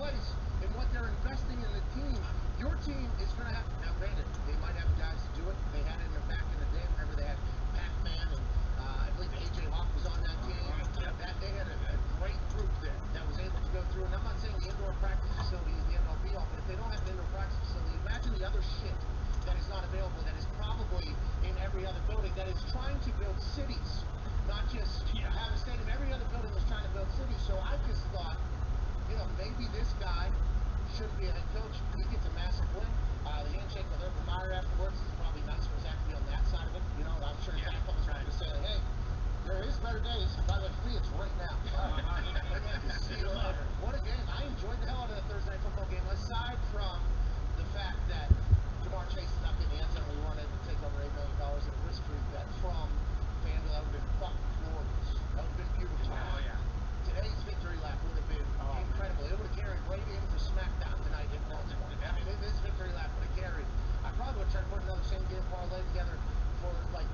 place in what they're investing in the team, your team is going to have, now granted, they might have guys to do it. They had it back in the day whenever they had Pac-Man and I believe AJ Hawk was on that team. They had a great group there that was able to go through, and I'm not saying the indoor practice facility is the end all be all, but if they don't have an indoor practice facility, imagine the other shit that is not available, that is probably in every other building, that is trying to build cities, not just have a stadium. Every other building is trying to build cities. So I just thought, maybe this guy should be a head coach. He gets a massive win. The handshake with Urban Meyer afterwards is probably nice for Zach to be on that side of it. I'm sure Zach was trying to say, like, hey, there is better days. By the way, for me, it's right now. See you later. What a game. I enjoyed the hell out of that Thursday night football game, aside from the fact that Jamar Chase is not getting the end zone. We weren't able to take over $8 million in a risk-free bet from FanDuel. That would have been fucking glorious. That would have been beautiful. Oh, yeah. Today's victory lap would have been incredible. It would have carried right into SmackDown tonight in Baltimore. I mean, this victory lap would have carried. I probably would try to put another same game parlay together for, like,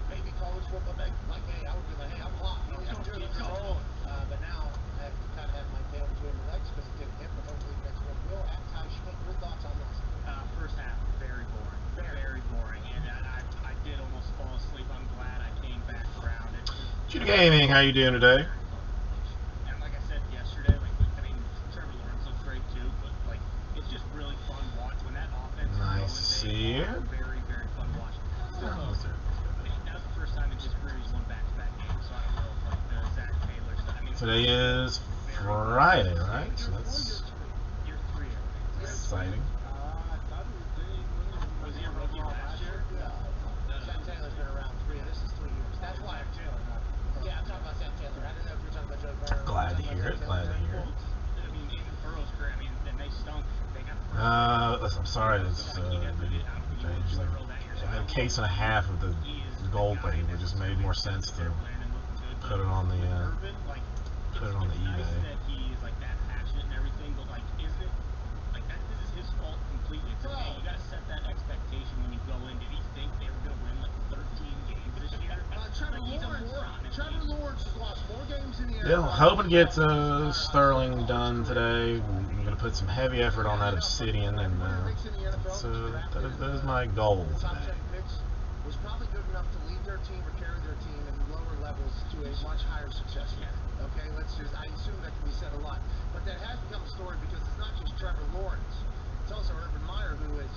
maybe college football. Like, hey, I would be like, hey, I'm hot. But now I have to kind of have my tail between the legs because it didn't hit, but hopefully the next one will. Ty Schmidt, your thoughts on this? First half, very boring. Very boring. And I did almost fall asleep. I'm glad I came back around. Cheetah Gaming, how you doing today? And like I said yesterday, Trevor Lawrence looks great too, but it's just really fun to watch when that offense nice to is see you. Very, very fun to watch. That was the first time in his career he's won back-to-back games, so I don't know if the Zach Taylor stuff. Today is Friday, right? So that's year 3. exciting. Was he a rookie last year? Zach Taylor's been around 3, and this is 3 years. That's why. Yeah, I'm talking about Zach Taylor. I didn't know if you were talking about Joe Burrow. Glad to hear it. Glad to hear it. Even Burrow's career, and they stunk. They got I'm sorry. It's they had a case and a half of the gold plate. It just made more sense to put it on the eBay. That he's that passionate and everything, but isn't it this is his fault completely? It's okay. You gotta set that expectation when you go in. Did he think they were gonna win 13 games this year? He's a moron. Trevor Lawrence has lost more games in the air. Yeah, hoping to get Sterling done today. I'm gonna put some heavy effort on that Obsidian, and that is my goal today. Was probably good enough to lead their team or carry their team in lower levels to a much higher success rate. Okay, I assume that can be said a lot. But that has become a story because it's not just Trevor Lawrence. It's also Urban Meyer, who has,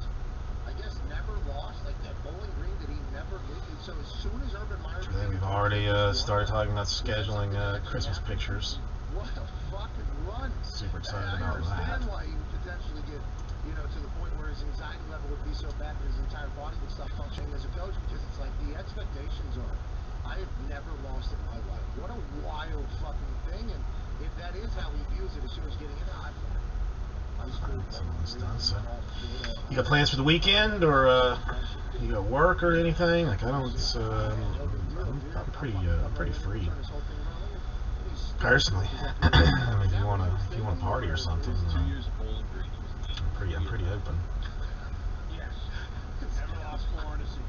I guess, never lost. Like that Bowling Green, did he never lose? So as soon as Urban Meyer... I think we've already started talking about scheduling Christmas pictures. What a fucking run. Super excited about that. I understand why he would potentially get, to the point where his anxiety level would be so bad that his entire body would stop functioning as a coach, because it's like the expectations are, I have never lost in my life. What a wild fucking thing, and if that is how he views it as soon as getting in, So, you got plans for the weekend, or you got work or anything? I don't. I'm pretty free. Personally, I mean, if you want to party or something, I'm pretty open. Yes. Never lost 4 in a season.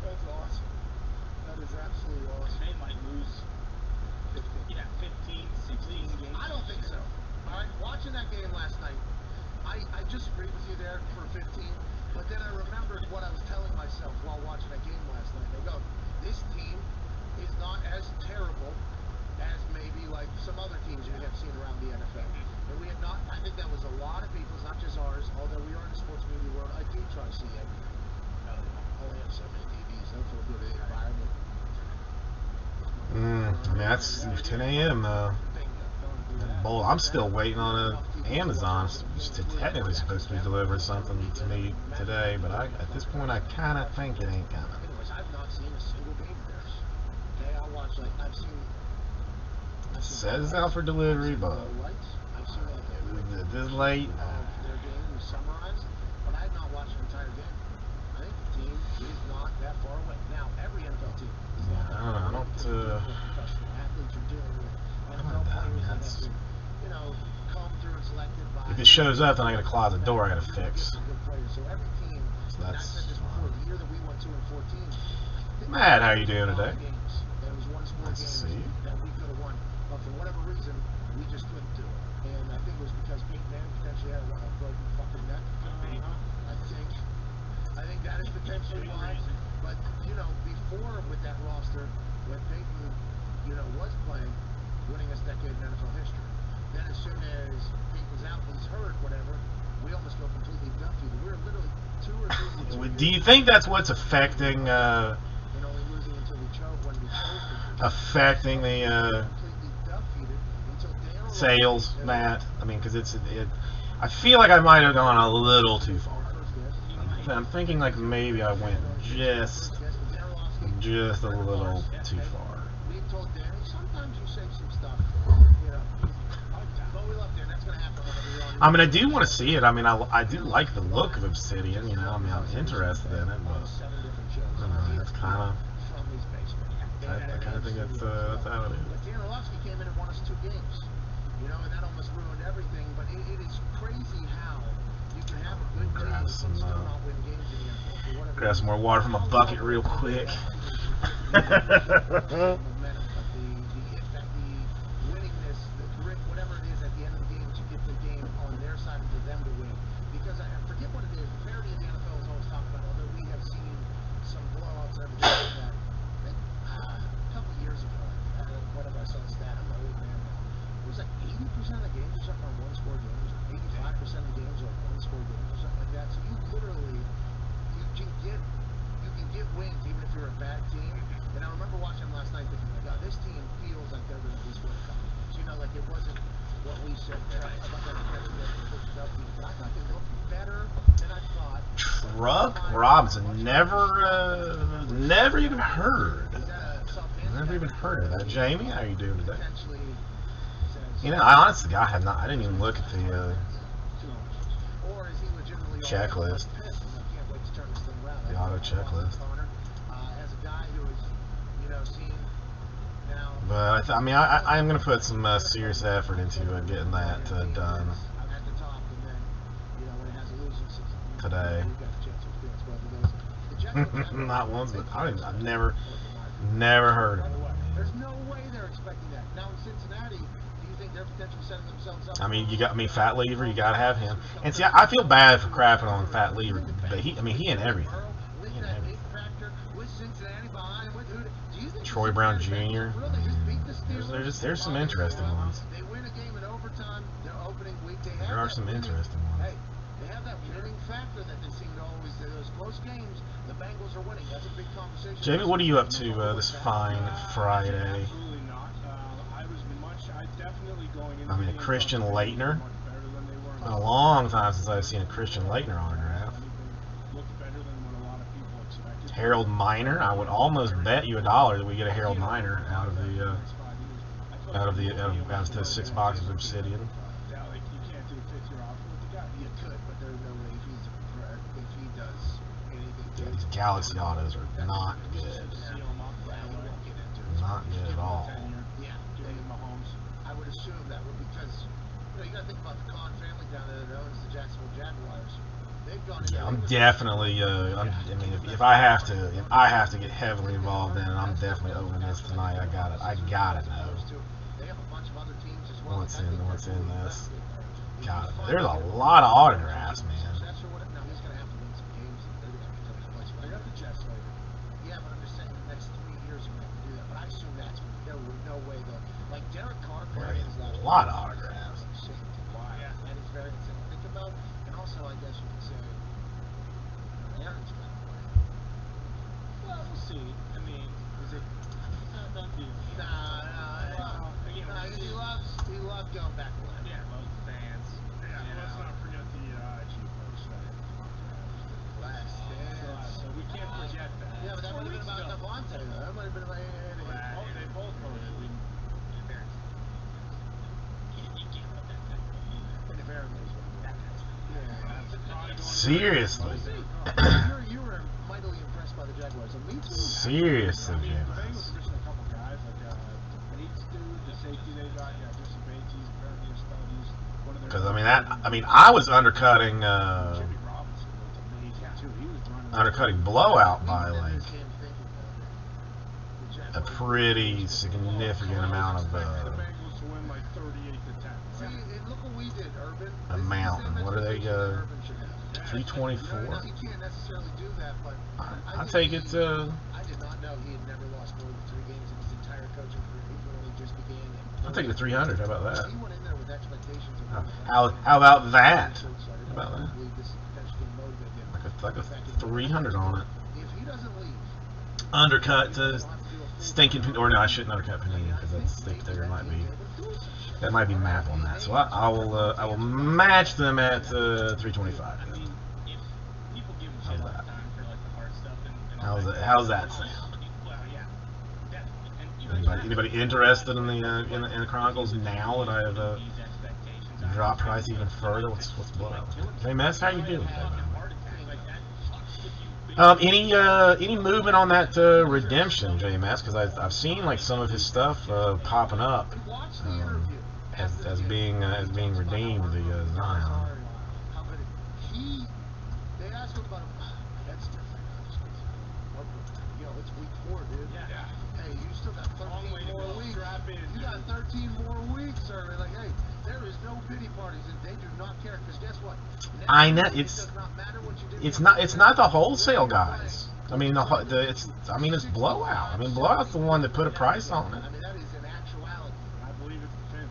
That's awesome. That is absolutely awesome. They might lose 15, 16 games. I don't think so. All right, watching that game last night, I just agreed with you there for 15, but then I remembered what I was telling myself while watching that game last night. I go, this team is not as terrible as maybe some other teams we have seen around the NFL. And we have not, I think that was a lot of people's, not just ours, although we are in the sports media world, I do try to see everything. Only have so many TVs, don't feel good in the environment. I mean, that's 10 a.m. Bowl. I'm still waiting on Amazon to technically supposed to be delivering something to me today, but at this point I kind of think it ain't coming. Anyways, I've not seen a single game of theirs. Okay, I'll watch I've seen. It says it's out for delivery, but I've seen this late. Their game was summarized, but I have not watched an entire game. I think the team is not that far away. Now, every NFL team is not. I don't. Professional athletes are dealing with NFL players that have been, combed through and selected by. If it shows up, then I got a closet door I got to fix. So every team. So I said this before. The year that we went 2-14. Matt, how you doing today? There was one sport game that we could have won, but for whatever reason, we just couldn't do it. And I think was because Peyton Manning potentially had a broken fucking neck. I think that is potentially why. But, you know, before with that roster, when Peyton, you know, was playing, winningest decade in NFL history, then as soon as Peyton's out, he's hurt, whatever, we almost go completely dumpy. We were literally 2 or 3 years. Do you think that's what's affecting And only losing until we choke when we choke. affecting the Completely defeated until Dan sales, Matt? I mean, because I feel like I might have gone a little too far. I'm thinking like maybe I went just a little too far. We told Danny, sometimes you say some stuff, you know. But we love Dan. That's going to happen whenever we're on. I mean, I do want to see it. I mean, I do like the look of Obsidian, you know. I mean, I'm interested in it, but I don't know, it's kind of. I kind of think that's how it is. But Dan Orlovsky came in and won us 2 games, you know, and that almost ruined everything. But it is crazy how you can have a good team and still not win games in the NFL. Grab some more water from a bucket real quick. Whatever it is at the end of the game, to get the game on their side and for them to win. Because I forget what it is. The parity of the NFL is always talking about, although we have seen some blowouts and everything like that. A couple years ago, whatever, I saw a stat, I'm an old man now. It was like 80% of the games or something are one-score games, 85% of the games are one-score games or something like that. So you literally, you can get wins even if you're a bad team. And I remember watching them last night thinking, like, God, this team feels like they're going to be scored a couple. You know, like it wasn't what we said about that potential that but I thought they looked better than I thought. Truck Robinson, never even heard. Never even heard of that. Jamie, how are you doing today? You know, I honestly, I didn't even look at the checklist. The auto checklist. But I mean, I'm going to put some serious effort into getting that done today. Not once, but I've never heard of it. There's no way they're expecting that. Now in Cincinnati, do you think they're potentially setting themselves up? I mean, you got Fat Lever, you got to have him. And see, I feel bad for crapping on Fat Lever, but he in everything. He in everything. Troy Brown Jr. There's some interesting ones. They win a game in overtime. Their opening week, there are some interesting ones. Hey, they have that winning factor that they seem to always do. Those close games, the Bengals are winning. That's a big conversation. Jamie, what are you up to this fine Friday? Absolutely not. I definitely going into I mean, a Christian Laettner. It's been a long time since I've seen a Christian Laettner autograph. Harold Miner. I would almost bet you $1 that we get a Harold Miner out of those 6 boxes of Obsidian. You could, but there's no way if he does anything. These Galaxy autos are not good. Not good at all. Yeah, I would assume that would, because you got to think about the Kahn family down there that owns the Jacksonville Jaguars. Yeah, I'm definitely. I mean, if I have to get heavily involved in it, I'm definitely opening this tonight. I got it know. What's in this? Got it. There's a lot of autographs, man. Yeah, but I'm just saying the next 3 years you're going to have to do that. But I assume that's there was no way though. Like Derek Carr playing his last a lot of autographs. And he's very insane to think about. And also, I guess you could say Aaron's going to play. Well, we'll see. I mean, is it not done deal? He loves going back to land. Yeah, loves the fans. Yeah, let's not forget the Chief Coach Last dance. So we can't forget that. Yeah, but that would have been about Devontae, though. That might have been about Eddie. Oh, they both wrote it. Seriously. You were mightily impressed by the Jaguars. And me too. Seriously, The James. Bengals are missing a couple guys, like Bates dude, the safety they got. Yeah, Justin Bates, he's apparently a stud. He's one of their. Because I was undercutting Jimmy Robinson was amazing too. He was running. undercutting Blowout by like a pretty significant amount of to win like 38-10. See, look what we did, Urban. A mountain. What are they? 324. He can't necessarily do that, but I take it. I did not know he had never lost more than 3 games in his entire coaching career. He literally just began. I'll take the 300. How about that? He went in there with expectations. How about that? How about that? This is potentially motivate him. Like a 300 on it. If he doesn't leave, Undercut to stinking, or no, I shouldn't undercut Panini because that might be map on that. So I will match them at 325. How's that sound? Anybody interested in the Chronicles now that I have dropped price even further? What's blowout? Hey Mess, how you doing? Any movement on that redemption, JMS? Because I've seen like some of his stuff popping up as being redeemed. The Zion. They asked him about. That's different. You know, it's week 4, dude. Yeah. Hey, you still got 13 more weeks. You got 13 more weeks, sir. Like, hey, there is no pity parties, and they do not care. Because guess what? I know it's not the wholesale guys. I mean it's blowout. I mean blowout's the one that put a price on it. I mean that is an actuality. I believe it's the Fins.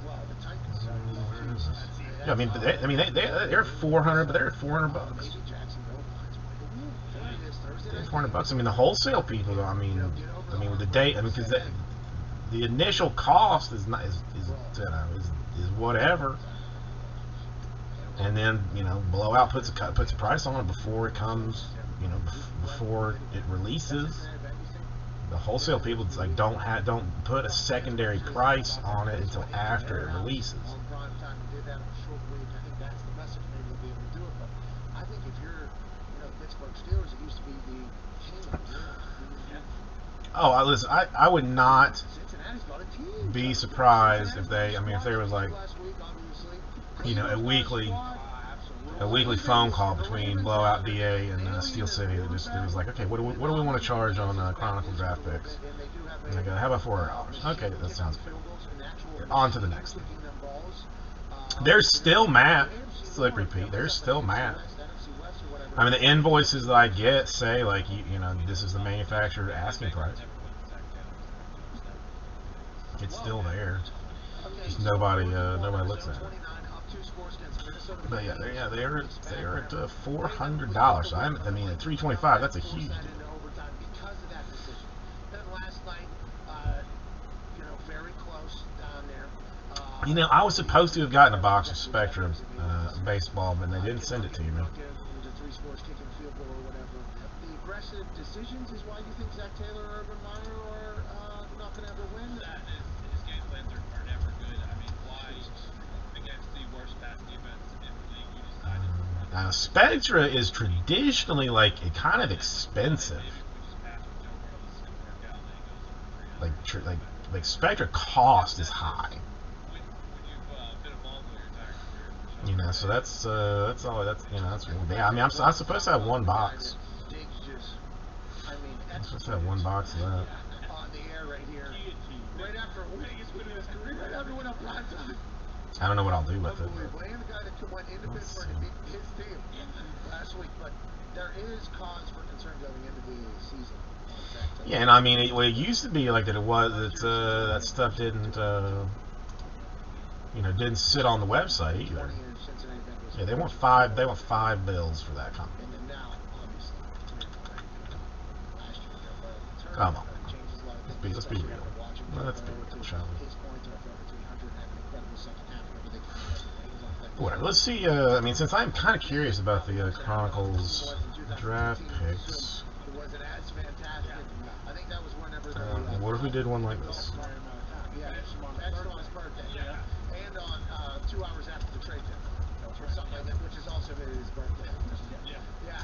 Well, the Titans. Yeah, I mean they're 400, but they're at $400. $400. I mean the wholesale people. I mean the date. I mean because the initial cost is whatever. And then blowout puts a price on it before it comes, before it releases. The wholesale people like don't put a secondary price on it until after it releases. Oh, listen, I would not be surprised if if there was like a weekly phone call between Blowout DA and Steel City that just it was like, okay, what do we want to charge on Chronicle draft picks? And I go, how about $400? Okay, that sounds good. On to the next thing. There's still map, Slippery Pete. There's still map. I mean, the invoices that I get say like this is the manufacturer asking price. It's still there. Just nobody looks at it. But yeah, they're at $400. So at $325. That's a huge deal. I was supposed to have gotten a box of Spectrum baseball, but they didn't send it to me. The aggressive decisions is why you think Zach Taylor or Urban Meyer are not going to ever win. His game plans are never good. I mean, why against the worst pass defense in the league you decided? Now Spectra is traditionally like kind of expensive. Like Spectra cost is high. So that's all. That's I mean, I'm supposed to have one box. I'm supposed to have one box of that. On the air right here, right after Vegas winning his career, right after winning a prime time. I don't know what I'll do with it. And the guy that went into Pittsburgh and beat his team last week, but there is cause for concern going into the season. Yeah, and I mean, it used to be like that. It was that stuff didn't sit on the website either. Yeah, they want 5 bills for that company. Come on. Let's be real. Let's be real, shall we? Whatever. Let's see. I mean, since I'm kind of curious about the Chronicles draft picks, what if we did one like this? And on 2 hours after the trade deadline, or something like that, which is also his birthday. Yeah.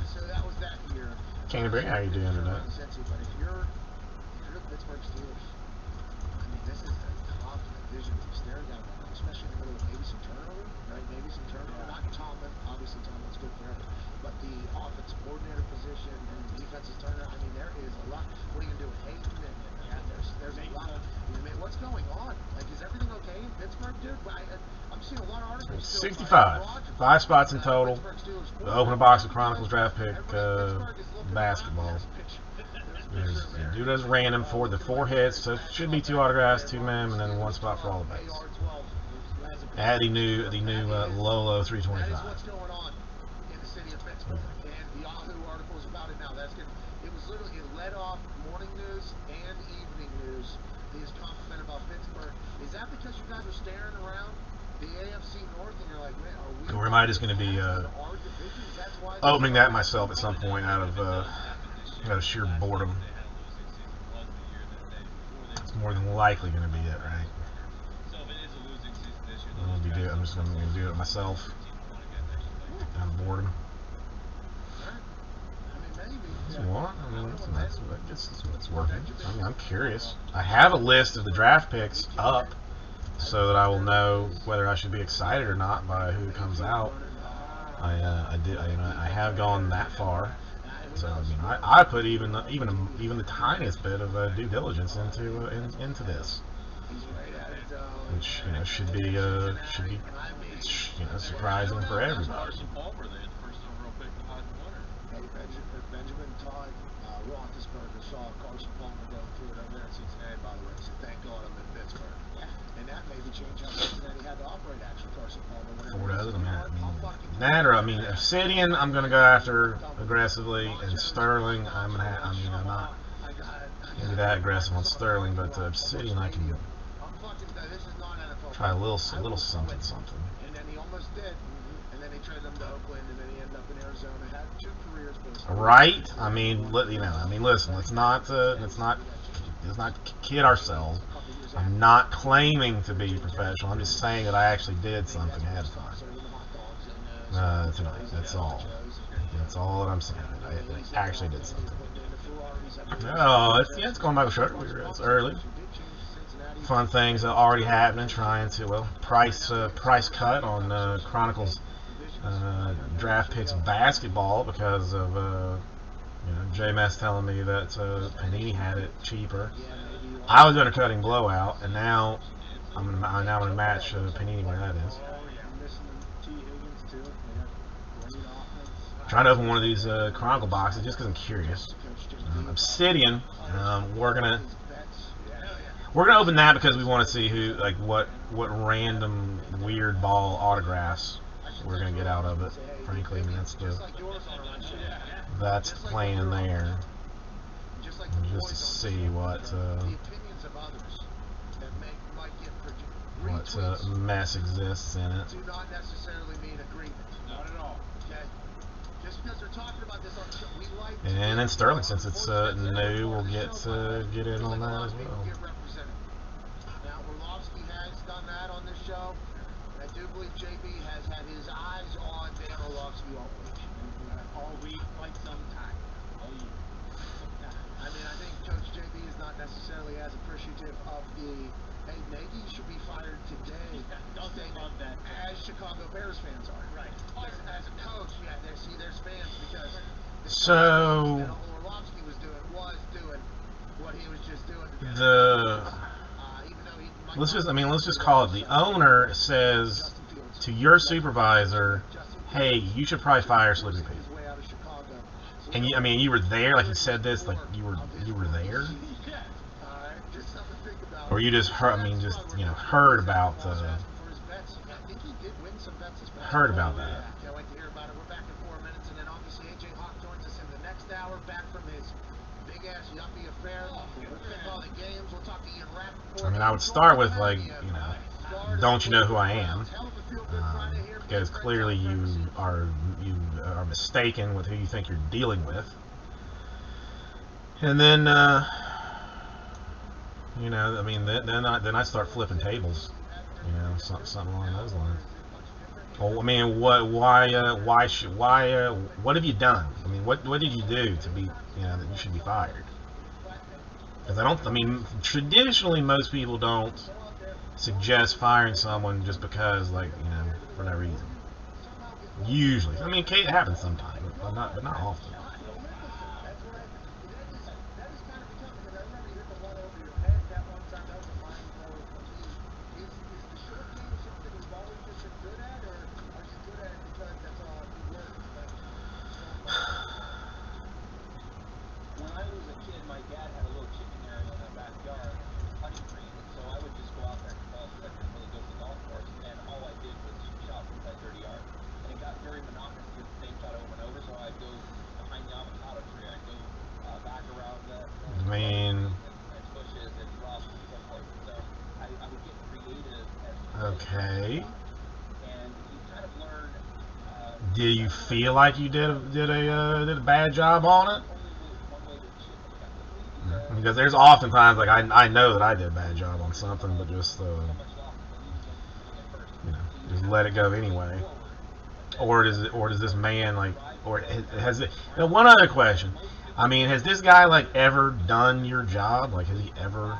So that was that year. Canterbury, how you doing tonight? But if you're the Pittsburgh Steelers, I mean, this is the top division to stare down, especially in the middle of maybe some turnover, right? Maybe some turnover. Not Tomlin, obviously Tomlin's good forever, but the offensive coordinator position and the defensive turnover. I mean, there is a lot. What are you gonna do with Hayden? And there's a 65. 5 spots in total. The opening box of Chronicles draft pick basketball. The dude does random for the 4 hits, so it should be 2 autographs, 2 mem, and then 1 spot for all the base. Add the new Lolo 325. What's going on in the city of Pittsburgh, and the Yahoo article is about it now. It was literally, it led off morning news and evening news. His compliment about Pittsburgh. Is that because you guys are staring around the AFC North and you're like, man, are we? Or am I just going to be opening that myself at some point out of sheer boredom? It's more than likely going to be it, right? I'm just going to do it myself out of boredom. It's what? I mean, it's working. I mean, I'm curious. I have a list of the draft picks up so that I will know whether I should be excited or not by who comes out. I have gone that far. So I mean, I put even the tiniest bit of due diligence into this, which should be surprising for everybody. Benjamin Todd Roethlisberger saw Carson Palmer go through it over there in Cincinnati, by the way. So thank God I'm in Pittsburgh. And that maybe changed how Cincinnati had to operate, actually, Carson Palmer. Or does it? That, or Obsidian, I'm going to go after aggressively, and Sterling, I'm not going to be that aggressive on Sterling, but Obsidian, I can try a little something. And then he almost did. And then they traded him to Oakland, and then he ended up in Arizona. Had 2 careers, basically. Right? Listen. Let's not kid ourselves. I'm not claiming to be professional. I'm just saying that I actually did something. I had fun tonight. That's all. That's all that I'm saying. I actually did something. Oh, it's going by the shirt. It's early. Fun things are already happening. Trying to price cut on Chronicles draft picks basketball because of J-Mess telling me that Panini had it cheaper. I was undercutting Blowout, and now I'm gonna match Panini where that is. I'm trying to open one of these Chronicle boxes just because I'm curious. Obsidian, we're gonna open that because we want to see what random weird ball autographs we're gonna get out of it. Frankly, I mean, that's the plan there. Just to see what mess exists in it. Do not necessarily mean agreement. Not at all. Okay. Just because they're talking about this on the show, we like. And then Sterling, since it's new, we'll get in on that as well. Now, Orlovsky has done that on this show. I do believe JB has had his eyes on Dan Orlovsky all week, quite some time. All year. I mean, I think Coach JB is not necessarily as appreciative of the, hey, Nagy should be fired today. Don't they love that? As Chicago Bears fans are. Right. As a coach, there's fans because Orlovsky was doing what he was just doing. Let's just call it. The owner says to your supervisor, "Hey, you should probably fire Slippy Pete." And you were there, like he said this, like you were there, or you just heard. Heard about that. Can't wait to hear about it. We're back in 4 minutes, and then obviously AJ Hawk joins us in the next hour, back from his big ass yuppie affair. We'll pick all the games. We'll talk to Ian Rappaport. I would start with don't you know who I am? Because clearly you are mistaken with who you think you're dealing with. And then then I start flipping tables, something along those lines. Well, what have you done? What did you do to be, that you should be fired? Because traditionally most people don't suggest firing someone just because, for no reason. Usually, it happens sometimes, but not often. Okay. And he kind of learned. Do you feel like you did a bad job on it? Because there's oftentimes like I know that I did a bad job on something, but just just let it go anyway. Or does this man like, or has it? One other question. I mean, has this guy like ever done your job? Like, has he ever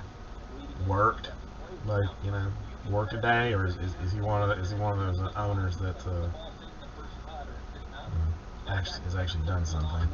worked, like, worked a day, or is he one of those owners that has actually done something?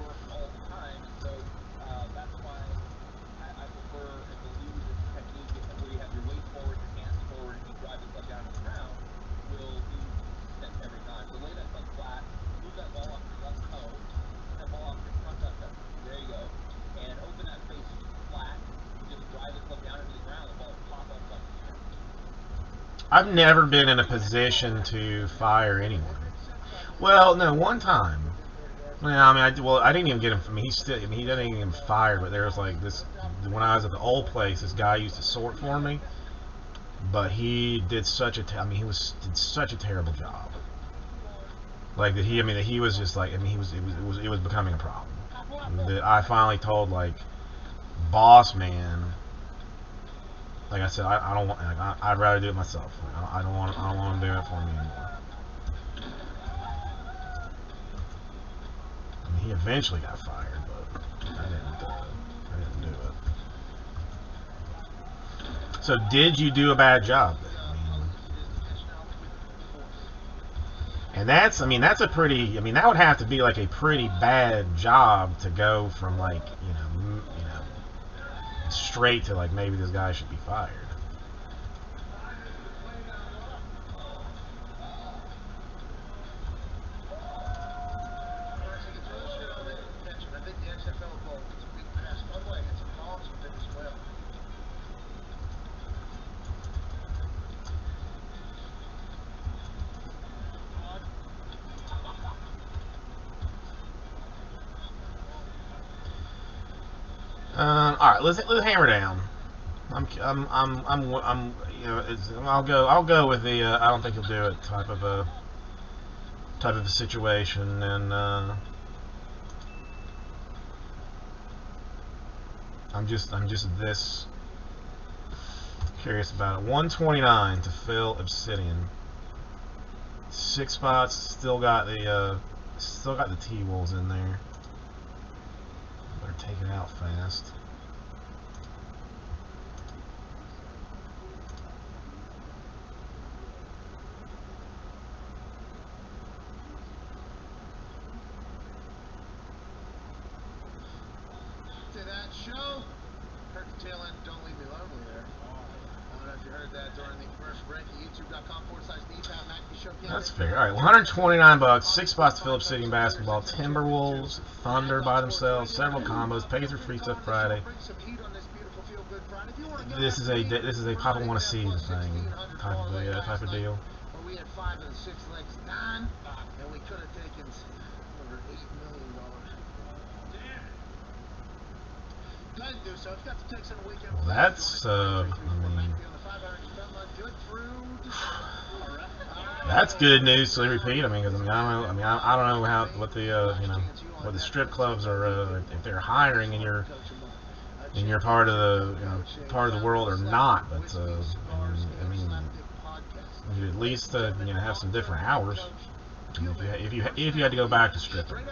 I've never been in a position to fire anyone. Well, no, one time. Well, I mean, I didn't even get him. I mean, he doesn't even get fired. But there was like this when I was at the old place. This guy used to sort for me, but he did such a. I mean, did such a terrible job. Like that he was just like. I mean, it was becoming a problem. That I finally told like, boss man. Like I said, I don't want. I'd rather do it myself. Like, I don't want him doing it for me anymore. I mean, he eventually got fired, but I didn't do it. So, did you do a bad job then? That's a pretty. I mean, that would have to be like a pretty bad job to go from like straight to like maybe this guy should be fired. All right, let's hammer down. I'll go with the I don't think he'll do it type of a situation, and I'm just this curious about it. 129 to Phil Obsidian. 6 spots, still got the T-Wolves in there. Better take it out fast. To that show, heard the tail end, Don't Leave Me Lonely there. I don't know if you heard that during the commercial break at youtube.com/DPAT Show. That's fair. All right, $129. 6 spots to Phillips City basketball. Timberwolves, Thunder by themselves. Several combos. Pacers Free Stuff Friday. This is a Papa Want to See thing type of deal. We had 5 of the 6 legs done, and we could have taken over $8 million. Go ahead and do so. If you got the Texan weekend, well, that's that's good news to repeat. I mean, because I don't know what the strip clubs are if they're hiring in your part of the world or not. But I mean, you at least have some different hours. If you had to go back to stripping.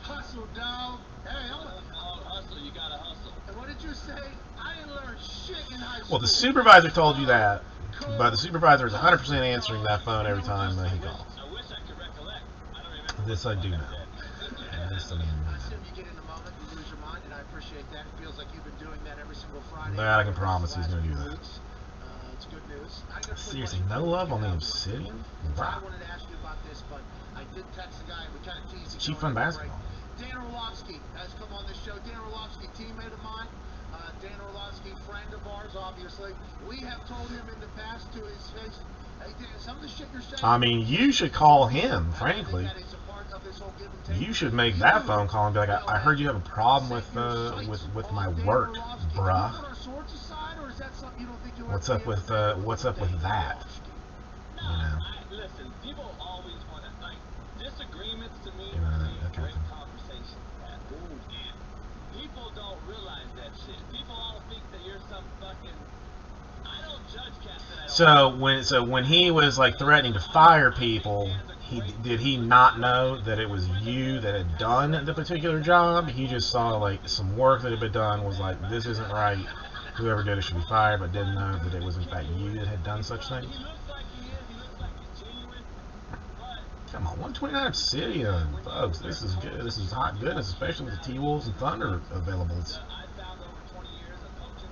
Hustle, dog. Hey, hustle. You gotta hustle. And what did you say? I didn't learn shit in high school. Well, the supervisor told you that, but the supervisor is 100% answering that phone every time he calls. I wish I could recollect. I don't remember. This I do know. I assume you get in the moment, you lose your mind, and I appreciate that. It feels like you've been doing that every single Friday. That I can promise he's going to do that. It's good news. Seriously, no love on the Obsidian? Wow. I wanted to ask you about this, but I did text the guy. We kind of teased. Cheap fun basketball. Dan Orlovsky has come on this show. Dan Orlovsky, teammate of mine. Dan Orlovsky, friend of ours, obviously. We have told him in the past to his face, hey, Dan, some of the shit you're saying. I mean, you should call him, frankly. You should make that phone call and be like, I heard you have a problem with my work, bruh. sorts aside, or is that something you don't think you'll What's ever up be with able to what's up with that? No, You know. listen, people always want to, like, disagreements to me You know, create that kind of great thing. conversation. And people don't realize that shit. People all think that you're some fucking, I don't judge cats that I don't So when he was like threatening to fire people, did he not know that it was you that had done the particular job? He just saw like some work that had been done, was like, this isn't right, whoever did it should be fired, but didn't know that it was in fact you that had done such things. He looks like he is. He looks like he's genuine. But Come on, 129 Obsidian, folks. This is good. This is hot goodness, especially with the T-Wolves and Thunder availables. I found over 20 years of coaching,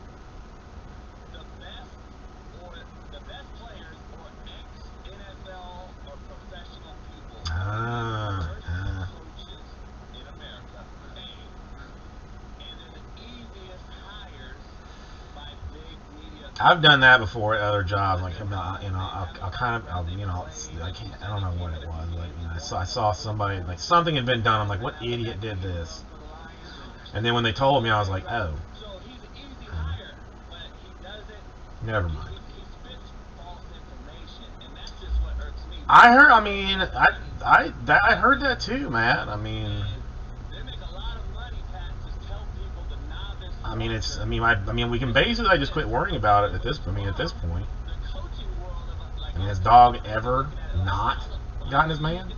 the best players or ex-NFL or professional people are coaches in America. And they're the easiest hires by big media. I've done that before at other jobs. Like, you know, I don't know what it was, but you know, I saw somebody, like, something had been done. I'm like, what idiot did this? And then when they told me, I was like, oh, So he's an easy hire, but he doesn't. never mind. He spits false information, and that's just what irks me. I heard. I mean, I heard that too, Matt. I mean, They make a lot of money, Pat, to tell people the novice. I mean, we can basically just quit worrying about it at this. At this point. The coaching world of like. I mean, has Dog ever not gotten his man?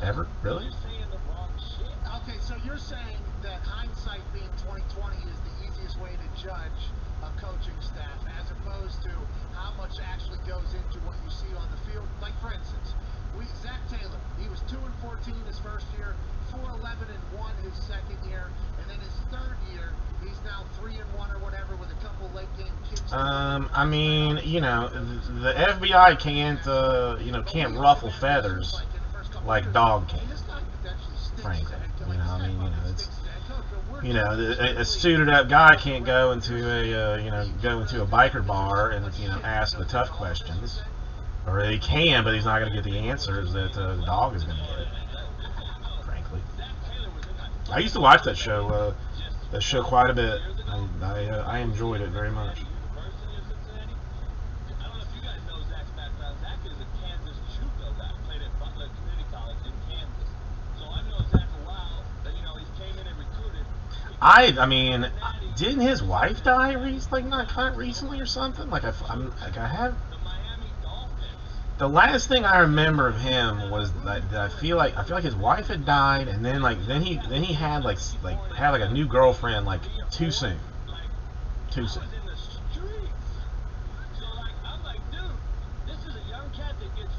Ever? Really? You're saying the wrong shit. Okay, so you're saying that hindsight being 2020 is the easiest way to judge a coaching staff, as opposed to how much actually goes into what you see on the field. Like, for instance, Zach Taylor, he was 2-14 his first year, 4-11-1 his second year, and then his third year, he's now 3-1 or whatever with a couple late game kicks. I mean, you know, the FBI can't ruffle feathers like Dog can. Frankly, you know, I mean, you know, it's, you know, a suited up guy can't go into a biker bar and, you know, ask the tough questions, or he can, but he's not going to get the answers that the Dog is going to get. Frankly, I used to watch that show quite a bit. I enjoyed it very much. University of Cincinnati. I don't know if you guys know Zach's background. Zach is a Kansas JUCO guy. Played at Butler Community College in Kansas. So I've known Zach a while. You know, he came in and recruited. I mean, didn't his wife die recently or something? Like I have. The Miami Dolphins. The last thing I remember of him was that I feel like his wife had died, and then he had had a new girlfriend like too soon. Too soon. Was in the streets. So like, I'm like, dude, this is a young cat that gets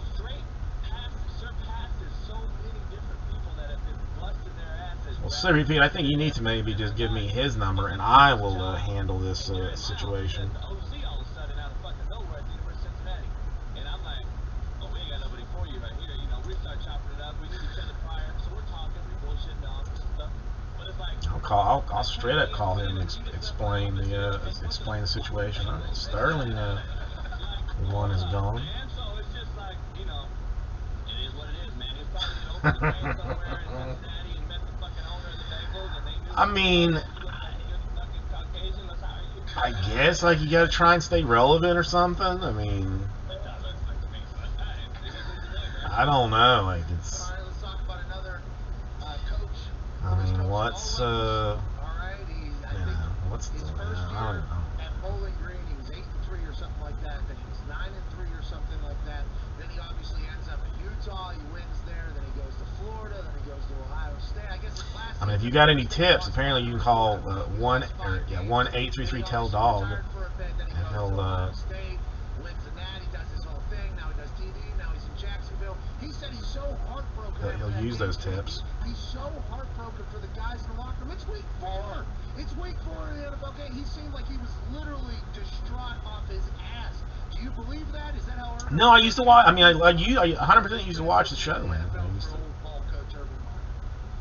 surpasses so many different people that have been busting their asses. Well, Sir Pete, I think you need to maybe just give me his number, and I will handle this situation. The OC all of a sudden out of fucking nowhere at the University of Cincinnati. And I'm like, oh, we ain't got nobody for you right here. You know, we start chopping it up. We knew each other prior, so we're talking, we bullshitting off and stuff. But it's like, I'll straight up call him and explain the situation. All right, Sterling, the one is gone. and so it's just like, you know, it is what it is, man. He's probably been over somewhere in Cincinnati and met the fucking owner of the Bengals, and they knew. I mean, fucking Caucasian, let's hire you. I guess like you got to try and stay relevant or something. I mean, I don't know. Like it's. All right, let's talk about another coach. I mean, what's All right, I think what's his the? first I year don't know. at Bowling Green, he was 8-3 or something like that. Then he was 9-3 or something like that. Then he obviously ends up in Utah. He wins there. Then he goes to Florida. Then he goes to Ohio State. I guess his last. I mean, if you got any tips, apparently you can call 1-833-TELL-DOG, and he'll State, wins the Natty, does his whole thing. Now he does TV. Now he's in Jacksonville. He said he's so heartbroken. he'll after that use those game. tips. He's so heartbroken for the guys in the locker room. It's week 4. It's week 4 in the NFL game. He seemed like he was literally distraught off his ass. Do you believe that? Is that how? No, I used to watch. I mean, I 100% used to watch the show, man. I used to. Ball coach Urban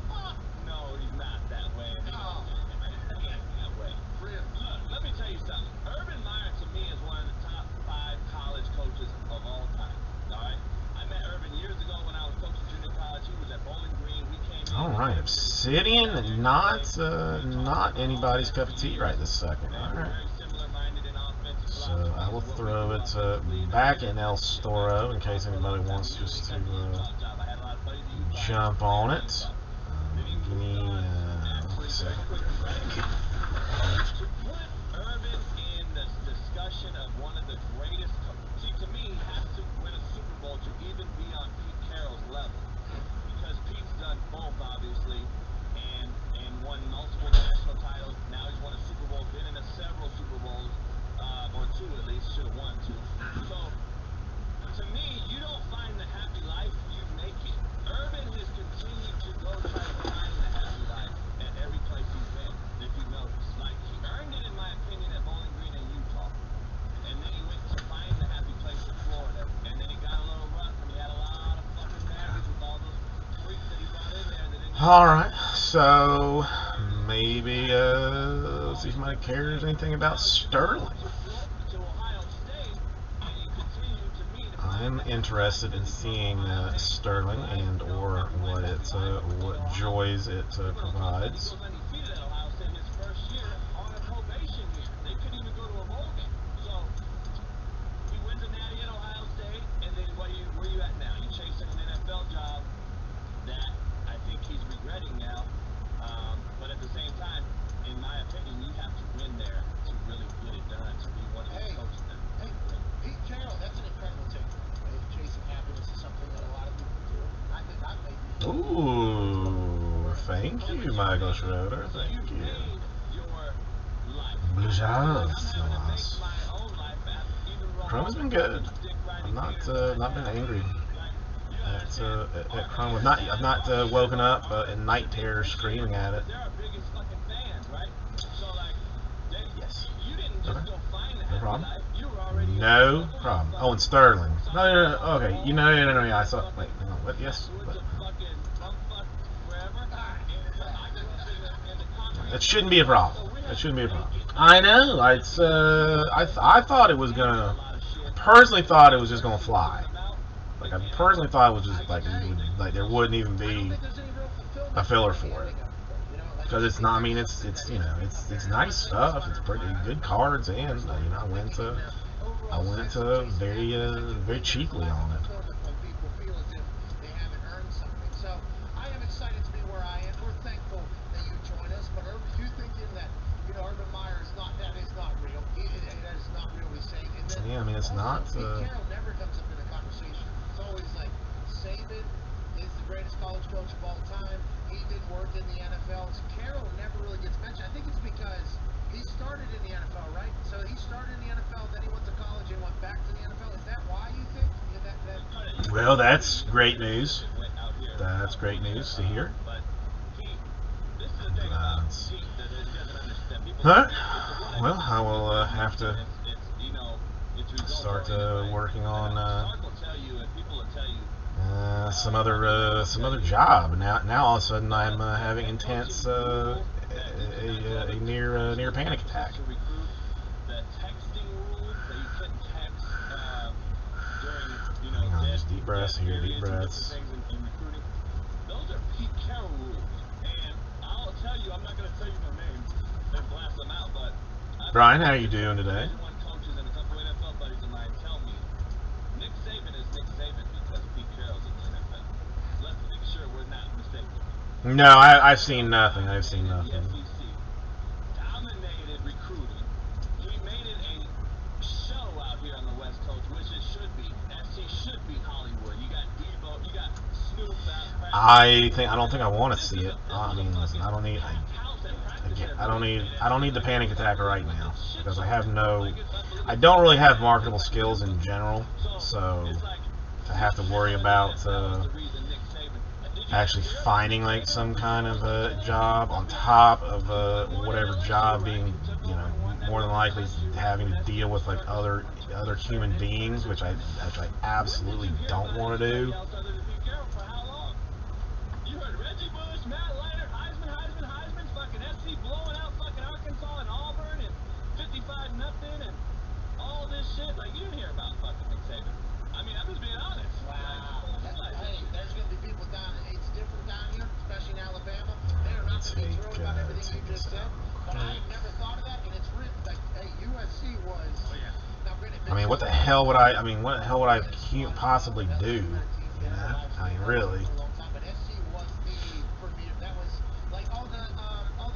Meyer. No, he's not that way. He ain't that way. Look, let me tell you something. Urban Meyer, to me, is one of the top 5 college coaches of all time. All right? I met Urban years ago when I was coaching junior college. He was at Bowling Green. We came in. All right, Obsidian, not anybody's cup of tea right this second. All right. Very similar So I will throw it back in El Storo in case anybody wants just to jump on it. Give me 1 second. To put Urban in the discussion of one of the greatest, see, to me, he has to win a Super Bowl to even be on Pete Carroll's level, because Pete's done both, obviously, and won multiple national titles. Now he's won a Super Bowl, been in several Super Bowls, or 2 at least, should have won 2. So, to me, you don't find the happy life, you make it. Urban has continued to go try to find the happy life at every place he's been, if you notice. Like, he earned it, in my opinion, at Bowling Green in Utah. And then he went to find the happy place in Florida. And then he got a little rough, and he had a lot of fucking marriages with all those freaks that he brought in there that didn't. Alright, so maybe see if somebody cares anything about Sterling. I'm interested in seeing Sterling and or what joys it provides. Ooh, thank you, Michael Schroeder. Thank you. Blue Jays, nice. Chrome has been good. I've not been angry at Chrome. I've not woken up in night terror screaming at it. Yes. Okay. No problem. No problem. Oh, and Sterling. No. Okay. No. Yeah, I saw. Wait. Hang on. What? Yes. What? That shouldn't be a problem. That shouldn't be a problem. I know. It's I thought it was gonna. Personally, thought it was just gonna fly. Like I personally thought it was just like there wouldn't even be a filler for it. Because it's not. I mean, it's it's nice stuff. It's pretty good cards, and I went very cheaply on it. Yeah, I mean, it's not. Pete Carroll never comes up in a conversation. It's always like, Saban is the greatest college coach of all time. He did work in the NFL. So Carroll never really gets mentioned. I think it's because he started in the NFL, right? So he started in the NFL, then he went to college and went back to the NFL. Is that why you think? Well, that's great news. That's great news to hear. Huh? Well, I will have to start working on some other job. Now all of a sudden I'm having intense a near panic attack. Hang on, just deep breaths here, deep breaths. Those are Pete Carroll rules, and I'll tell you, I'm not going to tell you their names and blast them out, but Brian, how are you doing today? Coaches and a couple NFL buddies of mine tell me Nick Saban is Nick Saban because Pete Carroll's in the NFL. Let's make sure we're not mistaken. No, I've seen nothing. I've seen nothing. The SEC dominated recruiting. He made it a show out here on the West Coast, which it should be. SC should be Hollywood. You got Debo, you got Snoop. I don't think I want to see it. I mean, listen, I don't need the panic attack right now because I don't really have marketable skills in general, so to have to worry about actually finding like some kind of a job on top of whatever job being, more than likely having to deal with like other human beings, which I absolutely don't want to do. Matt Leiter, Heisman, fucking SC blowing out fucking Arkansas and Auburn and 55-0 and all this shit. Like, you didn't hear about fucking Nick Saban. I mean, I'm just being honest. Wow. Hey, there's going to be people down, it's different down here, especially in Alabama. They're not going to be thrilled about everything you just said. But I have never thought of that, and it's written. Like, hey, USC was I mean, what the hell would I possibly do? You know? I mean, really. But SC was that was like all the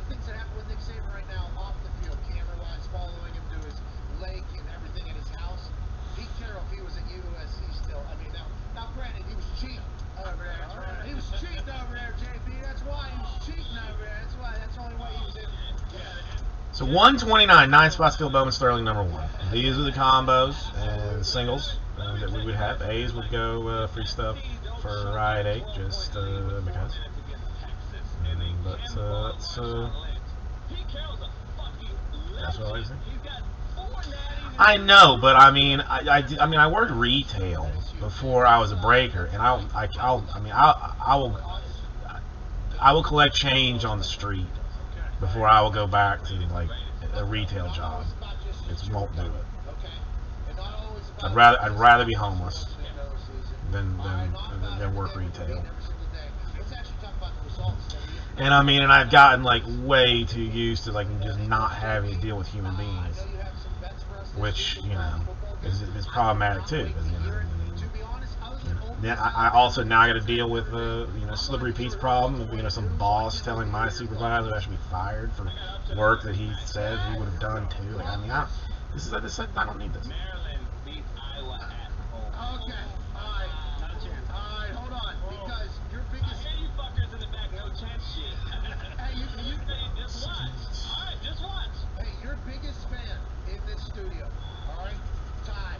things that happen with Nick Saban right now off the field, camera-wise, following him to his lake and everything at his house. Pete Carroll, if he was at USC still, I mean, now granted, he was cheating over there. Right. He was cheating over there, JB. That's why he was cheating over there. That's the only way he was in. Yeah. So 129, 9 spots, Phil Bowman, Sterling, number 1. These are the combos and singles that we would have. A's would go free stuff for Riot 8, just because. That's what I think. I know, but I mean, I worked retail before I was a breaker, and I will collect change on the street before I will go back to like a retail job. It won't do it. I'd rather be homeless than work retail. And I mean, and I've gotten like way too used to like just not having to deal with human beings, which is problematic too. I also now got to deal with Slippery Pete's problem of some boss telling my supervisor I should be fired for work that he said he would have done too. Like, I mean, I don't need this. Maryland beat Iowa at home. Okay, all right, hold on, because your biggest. I hear you fuckers in the back, no chance shit. Hey, you just watch. All right, just watch. Hey, your biggest fan in this studio, all right, Ty,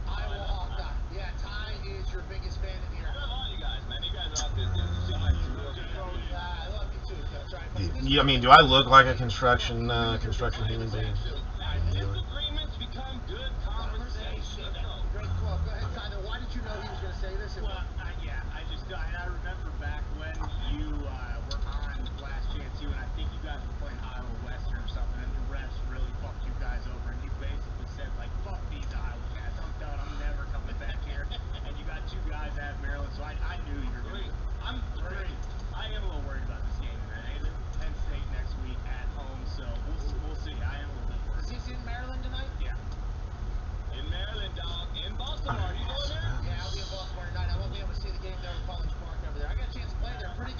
Iowa Hawkeye. Yeah, Ty is your biggest fan in here. I love all you guys, man. You guys are out there doing the seem like some real good things. I love you too, Coach. I mean, do I look like a construction human being? Disagreements become good conversation. Great quote. Go ahead, Tyler. Why did you know he was going to say this? Well, I remember back when you were on Last Chance U, and I think you guys were playing Iowa Western or something, and the refs really fucked you guys over, and you basically said, like, fuck these Iowa cats, I'm done, I'm never coming back here, and you got 2 guys out of Maryland, so I knew you were going to. I'm 3. I am a little worried about this game, man. Penn State next week at home, so we'll see. I am a little bit worried. Is he in Maryland tonight? Yeah. In Maryland, dog. In Baltimore. Are you going there? Yeah, I'll be in Baltimore tonight. I won't be able to see the game there at College Park over there. I got a chance to play there. Pretty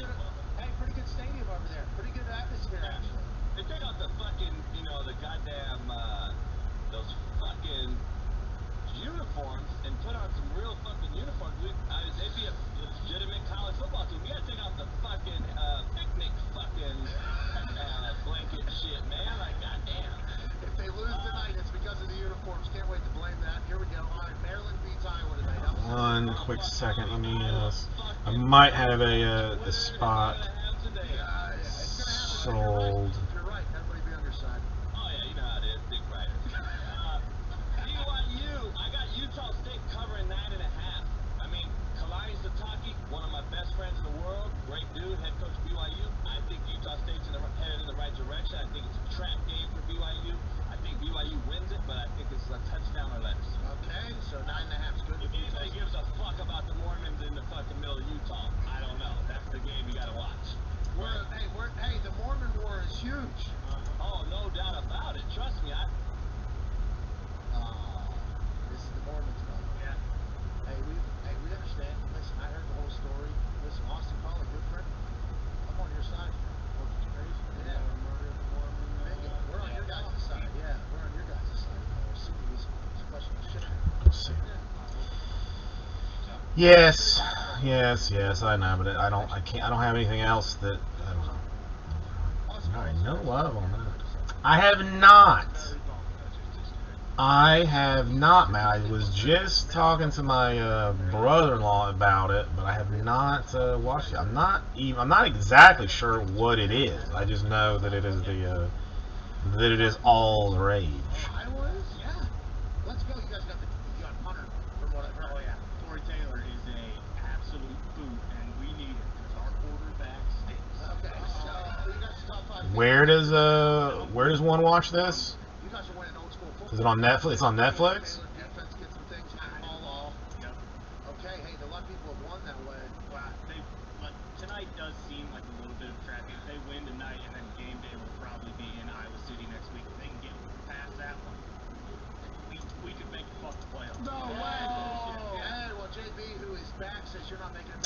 good stadium over there. Pretty good atmosphere, actually. They take out the fucking, the goddamn, those fucking uniforms and put on some real fucking uniforms. They'd be a legitimate college football team. You gotta take out the fucking picnic fucking blanket shit, man. Like, goddamn. If they lose tonight, it's because of the uniforms. Can't wait to blame that. Here we go. All right, Maryland beats Iowa tonight. One quick second. Let me. I might have a spot sold. You're right. Everybody be on your side. Oh yeah, you know how it is, Dick Ryder. BYU, I got Utah State covering 9.5. I mean, Kalani Sitake, one of my best friends in the world, great dude, head coach BYU. I think Utah State's headed in the right direction. I think it's a trap game for BYU. I think BYU wins it, but I think it's a touchdown or less. Okay, so 9.5 is good. If anybody gives a fuck about the Mormons in the fucking middle of Utah, I don't know. That's the game you gotta watch. Hey, the Mormon war is huge. Oh, no doubt about it. Trust me, This is the Mormons, brother. Yeah. Hey, we understand. Listen, I heard the whole story. Listen, Austin Collie, good friend. I'm on your side. Crazy. Yeah. We're on your guys' side. Yeah, we're on your guys' side. We're seeing these questions. Let's see. Yes, I know, but I don't have anything else that I don't know. No love on that. I have not, man. I was just talking to my brother-in-law about it, but I have not watched it. I'm not exactly sure what it is. I just know that it is that it is all the rage. Iowa is? Yeah. Let's go. You guys got Hunter from what I've heard. Oh, yeah. Corey Taylor is a absolute boot, and we need it because our quarterback stinks. Okay, so you guys top 5. Where does one watch this? You guys are winning old school football. Is it on Netflix? It's on Netflix? Defense get some things, all off. Yep. Okay, hey, a lot of people have won that way. Well, tonight does seem like a little bit of traffic. If they win tonight, and then game day will probably be in Iowa City next week. If they can get past that one, we could make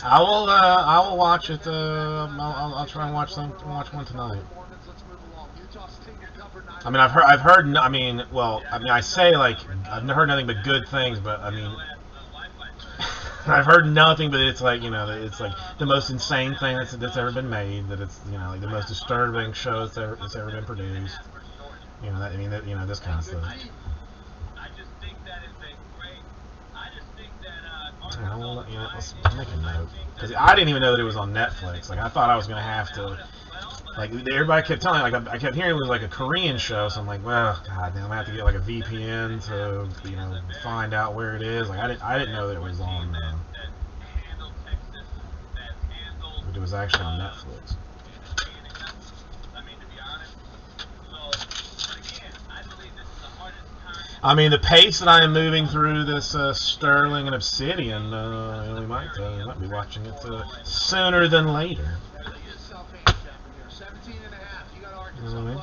I will watch it. I'll try and watch one tonight. I mean, I've heard. I mean, well, I mean, I say like I've heard nothing but good things, but I mean, I've heard nothing but it's like, you know, that it's like the most insane thing that's ever been made. That it's, you know, like the most disturbing show that's ever been produced. You know, that, I mean, that, you know, this kind of stuff. I just think that is a great. I just think that Yeah, well, you know, let's make a note, because I didn't even know that it was on Netflix. Like, I thought I was gonna have to. Like, everybody kept telling me, like, I kept hearing it was like a Korean show, so I'm like, well, god damn, I have to get like a VPN to, you know, find out where it is. Like, I didn't know that it was on. But it was actually on Netflix. I mean, the pace that I am moving through this Sterling and Obsidian, we might be watching it sooner than later. You know what I mean?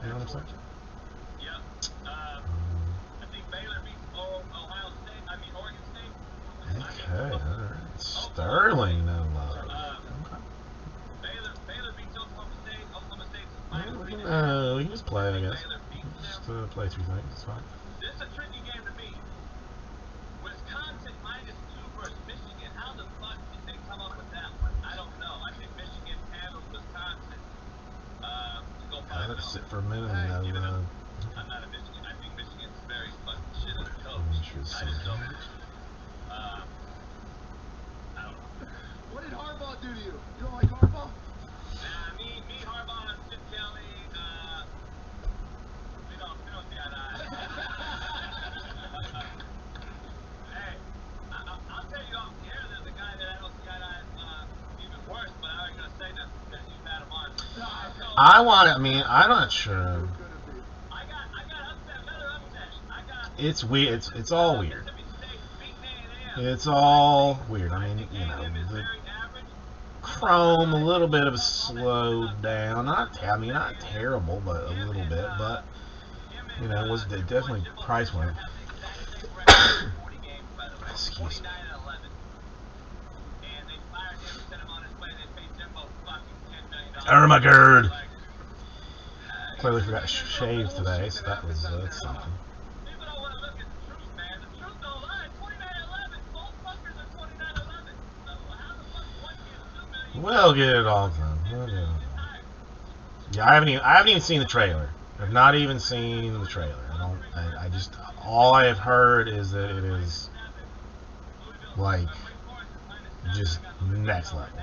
You know what I'm saying? Okay, alright. Sterling, no love. Okay. We can just play, I guess. Just play 3 things, it's fine. This is a tricky game to me. Wisconsin -2 versus Michigan. How the fuck did they come up with that one? I don't know. I think Michigan handled Wisconsin. Go I let it sit for a minute and I'm not a Michigan. I think Michigan's very fucking shit as a coach. I just don't. I don't know. What did Harbaugh do to you? You don't like Harbaugh? Nah, me, Harbaugh, and Chip Kelly, we don't see eye to eye. Hey, I'll tell you off the air, there's a guy that I don't see eye to eye even worse, but I ain't gonna say that because you've had him on. I mean, I'm not sure. I got upset, another upset. It's weird. It's all weird. It's all weird. I mean, you know, the Chrome, a little bit of a slowed down. Not terrible, but a little bit. But you know, was definitely price went. Excuse me. Ermagerd. Clearly forgot to shave today, so that was something. We'll get it all done. Yeah, I haven't even seen the trailer. I've not even seen the trailer. I just, all I have heard is that it is like just next level.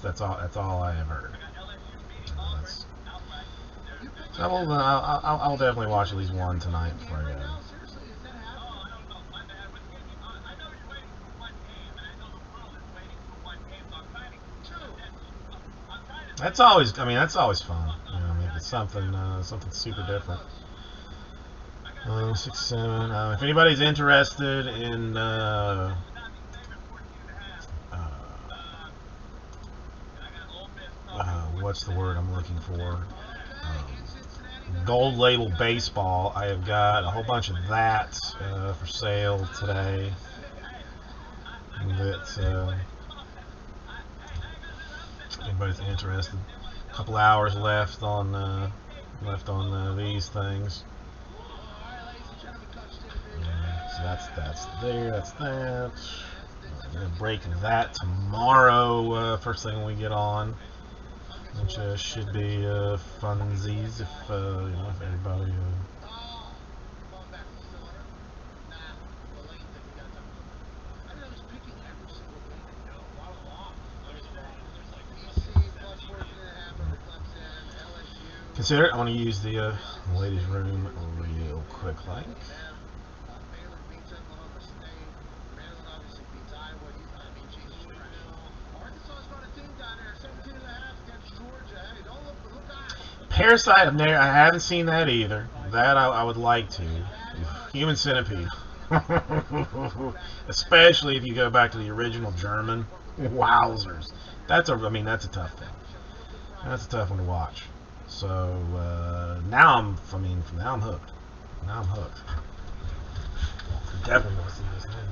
That's all I have heard. I'll definitely watch at least one tonight before I go. That's always fun. You know, I mean, it's something super different. 6, 7. If anybody's interested in what's the word I'm looking for? Gold Label Baseball. I have got a whole bunch of that for sale today. That anybody's interested. A couple hours left on these things. So that's there. That's that. I'm gonna break that tomorrow. First thing we get on. Which should be funsies if you know, if everybody. Consider it. I want to use the ladies' room real quick, like. Parasite, I haven't seen that either. That I would like to. Human Centipede. Especially if you go back to the original German. Wowzers. That's a tough thing. That's a tough one to watch. So now I'm hooked. Now I'm hooked. Definitely want to see this thing.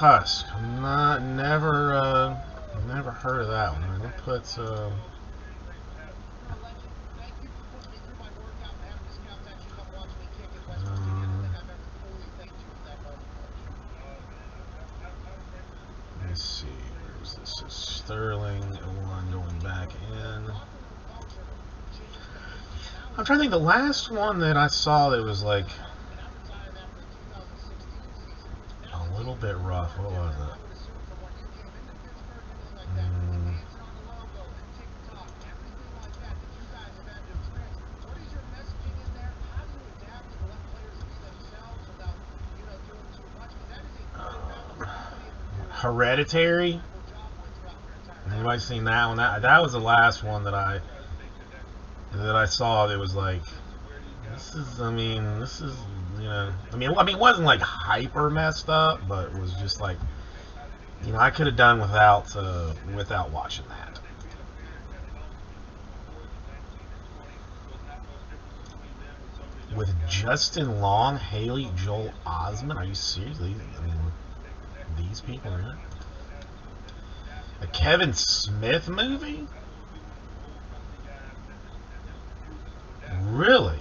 Tusk. Never heard of that one. We'll put let's see, where's this? So Sterling one going back in. I'm trying to think. The last one that I saw that was like a little bit rough. What was it? Hereditary. Anybody seen that one? That was the last one that I saw. That was like, this is, you know, it wasn't like hyper messed up, but it was just like, you know, I could have done without watching that. With Justin Long, Haley Joel Osment, are you serious? I mean, these people are in it. A Kevin Smith movie? Really?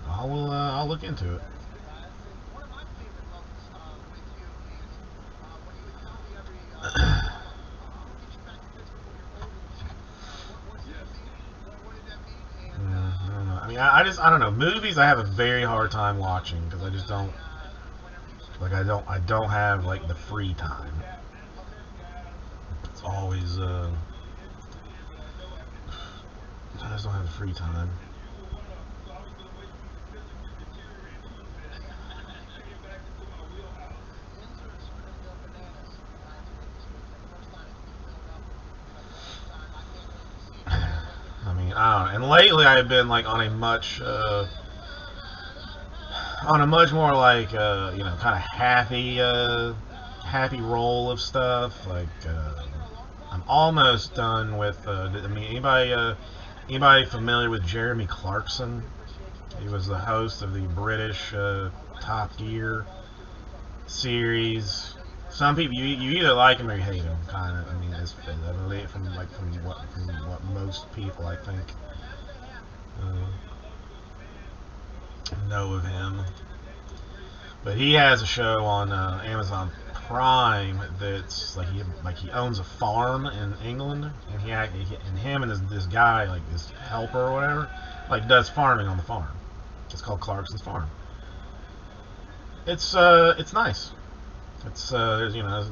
I'll look into it. I don't know. Movies I have a very hard time watching because I just don't, like, I don't have like the free time. It's always I just don't have the free time. I don't know. And lately I've been like on a much more like you know, kind of happy roll of stuff. Like I'm almost done with anybody familiar with Jeremy Clarkson? He was the host of the British Top Gear series. Some people, you either like him or you hate him, kind of. I mean, I believe from what most people, I think, know of him. But he has a show on Amazon Prime that's like he owns a farm in England, and him and this guy, like this helper or whatever, like does farming on the farm. It's called Clarkson's Farm. It's nice. It's you know,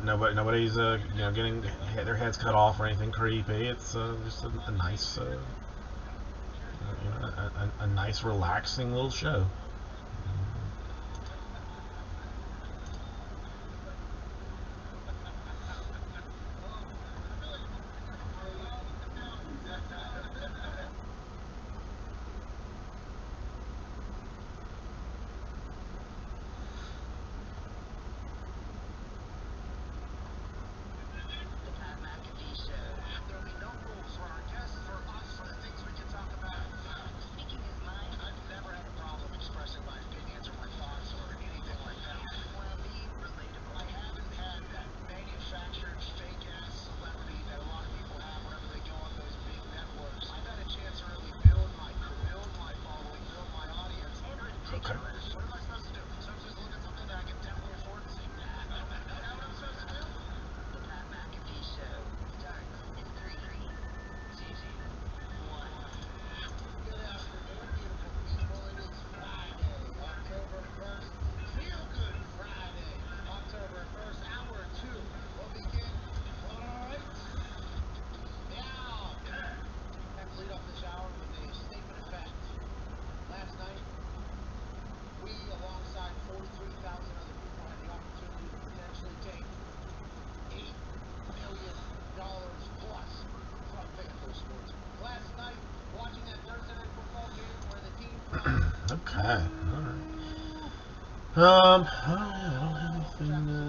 nobody's you know, getting their heads cut off or anything creepy. It's just a nice you know, a nice relaxing little show. Okay. Okay. Alright. I don't have anything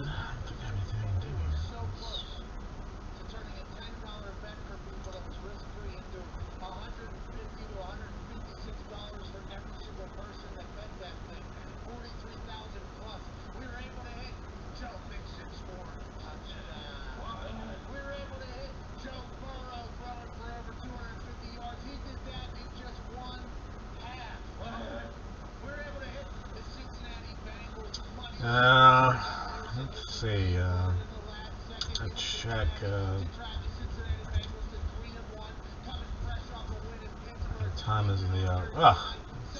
Let's see. I check. What time is the?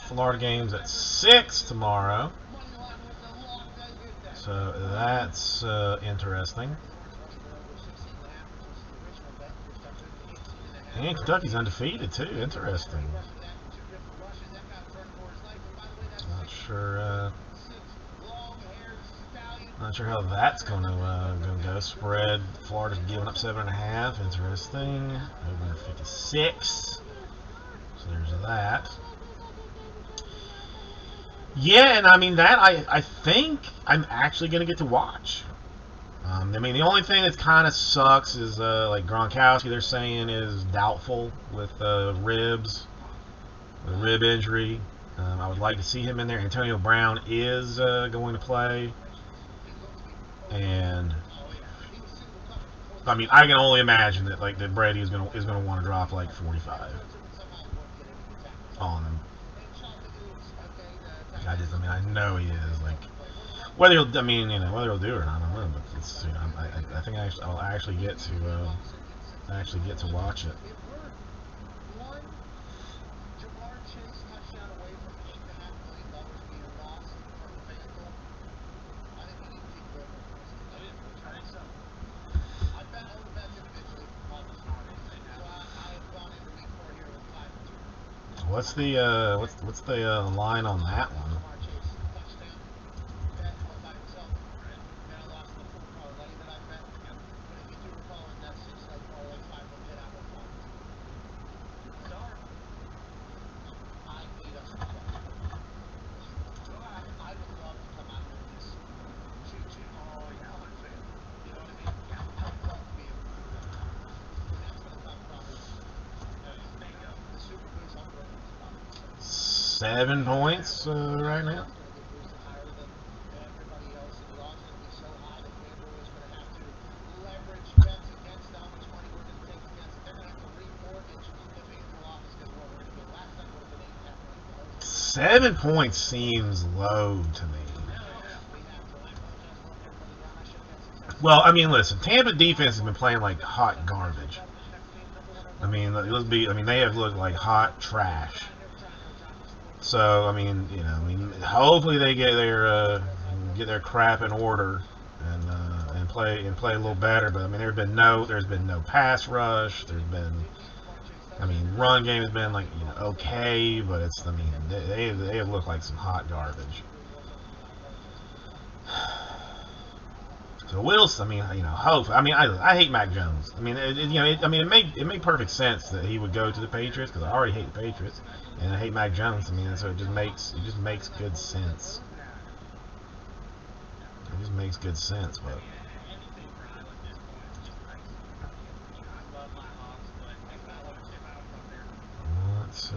Florida game's at 6 tomorrow. So that's interesting. And Kentucky's undefeated too. Interesting. Not sure. Not sure how that's going to go. Spread. Florida's giving up 7.5. Interesting. Over 56. So there's that. Yeah, and I mean that I think I'm actually going to get to watch. I mean, the only thing that kind of sucks is like Gronkowski, they're saying is doubtful with ribs, with rib injury. I would like to see him in there. Antonio Brown is going to play, and I mean, I can only imagine that like that Brady is going to want to drop like 45 on him. I mean, I know he is like. Whether he'll, I mean, whether he'll do it or not, I don't know. But it's, I think I'll actually get to watch it. What's the line on that one? Seven points right now. Seven points seems low to me. Well, I mean, listen, Tampa defense has been playing like hot garbage. I mean, they have looked like hot trash. So, I mean, hopefully they get their crap in order and play a little better. But I mean, there's been no pass rush. Run game has been like okay, but they have looked like some hot garbage. So Wilson, hope. I hate Mac Jones. It made perfect sense that he would go to the Patriots because I already hate the Patriots, and I hate Mac Jones. So it just makes good sense. It just makes good sense, but. Let's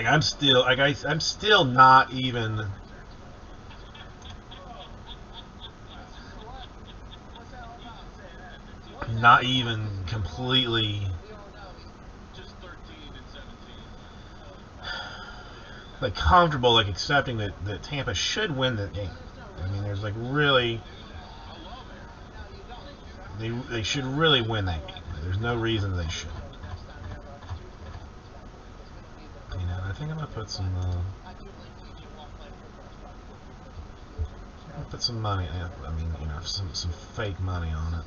I'm still not even. Not even completely. Like comfortable, like accepting that Tampa should win the game. There's like really. They should really win that game. There's no reason they shouldn't. I think I'm gonna put some. I'll put some money. Some fake money on it.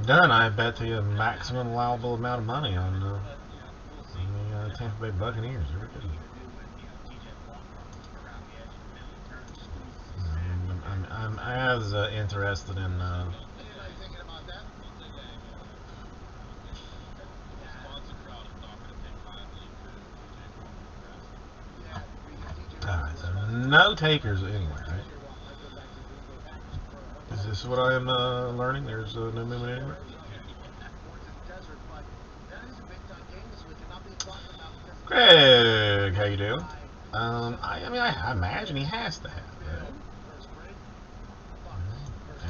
done. I bet the maximum allowable amount of money on the Tampa Bay Buccaneers. They're good. I'm as interested in. Alright, so no takers anyway, right? Is this what I am learning? There's no movement anywhere? Greg, how you doing? I mean, I imagine he has to have that.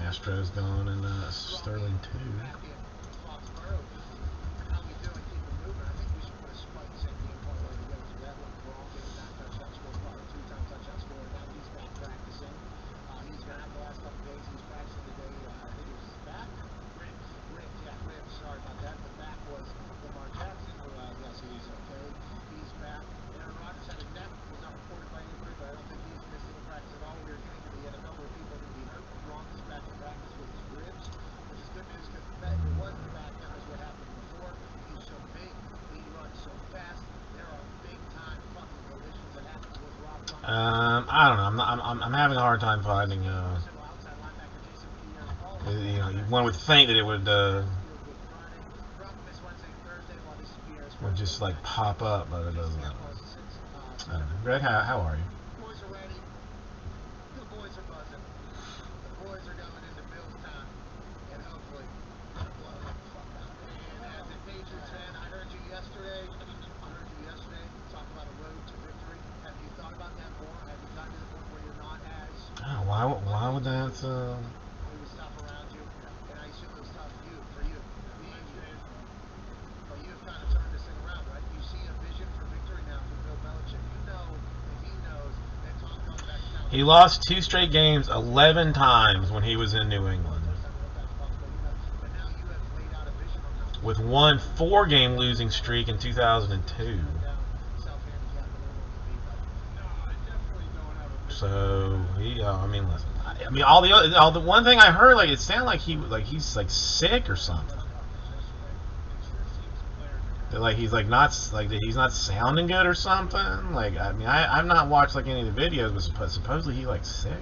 Astro's gone and Sterling too. I don't know. I'm having a hard time finding. You know, one would think that it would just like pop up, but it doesn't. I don't know. Greg, how are you? Why would that? He lost 2 straight games 11 times when he was in New England, with one 4-game losing streak in 2002. So I mean, listen. I mean, all the one thing I heard, like, it sounded like he's like sick or something. Like he's he's not sounding good or something. Like, I mean, I've not watched like any of the videos, but supposedly he's like sick.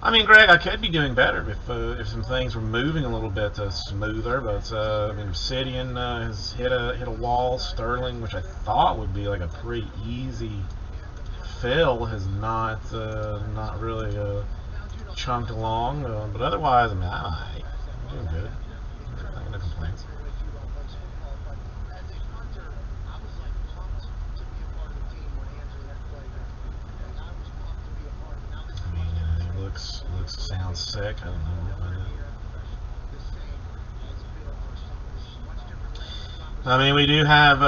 I mean, Greg, I could be doing better if some things were moving a little bit smoother. But I mean, Obsidian has hit a wall. Sterling, which I thought would be like a pretty easy fill, has not really chunked along. But otherwise, I mean, I'm doing good. No complaints. Sounds sick. I don't know. I mean, we do have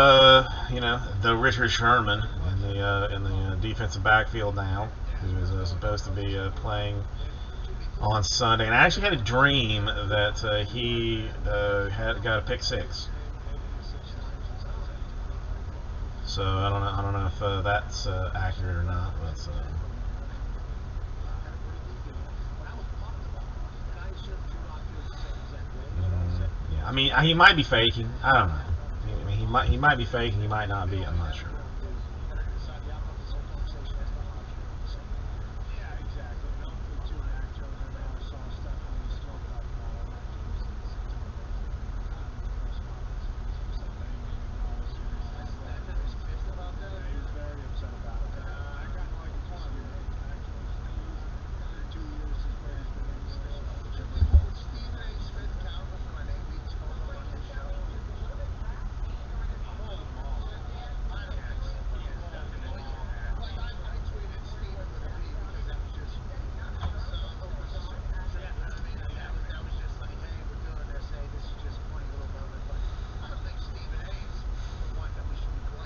you know, the Richard Sherman in the defensive backfield now, who is supposed to be playing on Sunday. And I actually had a dream that he got a pick 6. So I don't know if that's accurate or not, but. I mean, he might be faking. I don't know. I mean, he might be faking. He might not be. I'm not sure.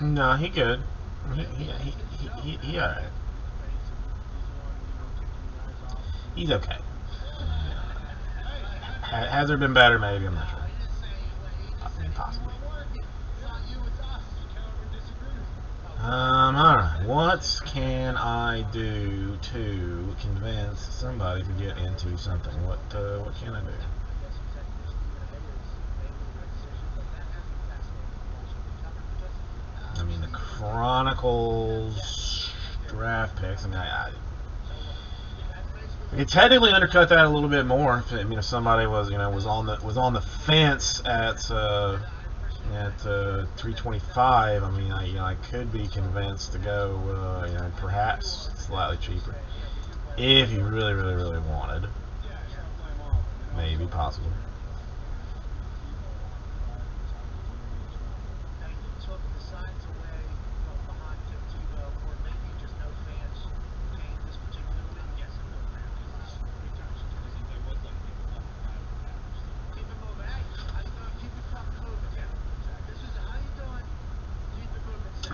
No, he good. He alright. He's okay. Has there been better? Maybe, I'm not sure. Possibly. Alright. What can I do to convince somebody to get into something? What can I do? Chronicles draft picks. I mean, I could technically undercut that a little bit more. If somebody was on the fence at 325. I mean, I could be convinced to go perhaps slightly cheaper if you really, really, really wanted. Maybe possible.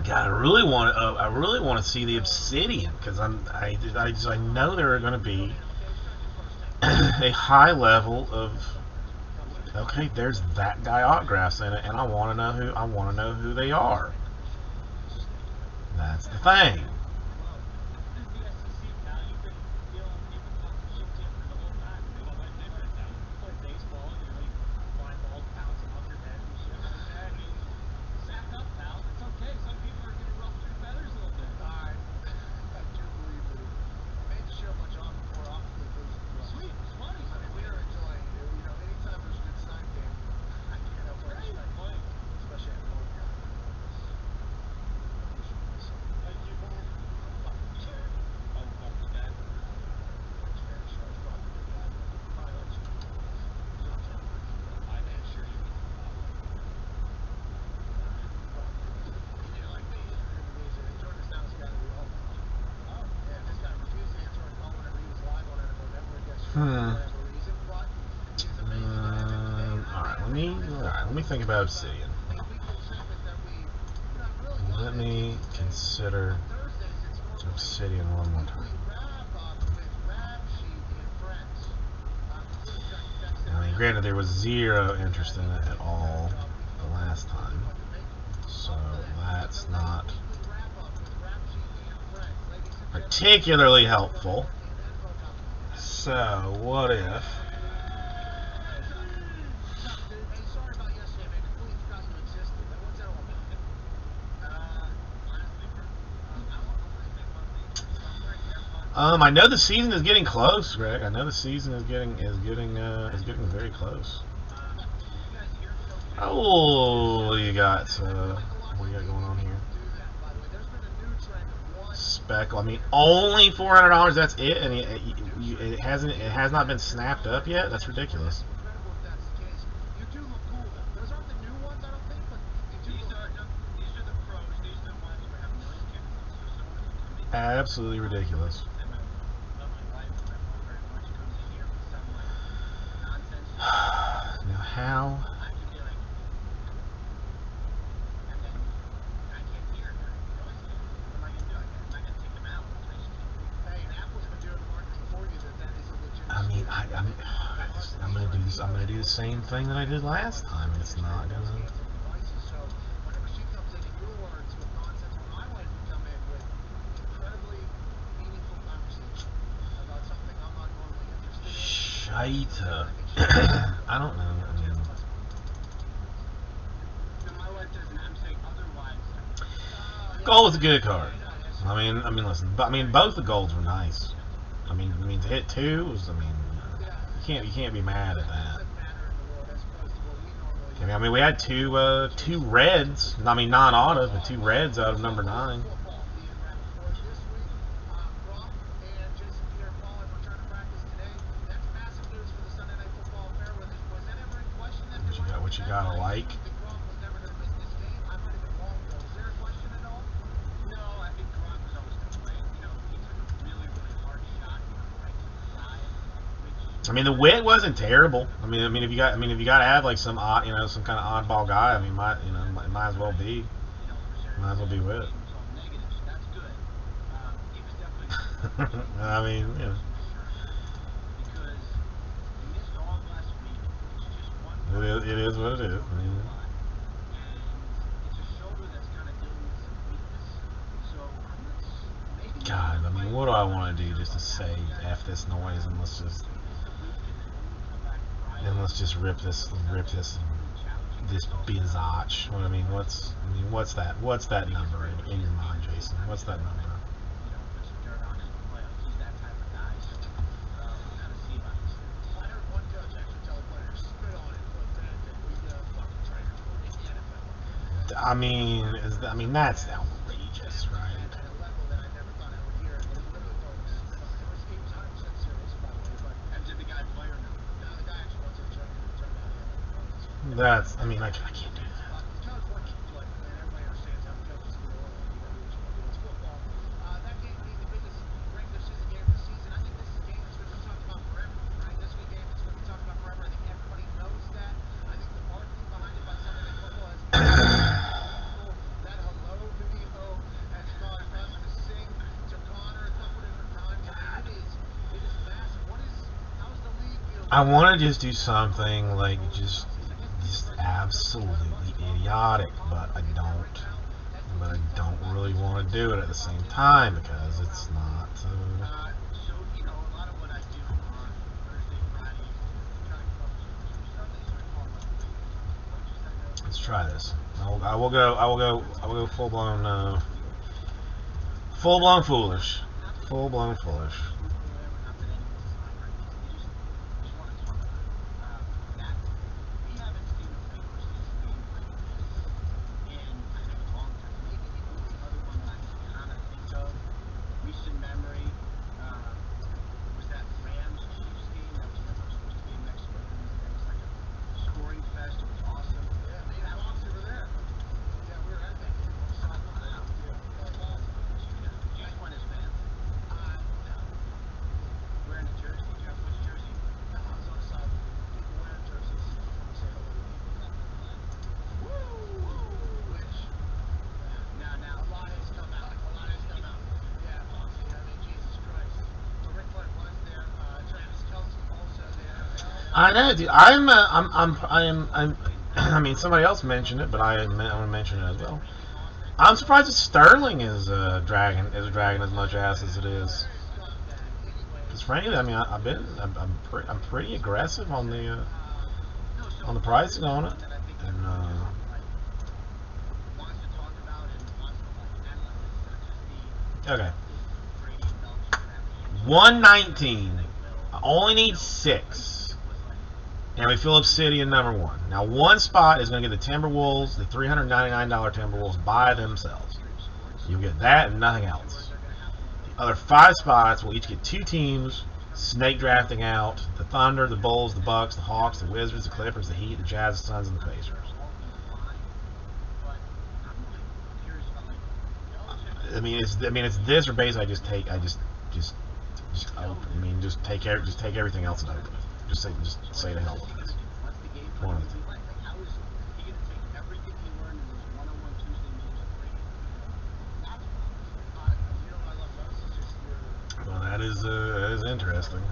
God, I really want to see the Obsidian because I know there are going to be a high level of okay. There's that guy autographs in it, and I want to know who they are. That's the thing. Let me think about Obsidian. Let me consider Obsidian one more time. I mean, granted, there was zero interest in it at all the last time, so that's not particularly helpful. So, what if? I know the season is getting close, Greg. I know the season is getting very close. Oh, what do you got? What do you got going on here? Speckle. I mean, only $400. That's it, and it has not been snapped up yet. That's ridiculous. Absolutely ridiculous. Now how? I mean, I'm gonna do this. I'm gonna do the same thing that I did last time. It's not gonna. Shite. I don't know. Gold was a good card. I mean, listen. But I mean, both the golds were nice. I mean, to hit two was. You can't be mad at that. I mean, we had two reds. I mean, non-autos, but 2 reds out of number 9. What you gotta like? I mean, the wit wasn't terrible. I mean, if you got to have like some odd, some kind of oddball guy. I mean, might as well be wit. I mean, it is what it is. I mean, God, I mean, what do I want to do just to say F this noise and let's just rip this this Bizach. What I mean, what's that number in your mind, Jason? What's that number? I mean, that's outrageous, right? That's, I mean, I can't do that. I want to just do something like just absolutely idiotic, but I don't really want to do it at the same time because it's not. Let's try this. I will go full blown foolish. Full blown foolish. I know, dude. I mean, somebody else mentioned it, but I want to mention it as well. I'm surprised that Sterling is dragging as much ass as it is. Because frankly, I mean, I'm pretty aggressive on the pricing on it, and 119. I only need 6. And we fill Obsidian #1. Now, one spot is going to get the Timberwolves, the $399 Timberwolves by themselves. You'll get that and nothing else. The other 5 spots will each get 2 teams snake drafting out: the Thunder, the Bulls, the Bucks, the Hawks, the Wizards, the Clippers, the Heat, the Jazz, the Suns, and the Pacers. I mean, it's this or basically just take everything else and open it. Just say the hell with this. One of the two. Well, that is interesting.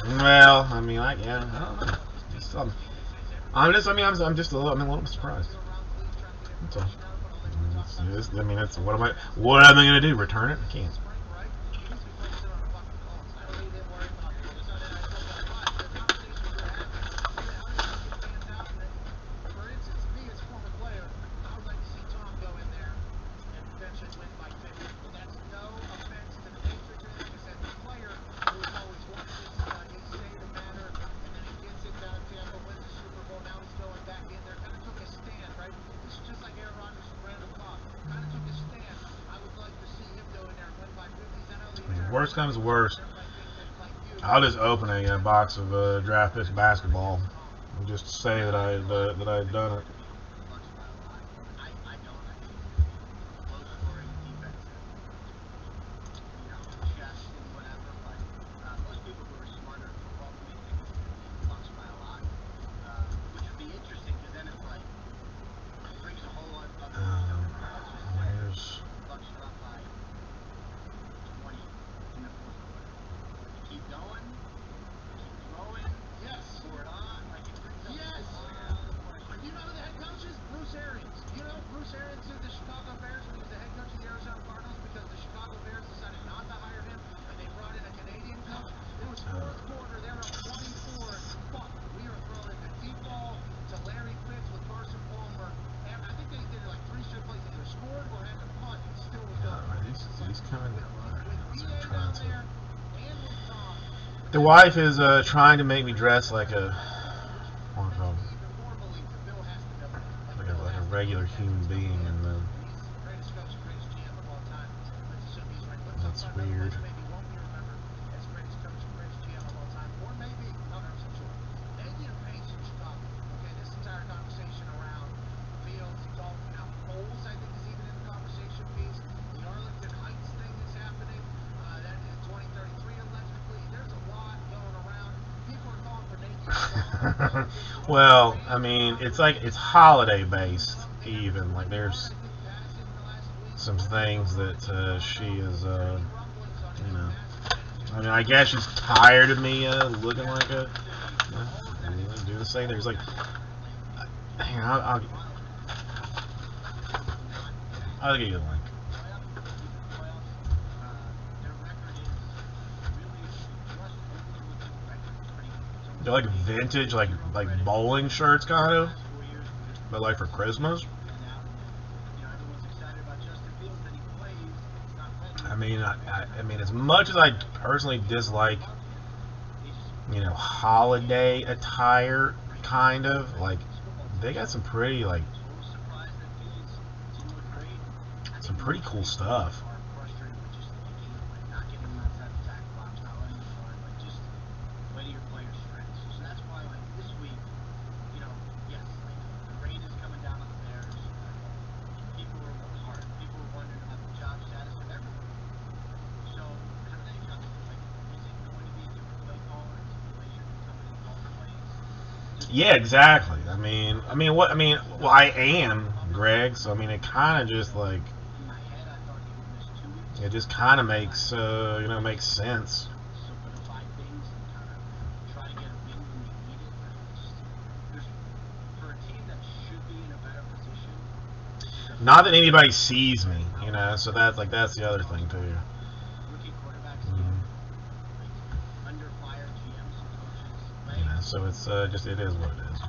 Well, I mean, I don't know. I'm just a little bit surprised. That's all. I mean, that's what am I going to do? Return it? I can't. worst comes to worst, I'll just open a box of draft picks basketball and just say that I've done it. The wife is trying to make me dress like a regular human being, and that's weird. Well, I mean, it's like it's holiday based. Even like there's some things that she is, you know. I mean, I guess she's tired of me looking like a. I mean, do the same. There's like, hang on, I'll give you a link. They're like vintage, like bowling shirts, kind of, but like for Christmas. I mean, I mean, as much as I personally dislike, you know, holiday attire, kind of like, they got some pretty some pretty cool stuff. Yeah, exactly. I mean, well, I am Greg, so I mean, it kind of just like, it just kind of makes, you know, makes sense. Not that anybody sees me, you know, so that's the other thing too. You know, so it's just, it is what it is.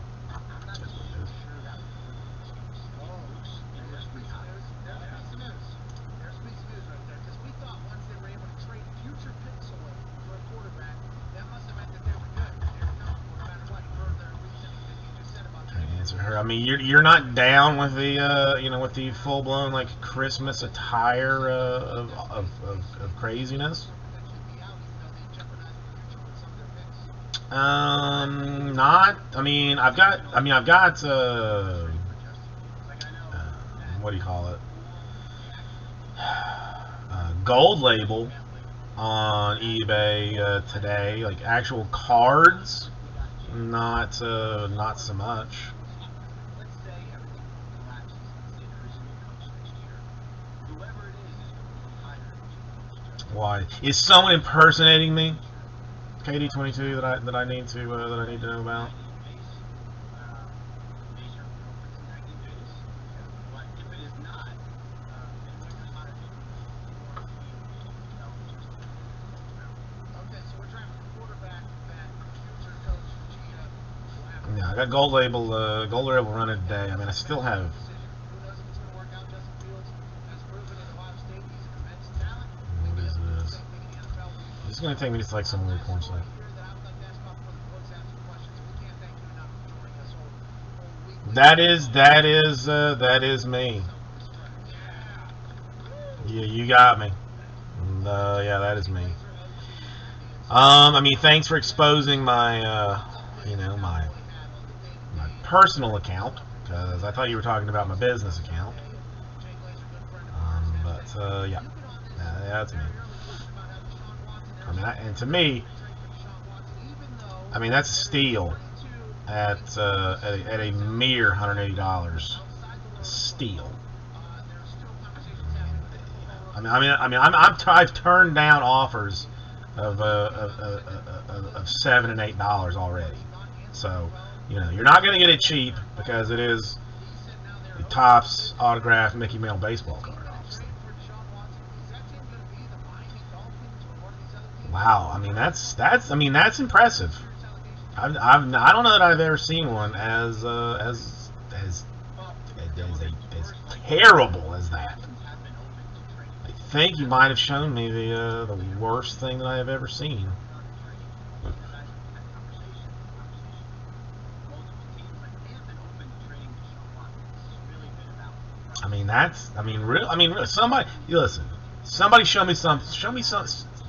I mean, you're not down with the you know, with the full blown like Christmas attire of craziness. Not. I mean, I've got. What do you call it? Gold Label on eBay today. Like actual cards, not so much. Why is someone impersonating me? KD22 that I need to know about. Yeah, I got Gold Label running today. I mean, I still have. What is this? It's gonna take me to like some weird porn site. That is me. Yeah, you got me. Yeah, that is me. I mean, thanks for exposing my, you know, my personal account, because I thought you were talking about my business account. Yeah, that's me. I mean, and to me, I mean, that's a steal at a mere $180. A steal. I've turned down offers of $7 and $8 already. So, you know, you're not going to get it cheap, because it is the Topps autographed Mickey Mantle baseball card, obviously. Wow, I mean that's impressive. I don't know that I've ever seen one as terrible as that. I think you might have shown me the worst thing that I have ever seen. Really, somebody, listen, somebody show me some,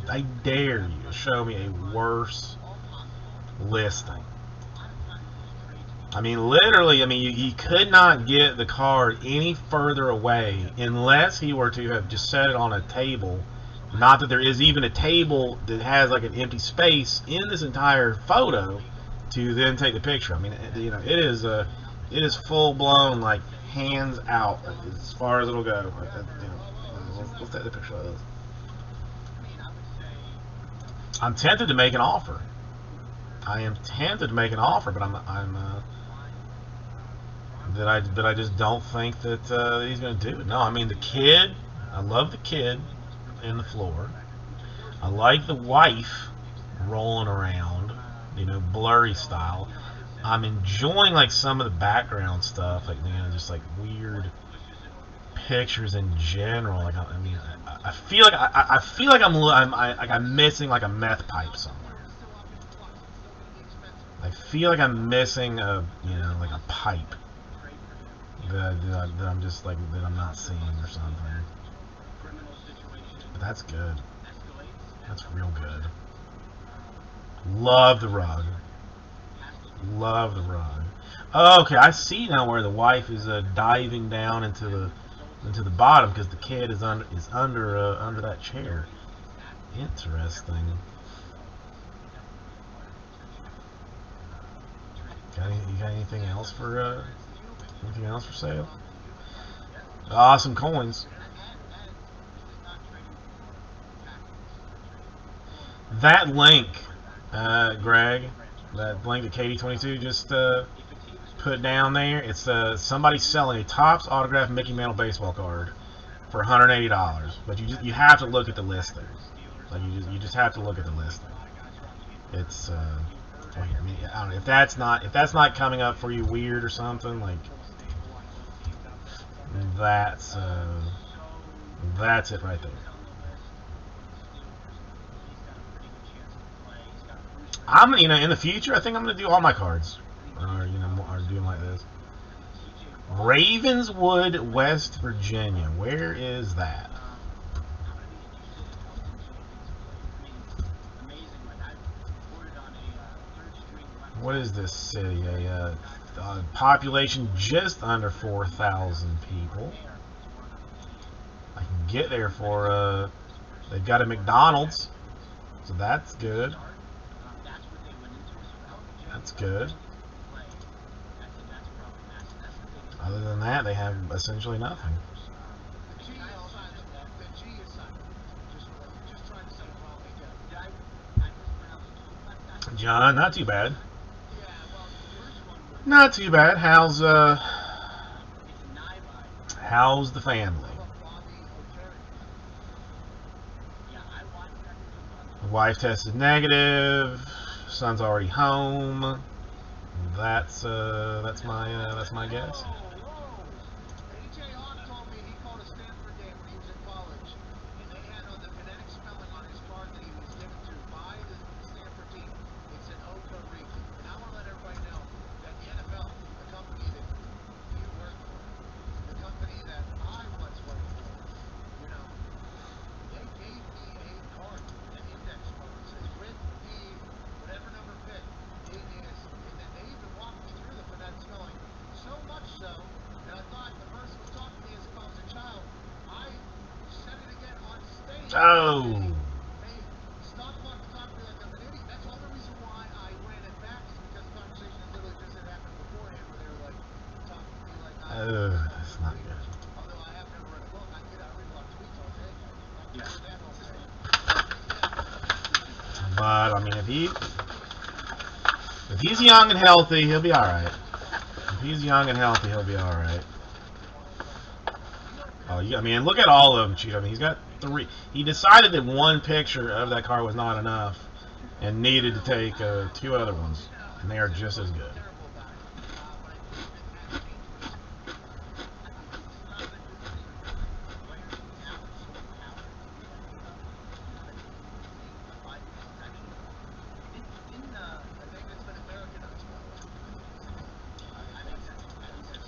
I dare you to show me a worse listing. I mean, literally, I mean, he could not get the card any further away unless he were to have just set it on a table. Not that there is even a table that has like an empty space in this entire photo to then take the picture. I mean, you know, it is full blown, like, hands out as far as it'll go. You know, let's take the picture of this. I'm tempted to make an offer. I am tempted to make an offer, but I just don't think that he's going to do it. No, I mean, the kid, I love the kid in the floor. I like the wife rolling around, you know, blurry style. I'm enjoying like some of the background stuff, like, you know, just like weird pictures in general. Like, I mean, I feel like I'm missing like a meth pipe somewhere. I feel like I'm missing a, you know, like a pipe that I'm just like, that I'm not seeing or something. But that's good. That's real good. Love the rug. Love the rug. Oh, okay, I see now where the wife is diving down into the bottom, because the kid is under that chair. Interesting. You got anything else for sale? Awesome coins. That link, Greg, that link that KD22 just put down there, it's somebody selling a Topps autographed Mickey Mantle baseball card for $180. But you have to look at the listing. Like, you just have to look at the listing. It's I don't know if that's not coming up for you weird or something, like, that's it right there. You know, in the future, I think I'm going to do all my cards, or, you know, are doing like this. Ravenswood, West Virginia. Where is that? What is this city? A population just under 4,000 people. I can get there for they've got a McDonald's, so that's good. That's good. Other than that, they have essentially nothing. John, not too bad. Not too bad. How's the family? The wife tested negative. Son's already home. That's my guess. Oh. Hey, stop talking to me like I'm an idiot. That's all the reason why I ran it back is because the conversation that literally just had happened beforehand where they were like talking to me like That's not good. although I have never read a book, I read a lot of tweets all day. Yeah. That all day. But I mean, if he's young and healthy, he'll be all right. If he's young and healthy, he'll be all right. Oh, I mean, look at all of them, Cheeto. I mean, he's got 3. He decided that one picture of that car was not enough and needed to take 2 other ones, and they are just as good.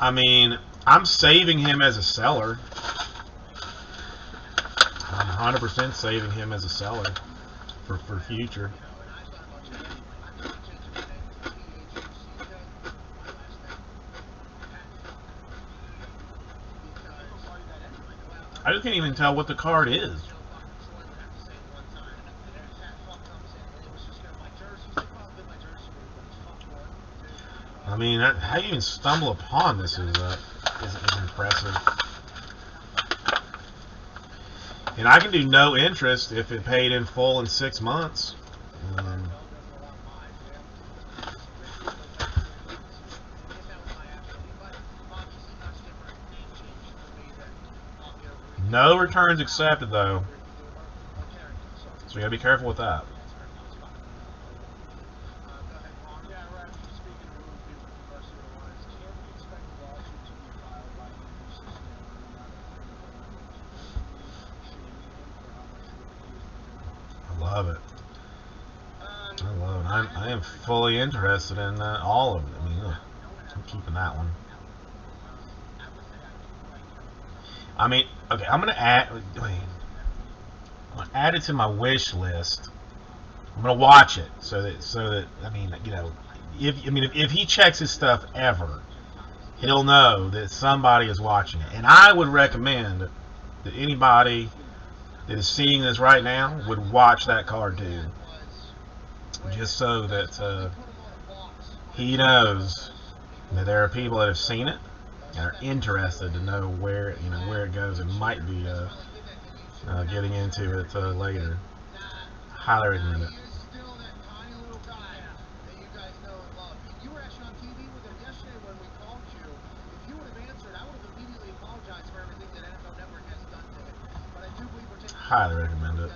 I mean, I'm saving him as a seller. I'm 100% saving him as a seller for future. I just can't even tell what the card is. I mean, how you even stumble upon this is impressive. And I can do no interest if it paid in full in 6 months. No returns accepted, though. So you gotta be careful with that. I love it. I love it. I am fully interested in all of it. I mean, look, I'm keeping that one. I mean, okay, I'm gonna add it to my wish list. I'm gonna watch it so that I mean, you know, if he checks his stuff ever, he'll know that somebody is watching it. And I would recommend that anybody that is seeing this right now would watch that card too, just so that he knows that there are people that have seen it and are interested to know where it goes and might be getting into it later. Highly recommend it. Highly recommend it.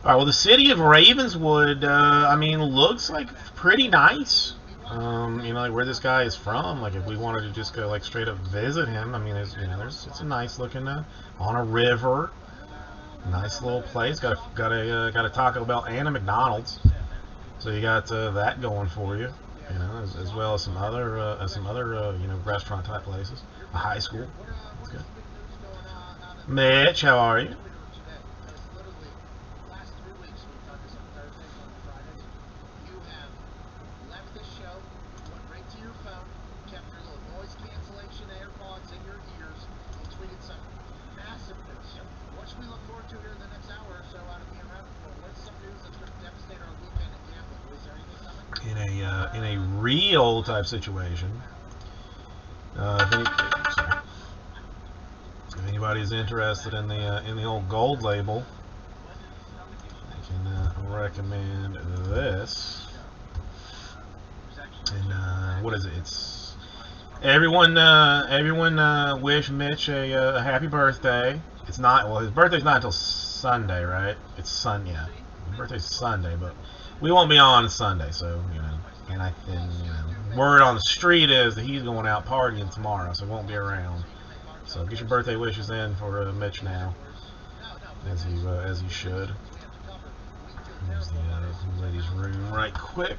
All right, well, the city of Ravenswood, I mean, looks like pretty nice. You know, like where this guy is from. Like, if we wanted to just go like straight up visit him, I mean, it's a nice looking on a river, nice little place. Got a Taco Bell and a McDonald's, so you got that going for you. You know, as well as some other you know, restaurant type places. A high school. That's good. Mitch, how are you? In a real type situation, if anybody is interested in the old gold label, I can recommend this. And what is it? It's everyone wish Mitch a happy birthday. It's not, well, his birthday's not until Sunday, right? It's Sunday. Yeah, his birthday's Sunday, but we won't be on Sunday, so you know. And you know, word on the street is that he's going out partying tomorrow, so he won't be around. So get your birthday wishes in for Mitch now, as you should. Here's the ladies' room right quick.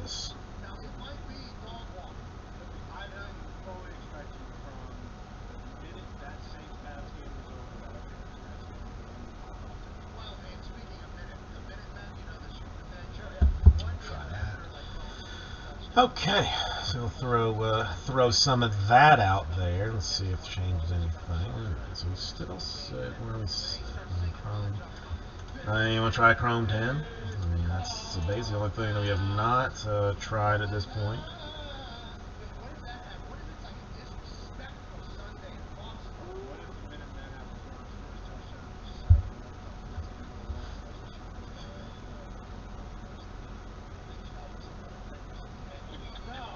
this. Now, it might be dog walk. I'm fully expecting from the minute that St. Pat's game is over that I think the Jets game will really pop up. Well, and speaking of the Minutemen, you know, the stupid thing. Sure, one Try game that. after, like, Okay, so we'll throw some of that out there. Let's see if it changes anything. So we still sit where we sit on Chrome. You want to try Chrome 10? I mean, that's basically the only thing that we have not tried at this point. what does that have? What is it like a disrespectful Sunday in Foxborough? What if the Minutemen have to score the first touchdown of the Saturday Night Football? That's the number one question. No.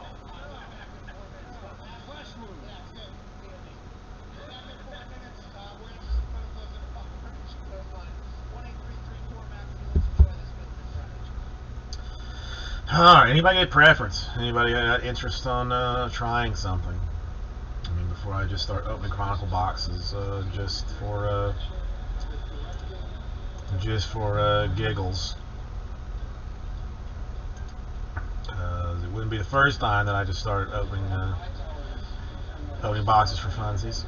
Flash move. Yeah, it's good. We're back in 4 minutes. We're going to put those in a couple minutes. Goes on 1-8-3-3-4 Max. Let's enjoy this business strategy. Alright, anybody get preference? Anybody got interest on trying something? I mean, before I just start opening Chronicle boxes, just for giggles. It wouldn't be the first time that I just started opening boxes for funsies.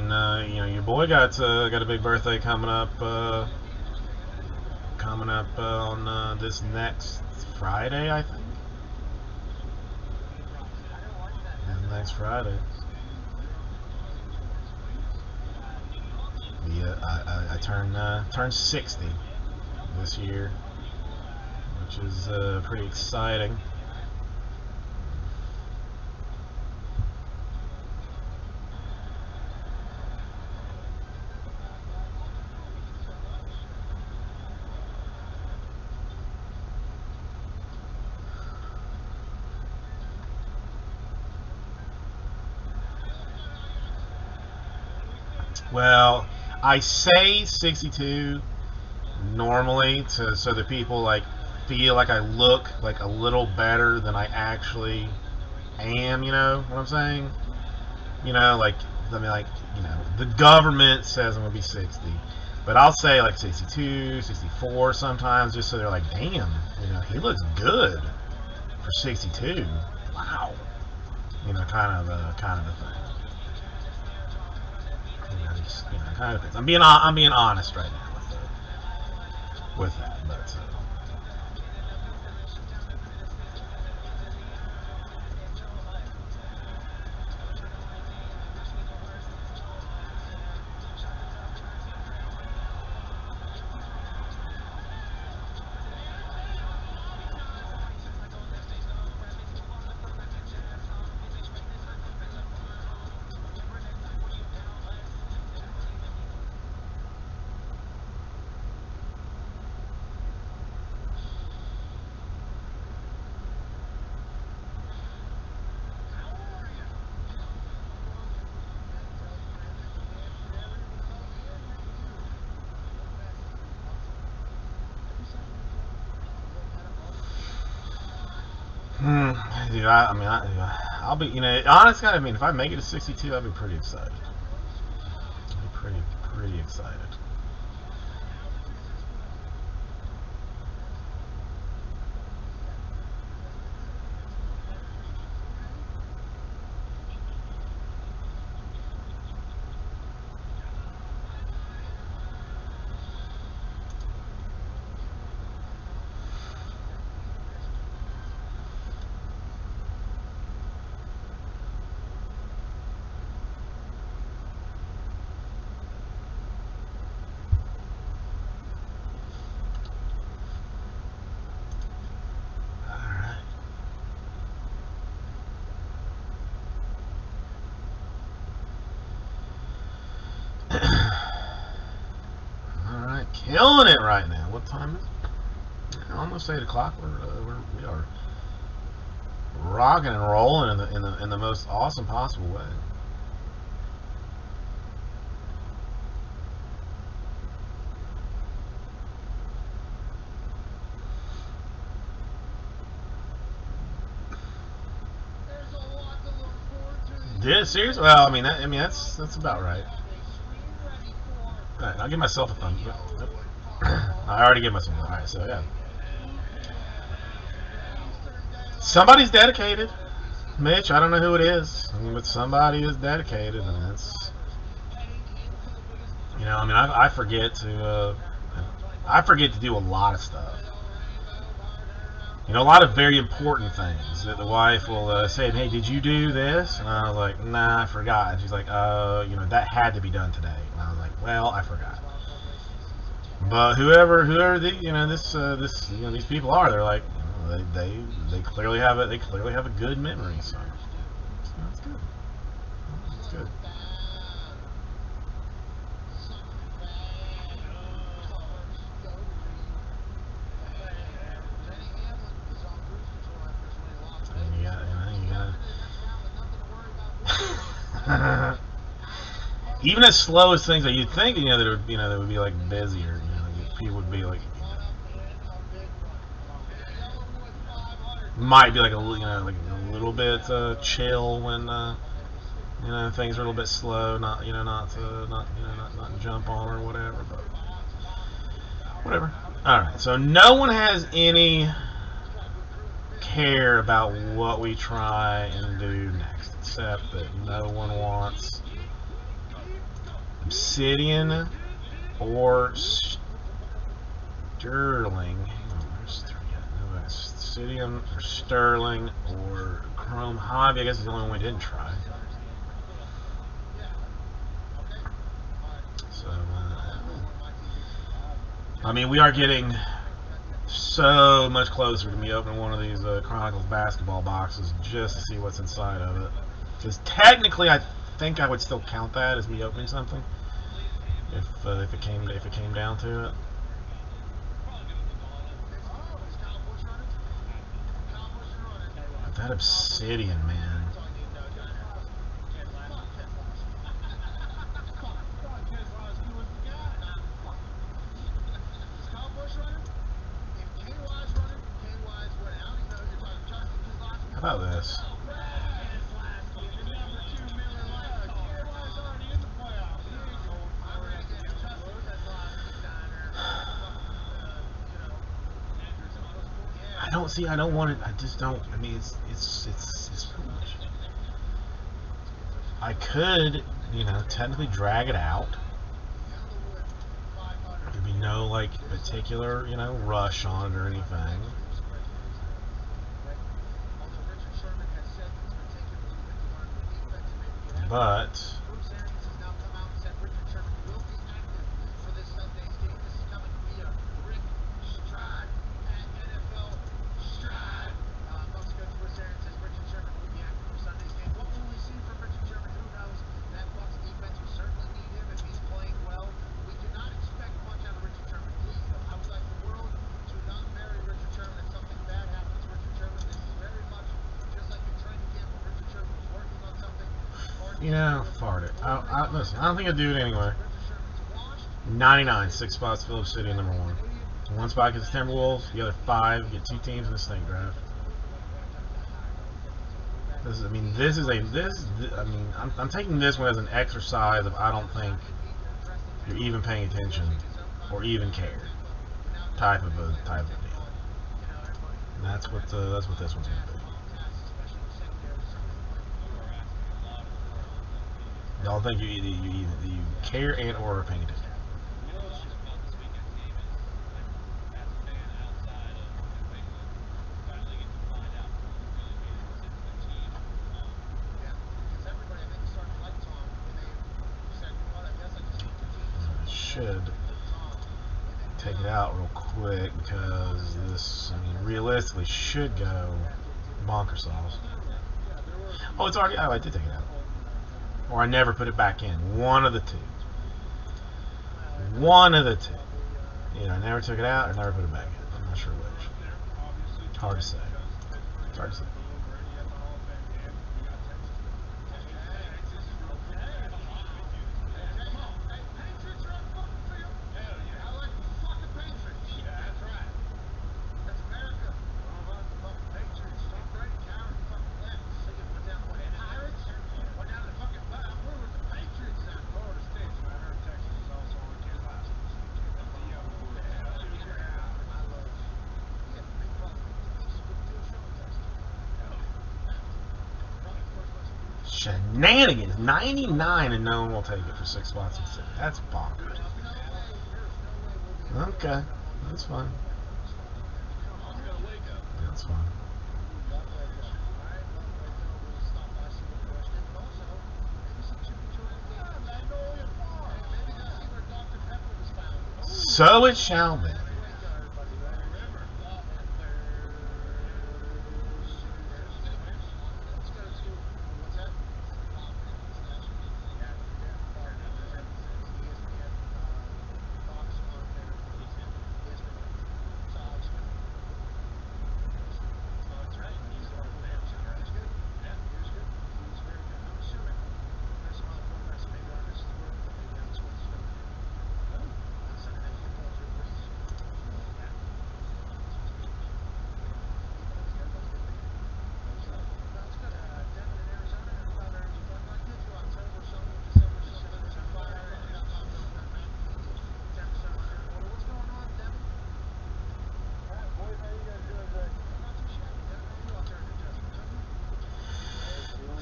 You know, your boy got a big birthday coming up on this next Friday, I think. Next Friday. Yeah, I turned 60 this year, which is pretty exciting. Well, I say 62 normally so that people like feel like I look like a little better than I actually am. You know what I'm saying? You know, like you know, the government says I'm gonna be 60, but I'll say like 62, 64 sometimes, just so they're like, damn, you know, he looks good for 62. Wow, you know, kind of a thing. You know, kind of. I'm being honest right now with that, but. Dude, I'll be, you know, honestly, I mean, if I make it to 62, I'll be pretty excited. I'll be pretty excited. Killing it right now. What time is it? Almost 8 o'clock. rocking and rolling in the most awesome possible way. Yeah, seriously? Well, I mean, that's about right. All right, I'll give myself a thumb. I already gave myself one. All right, so yeah. Somebody's dedicated, Mitch. I don't know who it is, but somebody is dedicated, and it's, you know, I mean, I forget to do a lot of stuff. You know, a lot of very important things that the wife will say, "Hey, did you do this?" And I was like, "Nah, I forgot." And she's like, you know, that had to be done today." And I was like, "Well, I forgot." But whoever you know, you know, these people are, they're like, you know, they clearly have a good memory, so that's good. That's good. Even as slow as things that you'd think, you know, that would be like busier, you know, people would be like, you know, might be like like a little bit chill when you know, things are a little bit slow, not jump on or whatever, but whatever. All right, so no one has any care about what we try and do next, except that no one wants Obsidian or Sterling. Obsidian or Sterling or Chrome Hobby. I guess is the only one we didn't try. So, I mean, we are getting so much closer to me opening one of these Chronicles basketball boxes just to see what's inside of it. Because technically, I think I would still count that as me opening something if it came down to it. But that Obsidian, man. How about this? I don't want it. I just don't. I mean, it's foolish. I could, you know, technically drag it out. There'd be no like particular, you know, rush on it or anything. But you know, fart it. Listen, I don't think I'd do it anyway. 99, 6 spots, Phillip City, #1. 1 spot gets the Timberwolves, the other 5 get 2 teams in the snake draft. I mean, I'm taking this one as an exercise of I don't think you're even paying attention or even care type of a deal. And that's what this one's gonna be. I don't think you care and or are paying attention. Should take it out real quick because this, I mean, realistically should go bonker sauce. Oh, it's already. Oh, I did take it out, or I never put it back in. One of the two. One of the two. Either I never took it out or never put it back in. I'm not sure which. Hard to say. It's hard to say. Shenanigans. 99 and no one will take it for 6 spots in city. That's bonkers. Okay, that's fine. That's fine. So it shall be.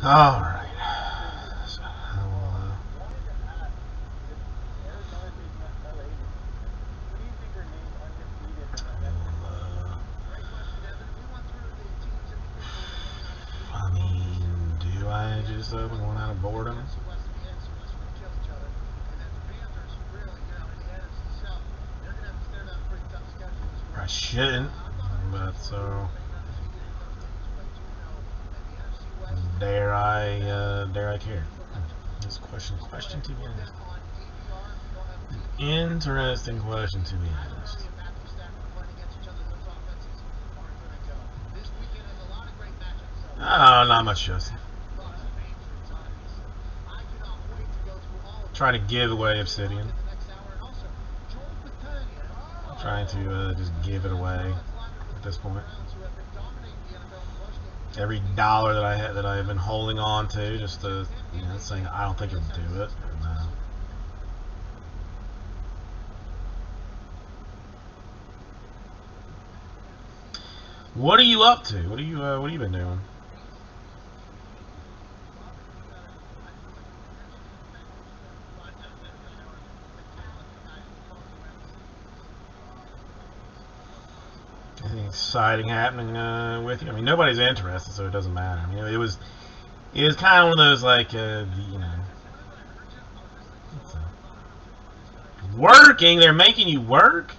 All right. So I will, I mean, do I just open one out of boredom? I shouldn't, but so dare I care? This question to be asked. Interesting question to be asked. Oh, not much, Justin. Trying to give away Obsidian. Trying to just give it away at this point. Every dollar that I have been holding on to, just to, you know, saying I don't think it'll do it. What are you up to? What have you been doing? Anything exciting happening with you? I mean, nobody's interested, so it doesn't matter. I mean, it was kind of one of those, like, you know, working. They're making you work.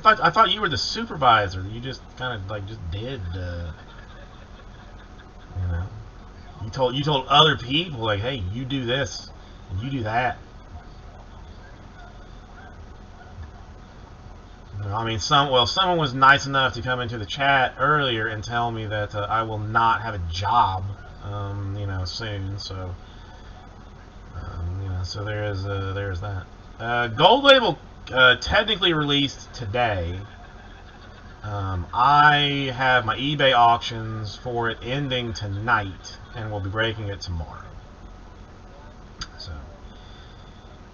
I thought you were the supervisor. You just kind of like just did. You know, you told other people, like, hey, you do this and you do that. I mean, someone was nice enough to come into the chat earlier and tell me that I will not have a job, you know, soon. So, you know, so there's that. Gold Label technically released today. I have my eBay auctions for it ending tonight, and we'll be breaking it tomorrow. So,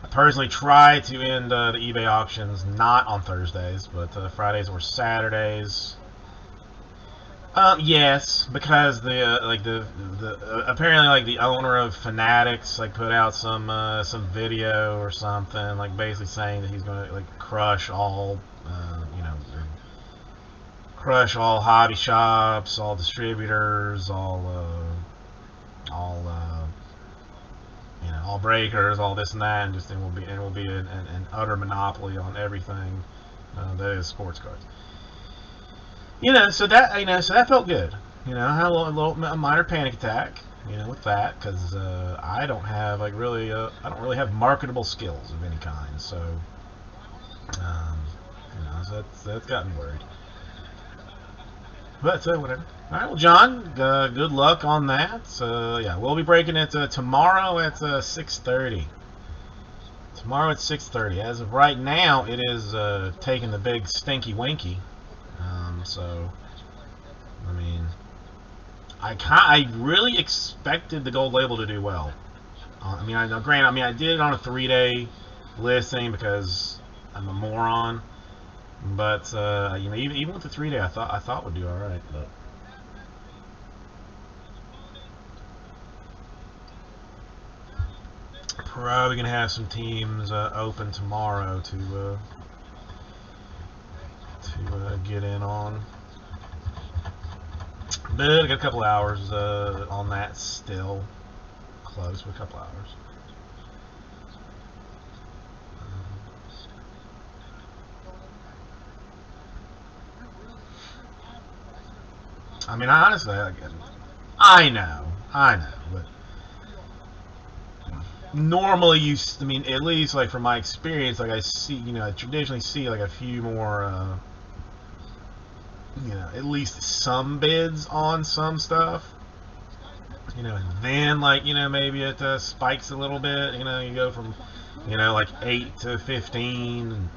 I personally try to end the eBay auctions not on Thursdays, but Fridays or Saturdays. Yes, because apparently, like, the owner of Fanatics, like, put out some video or something, like, basically saying that he's gonna, like, crush all you know, crush all hobby shops, all distributors, all you know, all breakers, all this and that, and just it will be an utter monopoly on everything that is sports cards. You know, so that felt good. You know, I had a minor panic attack, you know, with that, because I don't have I don't really have marketable skills of any kind. So, you know, so that's got me worried. But whatever. All right, well, John, good luck on that. Yeah, we'll be breaking it tomorrow at 6:30. Tomorrow at 6:30. As of right now, it is taking the big stinky winky. So, I mean, I really expected the Gold Label to do well. I mean, I did it on a 3-day listing because I'm a moron. But you know, even with the 3-day, I thought would do all right. But Probably gonna have some teams open tomorrow to get in on. But I got a couple hours on that still. Close with a couple hours. I mean, honestly, I know, but normally I mean, at least like from my experience, like I see, I traditionally see like a few more, at least some bids on some stuff, and then like, maybe it spikes a little bit, you go from, like 8 to 15,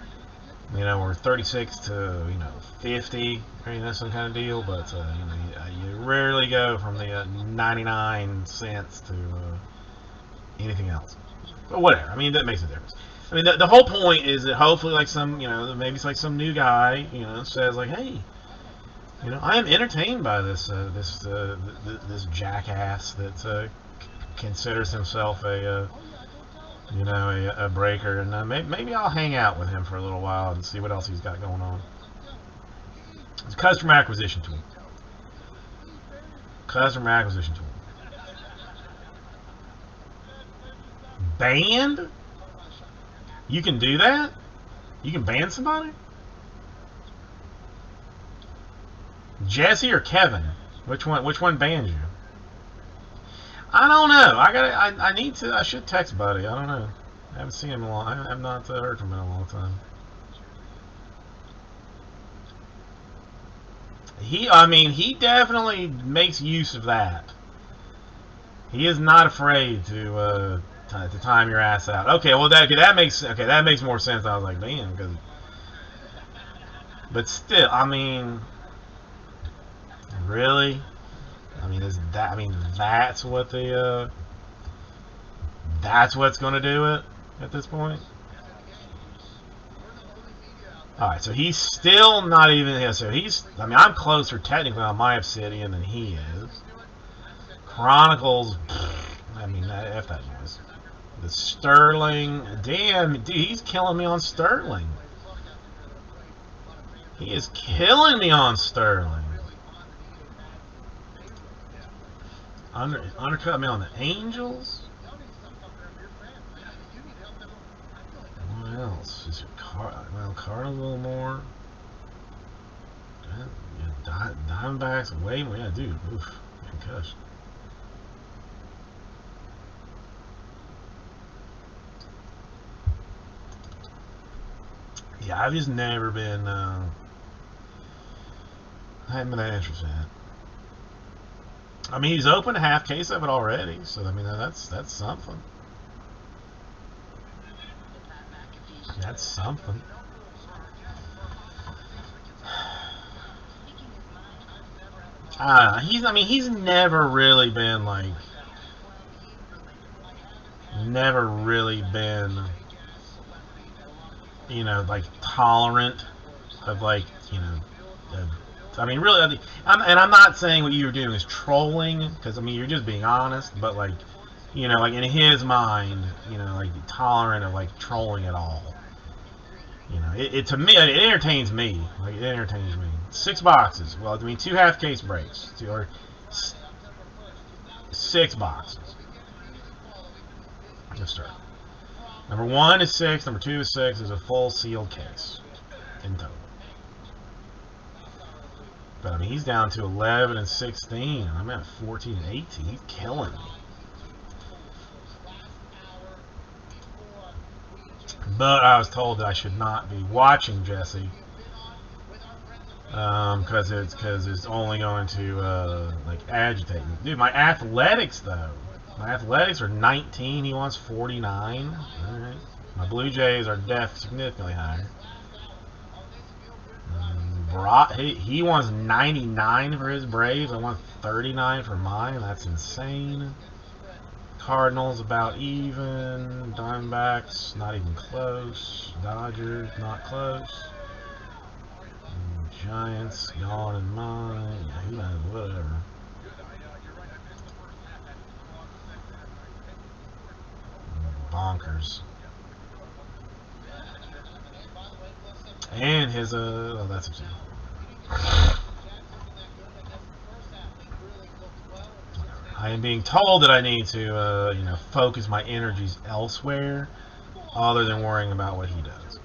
and, or 36 to, 50, some kind of deal, but, you rarely go from the 99 cents to anything else. But whatever, I mean, that makes a difference. I mean, the whole point is that hopefully, like maybe it's like some new guy, says like, hey, I am entertained by this jackass that considers himself a breaker, and maybe I'll hang out with him for a little while and see what else he's got going on. It's a customer acquisition tool. Customer acquisition tool. Banned? You can do that? You can ban somebody? Jesse or Kevin? Which one banned you? I don't know. I should text Buddy. I don't know. I haven't seen him in a long. I have not heard from him in a long time. He definitely makes use of that. He is not afraid to time your ass out. Okay, well that makes more sense. I was like, damn, but still, really? That's what that's what's going to do it at this point? Alright, so he's still not even, so I'm closer technically on my Obsidian than he is. Chronicles, F that noise. The Sterling, damn, dude, he's killing me on Sterling. He is killing me on Sterling. Undercut me on the Angels. What else? Is it Cardinals a little more? Yeah, Diamondbacks way more. Yeah, dude. Oof, concussion. Yeah, I've just never been. I haven't been that interested in it. He's opened a half case of it already, so that's something. That's something. He's never really been like, like tolerant of like, really, I'm not saying what you're doing is trolling, because you're just being honest, but like, like in his mind, like tolerant of like trolling at all. To me, it entertains me. Like, it entertains me. 6 boxes. Well, 2 half case breaks. 6 boxes. Let's start. Number 1 is 6. Number 2 is 6. There's a full sealed case in total. But he's down to 11 and 16. I'm at 14 and 18. He's killing me. But I was told that I should not be watching Jesse, because it's only going to like agitate me. Dude, my athletics though, are 19. He wants 49. All right. My Blue Jays are significantly higher. He wants 99 for his Braves. I want 39 for mine. That's insane. Cardinals about even. Diamondbacks not even close. Dodgers not close. Giants gone in mine. Whatever. bonkers. And his oh, that's obscene. I am being told that I need to, you know, focus my energies elsewhere, other than worrying about what he does.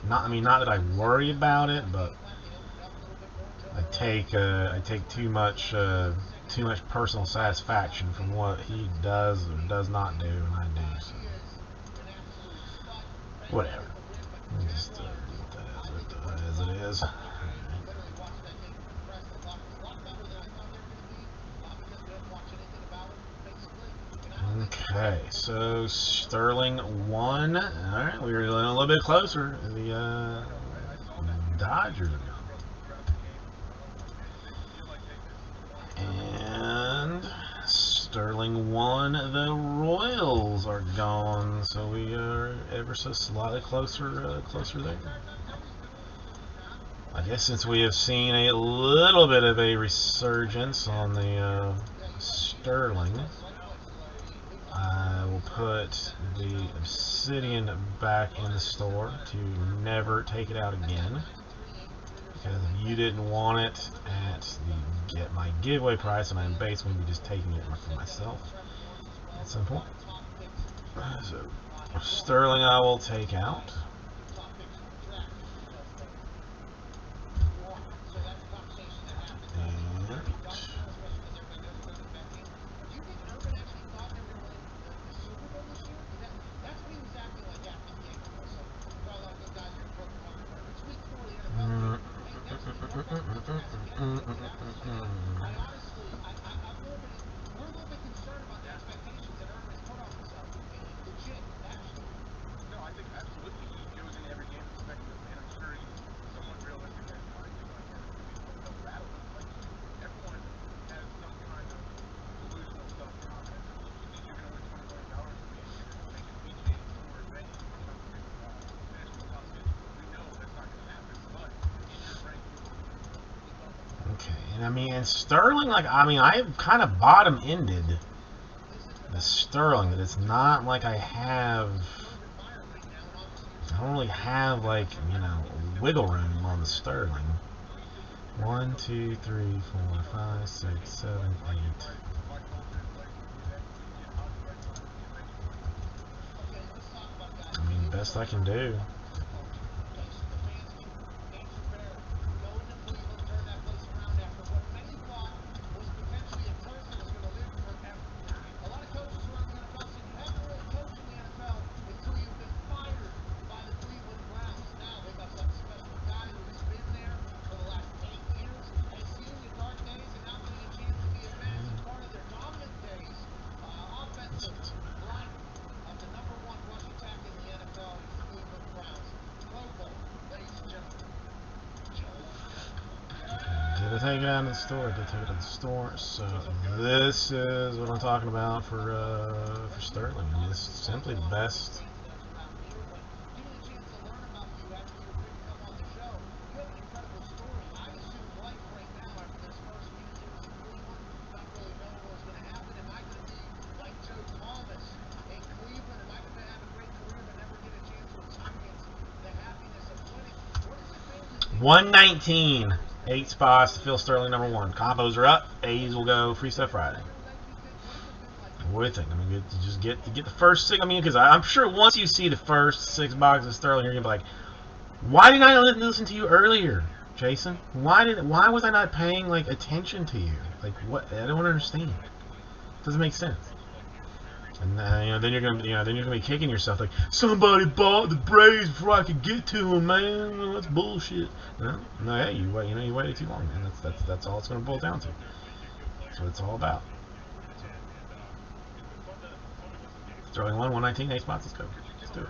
Not, I mean, not that I worry about it, but I take too much personal satisfaction from what he does or does not do, and I do. So whatever. Just leave that as it is. Okay, so Sterling 1. Alright, we were a little bit closer. The Dodgers are gone. And Sterling 1, the Royals are gone. So we are ever so slightly closer there. I guess since we have seen a little bit of a resurgence on the Sterling, I will put the Obsidian back in the store to never take it out again. Because if you didn't want it at my giveaway price, and I'm basically going to be just taking it for myself at some point. So Sterling I will take out. I mean, and Sterling, like, I mean, I kind of bottom-ended the Sterling. That it's not like I don't really have, like, you know, wiggle room on the Sterling. 1, 2, 3, 4, 5, 6, 7, 8. I mean, best I can do. Take it out of the store. Did take it to the store. So this is what I'm talking about for Sterling. I mean, it's simply the best. $119. 8 spots to fill Sterling number 1. Combos are up. A's will go free stuff Friday. What do you think? I mean, just get the first 6. I mean, because I'm sure once you see the first 6 boxes of Sterling, you're gonna be like, why didn't I listen to you earlier, Jason? Why was I not paying like attention to you? Like, what? I don't understand. It doesn't make sense. And you know, then you're gonna be kicking yourself like, somebody bought the Braves before I could get to them, man. Well, that's bullshit. No, hey, you waited too long, man. That's all it's gonna boil down to. That's what it's all about. Throwing 119, 8 spots. Let's go. Let's do it.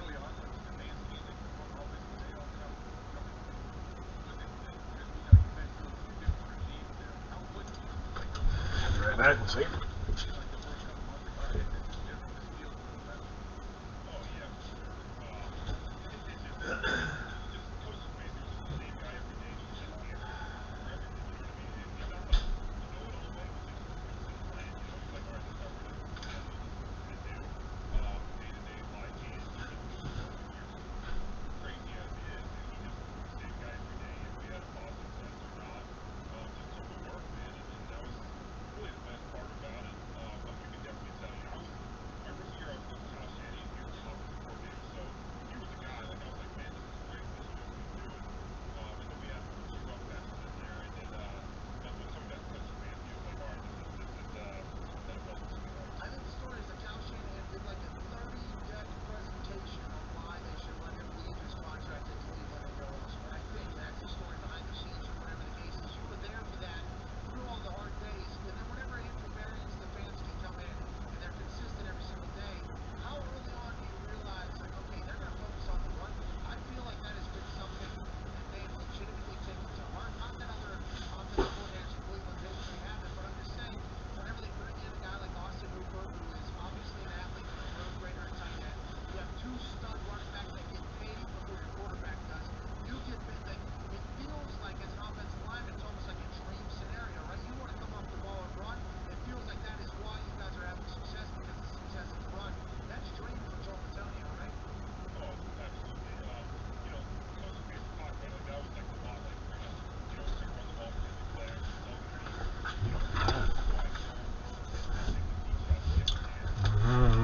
Be right back. We'll see.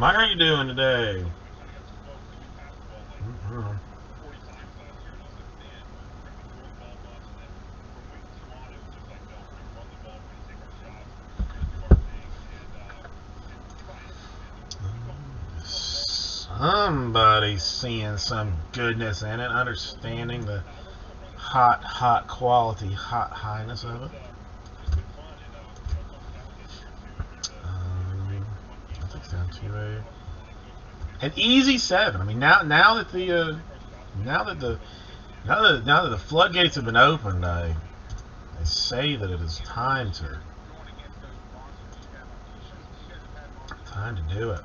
Mike, how you doing today? Somebody's seeing some goodness in it, understanding the hot quality, hot highness of it. I think it's down to an easy 7. I mean, now that the floodgates have been opened, I say that it is time to do it.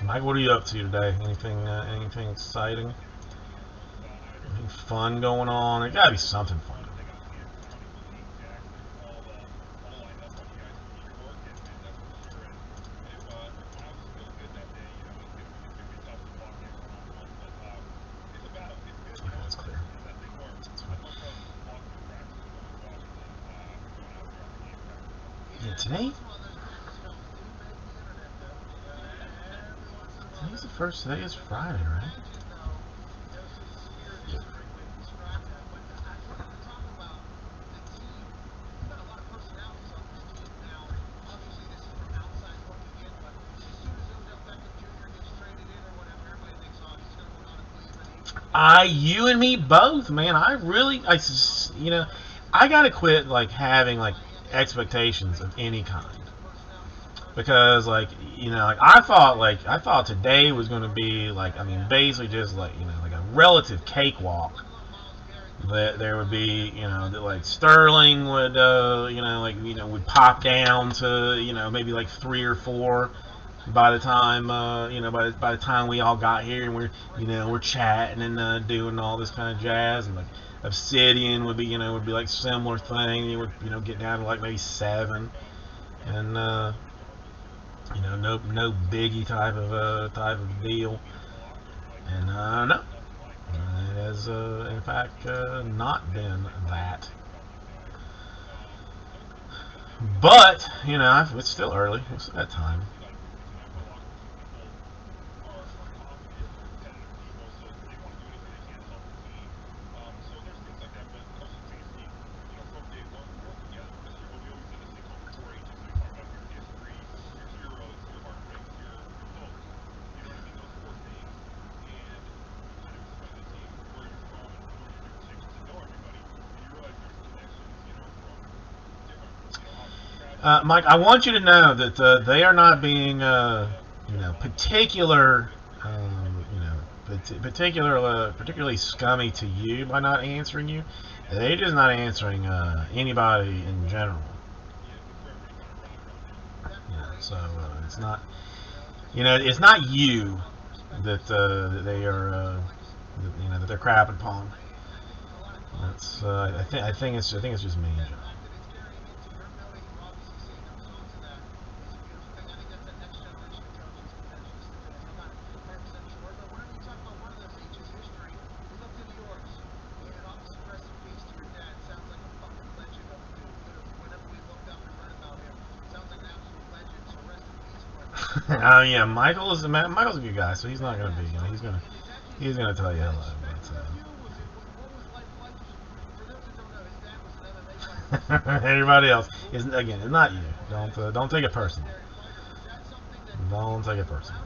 Mike, what are you up to today? Anything exciting? Anything fun going on? There gotta be something fun. That's clear. Yeah, today's the first. Today is Friday, right? You and me both, man. I gotta quit like having like expectations of any kind, because like I thought today was going to be like, I mean, basically just like like a relative cakewalk. That there would be that like Sterling would would pop down to maybe like 3 or 4 by the time by the time we all got here, and we're chatting and doing all this kind of jazz, and like Obsidian would be like similar thing. You would get down to like maybe 7, and no biggie type of deal, and no, it has in fact not been that. But it's still early. It's that time. Mike, I want you to know that they are not being, particularly scummy to you by not answering you. They're just not answering anybody in general. So it's not, it's not you that they are, that they're crapping upon. That's I think it's just me. Yeah, Michael's a good guy, so he's not gonna be. He's gonna tell you hello. But, everybody else is, again, it's not you. Don't take it personally. Don't take it personally.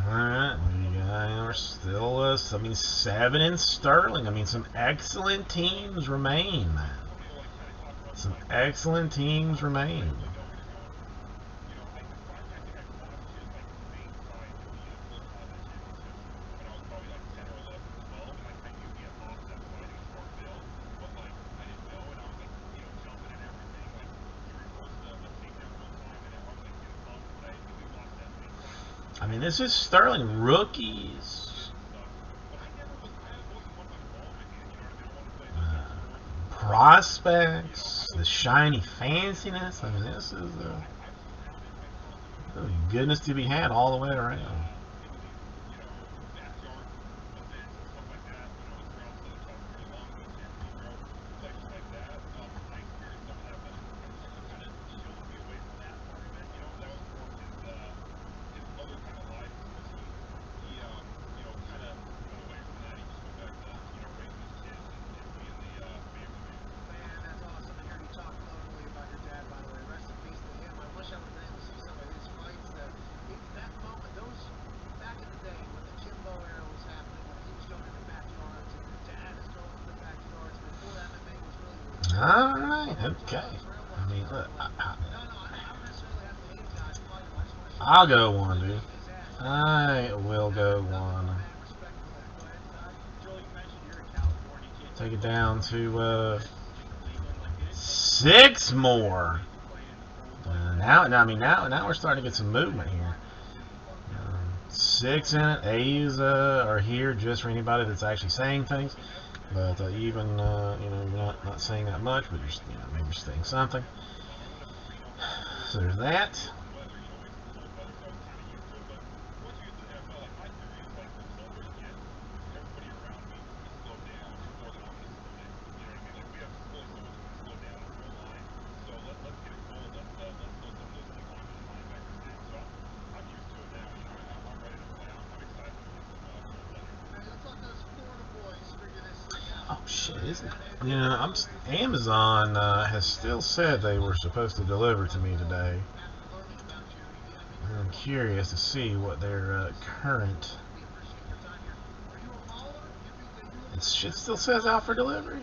Alright, we are still, 7 in Sterling. I mean, some excellent teams remain, man. Some excellent teams remain. I mean, this is Sterling rookies. prospects, the shiny fanciness. I mean, this is goodness to be had all the way around. Alright, okay. I mean, look, I'll go one, dude. I will go one. Take it down to 6 more. Now we're starting to get some movement here. 6 in it. A's are here just for anybody that's actually saying things. But even you know, you're not saying that much, but you're maybe you're saying something. So there's that. Oh shit! Isn't you know? Amazon has still said they were supposed to deliver to me today. I'm curious to see what their current. It still says out for delivery.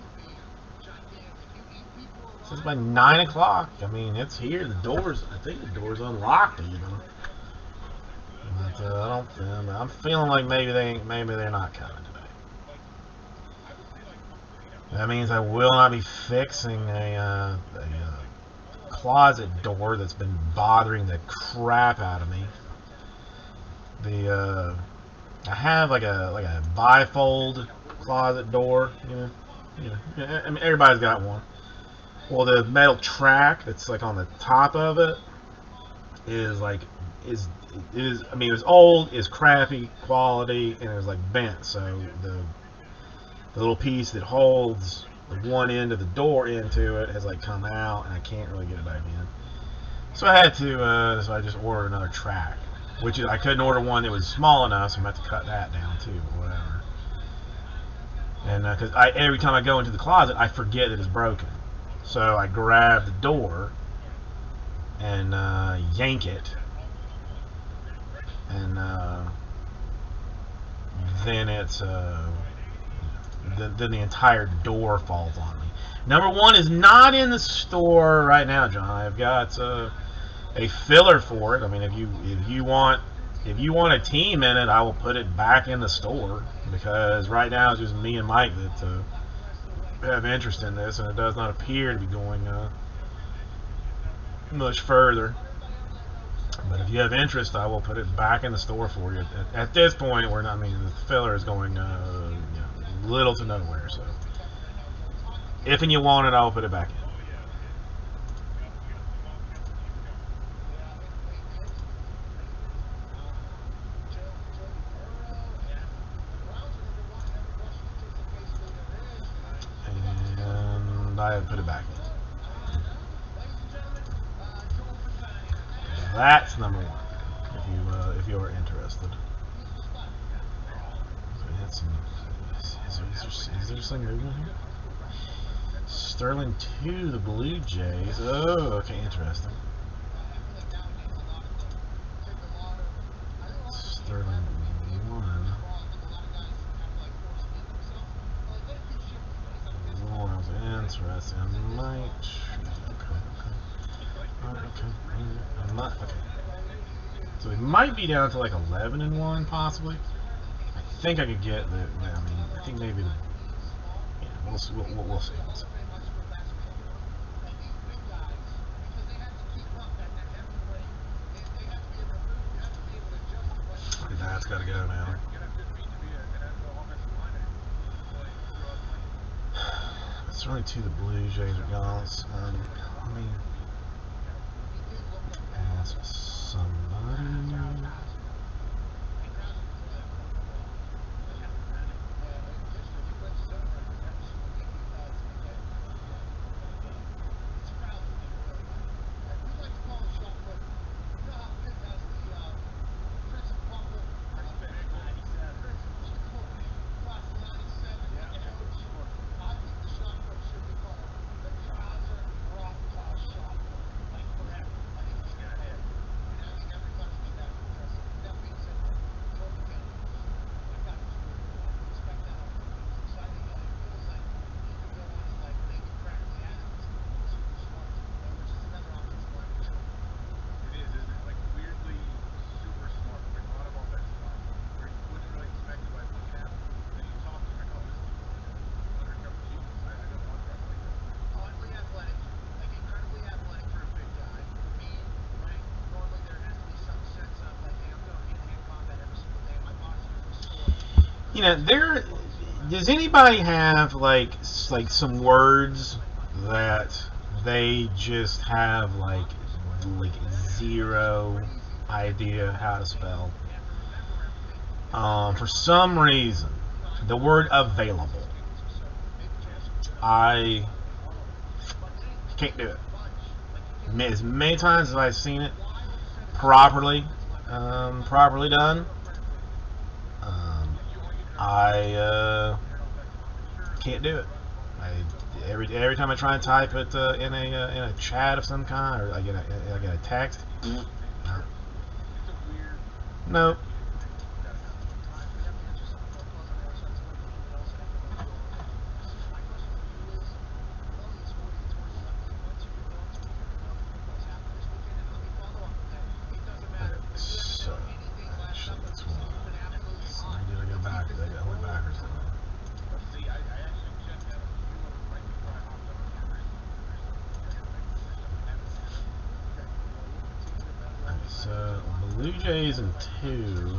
It says by 9 o'clock. I mean, it's here. The doors. I think the door's unlocked even. But I don't. I'm feeling like maybe they're not coming today. That means I will not be fixing a closet door that's been bothering the crap out of me. I have like a bifold closet door, you know. I mean, everybody's got one. Well, the metal track that's like on the top of it is I mean, it was old, is crappy quality, and it was like bent. So the little piece that holds the one end of the door into it has like come out, and I can't really get it back in. So I had to, so I just ordered another track, which I couldn't order one that was small enough, so I'm going to have to cut that down too, or whatever. And because every time I go into the closet, I forget that it's broken. So I grab the door and yank it, and then it's then the entire door falls on me. Number one is not in the store right now, John. I've got a filler for it. I mean, if you want a team in it, I will put it back in the store, because right now it's just me and Mike that have interest in this, and it does not appear to be going much further. But if you have interest, I will put it back in the store for you. At this point, we're not. I mean, the filler is going little to nowhere. So, if and you want it, I'll put it back in. And I put it back in. That's number one. If you are interested. So is there some movement here? Sterling 2, the Blue Jays. Oh, okay, interesting. Sterling 1. Royals, interesting. I might. Okay. So it might be down to like 11-1, possibly. I think I could get the. I mean, I think maybe. Yeah, we'll see. We'll see. That's got to go now. Let's It's really too the Blue Jays are gone. Let me ask somebody. You know, does anybody have like some words that they just have like zero idea how to spell? For some reason, the word available, I can't do it. As many times as I've seen it properly done, I can't do it. Every time I try and type it in a chat of some kind, or I get a text. Nope. So Blue Jays in 2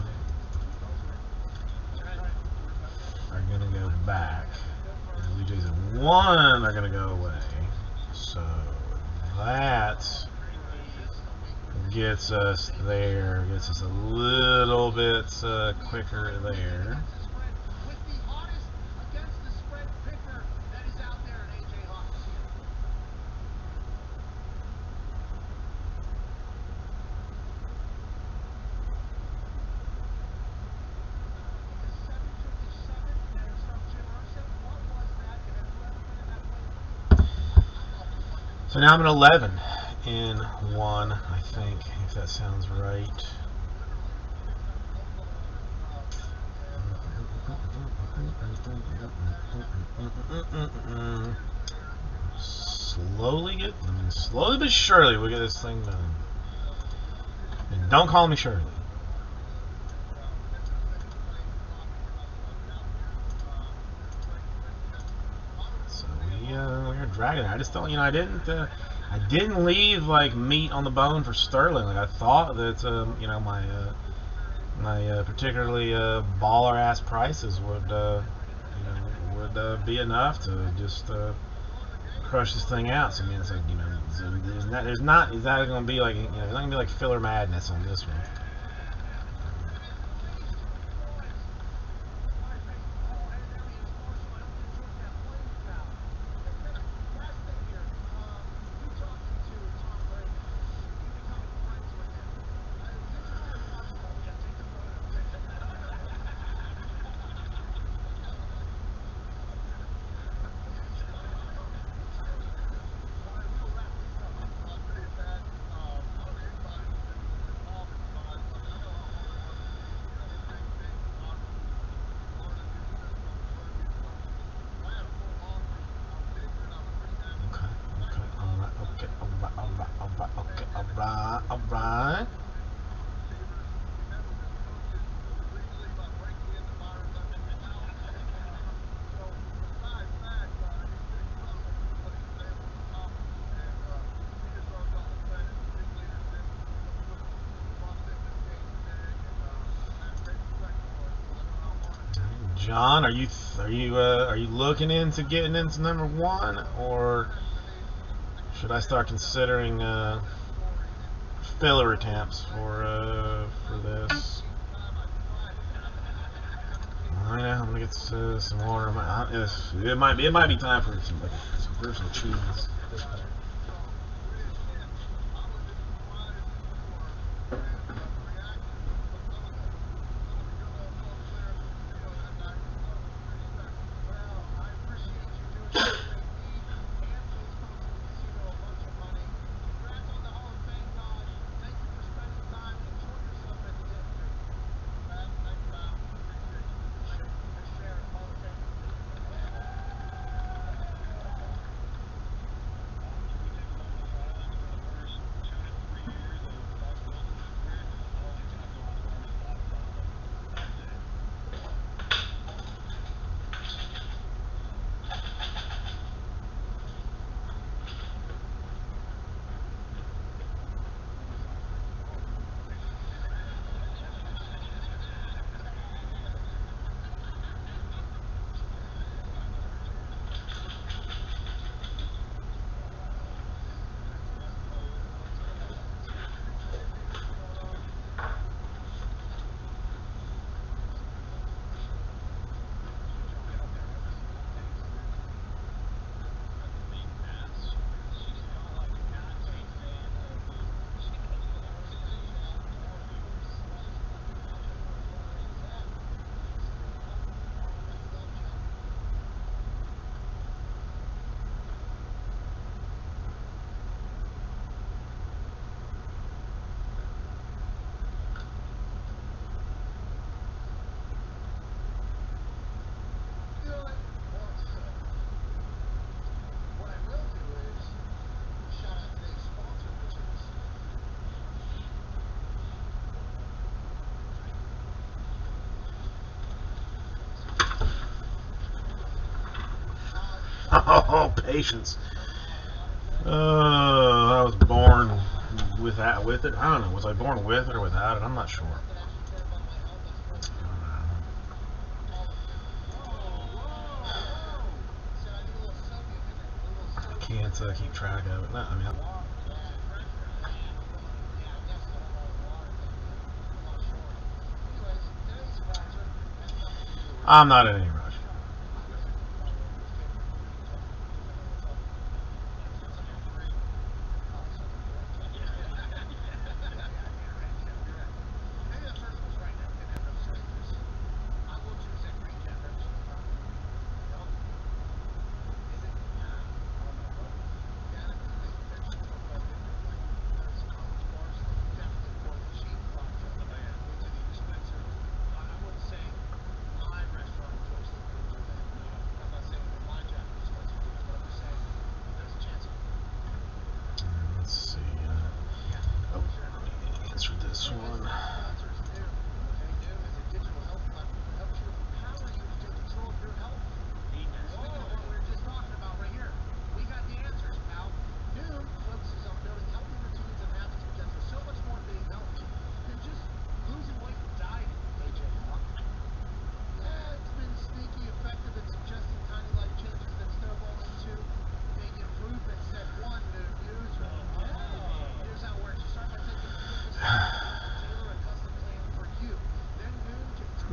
are gonna go back. The Blue Jays in 1 are gonna go away. So that gets us there. Gets us a little bit quicker there. So now I'm at 11 in 1, I think, if that sounds right. Slowly but surely we'll get this thing done. And don't call me Shirley. So we're dragging it. I just don't, I didn't leave like meat on the bone for Sterling. Like I thought that my particularly baller ass prices would be enough to just crush this thing out. So I mean, it's like there's not going to be like there's not going to be like filler madness on this one. John, are you looking into getting into number 1, or should I start considering filler attempts for this? I know, I'm gonna get some water. It might be time for some versatile cheese. Oh, patience. I was born with it. I don't know. Was I born with it or without it? I'm not sure. I can't keep track of it. No, I mean, I'm not in any rush.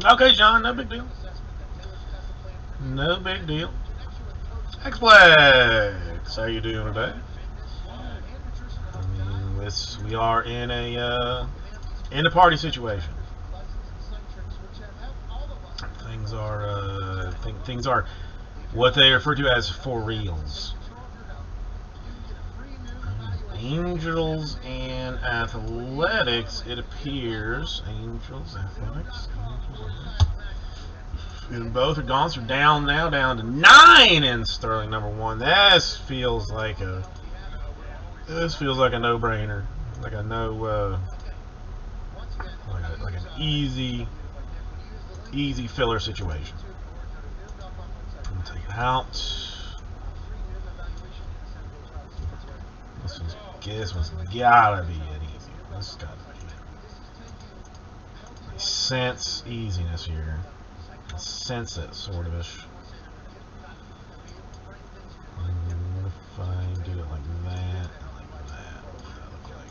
Okay, John, no big deal. No big deal. X-Plex, how you doing today? We are in a party situation. Things are what they refer to as for reals. Angels and Athletics, it appears. Angels, Athletics. And both are gone. So down now, down to 9 in Sterling, number 1. This feels like a no-brainer. Like a like an easy filler situation. I'm gonna take it out. This one's gotta be an easy one. This has gotta be. Makes sense, easiness here. consensus, sort of ish. And if I do it like that, and like that, what does that look like?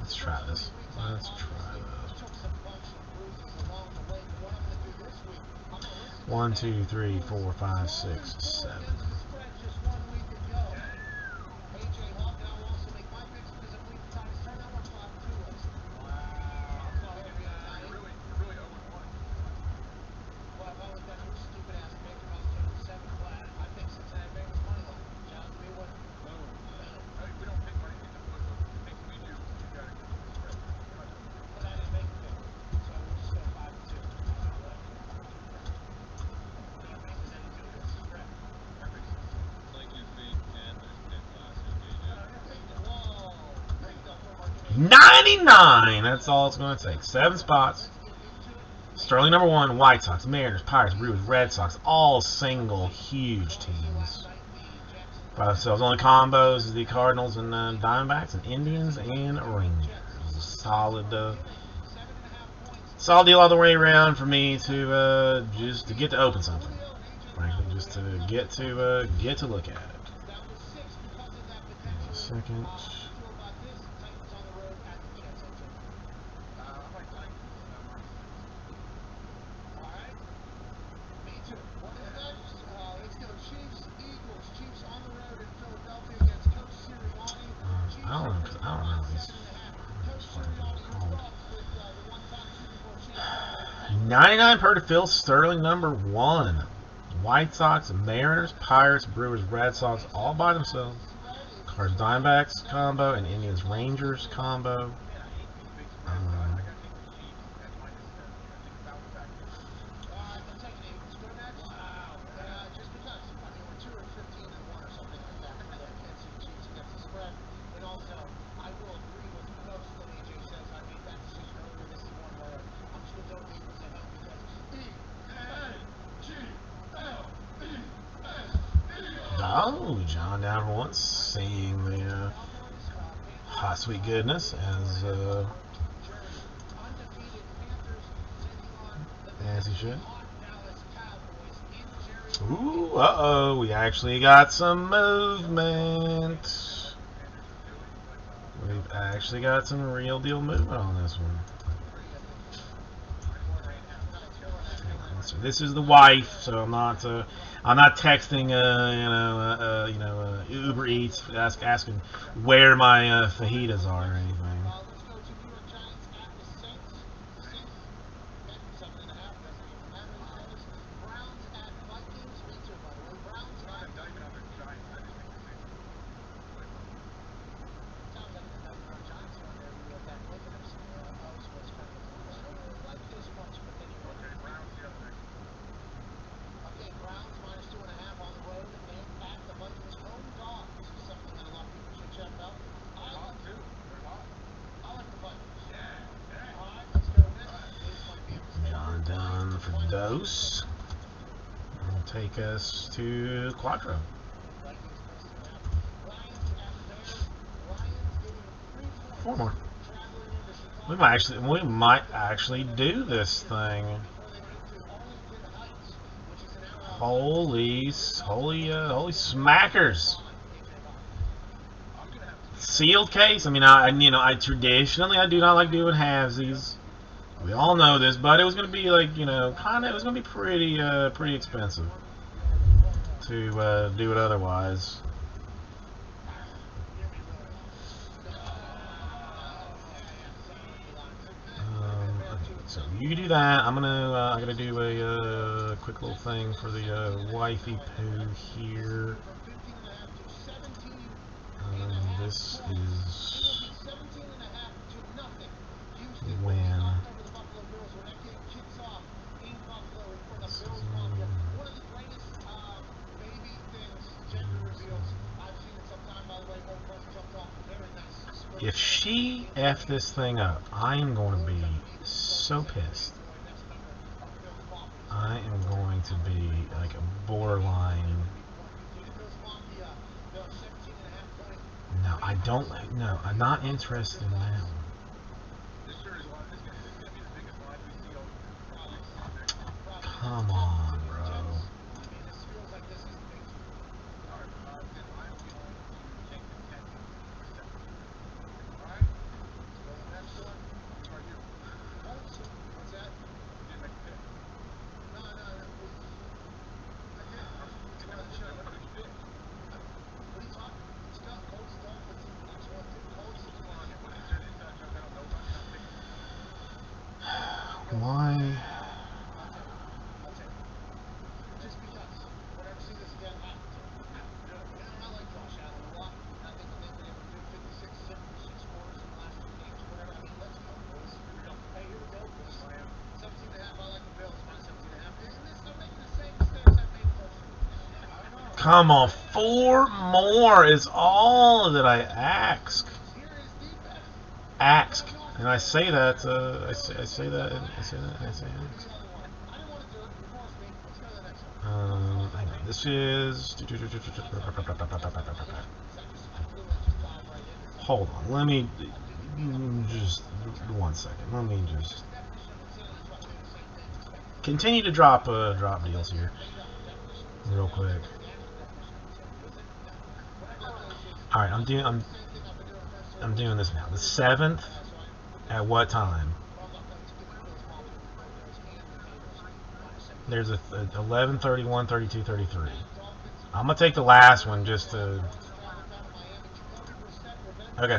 Let's try this. Let's try this. 1, 2, 3, 4, 5, 6, 7. $99. That's all it's going to take. 7 spots. Sterling number 1. White Sox, Mariners, Pirates, Brewers, Red Sox. All single huge teams. By themselves. Only combos is the Cardinals and Diamondbacks and Indians and Rangers. Solid, solid deal all the way around for me to just to get to open something. Frankly, just to get to look at it. A second. I don't remember these. 99 per to Phil Sterling number 1. White Sox, Mariners, Pirates, Brewers, Red Sox all by themselves. Cards, Diamondbacks combo and Indians, Rangers combo. Oh, John down for once, seeing the hot sweet goodness as he should. Ooh, uh-oh, we actually got some movement. We've actually got some real deal movement on this one. So this is the wife, so I'm not texting, Uber Eats asking where my fajitas are or anything. For dose, will take us to Quattro. Four more. We might actually do this thing. Holy smackers! Sealed case. I mean, I traditionally do not like doing halvesies. We all know this, but it was going to be like, it was going to be pretty expensive to do it otherwise. So you can do that. I'm gonna do a quick little thing for the wifey poo here. This is when. If she F this thing up, I am going to be so pissed. I am going to be like a borderline. No, I don't. No, I'm not interested in that one. Come on, bro. Why? Come on, 4 more is all that I ask. Ask, and I say that. I say that. Hang on. This is. Hold on. Let me just 1 second. Let me just continue to drop deals here, real quick. All right, I'm doing this now. The 7th, at what time? There's a 11, 31, 32, 33. I'm gonna take the last one just to. Okay.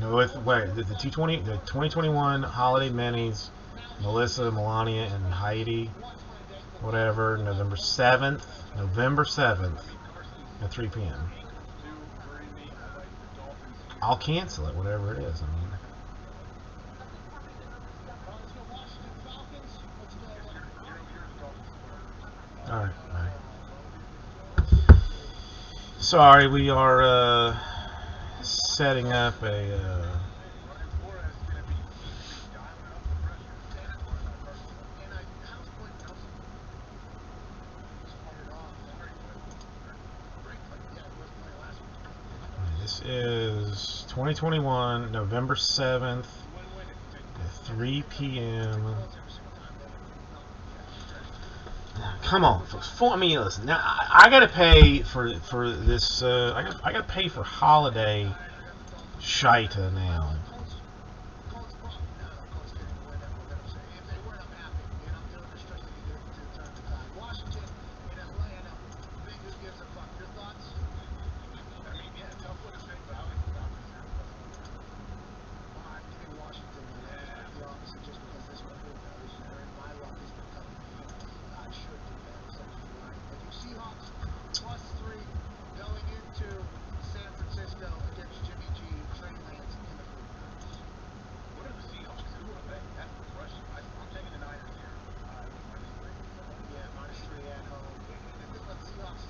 No, wait. The 2021 holiday minis, Melissa, Melania, and Heidi, whatever. November 7th at 3 p.m. I'll cancel it, whatever it is. I mean. Alright. Sorry, we are setting up a this is 2021 November 7th at 3 p.m. Come on, folks. I mean, listen. Now I gotta pay for this. I gotta pay for holiday shita now.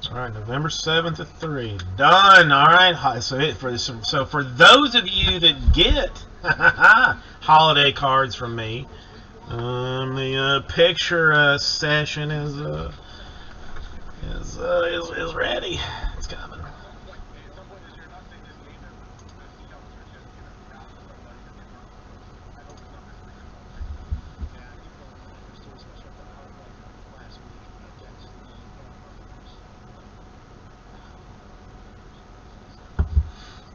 Alright, November 7th at 3. Done! Alright, so for those of you that get holiday cards from me, the picture session is ready. It's coming.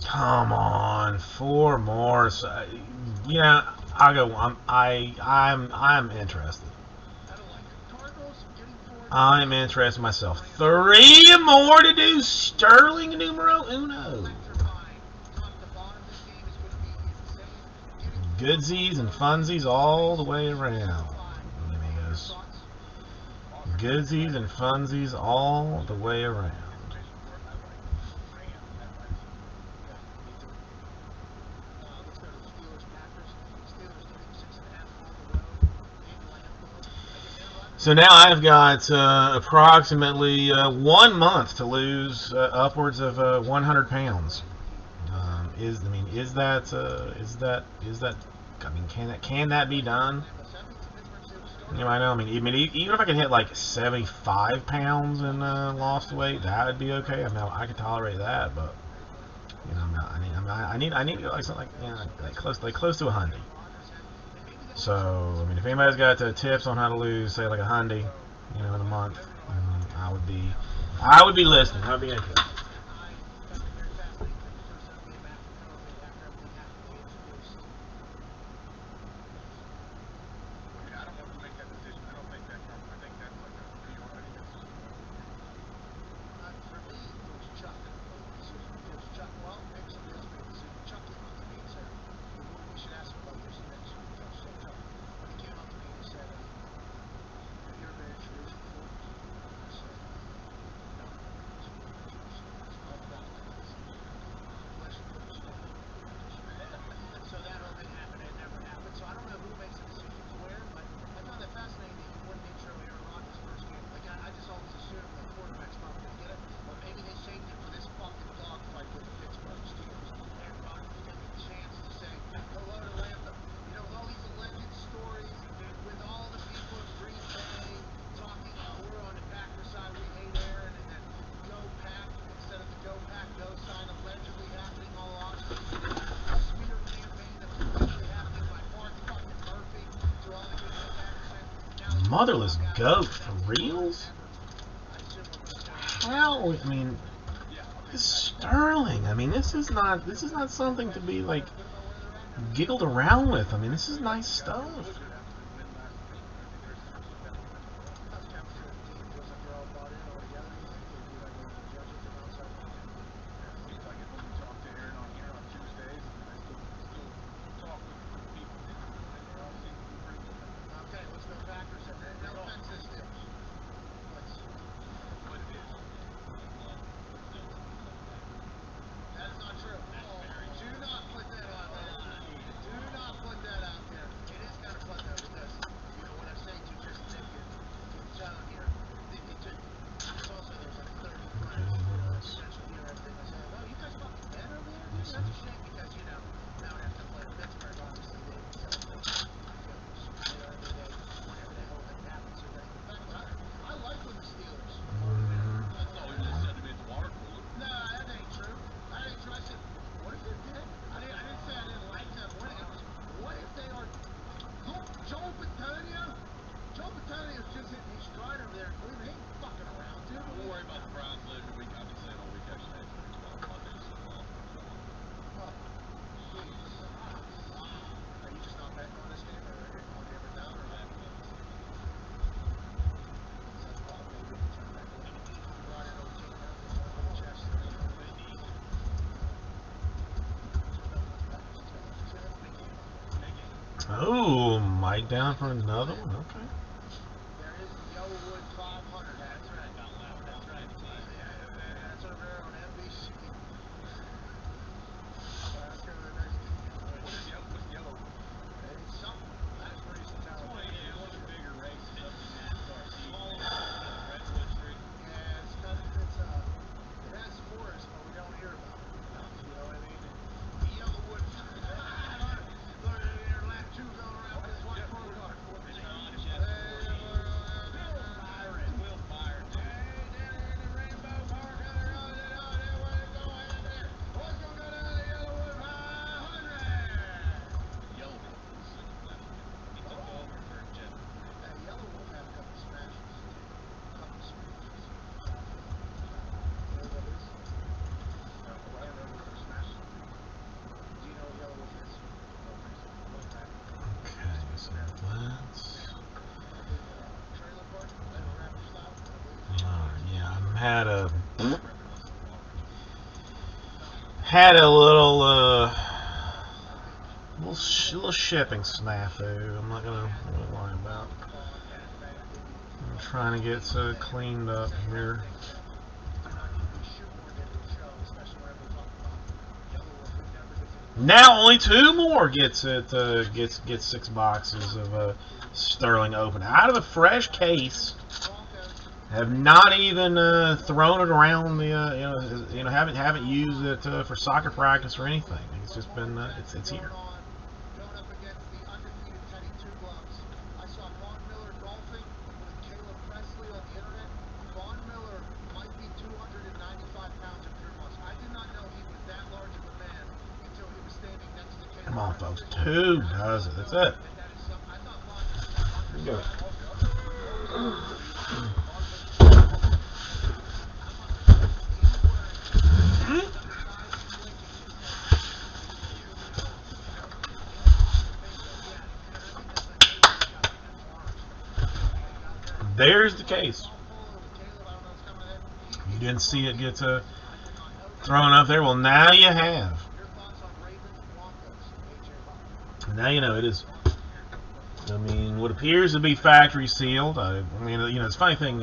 Come on, 4 more. So, yeah, I'll go. I'm interested. I'm interested myself. 3 more to do. Sterling numero uno. Goodsies and funsies all the way around. Goodsies and funsies all the way around. So now I've got approximately 1 month to lose upwards of 100 pounds. Is that? I mean, can that be done? I know. Even if I could hit like 75 pounds and lost weight, that would be okay. I could tolerate that, but I need to get like something like close to 100. So if anybody's got tips on how to lose, say like 100, in a month, I would be listening. I would be interested. Motherless goat for reals? How? This Sterling. This is not something to be like giggled around with. This is nice stuff. Oh, Mike down for another one? Okay. There is the Yellowwood 500. That's right. That's right. That's over there on NBC. Let's go to the next game. What's Yellowwood? It's something. That's where he's telling me. Yeah, one of the bigger races up in NASCAR. Redwood Street. Yeah, it has forest, but we don't hear about it. You know what I mean? The Yellowwood 500. Look at there, lap 2 going around with this white pro car. Will Byron. Hey, down in the Rainbow Park, what's going to go down the Yellowwood 500? Yellowwood. He took over for Jim. That Yellowwood had a couple smashes. You know what it is? I don't know what they're smashing. Do you know what Yellowwood is? Okay, so let's... Trailer park, rapper style. Yeah, had a little little shipping snafu. I'm not gonna lie about. I'm trying to get cleaned up here. Now only 2 more gets 6 boxes of Sterling open out of a fresh case. Have not even thrown it around the haven't used it for soccer practice or anything. It's just been it's here. Going up against the undefeated Teddy Two Gloves. I saw Vaughn Miller golfing with Caleb Presley on the internet. Vaughn Miller might be 295 pounds of pure muscle. I did not know he was that large of a man until he was standing next to Caleb. Come on, folks. 2 does it. That's it. And that is some, I thought Vaughn You go. There's the case. You didn't see it get thrown up there. Well, now you have. Now you know it is. I mean, what appears to be factory sealed. I mean, it's a funny thing.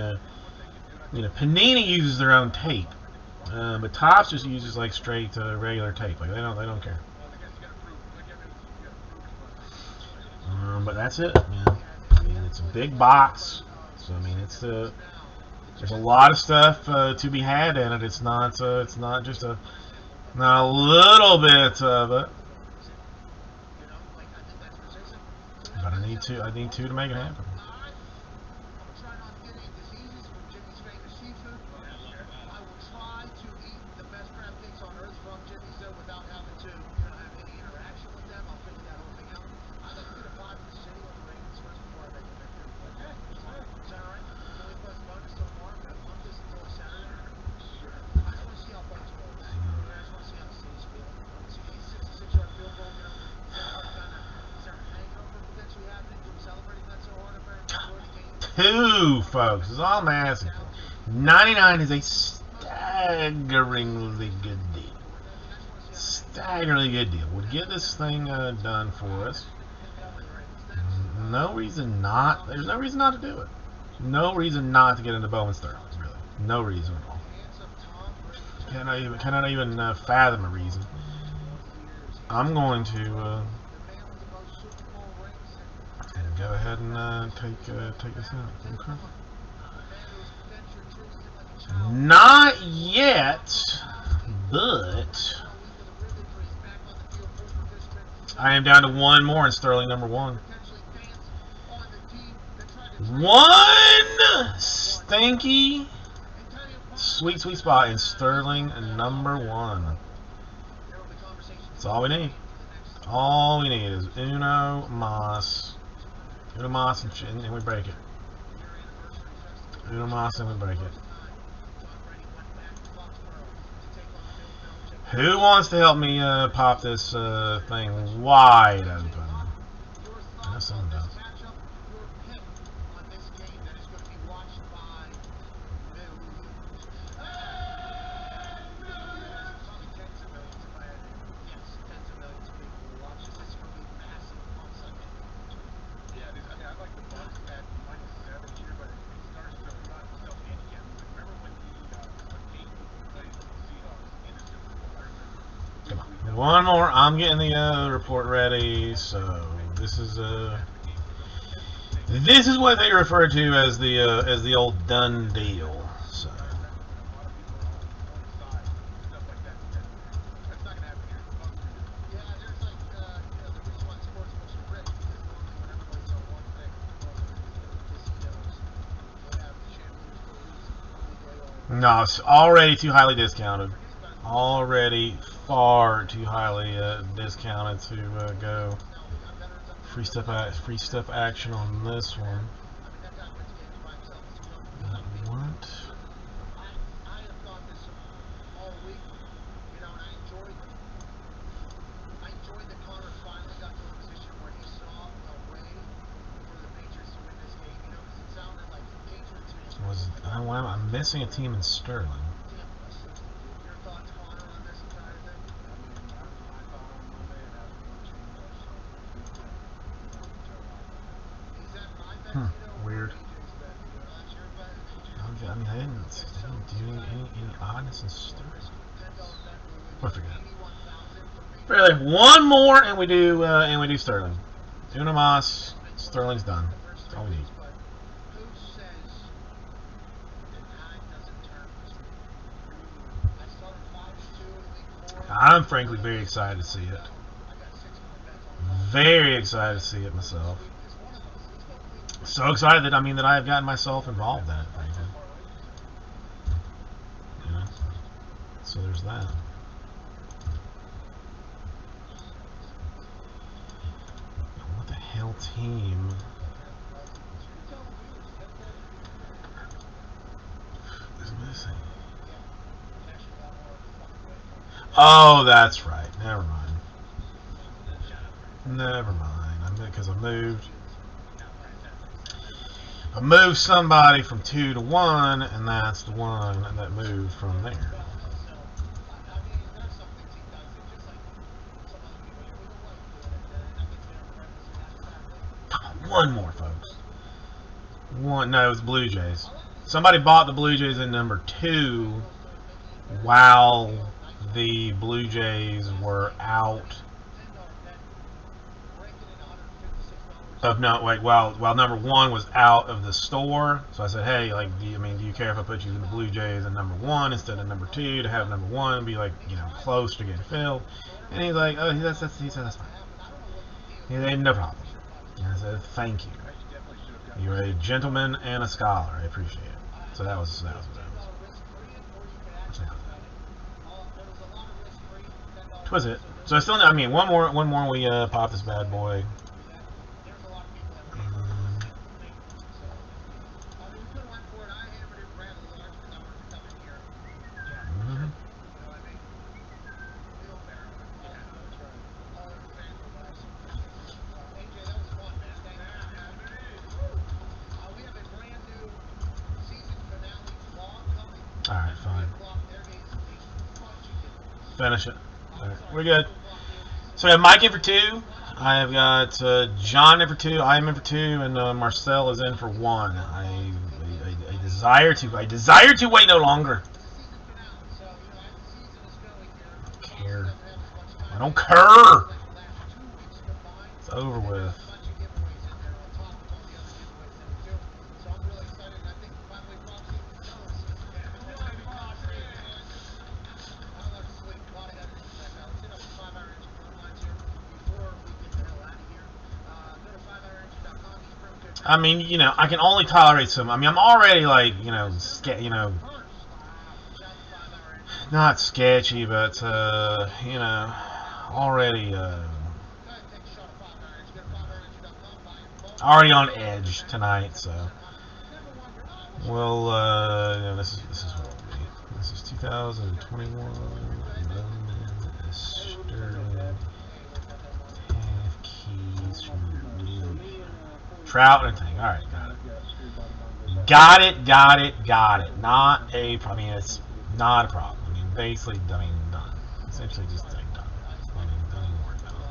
Panini uses their own tape, but Topps just uses like straight regular tape. Like they don't care. But that's it, man. I mean, it's a big box. So I mean, it's there's a lot of stuff to be had in it. It's not just not a little bit of it. But I need two to make it happen. Two, folks, is all I'm asking for. 99 is a staggeringly good deal. Staggeringly good deal. Would get this thing done for us. No reason not. There's no reason not to do it. No reason not to get into Bowman Sterling. Really, no reason at all. Cannot even fathom a reason. I'm going to. Go ahead and take this out. Okay. Not yet, but I am down to one more in Sterling number 1. One stinky, sweet spot in Sterling number 1. That's all we need. All we need is Uno Mas. Uno Mas and we break it. Uno Mas and we break it. Who wants to help me pop this thing wide open? I know someone does. One more. I'm getting the report ready. So this is what they refer to as the old done deal. So no, it's already too highly discounted. Already far too highly discounted to go free stuff action on this one. What? I'm missing a team in Sterling. Weird. I mean, I didn't do any oddness and stuff. I forget. Really, one more, and we do Sterling. Uno Mas, Sterling's done. That's all we need. I'm frankly very excited to see it. Very excited to see it myself. So excited that that I have gotten myself involved in it, frankly. You know? So there's that. What the hell team? Is missing. Oh, that's right. Never mind. Never mind. Because I moved somebody from 2 to 1, and that's the one that moved from there. One more, folks. No, it was Blue Jays. Somebody bought the Blue Jays in number 2 while the Blue Jays were out of while number 1 was out of the store. So I said, hey, like, do you care if I put you in the Blue Jays at number 1 instead of number 2 to have number 1 be like, close to getting filled? And he's like, oh, he said that's fine. He said, no problem. And I said, thank you. You're a gentleman and a scholar. I appreciate it. So that was what that was. Was it? So I still, one more. We pop this bad boy. Alright, fine. Finish it. Alright, we're good. So we have Mike in for 2. I have got John in for 2. I am in for 2, and Marcel is in for 1. I desire to wait no longer. I don't care. It's over with. I can only tolerate some. I'm already not sketchy, but already on edge tonight. So we'll this is what it'll be. This is 2021. Trout and thing. Alright, got it. Got it. Not a problem. It's not a problem. Basically, done. Essentially just done. Don't even worry about it.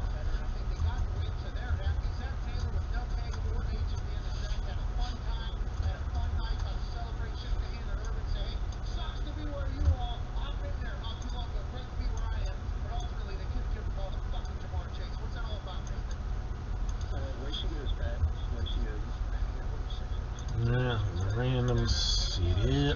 Yeah, random CD.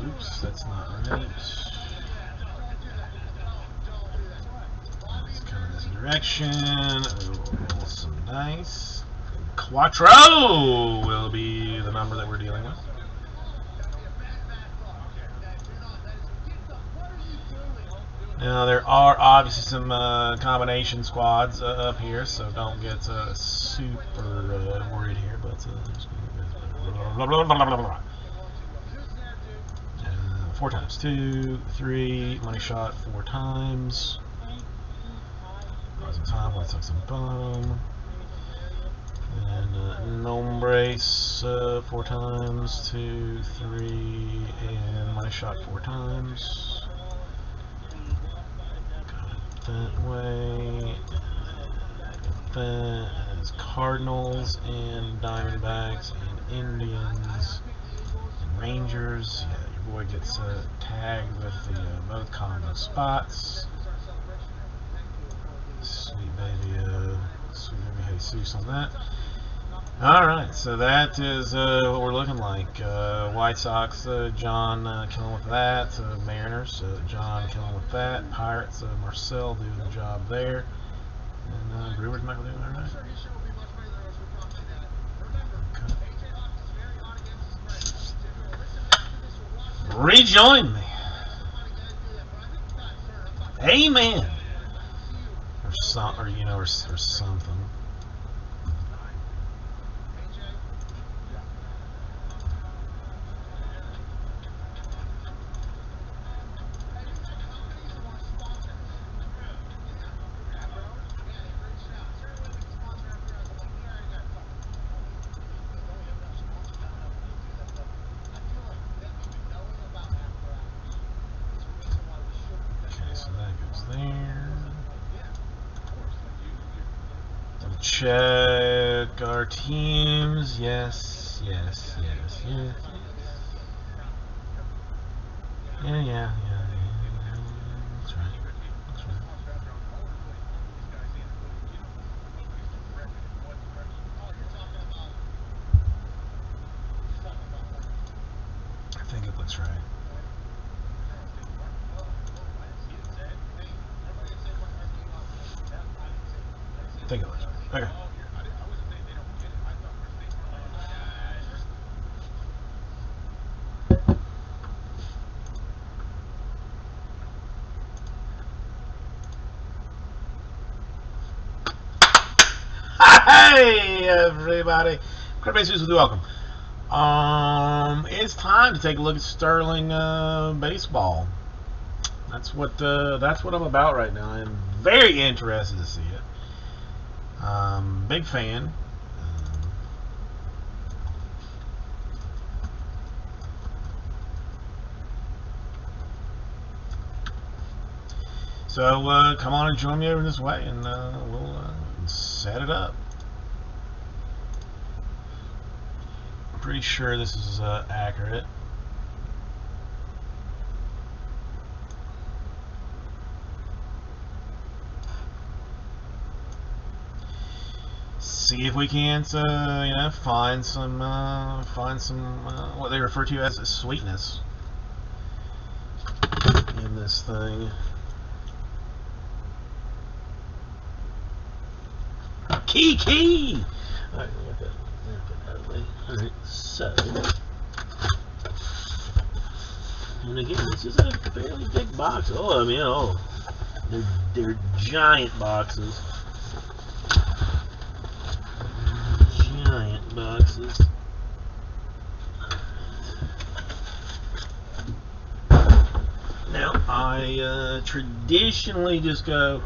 Oops, that's not right. Let's come in this direction. Roll some dice. Quattro will be the number that we're dealing with. Now there are obviously some combination squads up here, so don't get super worried here. But 4 times 2, 3, money shot 4 times. Rising top, white sox and bottom. And no embrace 4 times, 2, 3, and money shot 4 times. Got it that way. That. There's Cardinals and Diamondbacks and Indians and Rangers. Yeah, your boy gets tagged with the both combo spots. Sweet baby Jesus on that. Alright, so that is what we're looking like. White Sox, John killing with that. Mariners, John killing with that. Pirates, Marcel doing the job there. And Brewers, Michael doing alright. Okay. Rejoin me. Amen. Or something. Check our teams. Yes. Yeah. That's right. I think it looks right. I think it looks right. Okay. Hey everybody, Credit Baseball, welcome. It's time to take a look at Sterling baseball. That's what I'm about right now. I'm very interested to see it. Big fan. So come on and join me over this way, and we'll set it up. I'm pretty sure this is accurate. See if we can't, find some what they refer to as sweetness in this thing. Key! Alright, Alright, so. And again, this is a fairly big box. They're giant boxes. Giant boxes. Now, I traditionally just go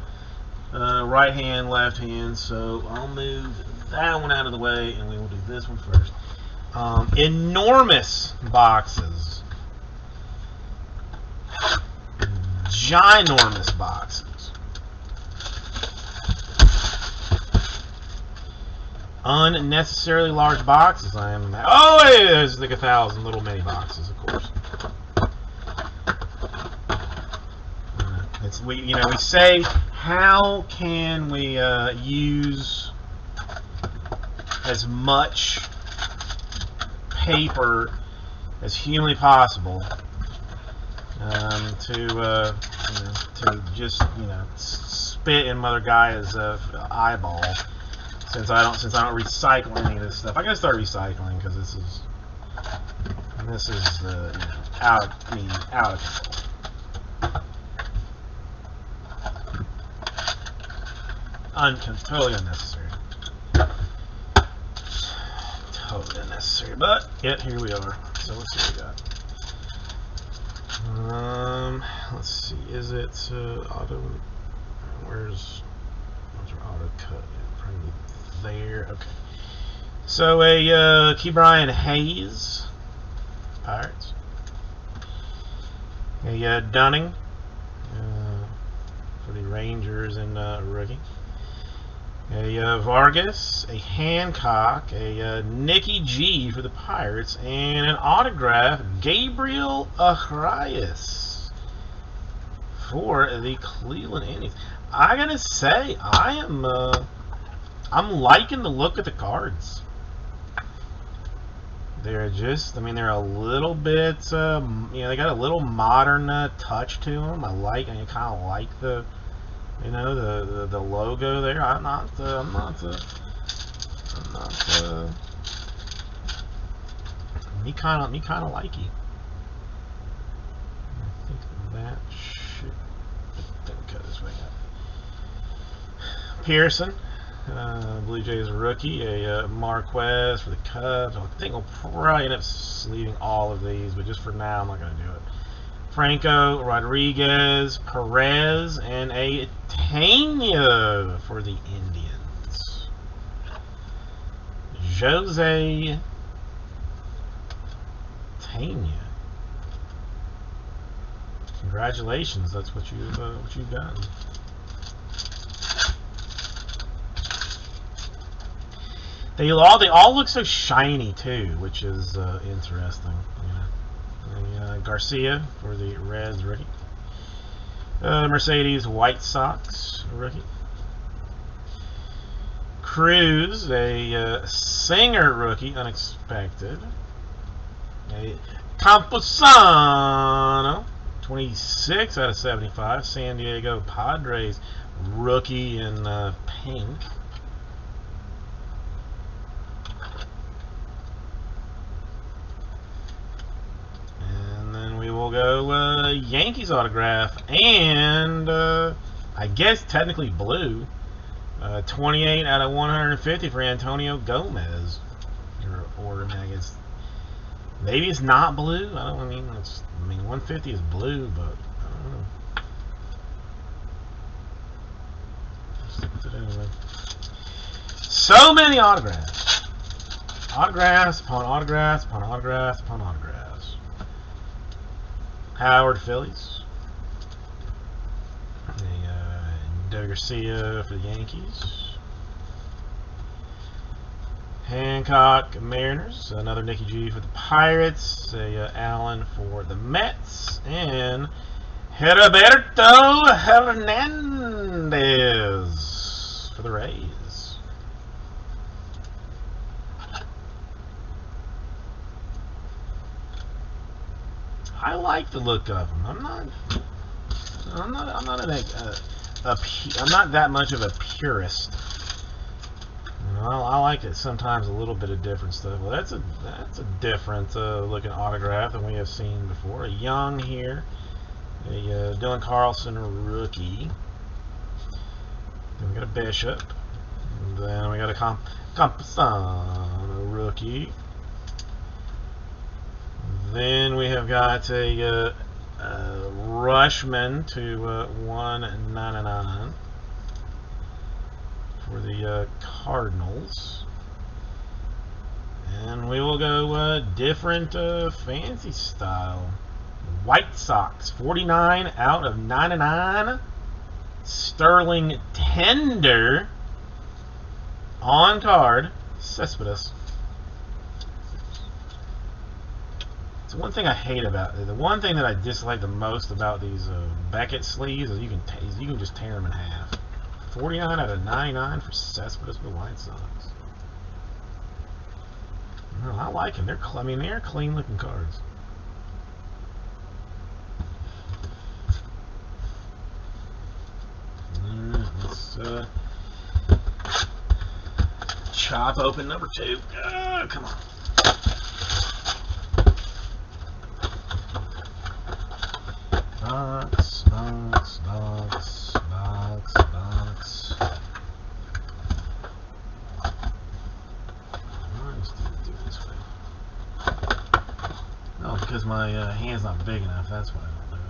right hand, left hand, so I'll move that one out of the way and we will do this one first. Enormous boxes. Ginormous boxes. Unnecessarily large boxes. There's like 1,000 little mini boxes, of course. We say, how can we use as much paper as humanly possible to just spit in Mother Gaia's eyeball. Since I don't recycle any of this stuff, I gotta start recycling because this is out of control. Totally unnecessary. Totally unnecessary. But yet here we are. So let's see what we got. Let's see. Is it auto? Where's our auto cut? Probably there. Okay. So a Ke'Bryan Hayes, Pirates. A Dunning for the Rangers and rookie. a Vargas, a Hancock, a Nicky G for the Pirates, and an autograph, Gabriel Arias for the Cleveland Indians. I gotta say, I'm liking the look of the cards. They're just, I mean, they're a little bit, they got a little modern touch to them. I kind of like the, the logo there. Me kind of like it. I think that should, cut this way up. Pearson. Blue Jays rookie, a Marquez for the Cubs. I think we'll probably end up sleeving all of these, but just for now, I'm not going to do it. Franco, Rodriguez, Perez, and a Tena for the Indians. Jose Tena. Congratulations, that's what you've done. They all look so shiny too, which is interesting. Garcia for the Reds rookie. Mercedes White Sox rookie. Cruz, a Singer rookie, unexpected. A Camposano, 26 out of 75. San Diego Padres rookie in pink. We'll go Yankees autograph and I guess technically blue, 28 out of 150 for Antonio Gomez. Or I guess maybe it's not blue. I 150 is blue, but I don't know. Stick with it anyway. So many autographs, autographs upon autographs upon autographs upon autographs. Howard Phillies. Doug Garcia for the Yankees. Hancock Mariners. Another Nicky G for the Pirates. Allen for the Mets. And Heriberto Hernandez for the Rays. I like the look of them. I'm not that much of a purist. I like it sometimes a little bit of different stuff. Well, that's a different looking autograph than we have seen before. A Young here, a Dylan Carlson rookie. Then we got a Bishop. And then we got a Camposano rookie. Then we have got a Rushman to 199 for the Cardinals. And we will go different fancy style. White Sox, 49 out of 99. Sterling Tender on card, Cespedes. It's one thing I hate about it. The one thing that I dislike the most about these Beckett sleeves is you can just tear them in half. 49 out of 99 for Cespedes with White Sox. No, I like them. They're clean looking cards. Alright, let's chop open number 2. Come on. Box. No, because my hand's not big enough. That's why I don't do it.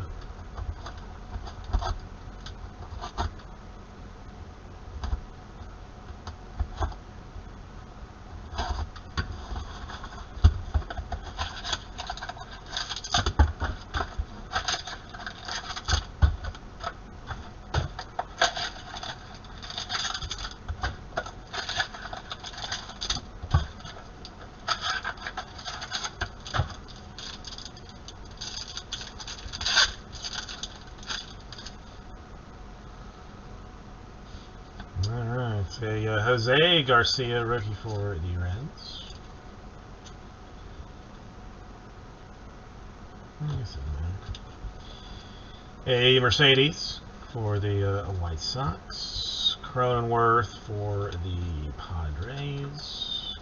Jose Garcia, rookie for the Reds. A Mercedes for the White Sox. Cronenworth for the Padres.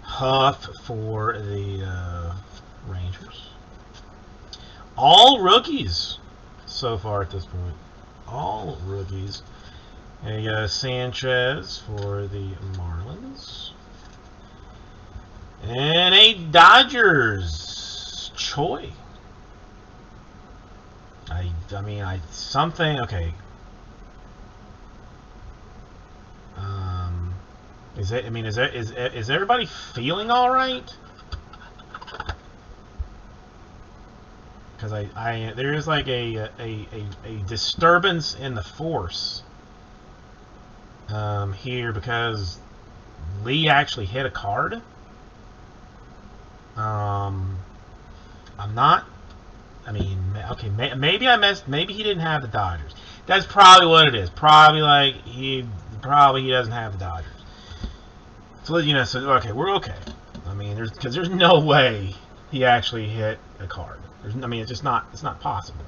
Huff for the Rangers. All rookies so far at this point. All rookies. A Sanchez for the Marlins. And a Dodgers Choi. Something, okay. Is everybody feeling all right? Because there is like a disturbance in the force here, because Lee actually hit a card. Maybe I missed. Maybe he didn't have the Dodgers. That's probably what it is. Probably like he doesn't have the Dodgers. So okay, we're okay. There's no way he actually hit a card. It's just not. It's not possible.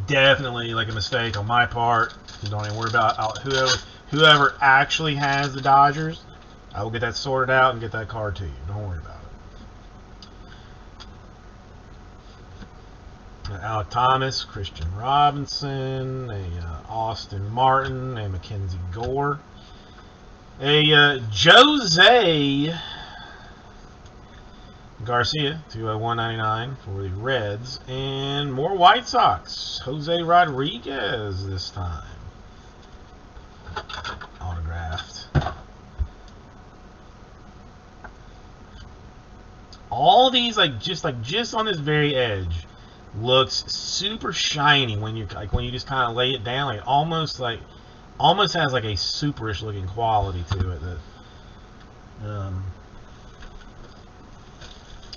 Definitely like a mistake on my part. Don't even worry about whoever actually has the Dodgers. I will get that sorted out and get that card to you. Don't worry about it. Alec Thomas, Christian Robinson, a Austin Martin, a Mackenzie Gore, a Jose Garcia to 199 for the Reds, and more White Sox. Jose Rodriguez this time. Autographed. All these just on this very edge looks super shiny when you just kind of lay it down. Like almost has like a superish looking quality to it that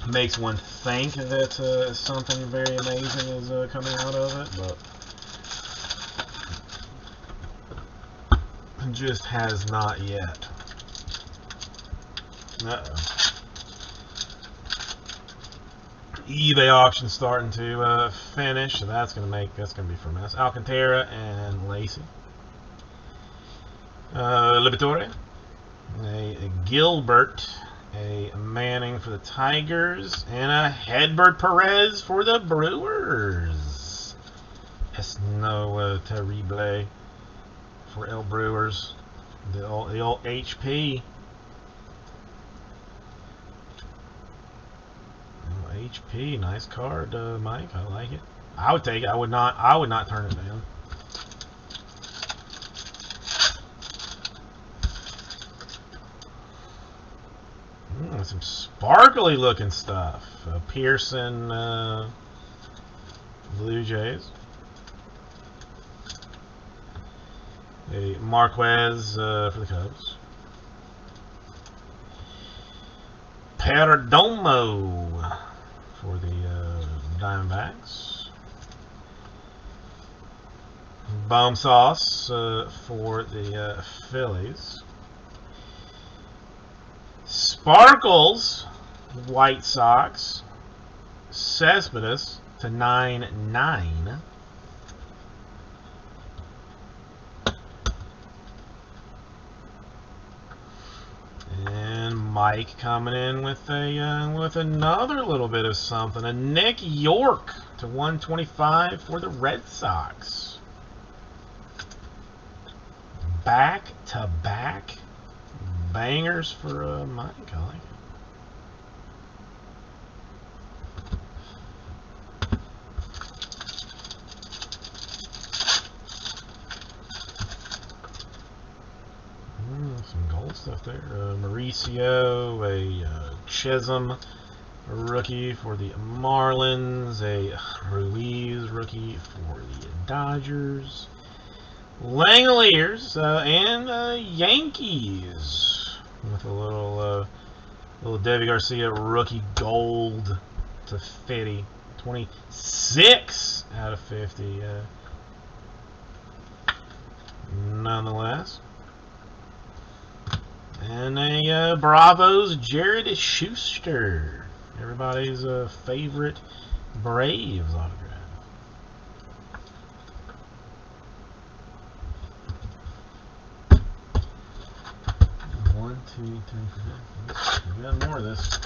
makes one think that something very amazing is coming out of it, but just has not yet. eBay auction starting to finish, so that's gonna be for us. Alcantara and Lacey. Liberatore, a Gilbert, a Manning for the Tigers, and a Hedbert Perez for the Brewers. Es no terrible for El Brewers. The old HP. HP, nice card, Mike. I like it. I would take it. I would not turn it down. Some sparkly looking stuff. Pearson, Blue Jays. A Marquez for the Cubs. Perdomo for the Diamondbacks. Bomb Sauce for the Phillies. Sparkles, White Sox. Cespedes to 9/9. And Mike coming in with with another little bit of something. A Nick York to 125 for the Red Sox. Back to back bangers for Mike. I like it. Some gold stuff there. Mauricio, a Chisholm rookie for the Marlins, a Ruiz rookie for the Dodgers, Langoliers, and Yankees with a little Deivi Garcia rookie gold to 50 26 out of 50. Nonetheless. And a Bravos Jared Schuster. Everybody's favorite Braves autograph. 1, 2, 3, 4. We got more of this.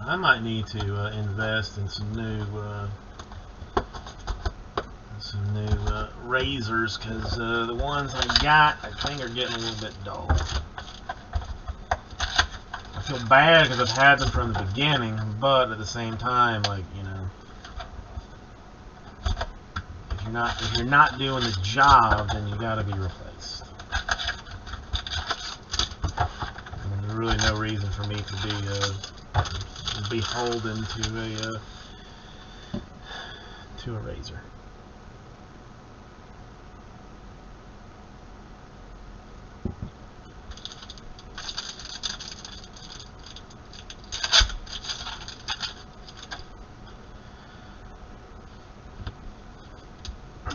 I might need to invest in some new razors, because the ones I got, I think, are getting a little bit dull. I feel bad because I've had them from the beginning, but at the same time, like, you know, if you're not doing the job, then you got to be replaced. And there's really no reason for me to be beholden to a razor.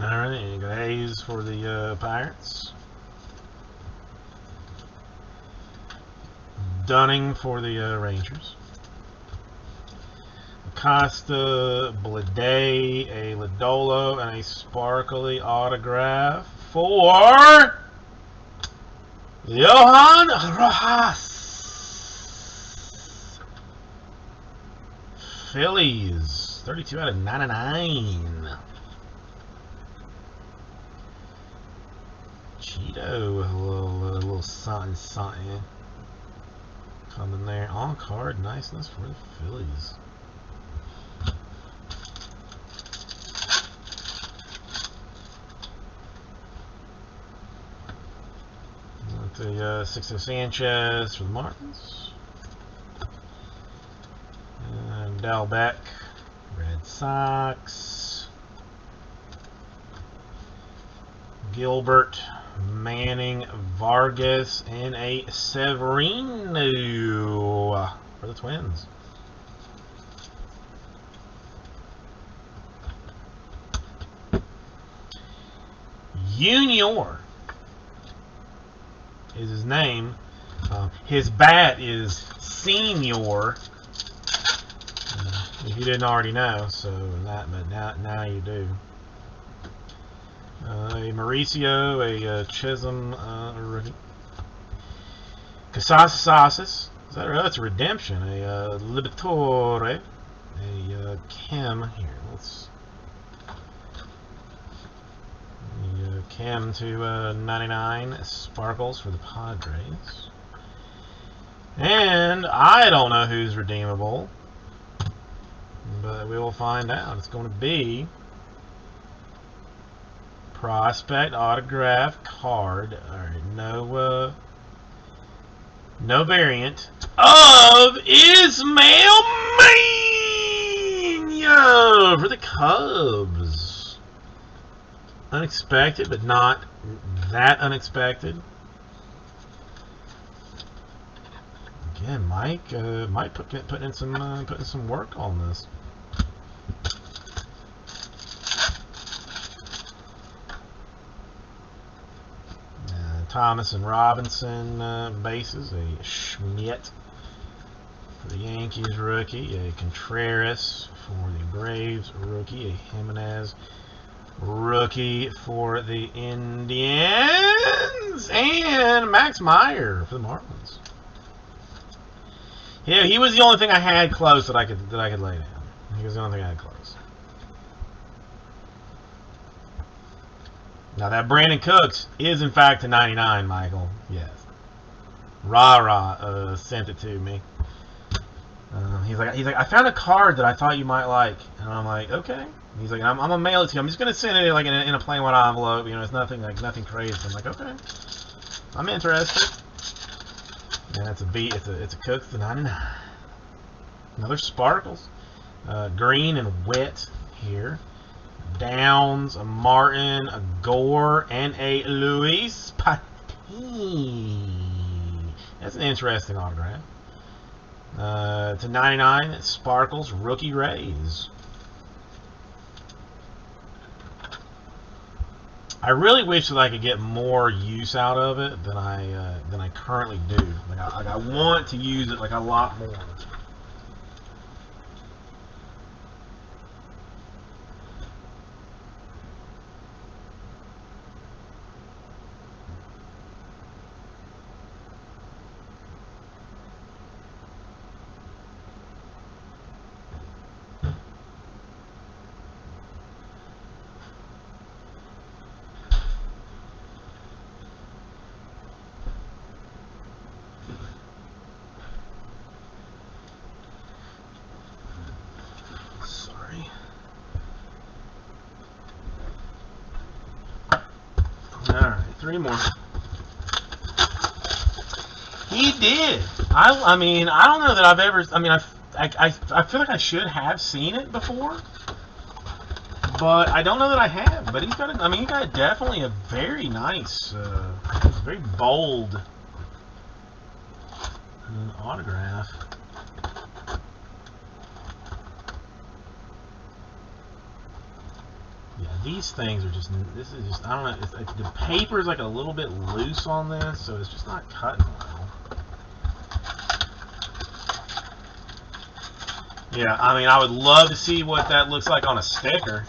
Alright, you got Hayes for the Pirates. Dunning for the Rangers. Acosta, Blade, a Lodolo, and a sparkly autograph for Johan Rojas. Phillies, 32 out of 99. Cheeto, a little something coming there. On card niceness for the Phillies. The Sixto Sanchez for the Marlins. And Dalbec, Red Sox. Gilbert, Manning, Vargas, and a Severino for the Twins. Junior is his name. His bat is Senior. If you didn't already know, but now you do. A Mauricio, a Chisholm rookie. Casas, is that right? That's a redemption. A Liberatore, a Kim here. Let's Kim to 99 sparkles for the Padres. And I don't know who's redeemable, but we will find out. It's going to be prospect autograph card. Alright, no variant of Ismael Mania for the Cubs. Unexpected, but not that unexpected. Again, Mike putting some work on this. Thomas and Robinson bases. A Schmidt for the Yankees rookie. A Contreras for the Braves rookie. A Jimenez rookie for the Indians, and Max Meyer for the Marlins. Yeah, he was the only thing I had close that I could lay down. He was the only thing I had close. Now that Brandon Cooks is in fact a 99, Michael. Yes. Rah sent it to me. He's like, I found a card that I thought you might like, and I'm like, okay. He's like, I'm gonna mail it to you. I'm just gonna send it like in a plain white envelope. You know, it's nothing crazy. I'm like, okay, I'm interested. And it's a Cooks to 99. Another Sparkles. Green and wet here. Downs, a Martin, a Gore, and a Luis Patine. That's an interesting autograph. To 99, Sparkles, Rookie Rays. I really wish that I could get more use out of it than I currently do. Like I want to use it like a lot more. Alright, 3 more. He did. I mean, I don't know that I've ever. I mean, I feel like I should have seen it before, but I don't know that I have. But he's got. I mean, he got definitely a very nice, very bold autograph. Yeah, these things are just. This is just. I don't know. It's, the paper's like a little bit loose on this, so it's just not cutting well. Yeah, I mean, I would love to see what that looks like on a sticker.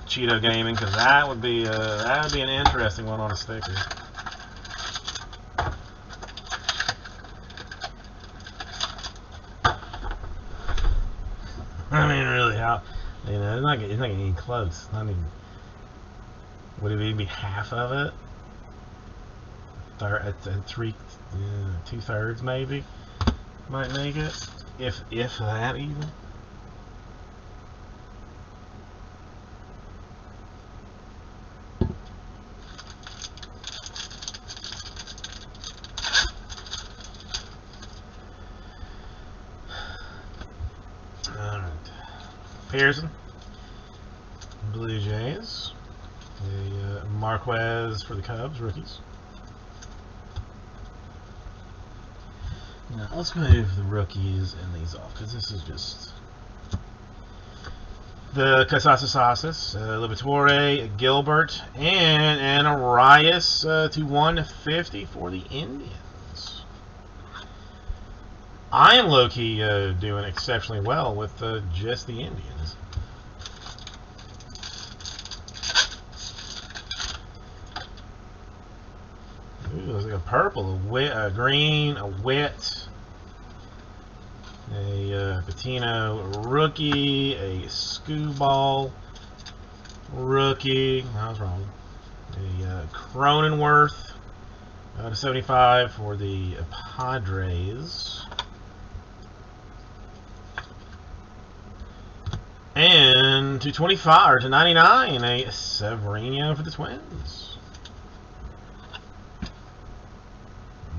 Cheeto Gaming, because that would be an interesting one on a sticker. I mean, really, how? You know, it's not getting any close. I mean, would it even be half of it? Two-thirds maybe might make it, if that even. All right, Pearson, Blue Jays, a Marquez for the Cubs, rookies. Now, let's move the rookies and these off, because this is just the Casasasas, Liberatore, Gilbert, and Arias to 150 for the Indians. I am low-key doing exceptionally well with just the Indians. Ooh, there's like a purple, a wet, a green, a wet. A Patino rookie, a Skubal rookie. I was wrong. A Cronenworth to 75 for the Padres. And to 25 or to 99, a Severino for the Twins.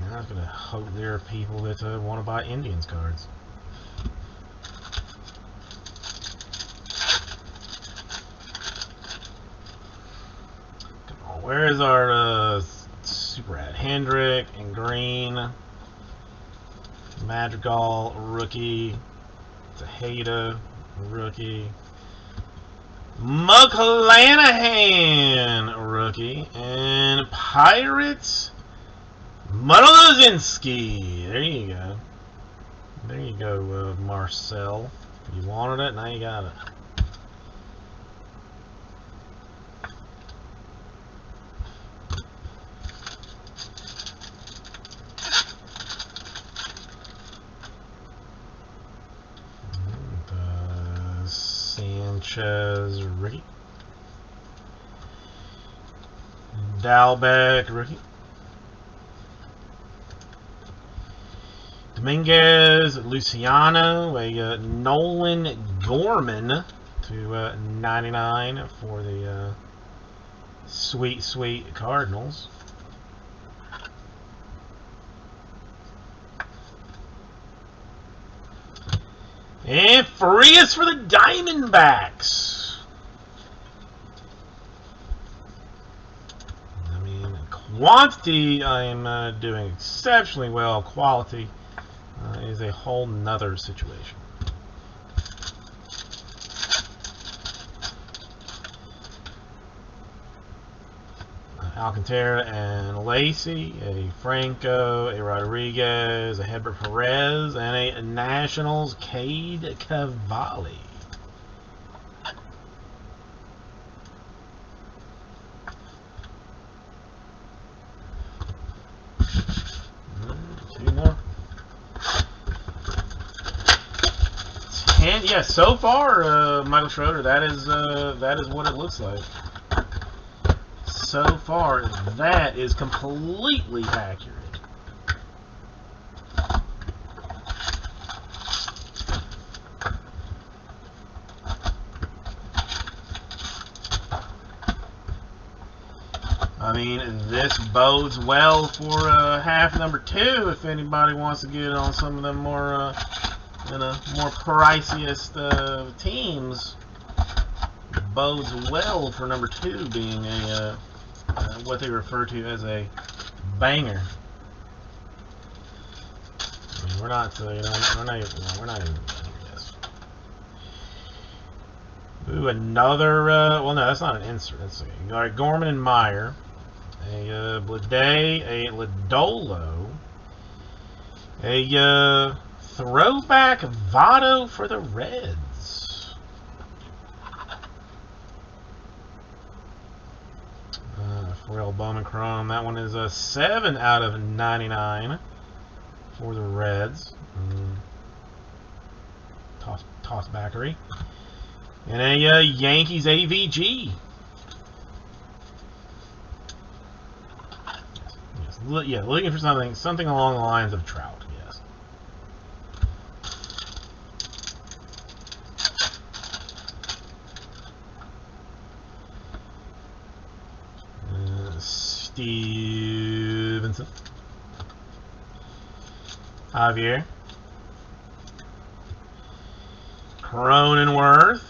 Now I was gonna hope there are people that want to buy Indians cards. Where is our Super Ad? Hendrick and Green. Madrigal, rookie. Tejeda, rookie. McClanahan, rookie. And Pirates, Matulozinski. There you go. There you go, Marcel. You wanted it, now you got it. Sanchez, rookie. Dalbec, rookie. Dominguez, Luciano, a Nolan Gorman to 99 for the sweet Cardinals. And Frias for the Diamondbacks. I mean, quantity, I am doing exceptionally well. Quality is a whole nother situation. Alcantara and Lacey, a Franco, a Rodriguez, a Hedbert Perez, and a Nationals Cade Cavalli. Two more. 10. Yeah, so far, Michael Schroeder, that is what it looks like. So far, that is completely accurate. I mean, this bodes well for half number 2 if anybody wants to get on some of them more, more priciest teams. Bodes well for number 2 being a what they refer to as a banger. I mean, we're not even yes. Ooh, another. Well, no, that's not an insert. That's okay. All right, Gorman and Meyer, a Blade, a Lodolo, a throwback Votto for the Reds. Real Bowman Chrome. That one is a 7 out of 99 for the Reds. Toss backery. And a Yankees AVG. Yes. Yeah, looking for something along the lines of Trout. Yes. Stevenson, Javier, Cronenworth,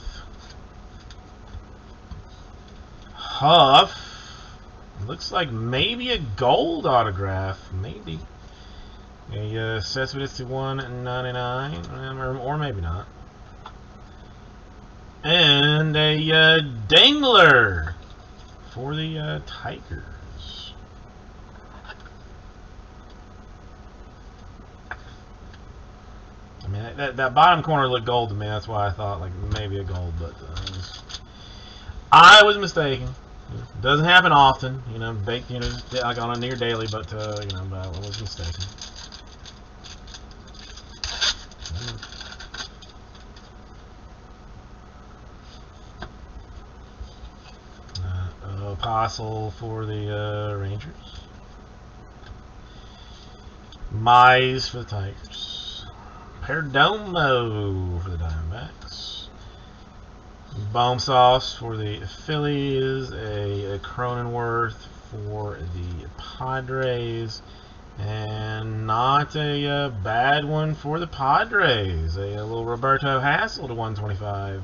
Huff. Looks like maybe a gold autograph, maybe a Cespedes to 199, or maybe not, and a Dangler for the Tigers. I mean, that bottom corner looked gold to me. That's why I thought like maybe a gold, but I was mistaken. It doesn't happen often, baked, like on a near daily, but but I was mistaken. Apostle for the Rangers. Mize for the Tigers. Perdomo for the Diamondbacks. Bohm Sauce for the Phillies. A Cronenworth for the Padres. And not a bad one for the Padres. A little Roberto Hassel to 125.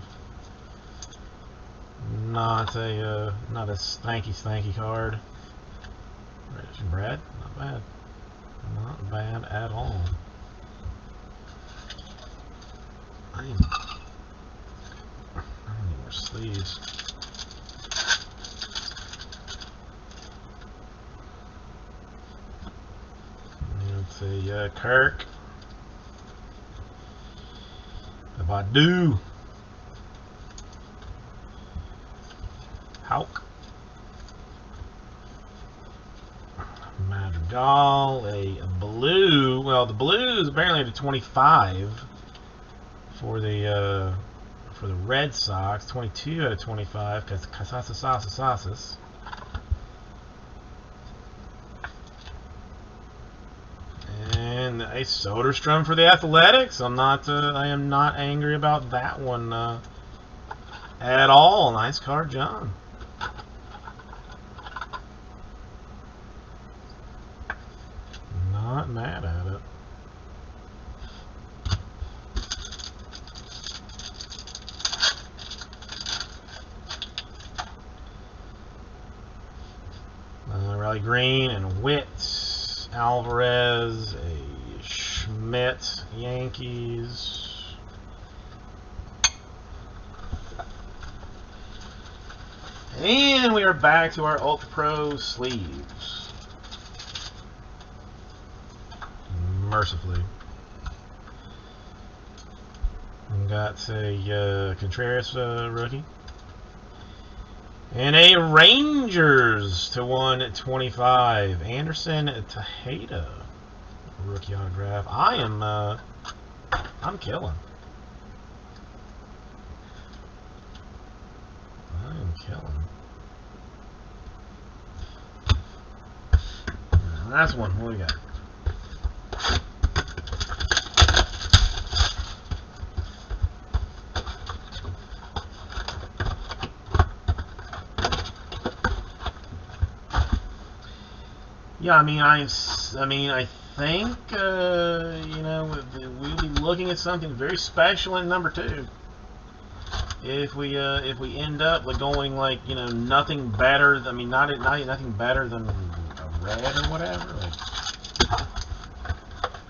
Not a stanky card. Brad, not bad. Not bad at all. I need more sleeves. It's a Kirk. A Badu. Houck. Madrigal, a blue. Well, the blue is apparently to 25 for the Red Sox. 22 out of 25 because Casas. And a Soderstrom for the Athletics. I am not angry about that one at all. Nice card, John. Not mad at it. Riley Green and Witt. Alvarez, a Schmidt, Yankees. And we are back to our Ultra Pro sleeves. Mercifully. We got a Contreras rookie. And a Rangers to 125. Anderson Tejeda rookie autograph. I'm killing. I am killing. Last one. What do we got? Yeah, I think you know, we'll be looking at something very special in number 2. If we end up going like, you know, nothing better. I mean, nothing better than a red or whatever. Like,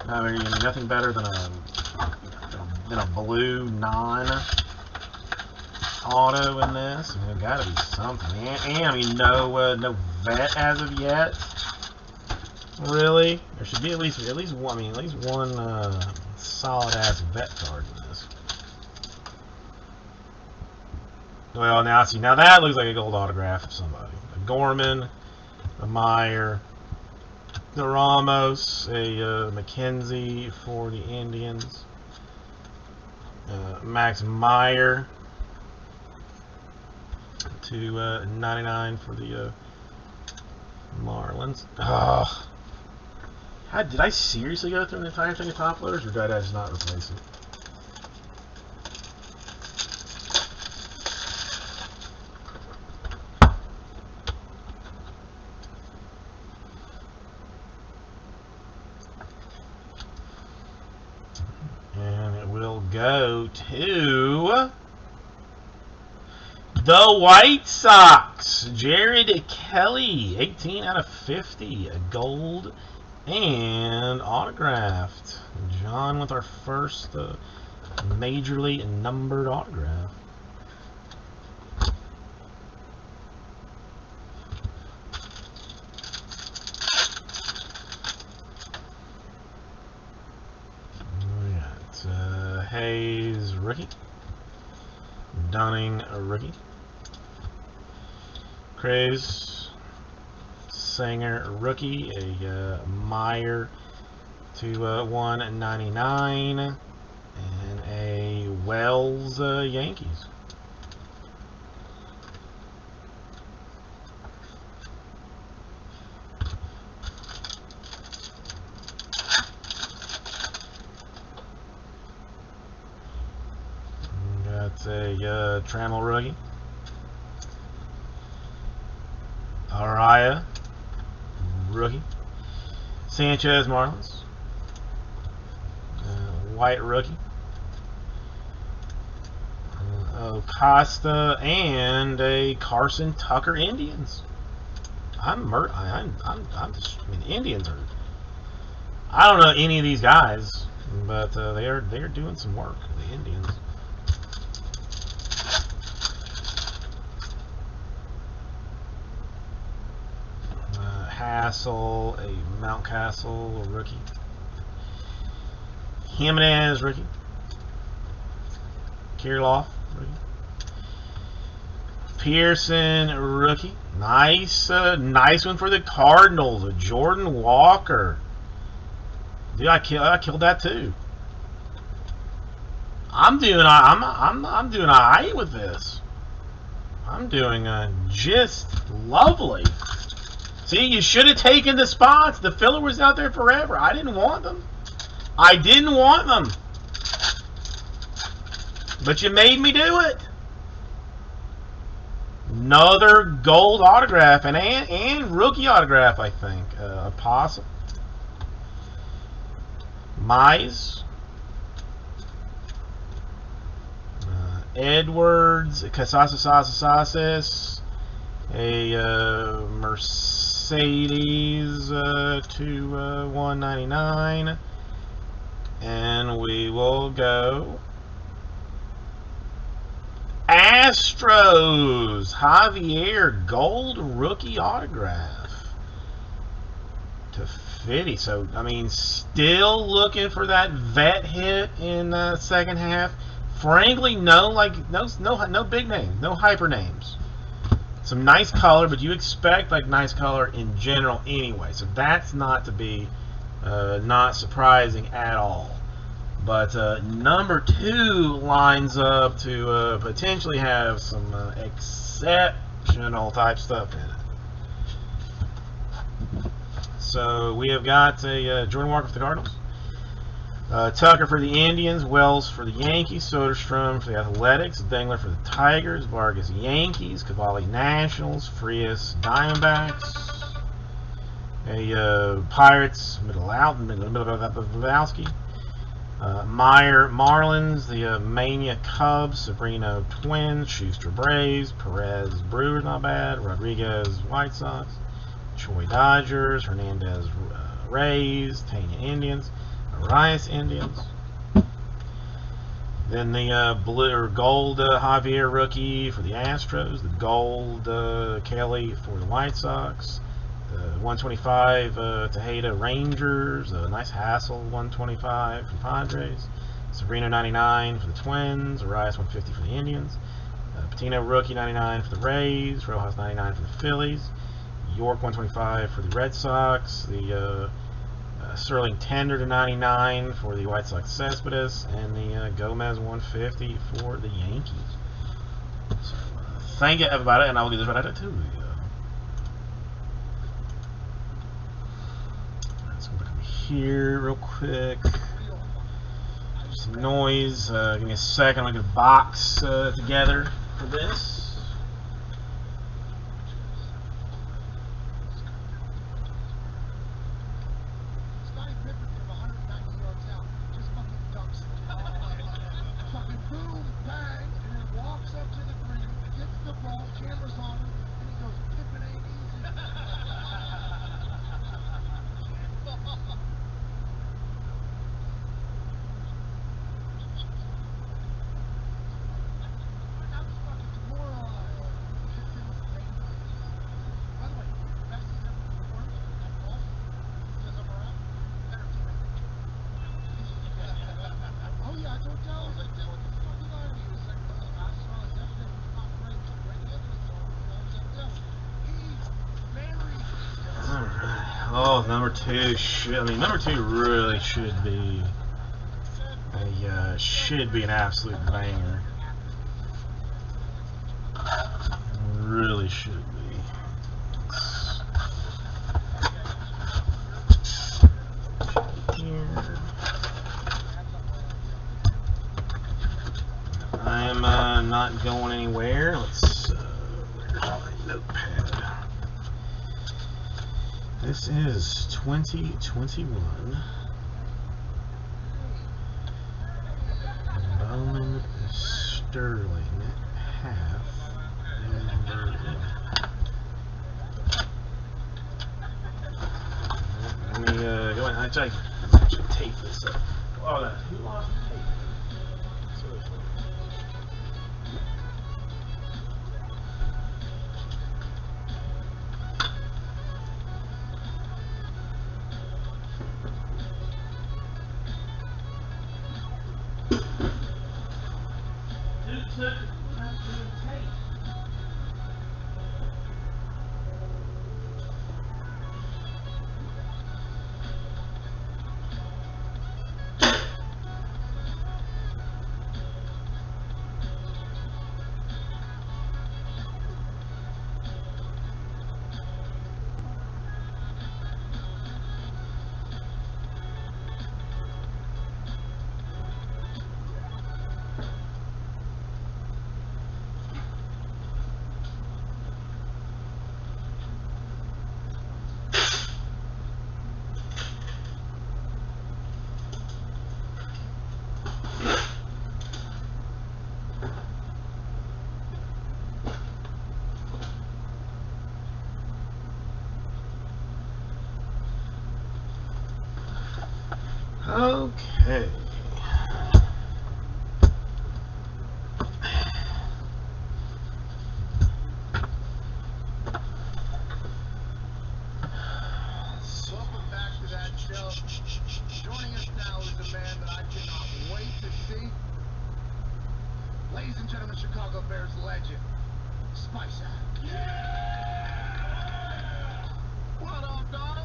I mean, nothing better than a blue non-auto in this. I mean, there's got to be something. And I mean, no vet as of yet. Really, there should be at least one. I mean, at least one solid ass vet card in this. Well, now see, now that looks like a gold autograph of somebody. A Gorman, a Meyer, the Ramos, a McKenzie for the Indians, Max Meyer to 99 for the Marlins. Oh. Did I seriously go through an entire thing of top loaders, or did I just not replace it? And it will go to the White Sox. Jared Kelly, 18 out of 50, a gold and autographed. John with our first majorly numbered autograph. We got Hayes rookie, Dunning a rookie, Craze Singer rookie, a Meyer to 199, and a Wells Yankees. Got a Trammell rookie, Araya rookie, Sanchez Marlins, White rookie, Acosta, and a Carson Tucker Indians. I mean, the Indians are. I don't know any of these guys, but they are doing some work. The Indians. Hassel, a Mountcastle rookie, Jimenez rookie, Kirilloff rookie, Pearson rookie, nice one for the Cardinals, a Jordan Walker. Dude, I killed that too. I'm doing alright with this. I'm doing just lovely. See, you should have taken the spots. The filler was out there forever. I didn't want them. I didn't want them. But you made me do it. Another gold autograph and rookie autograph, I think. Apostle. Mize. Edwards. Casas. A Mercedes. Mercedes to 199. And we will go Astros Javier gold rookie autograph to 50. So I mean, still looking for that vet hit in the second half. Frankly, no big names, no hyper names. Some nice color, but you expect like nice color in general anyway. So that's not to be not surprising at all. But number 2 lines up to potentially have some exceptional type stuff in it. So we have got a Jordan Walker for the Cardinals, Tucker for the Indians, Wells for the Yankees, Soderstrom for the Athletics, Dengler for the Tigers, Vargas Yankees, Cavalli Nationals, Frias Diamondbacks, a Pirates Middlewski. Meyer Marlins, the Mania Cubs, Severino Twins, Schuster Braves, Perez Brewers, not bad, Rodriguez White Sox, Choi Dodgers, Hernandez Rays, Tanya Indians, Arias Indians. Then the blue or gold Javier rookie for the Astros, the gold Kelly for the White Sox, 125 Tejeda Rangers, a nice Hassel 125 for the Padres, Severino 99 for the Twins, Arias 150 for the Indians, Patino rookie 99 for the Rays, Rojas 99 for the Phillies, York 125 for the Red Sox, the Sterling Tender to 99 for the White Sox Cespedes, and the Gomez 150 for the Yankees. So, thank you everybody, and I will get this right out to you. Here real quick, some noise. Give me a second. I'll get a box together for this. Scottie Pippen from 190 yards out just fucking ducks it. Fucking boom, bang, and then walks up to the green, gets the ball, cameras on him, and he goes, Pippen ain't easy. Oh, number 2 number 2 really should be an absolute banger. Really should be. Here. I am not going anywhere. Let's where's my notepad? This is 2021 Bowman Sterling half inverted. Let me go ahead. I actually tape this up. Oh, who lost the tape? Okay. Welcome back to that show. Joining us now is a man that I cannot wait to see. Ladies and gentlemen, Chicago Bears legend, Spice Adams. Yeah! What up, dog?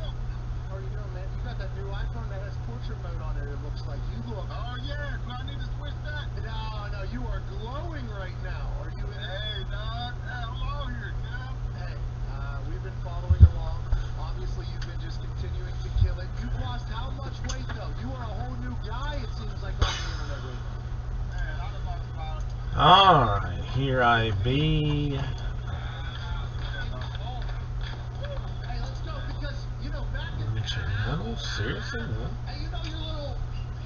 How are you doing, man? You got that new iPhone that has portrait mode on it, it looks like. You look... Oh, yeah. Do I need to switch that? No, you are glowing right now. Are you in... Hey, dog. Hey, I'm out here, man. Hey, we've been following along. Obviously, you've been just continuing to kill it. You've lost how much weight, though? You are a whole new guy, it seems like, on the internet right now. Man, I done lost about... Alright, here I be. Hey, let's go, because, you know, back in... No, seriously? No? Hey, you know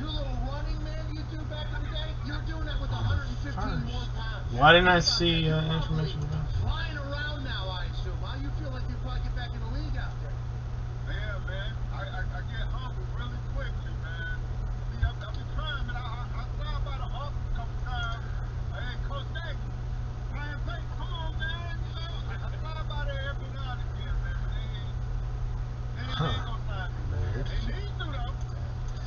your little running man you do back in the day? You were doing that with 115 more pounds. Why didn't I see information about that? Flying around now, I assume. How you feel like you'll probably get back in the league out there? Yeah, man. I get hungry really quickly, man. See, I've been trying, man. I tried by the hump a couple times. Hey, Coach Nate, Ryan Payton, come on, man. You know, I tried by there every now and again, man. They ain't gonna sign me, man. They need to, though.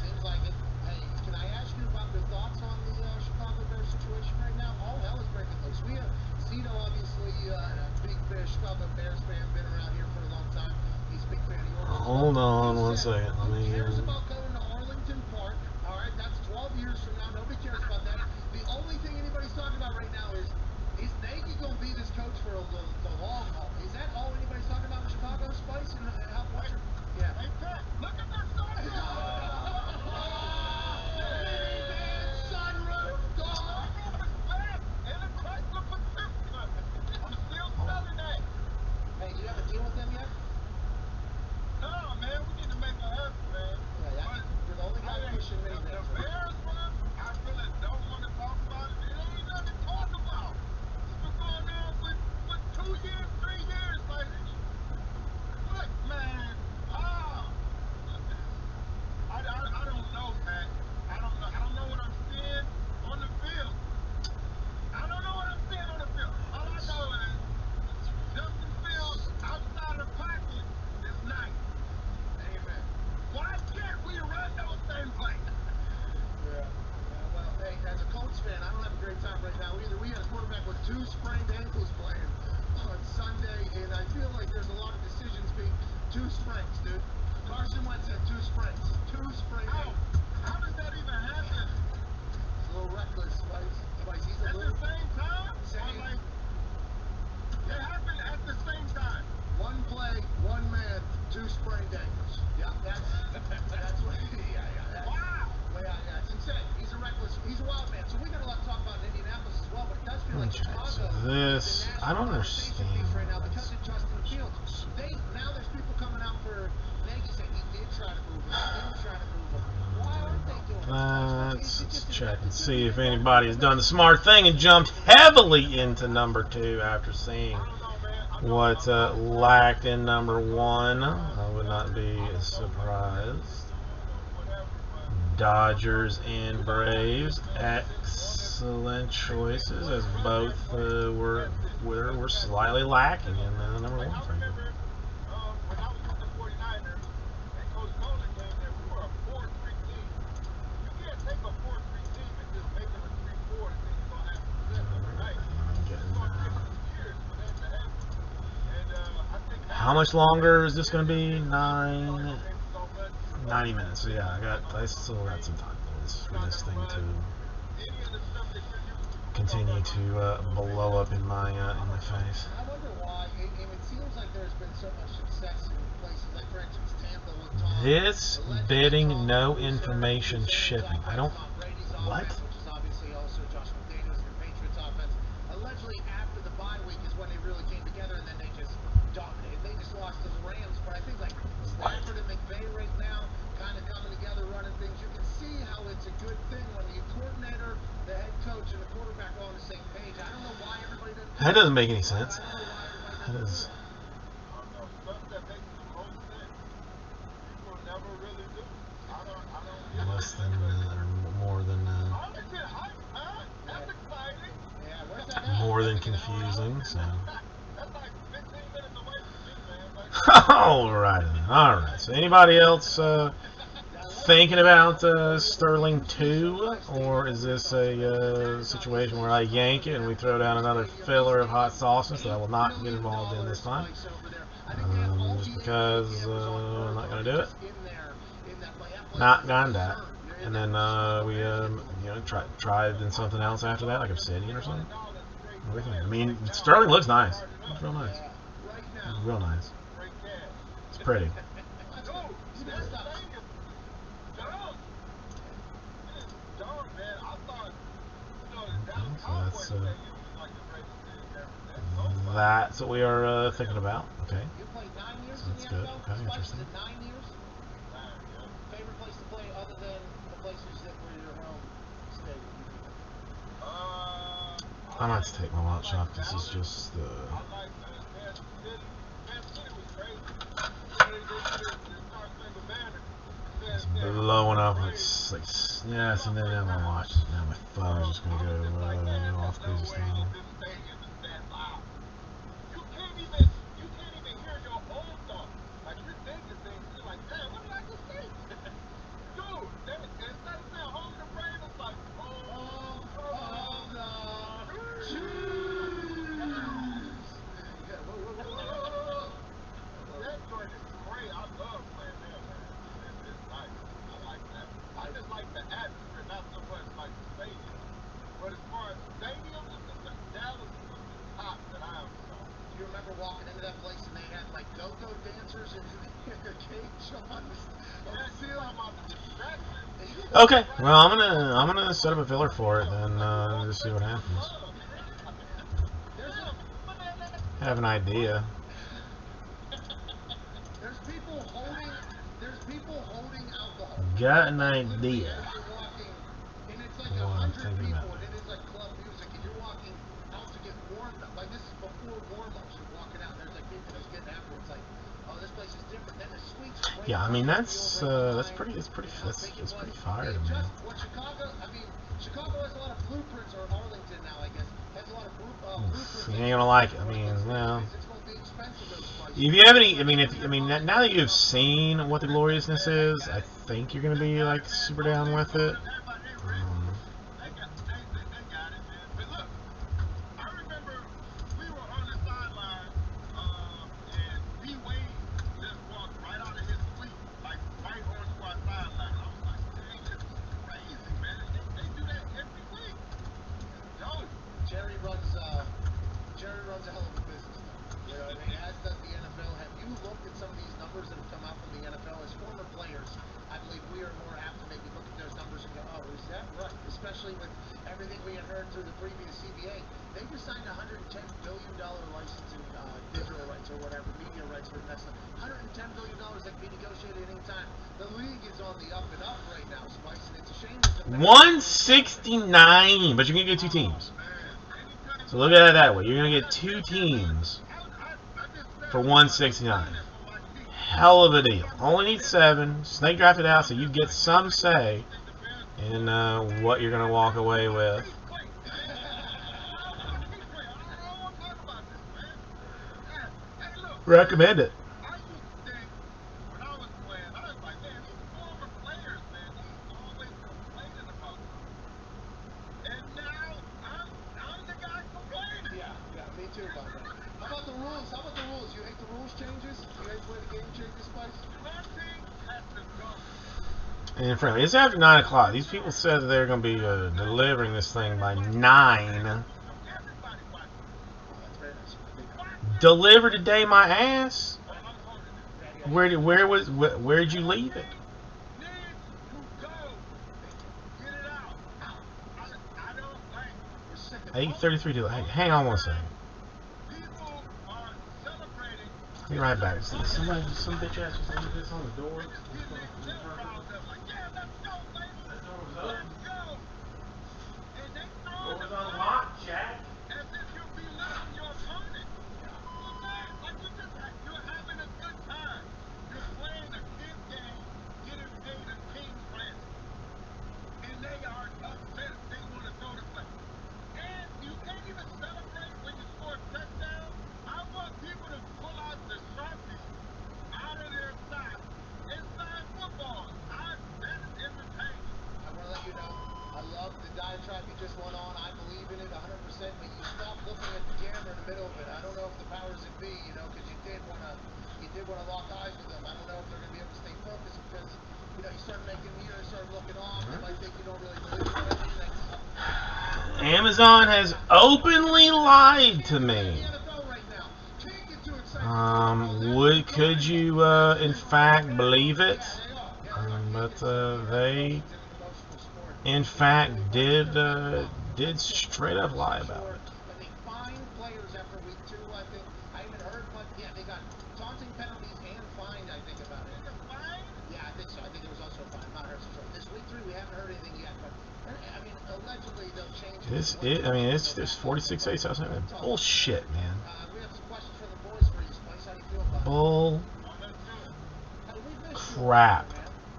Seems like it. Hey, can I ask you about your thoughts on the Chicago Bears situation right now? All hell is breaking loose. We have Cito, obviously, a big Chicago Bears fan, been around here for a long time. He's a big fan of yours. Hold on one second. Let me. Who cares about going to Arlington Park? All right, that's 12 years from now. Nobody cares about that. The only thing anybody's talking about right now is Nagy going to be this coach for the long haul? Is that all anybody's talking about in Chicago, Spice? And how much? Yeah. Hey, Pat, look at this sunroof. Sunroof, dog. Sunroof is back, and it's like the Pacifica. I'm still selling that. Hey, you have a deal with them yet? No, man, we need to make it happen, man. Yeah, you're the only guy pushing me. The Bears one, I really don't want to talk about it. It ain't nothing to talk about. It's been going on for 2 years, 3 years, like, what, man? I don't know, man. I don't know what I'm seeing on the field. I don't know what I'm seeing on the field. All I know is Justin Fields outside the pocket is nice. Amen. Why can't we run those same plays? Yeah. Well, hey, as a Colts fan, I don't have a great time right now either. We had a quarterback with 2 sprained ankles playing on Sunday, and I feel like there's a lot of decisions being 2 sprains, dude. Carson Wentz had 2 sprains. 2 sprained ankles. How does that even happen? It's a little reckless, Spice. He's a At the little... same time? Same. Or like, they happen at the same time. 1 play, 1 man, 2 sprained ankles. Yeah, that's what he... Yeah. Wow. Well, yeah, it's insane. He's a reckless... He's a wild man. So we got a lot to talk about in Indianapolis as well, but it does feel like Okay, Chicago... so this, I don't understand. Right now because of Justin Fields. Now there's people coming out for Nagy saying he did try to move him. He didn't try to move him. Why aren't they doing it? Let's check and see if anybody has done the smart thing and jumped heavily into number 2 after seeing what lacked in number 1. I would not be surprised. Dodgers and Braves, excellent choices, as both were slightly lacking in number 1. I remember when I was with the 49ers and Coach Nolan came there, we were a 4-3 team. You can't take a 4-3 team and just make them a 3-4 and then you're going to have a successful night. It's going to take some years for that to happen. And I think... How much longer is this going to be? 90 minutes. So yeah, I still got some time for this thing to continue to blow up in my face. I wonder why. It seems like there's been so much success in places like, for instance, Tampa with Tom. This bidding, no information shipping. I don't. What? Which is obviously also Josh McDaniels and the Patriots offense. Allegedly, after the bye week is when they really came together, and then they just dominated. They just lost to the Rams, but I think like Stafford and McVay right now, kind of coming together, running things. You can see how it's a good thing when the coordinator, the head coach, and the quarterback are on the same page. I don't know why everybody doesn't. That doesn't make any sense. I don't know why everybody That doesn't. is. Stuff that makes the most sense, people never really do. I don't get Unless it. they confusing. So. That's like 15 minutes away from me, man. Alright then. Alright. So anybody else thinking about Sterling 2? Or is this a situation where I yank it and we throw down another filler of hot sauces that I will not get involved in this time? Just because I'm not going to do it. Not gonna do it. And then we try then something else after that, like Obsidian or something. What do you think? I mean, Sterling looks nice. It's real nice. It's real nice. It's pretty. So that's what we are thinking about. Okay. So that's good. Okay, interesting. Favorite place to play other than the places that were your home stadium? I'm not to take my watch off. This is just it's blowing up. It's like yes, and then now my watch. Now my phone is just gonna go off crazy style. Walking into that place and they had like go-go dancers in the cage on the ceiling. Okay, well I'm gonna set up a filler for it then just see what happens. Have an idea. There's people holding alcohol. Got an idea. And it's like 100 people and it is like club music and you're walking out to get warmed up. Like this is before warm-ups. You're walking out and there's like people just getting after it. It's like, oh, this place is different. Then the suites. Yeah, I mean that's pretty fire to me. Chicago has a lot of blueprints, or Arlington now, I guess, has a lot of blueprints. You ain't gonna like it. I mean, well, if you have any, now that you've seen what the gloriousness is, I think you're gonna be like super down with it. Jerry runs a hell of a business, though. You know what I mean? As does the NFL. Have you looked at some of these numbers that have come out from the NFL? As former players, I believe we are more apt to maybe look at those numbers and go, oh, is that right? Especially with everything we had heard through the previous CBA. They just signed a $110 billion license in digital rights or whatever, media rights for the next $110 billion that can be negotiated any time. The league is on the up and up right now, Spice, and it's a shame. 169, but you're going to get two teams. So look at it that way. You're going to get two teams for 169. Hell of a deal. Only need 7. Snake drafted out so you get some say in what you're going to walk away with. Recommend it. And friendly, it's after 9 o'clock. These people said that they're going to be delivering this thing by 9. Deliver today, my ass. Where'd you leave it? 8:33 to. Hey, hang on one second. Be right back. Some bitch ass just leave this on the door. Door's unlocked, Jack. They are upset. They want to go to play. And you can't even celebrate when you crap you just went on. I believe in it 100%, but you stop looking at the camera in the middle of it. I don't know if the powers that be, you know, because you did want to lock eyes with them. I don't know if they're going to be able to stay focused because, you know, you start looking off. They might think you don't really believe in anything. Amazon has openly lied to me. Could you in fact believe it? But they in fact did straight up lie about it. But they fined players after week 2, I think. I haven't heard much. Yeah, they got taunting penalties and fined, I think, about it. Yeah, I think so. I think there was also a fine. I'm not heard so. This week 3, we haven't heard anything yet, but I mean, allegedly they'll change it. It's 46-8. Bullshit, man. We have some questions for the boys for you, Spice. How do you feel about it? Bull crap,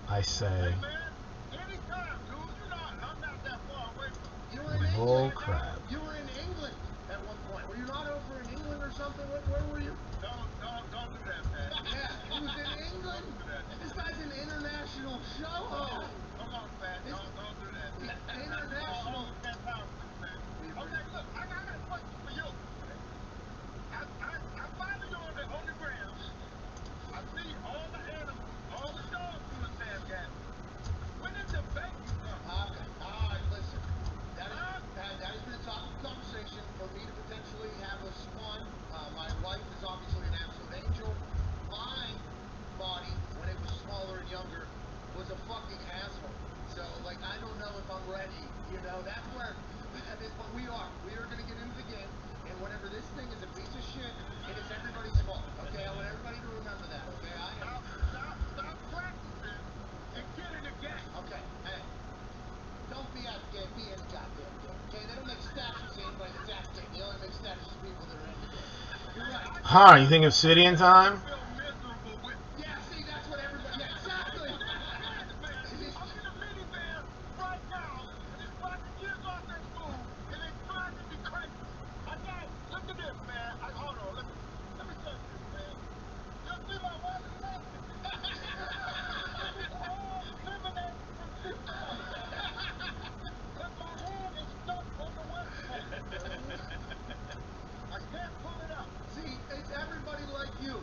I say. Bull crap. You were in England at one point. Were you not over in England or something? Where were you? Don't do that, man. Yeah, he was in England. This guy's an international show host. Come on, man. Don't do that. International. Okay, look, I got a question for you. I follow you on the ground. I see all the animals, all the dogs you and Sam got. When did the baby come? Okay, all right, listen. That has been a topic of conversation for me to potentially have a spawn. My wife is obviously an absolute angel. My body, when it was smaller and younger, was a fucking asshole. So, like, I don't know if I'm ready. You know, that's where, but we are. We are going to get into the game. And whenever this thing is a piece of shit, it is everybody's fault. Okay, I want everybody to remember that. Okay, Stop practicing and get in the game. Okay, hey. Don't be at the game, be in the goddamn game. Okay, they don't make statues of anybody that's at the game. They only make statues of people that are in the game. You're right. Huh, you think Obsidian time? I feel miserable with. Yeah, see, that's what everybody. Yeah, exactly. I'm in a minivan right now, and it's like the kids off at school, and they driving me crazy. I know. Look at this, man. Hold on. Let me say this, man. You see my wallet left? It's all criminal from this point. But my hand is stuck on the website. I can't pull it up. See, it's everybody like you,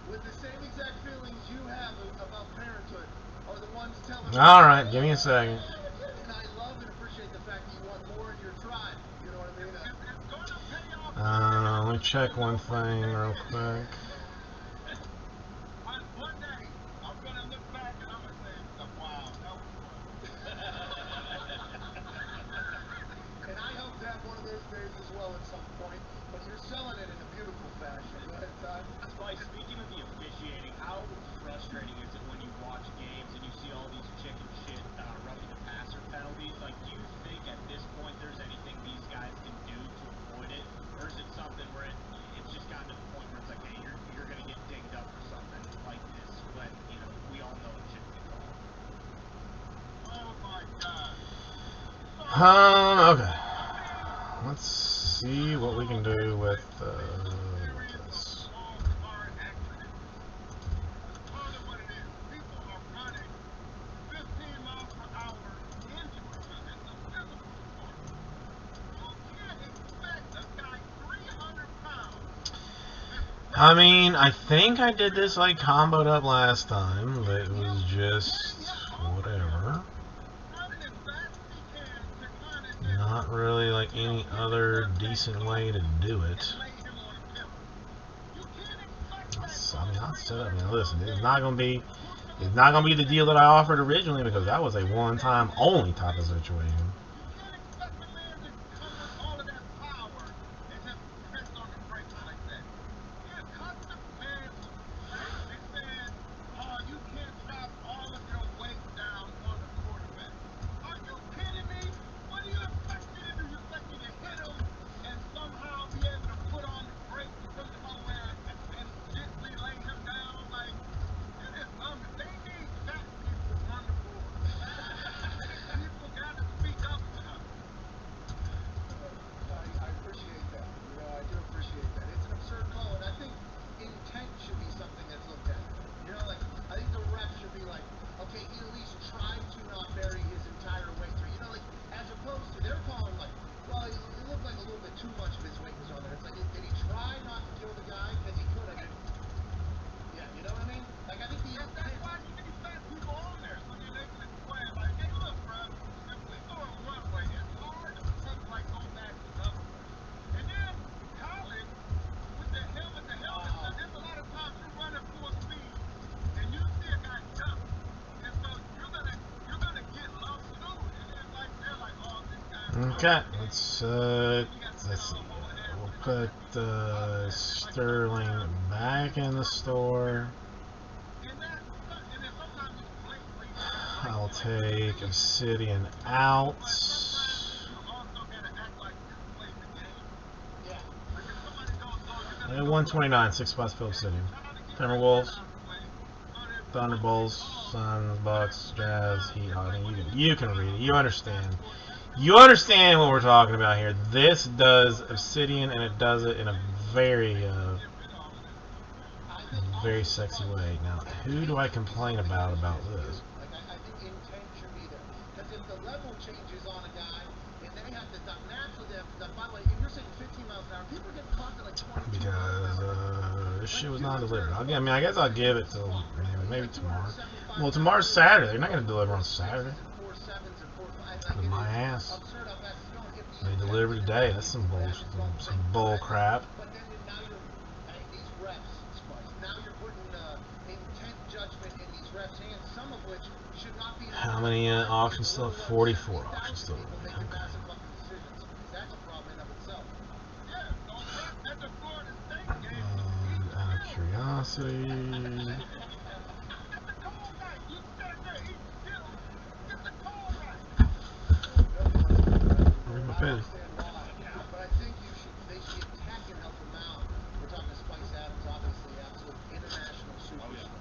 with the same exact feelings you have about parenthood, are the ones telling me. All right, give me a second. And I love and appreciate the fact that you want more in your tribe. You know what I mean? It's gonna pay off. Let me check one thing real quick. One day, I'm gonna look back and I'm gonna say, wow, that was fun. And I hope to have one of those days as well at some point. But you're selling it in a beautiful fashion. Go ahead, Todd. Spice, speaking of the officiating, how frustrating is it when you watch games and you see all these chicken shit roughing the passer penalties? Like, do you think at this point there's anything these guys can do to avoid it? Or is it something where it's just gotten to the point where it's like, hey, you're going to get dinged up for something like this when, you know, we all know it shouldn't be called? Oh my God. Okay. Let's see what we can do with this. I mean, I think I did this like comboed up last time, but it was just whatever. Not really like any other decent way to do it. I mean, I'll set up. I mean, listen, it's not gonna be the deal that I offered originally because that was a one-time only type of situation. Okay, let's see. We'll put Sterling back in the store. I'll take Obsidian out. At 129, 6 spots for Obsidian. Timberwolves, Thunderbolts, Suns, Bucks, Jazz, Heat. I mean, you can read it. You understand. You understand what we're talking about here. This does Obsidian, and it does it in a very, very sexy way. Now, who do I complain about this? I think intent should be there. Because if the level changes on a guy, and they have to duck naturally, they have to duck. By the way, if you're saying 15 miles an hour, people are getting clocked at like 22 because this shit was not delivered. I guess I'll give it till maybe tomorrow. Well, tomorrow's Saturday. They're not going to deliver on Saturday. With my ass. They deliver today. That's some bullshit. Some bull crap. But then now you're these refs, Spice. Now you're putting intent judgment in these refs' hands, some of which should not be. How many auctions still? 44 auctions still. Okay. That's a problem in of itself. Out of curiosity. Where's my pen? But I think they should attack and help him out. We're talking to Spice Adams, obviously, absolute international superstar.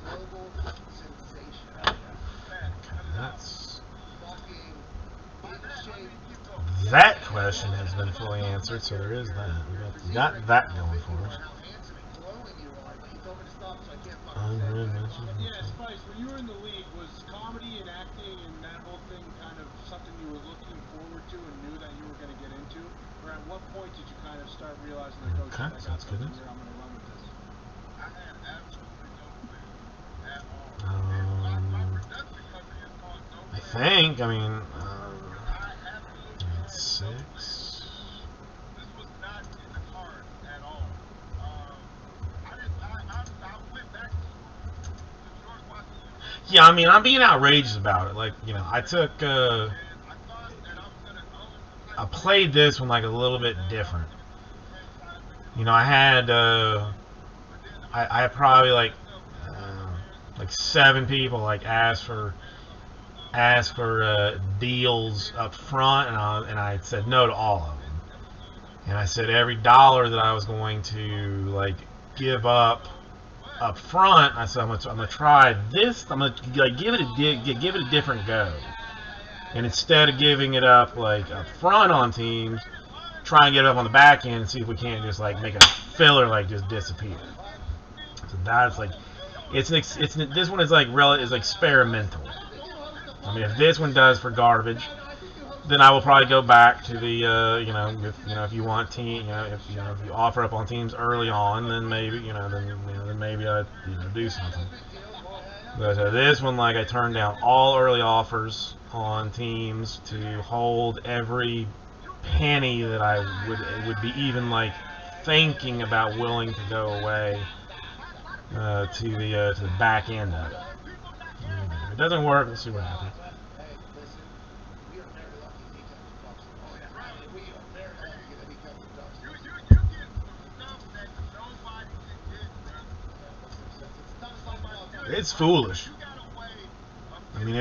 Global sensation. That's Fucking that question has been fully answered, so there is that. We got that going for us. Yeah, Spice, when you were in the league, was comedy and acting and that whole thing kind of something you were looking forward to and knew that you were going to get into? Or at what point did you kind of start realizing, like, oh, shit, I got something here, I'm going to run with this? I had absolutely no clue at all. My production company is called No I think, I mean, I absolutely had 6. This was not in the cards at all. I went back to George Washington University. Yeah, I mean, I'm being outrageous about it. Like, you know, I took, And I thought that I was going to own the I played this one like a little bit different. You know, I had, I had probably like 7 people like ask for deals up front, and I said no to all of them. And I said every dollar that I was going to like give up front, I said I'm gonna try this. I'm gonna like give it a different go. And instead of giving it up like up front on teams, try and get it up on the back end and see if we can't just like make a filler like just disappear. So that's like it's this one is like experimental. I mean, if this one does for garbage, then I will probably go back to the if you want team, if you offer up on teams early on, then maybe then maybe I do something. But this one, like, I turned down all early offers on teams to hold every penny that I would be even like thinking about willing to go away to the back end of it. If it doesn't work, we'll see what happens. Hey, listen, we are very lucky he comes to Bucks. We are very lucky that he comes to Bucks. You get some stuff that nobody can get, bro. It's foolish. You got a way of I mean,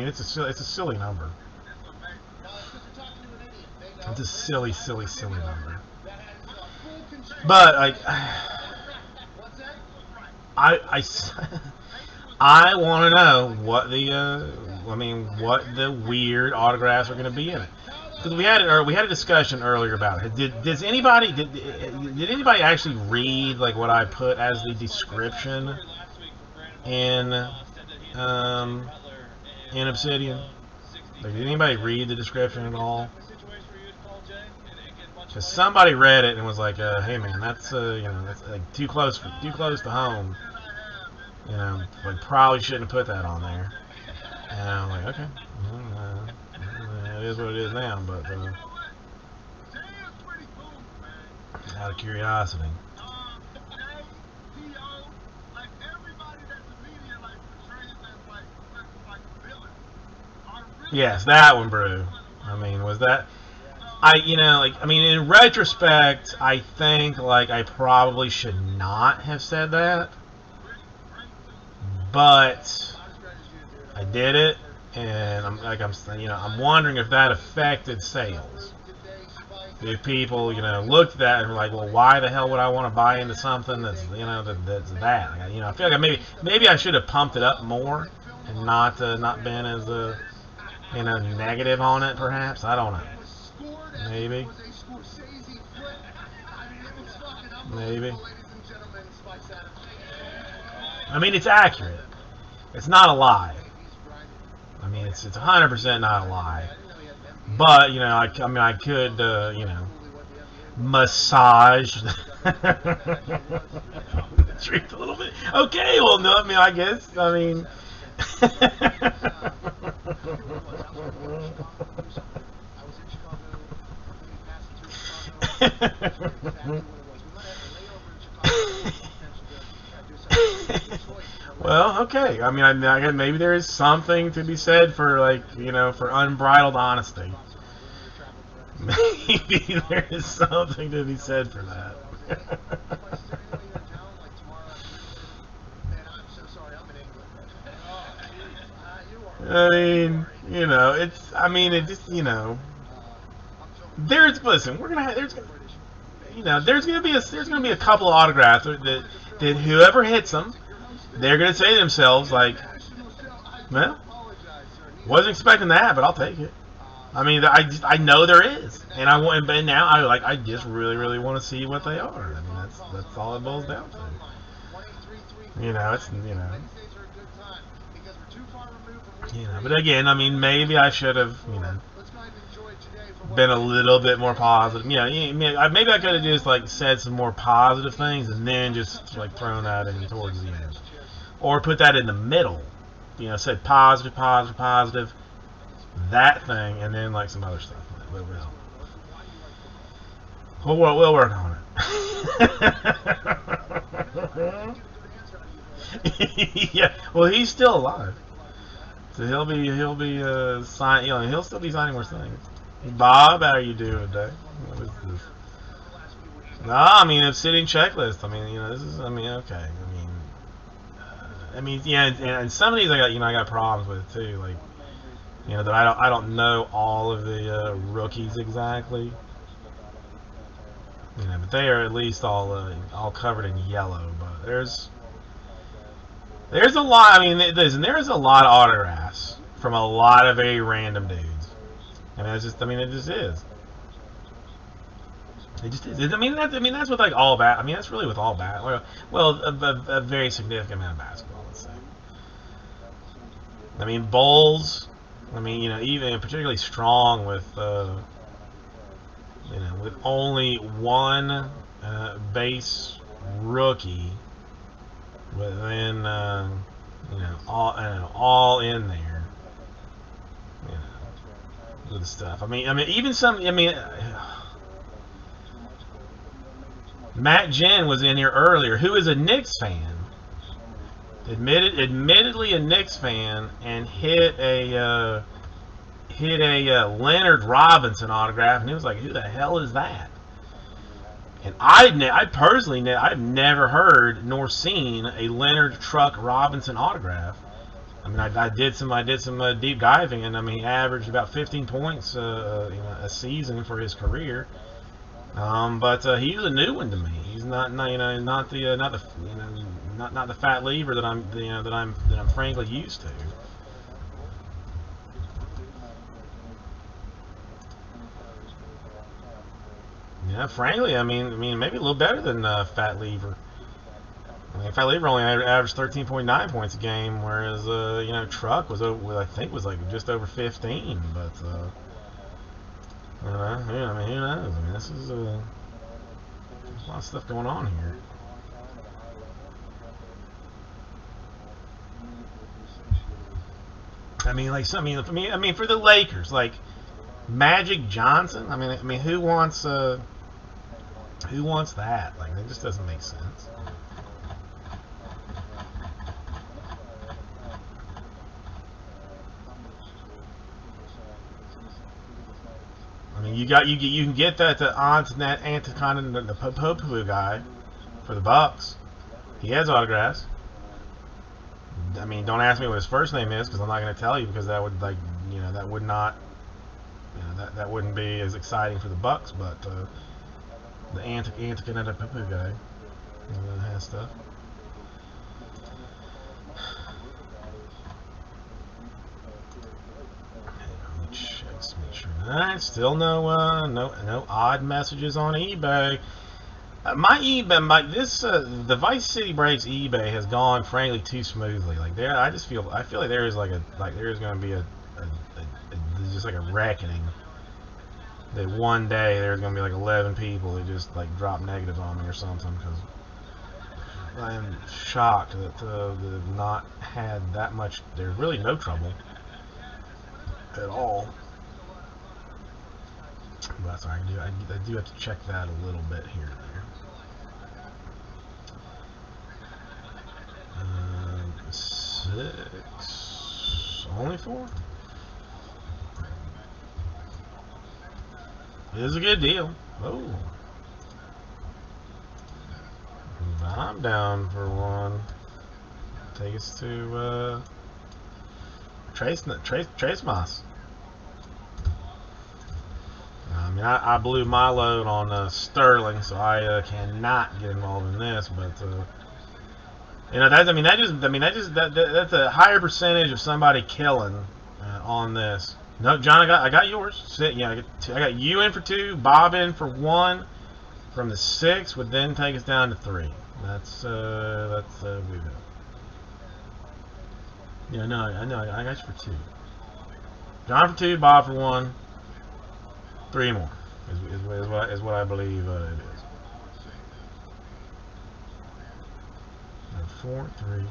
it's a silly number. it's amazing. No, it's because you're talking to an idiot. They know. It's a silly number. That has full control. But What's that? I want to know what the weird autographs are going to be in it. Because we had a discussion earlier about it. Did anybody actually read like what I put as the description in Obsidian? Like, did anybody read the description at all? Because somebody read it and was like, "Hey man, that's that's like too close to home. Like probably shouldn't have put that on there." And I'm like, "Okay, well, it is what it is now." But out of curiosity. Yes, that one, bro. I mean, was that? In retrospect, I think like I probably should not have said that, but I did it, and I'm wondering if that affected sales. If people, looked at that and were like, well, why the hell would I want to buy into something that's that? I feel like maybe I should have pumped it up more and not been as negative on it, perhaps. I don't know. Maybe. I mean, it's accurate. It's not a lie. I mean, it's 100% not a lie. But I could massage the truth a little bit. Okay, well, no, I guess. Well, okay. Maybe there is something to be said for for unbridled honesty. Maybe there is something to be said for that. Listen, there's gonna be a couple of autographs that whoever hits them, they're gonna say to themselves like, well, wasn't expecting that, but I'll take it. I know there is, and now I just really want to see what they are. That's all it boils down to. But again, maybe I should have, been a little bit more positive. Maybe I could have just said some more positive things and then just thrown that in towards the end, or put that in the middle. Said positive, that thing, and then some other stuff. We'll work on it. Yeah. Well, he's still alive, so he'll be signing. He'll still be signing more things. Bob, how are you doing today? What is this? No, obsidian checklist. This is. Okay. And some of these I got problems with too. That I don't know all of the rookies exactly. But they are at least all covered in yellow. But there's a lot. There is a lot of autographs from a lot of very random dudes. It just is. It just is. That's with all bat. That's really with all bat. Well, a very significant amount of basketball, let's say. Bulls. Even particularly strong with with only one base rookie, within all in there. Good stuff. Even some. Matt Jen was in here earlier, who is a Knicks fan. Admittedly a Knicks fan, and hit a Leonard Robinson autograph, and he was like, "Who the hell is that?" And I personally, I've never heard nor seen a Leonard Truck Robinson autograph. I did some deep diving, and he averaged about 15 points a season for his career. But he's a new one to me. He's not the fat lever that I'm frankly used to. Yeah, frankly, maybe a little better than Fat Lever. Fat Lever only averaged 13.9 points a game, whereas Truck was just over 15. But who knows? This is there's a lot of stuff going on here. For the Lakers, Magic Johnson. Who wants that? It just doesn't make sense. You can get that to Antetokounmpo, the Popu guy, for the Bucks. He has autographs. I mean, don't ask me what his first name is because I'm not going to tell you, because that would that would not, that wouldn't be as exciting for the Bucks. But the Antetokounmpo guy has stuff. Alright, still no odd messages on eBay. My eBay, the Vice City Breaks eBay has gone frankly too smoothly. Like I feel like there is there's going to be just like a reckoning. That one day there's going to be like 11 people that just like drop negatives on me or something, because I am shocked that they've not had that much. There's really no trouble at all. But sorry, I do have to check that a little bit here and there. 6, only 4. It is a good deal. Oh, I'm down for one. Take us to Trace Moss. I mean, I blew my load on Sterling, so I cannot get involved in this. But that's a higher percentage of somebody killing on this. No, John, I got yours. I got you in for 2, Bob in for 1. From the 6 would then take us down to 3. That's we go. Yeah, no, I know. I got you for 2. John for 2, Bob for 1. 3 more is what I believe it is. 4, 3.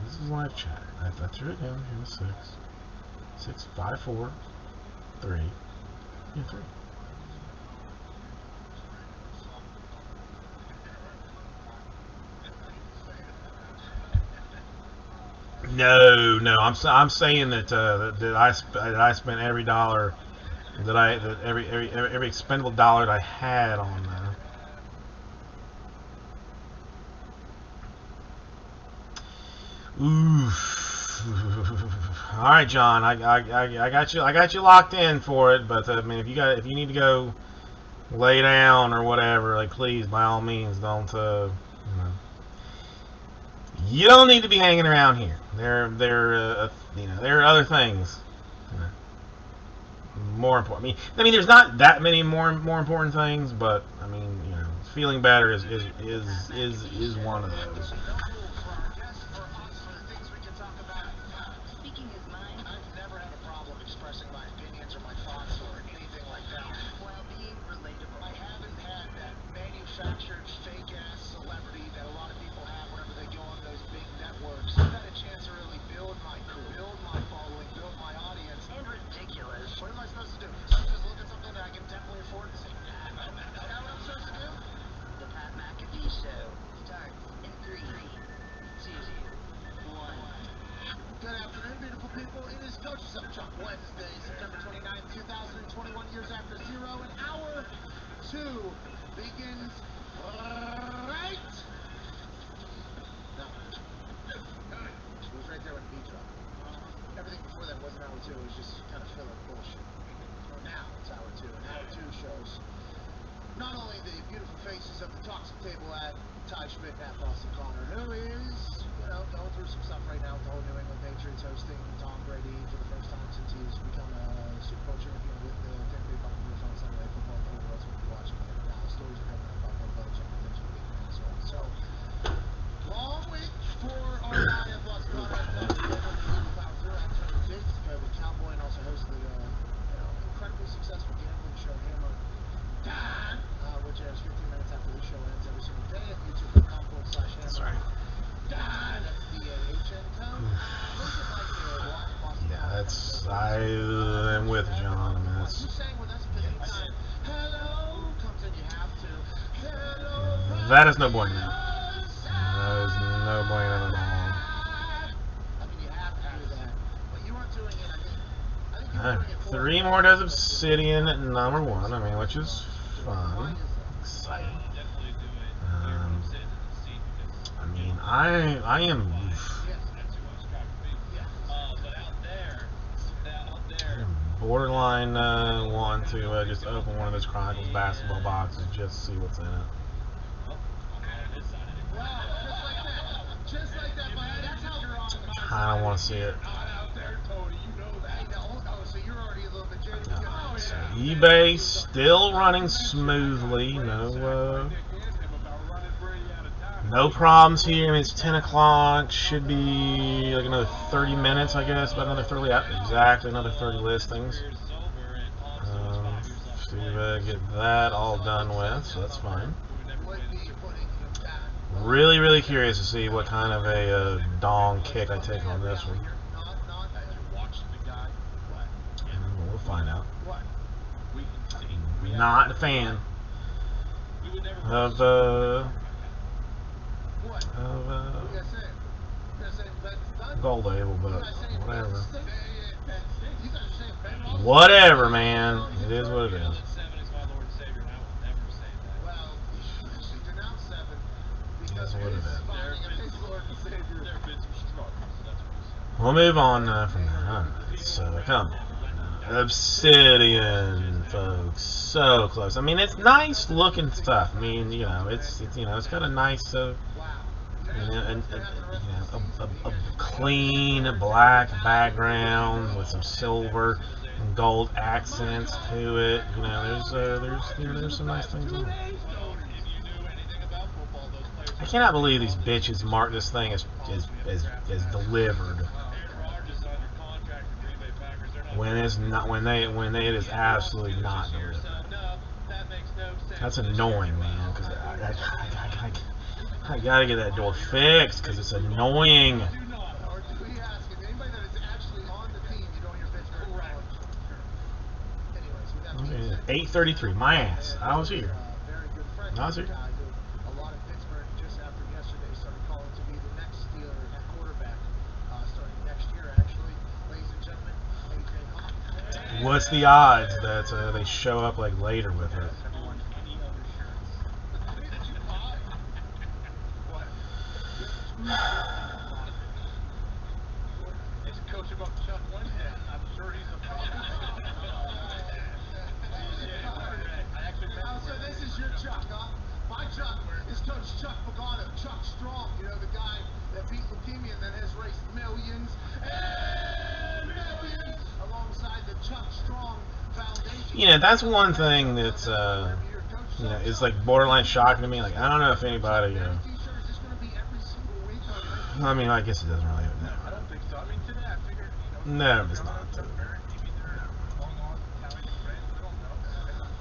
This is live chat. I threw it down. Here was 6. 6, 5, 4, 3. Yeah, 3. No. I'm saying that I spent every dollar every expendable dollar that I had on that. Oof. All right, John. I got you locked in for it. But I mean, if you need to go lay down or whatever, like, please, by all means, don't. You don't need to be hanging around here. There are other things more important. I mean, there's not that many more important things, but I mean, feeling better is one of those. Wednesday, September 29th, 2021, years after 0, and hour 2 begins right now. It was right there when the beat dropped. Everything before that wasn't hour 2, it was just kind of filler bullshit. Now it's hour 2, and hour 2 shows not only the beautiful faces of the toxic table at Ty Schmidt and at Boston Connor, who is, going through some stuff right now with the whole New England Patriots hosting Tom Brady for the first time since he's become a Super Bowl champion with the Tampa Bay Buccaneers on Sunday Night Football. For what else we'll be watching right now. Stories are coming out about Bill Belichick and things will be as well. So, long week for our guy at Boston Connor. Power through at 26. With Cowboy, and also hosted the incredibly successful gambling show Hammer Down, which airs 15 minutes after the show ends every single day at youtube.com/Hammer. Sorry. Yeah, I'm with John. I mean, that is no bueno. That is no bueno at all. 3 more does Obsidian at number 1. I mean, which is fun. Exciting. I mean, I am. Borderline want to just open one of those Chronicles basketball boxes just to see what's in it. I don't want to see it. So eBay still running smoothly. No problems here. I mean, it's 10 o'clock. Should be like another 30 minutes, I guess. About another 30. Exactly, another 30 listings. So get that all done with, so that's fine. Really curious to see what kind of a dong kick I take on this one. And we'll find out. Not a fan of Gold Label, but whatever. Whatever, man. It is what it is. That's what it is. We'll move on from that. Alright, so come on. Obsidian, folks. So close. I mean, it's nice looking stuff. I mean, you know, it's got a nice a clean black background with some silver and gold accents to it. You know, there's some nice things in it. I cannot believe these bitches mark this thing as delivered when it's not, when it is absolutely not delivered. That's annoying, man, because I gotta get that door fixed because it's annoying. 8:33, my ass. I was here. What's the odds that they show up like later with it? So this is your Chuck, huh? My Chuck is Coach Chuck Pagano, Chuck Strong. You know, the guy that beat leukemia and then has raced millions and millions alongside the Chuck Strong Foundation. You know, that's one thing that's you know, it's like borderline shocking to me. Like, I don't know if anybody. I mean, I guess it doesn't really. No, it's not.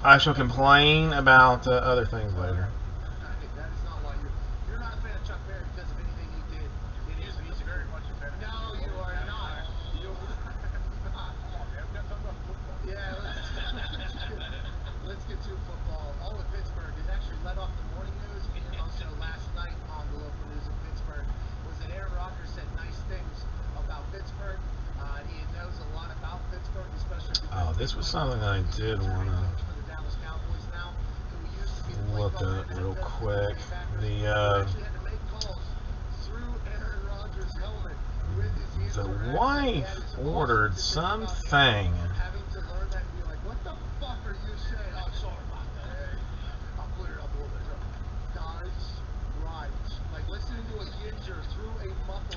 I shall complain about other things later. That is not why you're not a fan of Chuck Berry because of anything he did. He's very much a fan. No, you are not. Yeah, let's get to football. All of Pittsburgh is actually led off the morning news, and also last night on the local news in Pittsburgh was that Aaron Rodgers said nice things about Pittsburgh. He knows a lot about Pittsburgh, especially. Oh, this was something I did want to look up real quick. The wife ordered something.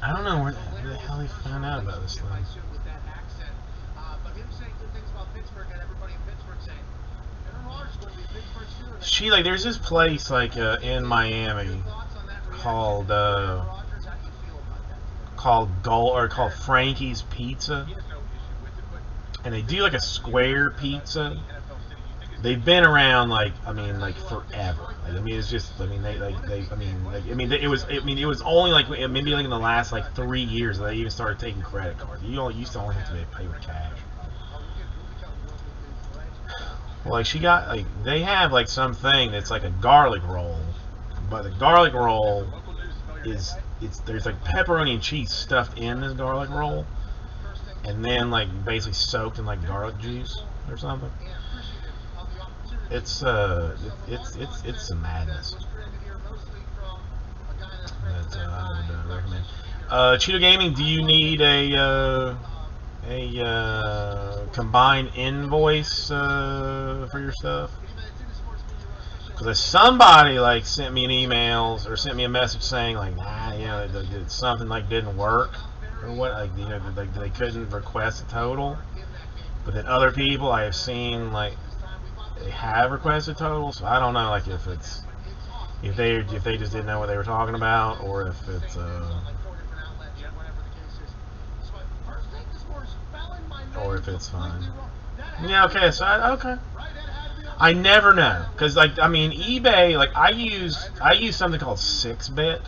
I don't know where the hell he found out about this thing. There's this place like in Miami called Frankie's Pizza, and they do like a square pizza. They've been around like forever. Like, I mean, it's just it was only like maybe like in the last like 3 years that they even started taking credit cards. You used to only have to pay with cash. Well, like they have like something that's like a garlic roll, but the garlic roll there's like pepperoni and cheese stuffed in this garlic roll, and then like basically soaked in like garlic juice or something. It's some madness. But I would recommend. Cheeto Gaming, do you need a combined invoice for your stuff? Because somebody like sent me an email or sent me a message saying like, nah, you know, something like didn't work or what, like, you know, they couldn't request a total. But then other people I have seen like they have requested totals, so I don't know like if they just didn't know what they were talking about, or if it's fine. Yeah, okay, so I never know, because like I mean eBay, like I use something called 6-bit,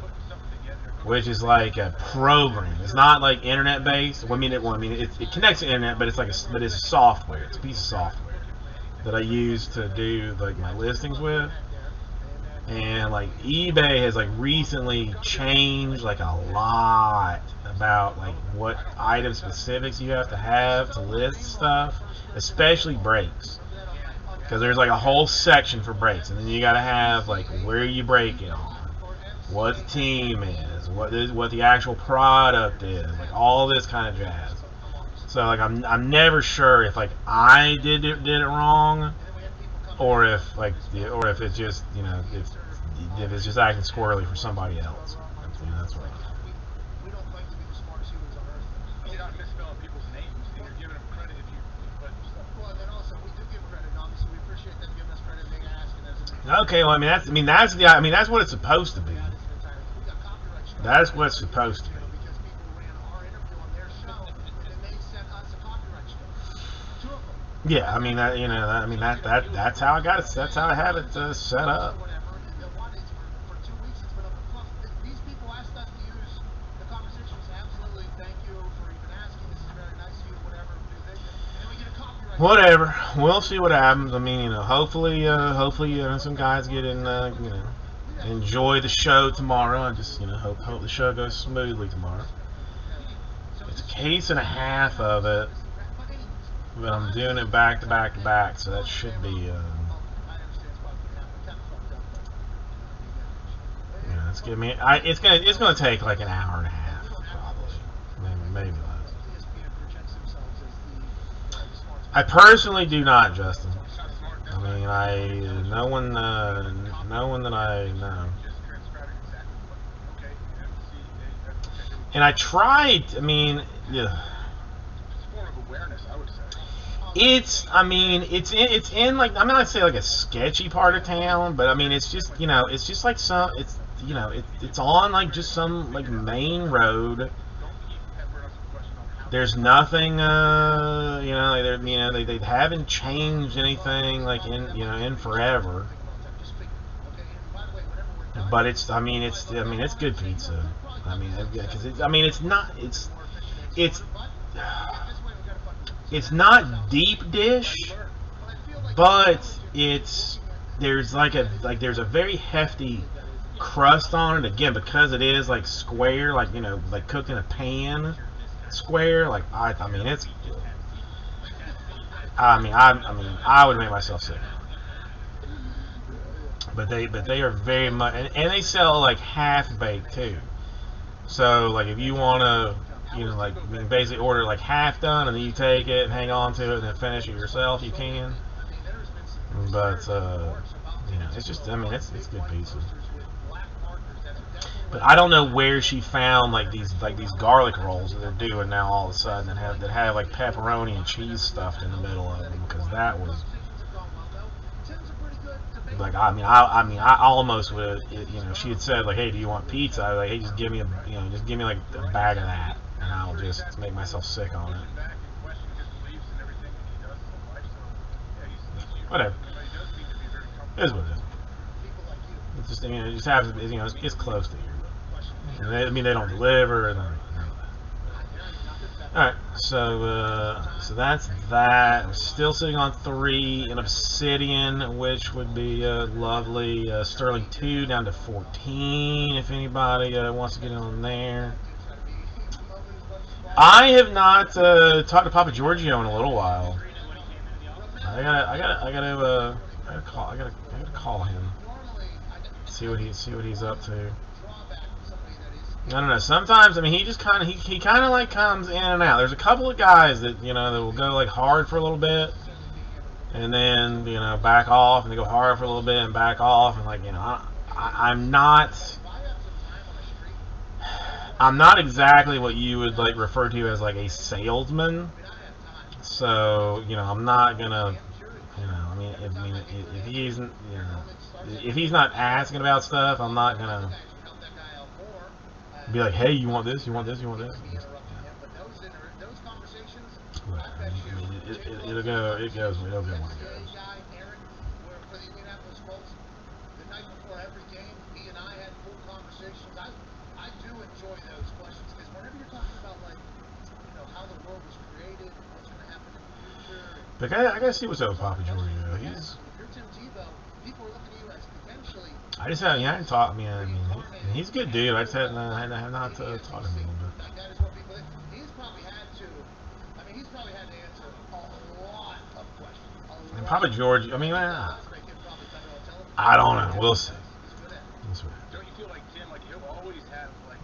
which is like a program. It's not like internet based. Well, it connects to the internet, but it's like but it's software. It's a piece of software that I use to do like my listings with. And like eBay has like recently changed like a lot about like what item specifics you have to list stuff, especially brakes, because there's like a whole section for brakes, and then you gotta have like where you break it on, what the team is, what the actual product is, like all this kind of jazz. So like I'm never sure if like I did it wrong, or if it's just, you know, if it's just acting squirrely for somebody else. You know, that's what. We don't claim to be the smartest humans on earth. You're not misspelling people's names. You're giving them credit if you. Well, and then also we do give credit. Obviously, we appreciate them giving us credit. They ask, and okay, well, that's what it's supposed to be. That's what it's supposed to be. Because people ran our interview on their show, and then they sent us a copyright strike. 2 of them. Yeah, I mean that, you know, that's how I got it. That's how I have it set up. For 2 weeks, it's been up to plus. These people asked us to use the conversation. We say absolutely, thank you for even asking. This is very nice of you. Whatever, do this, and we get a copyright. Whatever, we'll see what happens. I mean, you know, hopefully, some guys get in, you know, enjoy the show tomorrow. I just, you know, hope the show goes smoothly tomorrow. It's a case and a half of it, but I'm doing it back to back to back, so that should be, you know, it's gonna be, it's gonna take like an hour and a half, probably, maybe less. I personally do not, Justin. I mean, no one that I know. And I tried. I mean, yeah. It's in like, I'm not say like a sketchy part of town, but I mean it's just, you know, it's just like it's on like just some like main road. There's nothing, you know, they haven't changed anything like in forever. But it's good pizza. I mean, because it's not deep dish, but there's a very hefty crust on it, again, because it is like square, like, you know, like cooked in a pan square. Like I would make myself sick. But they are very much, and they sell like half baked too. So like if you want to, you know, like you can basically order like half done, and then you take it and hang on to it and then finish it yourself. You can. But you know, it's just, I mean, it's good pizza. But I don't know where she found like these garlic rolls that they're doing now all of a sudden that have like pepperoni and cheese stuffed in the middle of them, because that was like, I almost would, you know, she had said like, hey, do you want pizza? I was like, hey, just give me like a bag of that, and I'll just make myself sick on it. Whatever. It is what it is. It's just, I mean, it just happens, you know, it's close to here. And they don't deliver. And alright, so that's that. We're still sitting on 3 in Obsidian, which would be lovely. Sterling 2 down to 14, if anybody wants to get on there. I have not talked to Papa Giorgio in a little while. I gotta call him. See what he's up to. I don't know. Sometimes, I mean, he just kind of he kind of like comes in and out. There's a couple of guys that that will go like hard for a little bit, and then back off, and they go hard for a little bit and back off, and like I'm not exactly what you would like refer to as like a salesman. So I'm not gonna I mean if he's if he's not asking about stuff, I'm not gonna be like, hey, you want this, you want this, you want this. It'll go when it goes. I do enjoy those questions because whenever you're talking about like, how the world was created, what's going to happen in the future. But I gotta see what's up with Papa Giorgio. He's. If you're Tim Tebow, people are looking at you as potentially. I just haven't. I haven't talked. I mean, he's a good dude. I just have not talked to him a little bit. That is what people. He's probably had to. I mean, he's probably had to answer a lot of questions. And Papa Giorgio. I mean, I don't know. We'll see. Don't you feel like Tim, like he'll always have like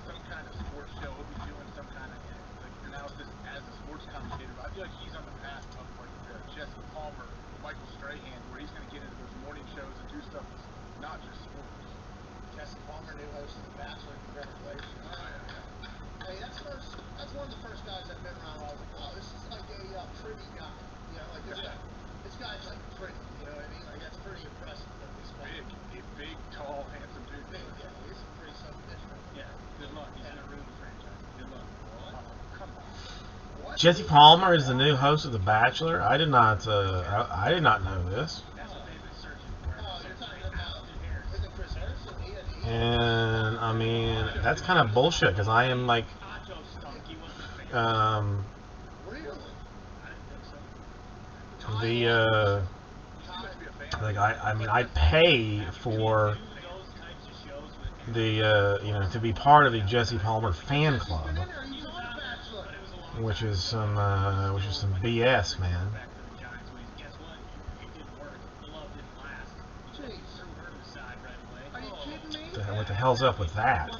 some kind of sports show? He'll be doing some kind of like analysis as a sports commentator. But I feel like he's on the path of like Jesse Palmer, Michael Strahan, where he's going to get into those morning shows and do stuff that's not just sports. Jesse Palmer, new host of The Bachelor, congratulations. Hey, that's one of the first guys I've been around. I was like, oh, this is like a pretty guy. Like this guy. This guy's like pretty. You know what I mean? Like that's pretty impressive. Big, tall, handsome dude. Yeah, he's a pretty self-different. Yeah, good luck. He's gonna ruin the franchise. Good luck. Come on. What? Jesse Palmer is the new host of The Bachelor. I did not know this. That's what they've been searching for. Oh, you're talking about isn't Chris Harrison? And I mean, that's kind of bullshit because I am like, Really? I didn't think so. the like I mean I pay for the to be part of the Jesse Palmer fan club, which is some BS, man. Are you kidding me? What the hell's up with that? I agree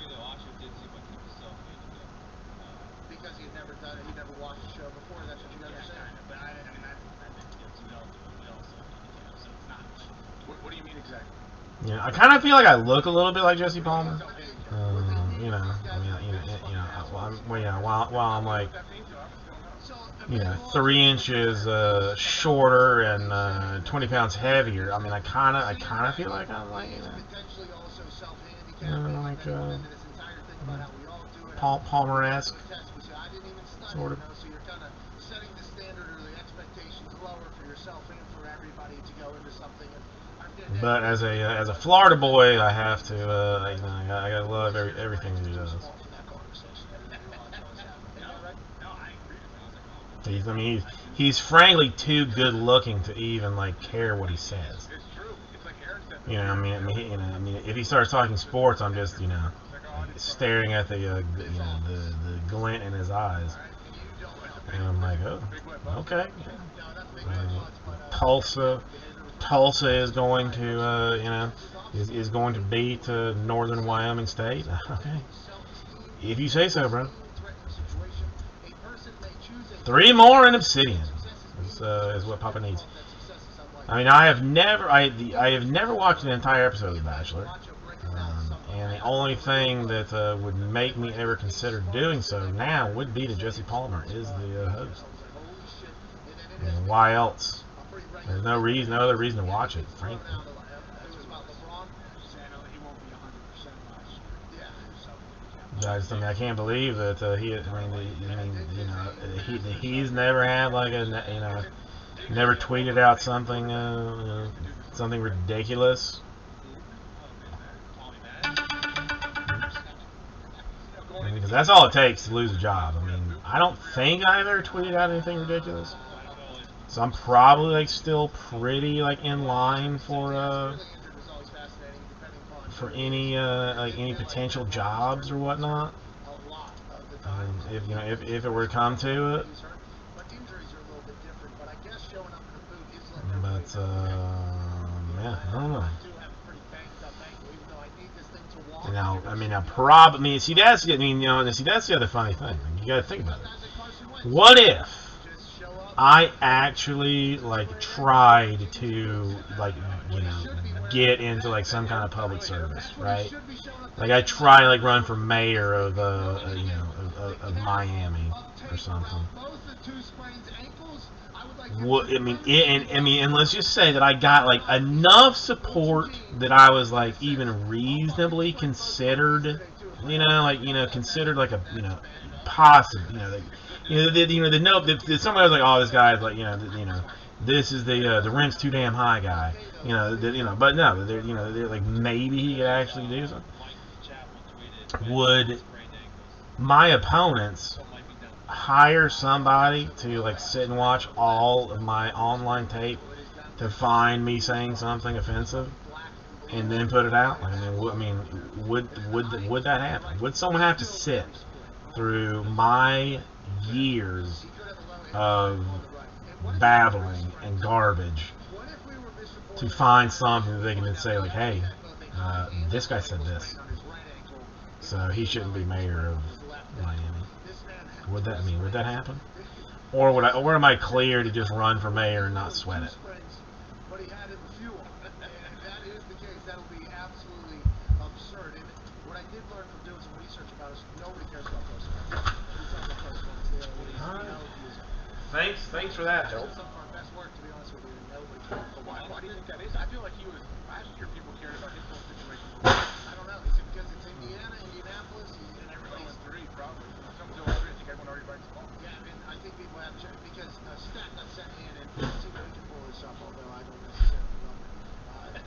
though. Osher did seem like he was self-made. Because he had never done it, he never watched the show before. That's what you guys are saying. But I mean, that's we also, so it's not. What do you mean exactly? Yeah, I kind of feel like I look a little bit like Jesse Palmer. While I'm like, 3 inches shorter and 20 pounds heavier. I mean, I kind of feel like I'm like, Palmer-esque, sort of. So you're kind of setting the standard or the expectations lower for yourself and for everybody to go into something. But as a Florida boy, I have to, I gotta love everything that he does. He's frankly too good looking to even like care what he says. I mean, if he starts talking sports, I'm just, staring at the glint in his eyes, and I'm like, oh, okay. Tulsa is going to, is going to beat Northern Wyoming State. Okay, if you say so, bro. 3 more in Obsidian is what Papa needs. I mean, I have never watched an entire episode of The Bachelor, and the only thing that would make me ever consider doing so now would be that Jesse Palmer is the host. And why else? There's no other reason to watch it, frankly. I can't believe that he's never had like never tweeted out something something ridiculous. Because that's all it takes to lose a job. I mean, I don't think I've ever tweeted out anything ridiculous. So I'm probably like still pretty like in line for any potential jobs or whatnot. if you know if it were to come to it. But injuries are a little bit different. But I guess showing up in a boot is But yeah, I don't know. Now, I mean, see, that's the other funny thing. You gotta think about it. What if I actually like tried to get into like some kind of public service, right? Like I try to like run for mayor of of Miami or something. And let's just say that I got like enough support that I was like even reasonably considered, considered like a possible, that somebody was like, oh, this guy's like, this is the rent's too damn high guy, but no, they're like maybe he could actually do something. Would my opponents hire somebody to like sit and watch all of my online tape to find me saying something offensive and then put it out? Would that happen? Would someone have to sit through my years of babbling and garbage to find something that they can then say like, hey, this guy said this, so he shouldn't be mayor of Miami? Would that happen? Or am I clear to just run for mayor and not sweat it? But he had him fuel. And if that is the case, that'll be absolutely absurd. And what I did learn from doing some research about is nobody cares about Thanks for that, Joel. Some of our best work, to be honest with you, and nobody cares. Why do you think that is? I feel like he was last year. People cared about his whole situation. I don't know. Is it because it's Indiana, Indianapolis, and everybody's 3 probably? Comes to 3, I think everyone already writes them off. Yeah, I mean, I think people have checked because a stat got sent in, and see if we can pull this up, although I don't necessarily know.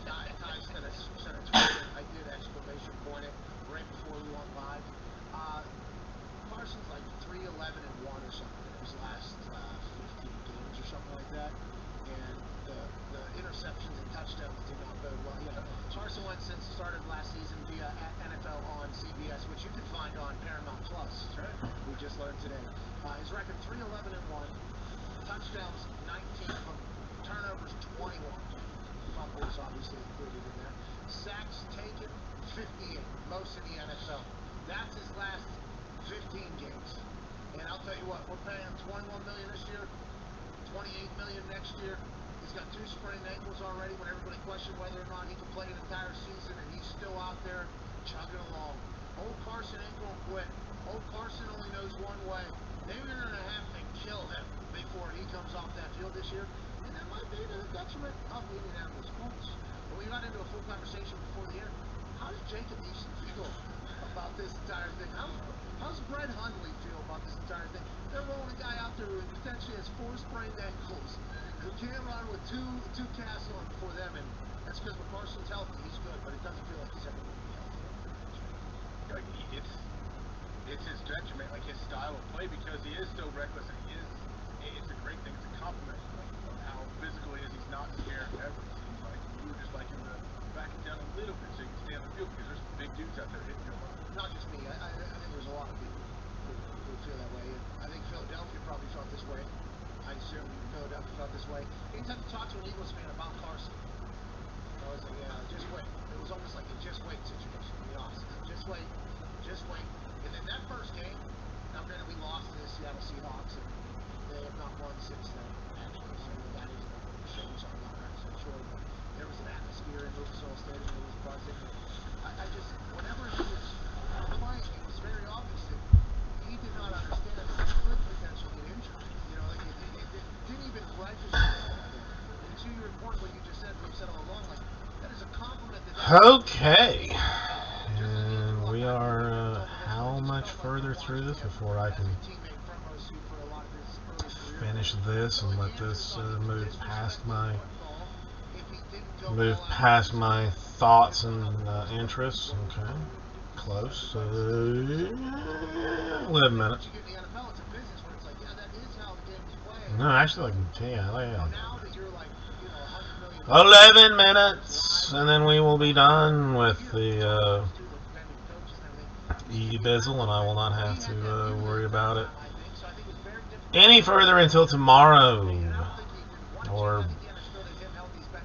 Ty sent a tweet. I did exclamation point it right before we went live. Carson's like 3-11-1 or something in his last 15 games or something like that, and the interceptions and touchdowns did not bode well. Yeah, Carson Wentz since the start of last season via NFL on CBS, which you can find on Paramount Plus. That's right. We just learned today. His record 3-11-1, touchdowns 19 of them, turnovers 21, fumbles obviously included in that. Sacks taken 58, most in the NFL. That's his last 15 games. And I'll tell you what, we're paying him $21 million this year, $28 million next year. He's got 2 sprained ankles already when everybody questioned whether or not he could play an entire season, and he's still out there chugging along. Old Carson ain't going to quit. Old Carson only knows one way. They're going to have to kill him before he comes off that field this year, and that might be to the detriment of the Indianapolis Colts. But we got into a full conversation before the air. How does Jacob Eason feel about this entire thing? How's Brett Hundley feel about this entire thing? They're rolling a guy out there who potentially has 4 sprained ankles, who can't run with two casts on for them, and that's because when Carson's healthy, he's good, but it doesn't feel like he's ever going to be healthy. Like it's his detriment, like his style of play, because he is so reckless, and it's a great thing. It's a compliment of how physical he is. He's not scared ever. It seems like you would just like him to back it down a little bit so you can stay on the field, because there's big dudes out there hitting you. Not just me. I think there's a lot of people who feel that way. And I think Philadelphia probably felt this way. I assume Philadelphia felt this way. Anytime you talk to an Eagles fan about Carson, I was like, yeah, just wait. It was almost like a just wait situation. To be honest, just wait, just wait. And then that first game, now granted we lost to the Seattle Seahawks, and they have not won since then. Actually, so that is a shame. So I'm not actually sure, but there was an atmosphere in Lucas Oil Stadium that was buzzing. I just, whenever he was playing, it was very obvious that he did not understand that he could potentially get injured. Like it didn't even register. And to your point, what you just said, we've said all along, like that is a compliment. Okay. And we are how much further through this before I can finish this and let this move past my thoughts and interests? Okay. Close. 11 minutes. No, actually, like 10. 11 minutes, and then we will be done with the Bizzle, and I will not have to worry about it any further until tomorrow, or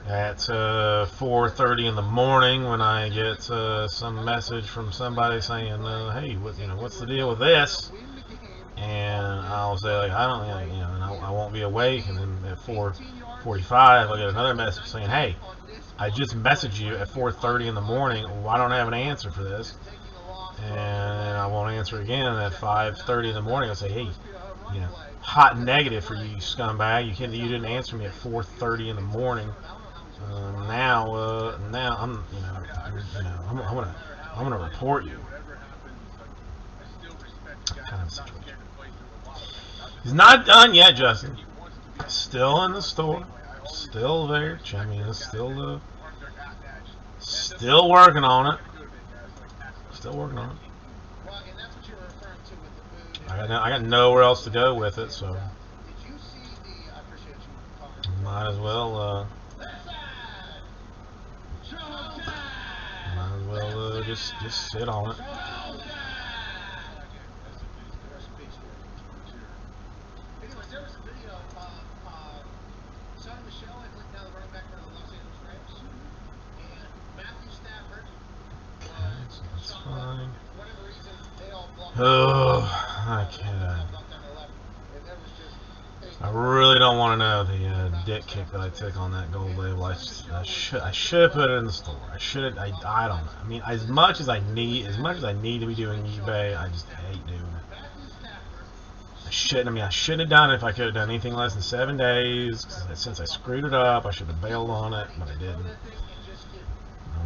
at 4:30 in the morning when I get some message from somebody saying, "Hey, what's the deal with this?" And I'll say, like, I don't, and I won't be awake. And then at 4:45, I'll get another message saying, "Hey, I just messaged you at 4:30 in the morning. Well, I don't have an answer for this." And I won't answer again. And at 5:30 in the morning, I'll say, "Hey, hot negative for you, scumbag. You didn't answer me at 4:30 in the morning. Now I'm gonna report you." Kind of situation. He's not done yet, Justin. Still in the store. Still there. I mean, it's still working on it. Still working on it. I got nowhere else to go with it, so might as well just sit on it. Anyways, there was a video of Sonny Michel, I believe now the running back for the Los Angeles Rams, and Matthew Stafford was shot up. For whatever reason, they all blocked. Oh, I can't. I really don't want to know the dick kick that I took on that gold label. I should have put it in the store. I don't know. I mean, as much as I need to be doing eBay, I just hate doing it. I shouldn't have done it if I could have done anything less than 7 days. Since I screwed it up, I should have bailed on it, but I didn't.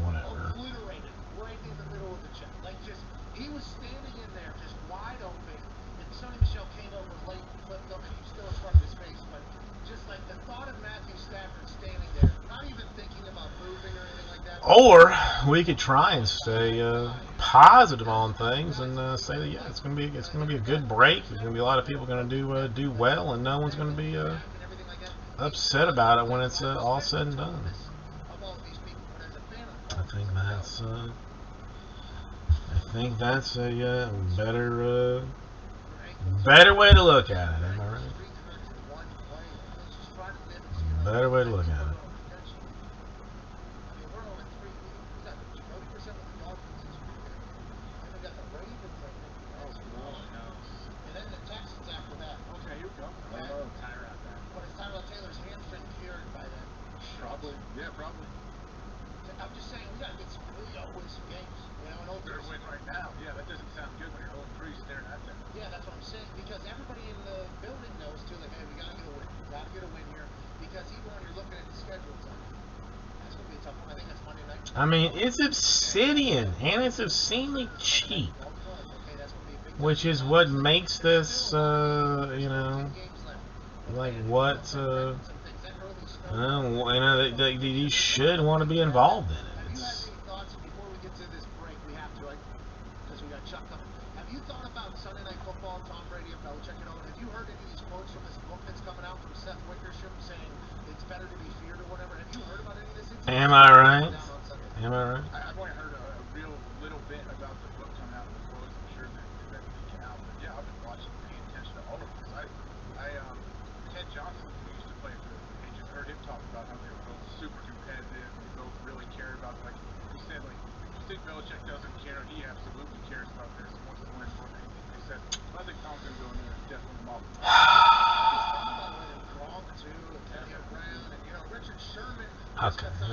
Whatever. He was standing in there just wide open, and Sonny Michel came over late, but he's still in front of his face, but just like the thought of Matthew Stafford standing there, not even thinking about moving or anything like that. Or we could try and stay positive on things and say that it's gonna be a good break. There's gonna be a lot of people gonna do well, and no one's gonna be upset about it when it's all said and done. I think that's a better way to look at it. Am I right? Better way to look at it. Yeah, probably. I'm just saying, we gotta get some win some games. They're win right now. Yeah, that doesn't sound good when you're 0-3 staring at them. Yeah, that's what I'm saying. Because everybody in the building knows too, like, hey, we gotta get a win. We gotta get a win here. Because even when you're looking at the schedule, that's gonna be a tough one. I think that's Monday night. I mean, it's Obsidian, and it's obscenely cheap, which is what makes this, like what. You should want to be involved in it. Have you thought about Sunday Night Football, Tom Brady and Belichick and all? Have you heard any of these quotes from this book that's coming out from Seth Wickersham saying it's better to be feared or whatever? Have you heard about any of this? Am I right? I've only heard a real little bit about the book coming out of the quotes. I'm sure that it's leaking out. But yeah, I've been watching, paying attention to all of this. Ted Johnson, who used to play for the Patriots, heard him talk about how they were both super competitive and they both really cared about, like he said, like, if you think Belichick doesn't care, he absolutely cares about this and wants to win more than anything. They said, I think Tom's going to go in there and definitely them off. Richard Sherman. Okay, but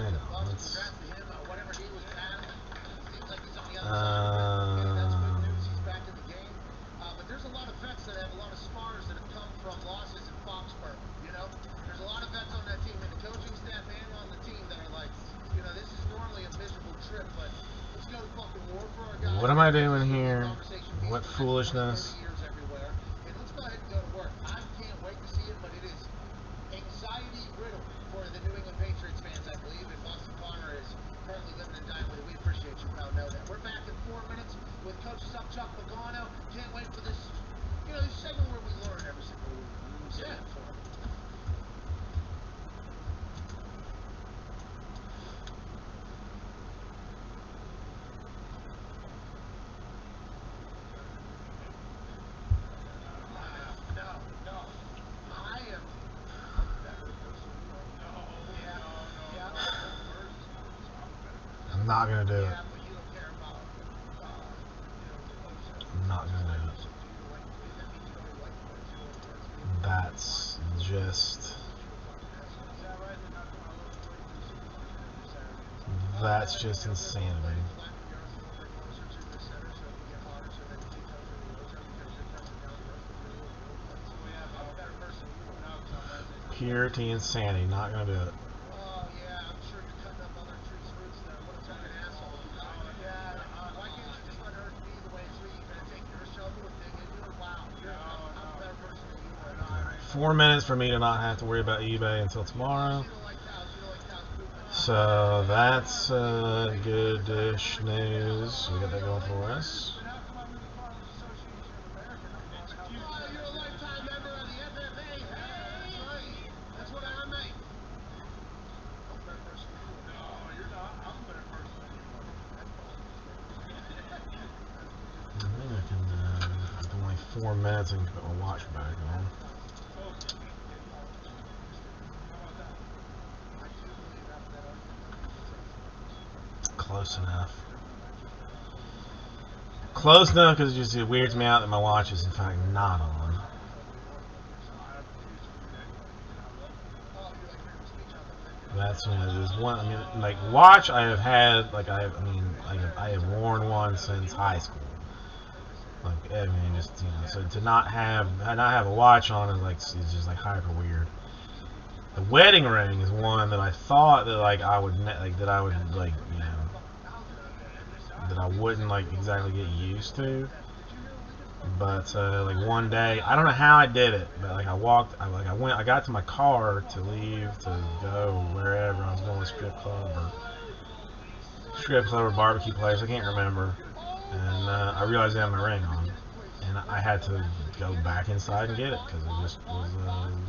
there's a lot of vets that have a lot of scars that have come from losses in Foxborough. There's a lot of vets on that team, and the coaching staff and on the team that are like, this is normally a miserable trip, but let's go to fucking war for our guys. What am I doing here? What foolishness? And let's go ahead and go to work. I can't wait to see it, but it is anxiety riddled for the New England Patriots fans, I believe, and Boston Connor is currently living and dying with it. We appreciate you, pal. Know that. We're back in 4 minutes with Coach Chuck Pagano. Can't wait for this, this segment where we learn every single week. Not gonna do it. Not gonna do it. That's just. That's just insanity. Purity insanity. Not gonna do it. Oh, yeah, I'm sure you're cutting up other trees' roots there. What a fucking asshole. Yeah, why can't you just let Earth be the way it's really? You're gonna take your shovel and dig into it? Wow, I'm a better person than you are. Alright, 4 minutes for me to not have to worry about eBay until tomorrow. So that's good-ish news. We got that going for us. You're a lifetime member of the FFA. Hey, that's what I make. No, you're not. I'm a better person than you are. I think I can, it's only 4 minutes and put my watch back on. Close enough. Close enough because it weirds me out that my watch is in fact not on. That's there's one. I mean, like watch. I have had like I have worn one since high school. Like I mean, just so to not have a watch on is like it's just like hyper weird. The wedding ring is one that I thought that like I would that I wouldn't like exactly get used to. But like one day, I don't know how I did it, but like I got to my car to leave to go wherever I was going, strip club or barbecue place, I can't remember. And I realized I had my ring on, and I had to go back inside and get it because it just was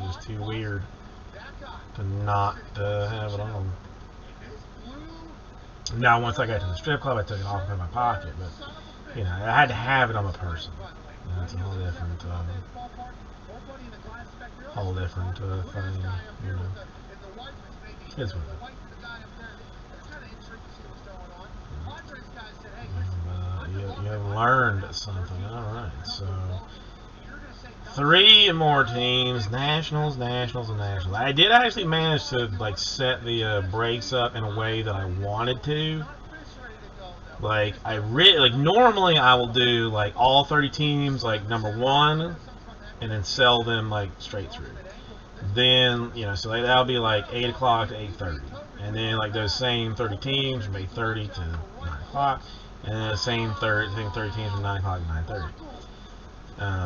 just too weird to not have it on. Now once I got to the strip club, I took it off and put it in my pocket, but I had to have it on my person. It's a whole different thing. It's what you have learned something. Alright, so 3 more teams, Nationals, and Nationals. I did actually manage to like set the breaks up in a way that I wanted to. Like normally I will do like all 30 teams like number 1 and then sell them like straight through. Then so that'll be like 8 o'clock to 8:30, and then like those same 30 teams from 8:30 to 9 o'clock, and then the same 30 teams from 9 o'clock to 9:30.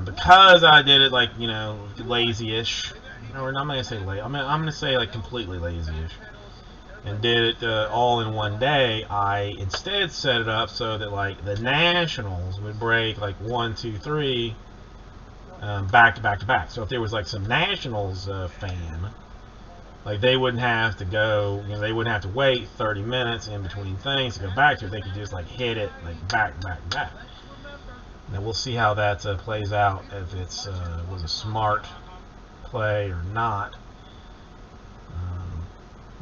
Because I did it like lazy-ish, or I'm not gonna say late. I'm gonna say like completely lazy-ish. And did it all in one day, I instead set it up so that like the Nationals would break like 1, 2, 3 back to back to back. So if there was like some Nationals fan, like they wouldn't have to go, they wouldn't have to wait 30 minutes in between things to go back to it. They could just like hit it like back to back to back. Now we'll see how that plays out, if it's was a smart play or not.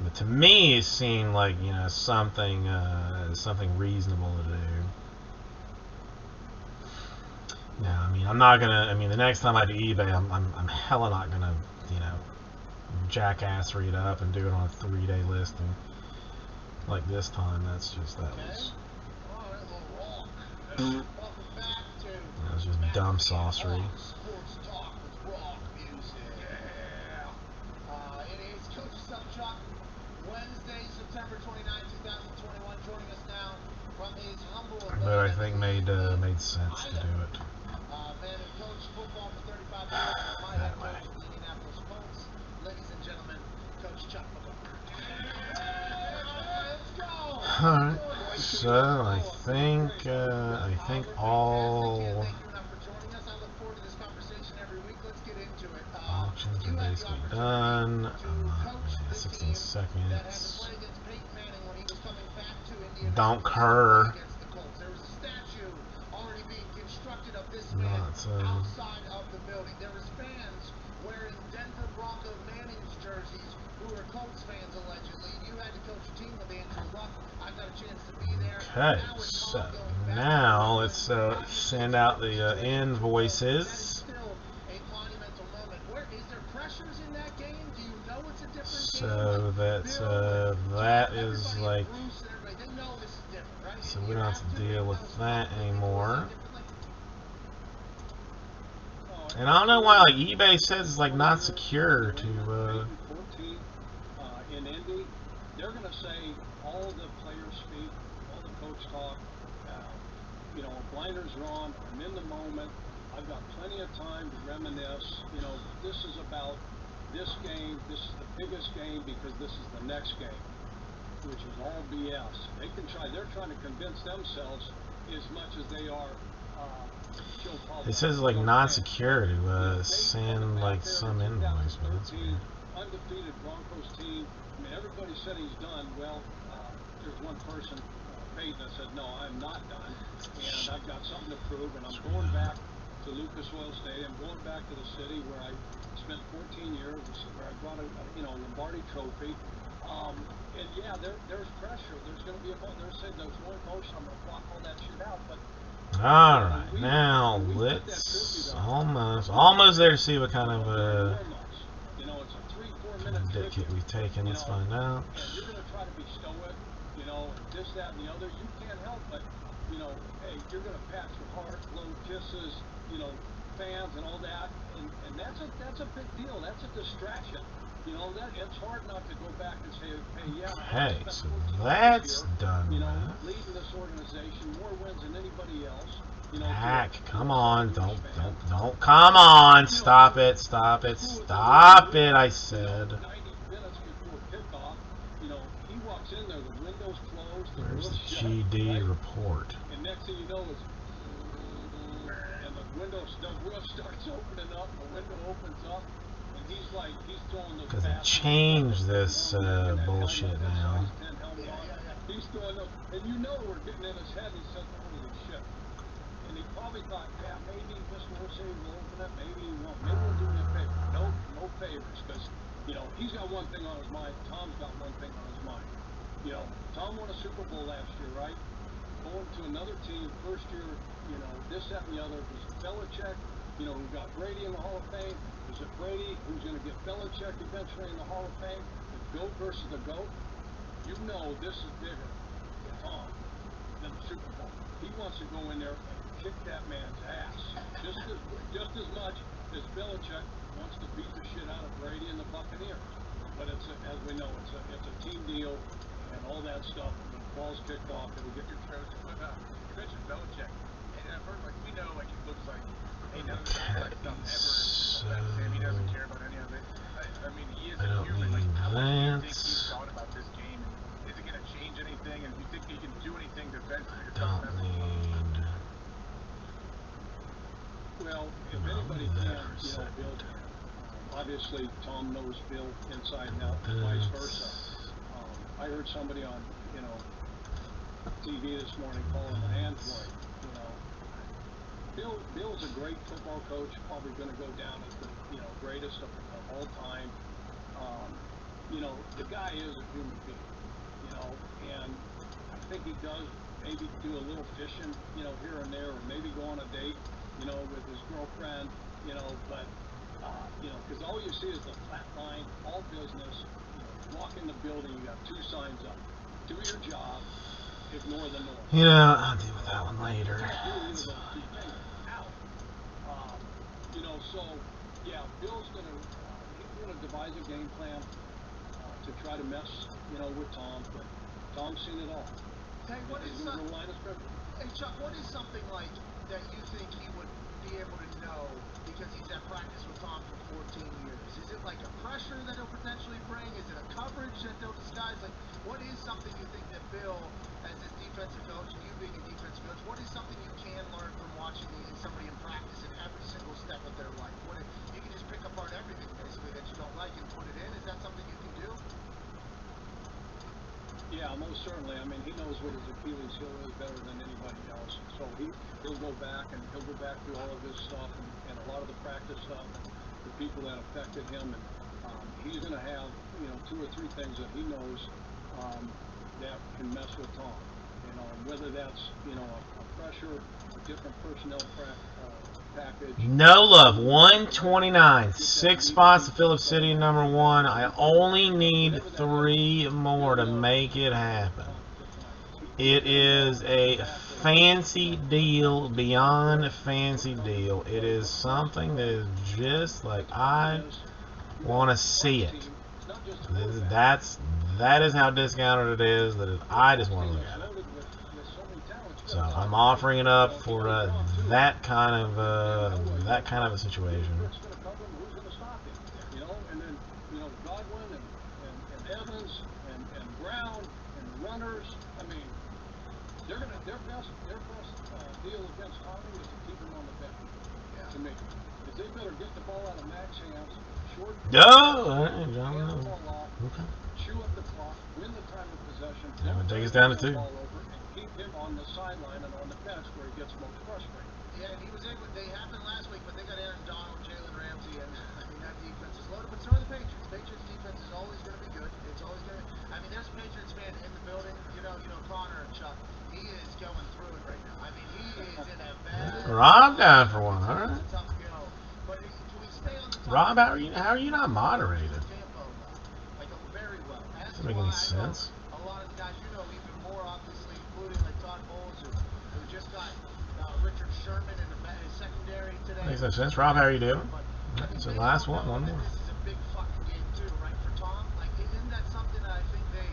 But to me, it seemed like something reasonable to do. Now, I mean, I'm not gonna. I mean, the next time I do eBay, I'm hella not gonna jackassery it up and do it on a 3-day listing like this time. That was just dumb saucery. September 29, 2021, joining us now from his humble but I think made sense to do it. Man who coached football for 35 years, my head coach of the Indianapolis Colts. Ladies and gentlemen, Coach Chuck McCoy. Let's go! Alright, so I think all auctions are basically done. I'm not 16 seconds. Don't Kerr. Not outside of the building. There was fans wearing Denver Bronco Manning's jerseys who were Colts fans allegedly. You had to coach a team with Andrew Luck. I got a chance to be there. Okay, so now let's send out the invoices. So that is like, so we don't have to deal with that anymore. And I don't know why, like, eBay says it's like not secure to in Indy. They're gonna say all the players speak, all the coach talk, you know, blinders are on, I'm in the moment, I've got plenty of time to reminisce, you know, this is about this game, this is the biggest game because this is the next game, which is all BS. They can try, they're trying to convince themselves as much as they are show public. It says like not secure to send like some invoice, but that's weird. Undefeated Broncos team. I mean, everybody said he's done. Well, there's one person, Peyton, that said, no, I'm not done, and I've got something to prove, and I'm going back to Lucas Oil Stadium, going back to the city where I spent 14 years, where I brought a Lombardi trophy. And yeah, there's pressure. There's going to be there's saying there's one emotion. I'm going to block all that shit out, but. All right, now let's almost there to see what kind of dick hit we've taken. Let's find out. You're going to try to be stoic, you know, this, that, and the other. You can't help but, you know, hey, you're going to pat your heart, blow kisses, you know, fans and all that, and that's a big deal. That's a distraction. You know, that it's hard not to go back and say, hey, yeah. Hey, so that's done. You know, leading this organization, more wins than anybody else. You know, back, come on, don't, come on, stop it, I said. 90 minutes before kickoff, you know, he walks in there, the window's closed, where's the GD report? And next thing you know is, and the roof starts opening up, the window opens up. He's throwing those because it changed this bullshit now. He's throwing those, and you know we're getting in his head. He says, "Holy shit!" And he probably thought, "Yeah, maybe Mr. Wilson will open it. Maybe he won't. Maybe we'll do me a favor." No favors, because you know he's got one thing on his mind. Tom's got one thing on his mind. You know, Tom won a Super Bowl last year, right? Going to another team, first year. You know, this, that, and the other. Was it Belichick? You know, who got Brady in the Hall of Fame? Is it Brady who's going to get Belichick eventually in the Hall of Fame? The GOAT versus the GOAT? You know this is bigger for Tom than the Super Bowl. He wants to go in there and kick that man's ass just as much as Belichick wants to beat the shit out of Brady and the Buccaneers. But it's as we know, it's a team deal and all that stuff. When the ball's kicked off, it'll get your coach. But you mentioned Belichick, and at first, like we know, like it looks like. He doesn't care about any of it. I mean, he is a human. Like, how much do you think he's thought about this game? Is it going to change anything? And do you think he can do anything defensively to don't need. Well, if anybody can, you know, Bill can. Obviously, Tom knows Bill inside and out, and vice versa. I heard somebody on, you know, TV this morning call him an android. Bill's a great football coach, probably going to go down as the greatest of all time. You know, the guy is a human being, you know, and I think he does maybe do a little fishing, you know, here and there, or maybe go on a date, you know, with his girlfriend, you know, but, you know, because all you see is the flat line, all business, you know, walk in the building, you got two signs up, do your job, ignore the noise. Yeah, I'll deal with that one later. You know, so yeah, Bill's gonna devise a game plan to try to mess, you know, with Tom. But Tom's seen it all. Hey, hey Chuck, what is something like that you think he would be able to know because he's at practice with Tom for 14 years? Is it like a pressure that he'll potentially bring? Is it a coverage that they'll disguise? Like, what is something you think that Bill, as his defensive coach, and you being a defensive coach, what is something you can learn from watching somebody in practice in every single step of their life? What if you can just pick apart everything basically that you don't like and put it in? Is that something you can do? Yeah, Yeah, most certainly. I mean, he knows what his Achilles heel is better than anybody else. So he'll go back through all of his stuff and a lot of the practice stuff and the people that affected him. And he's going to have, 2 or 3 things that he knows that can mess with Tom. And whether that's, a pressure, a different personnel package. No love, 129, 6 spots to Phillips City #1. I only need 3 more to make it happen. It is a fancy deal beyond a fancy deal. It is something that is just like I want to see it. That is how discounted it is. I just want to look at it. So I'm offering it up for that kind of a situation. And then Godwin and Evans and Brown and runners. I mean, their best deal against Tommy is to keep him on the bench. To me, if they better get the ball out of Max hands, short. Okay. Chew up the clock, win the time of possession. Yeah, it takes us down to 2. Keep him on the sideline and on the bench where he gets most frustrated. Yeah, and he was able. They happened last week, but they got Aaron Donald, Jalen Ramsey, and I mean that defense is loaded. But so are the Patriots. Patriots defense is always going to be good. It's always going to. I mean, there's a Patriots fan in the building. Connor and Chuck. He is going through it right now. I mean, he is in a bad. Rob down for one. All right. Tough go. But can we stay on the top? Rob, how are you not moderated? Like very well. Doesn't make any sense. A lot of the guys even more obviously, including like Todd Bowles, who just got Richard Sherman in the secondary today. Makes no sense. Rob, how are you doing? It's the last one. One more. This is a big fucking game too, right? For Tom, like isn't that something that I think they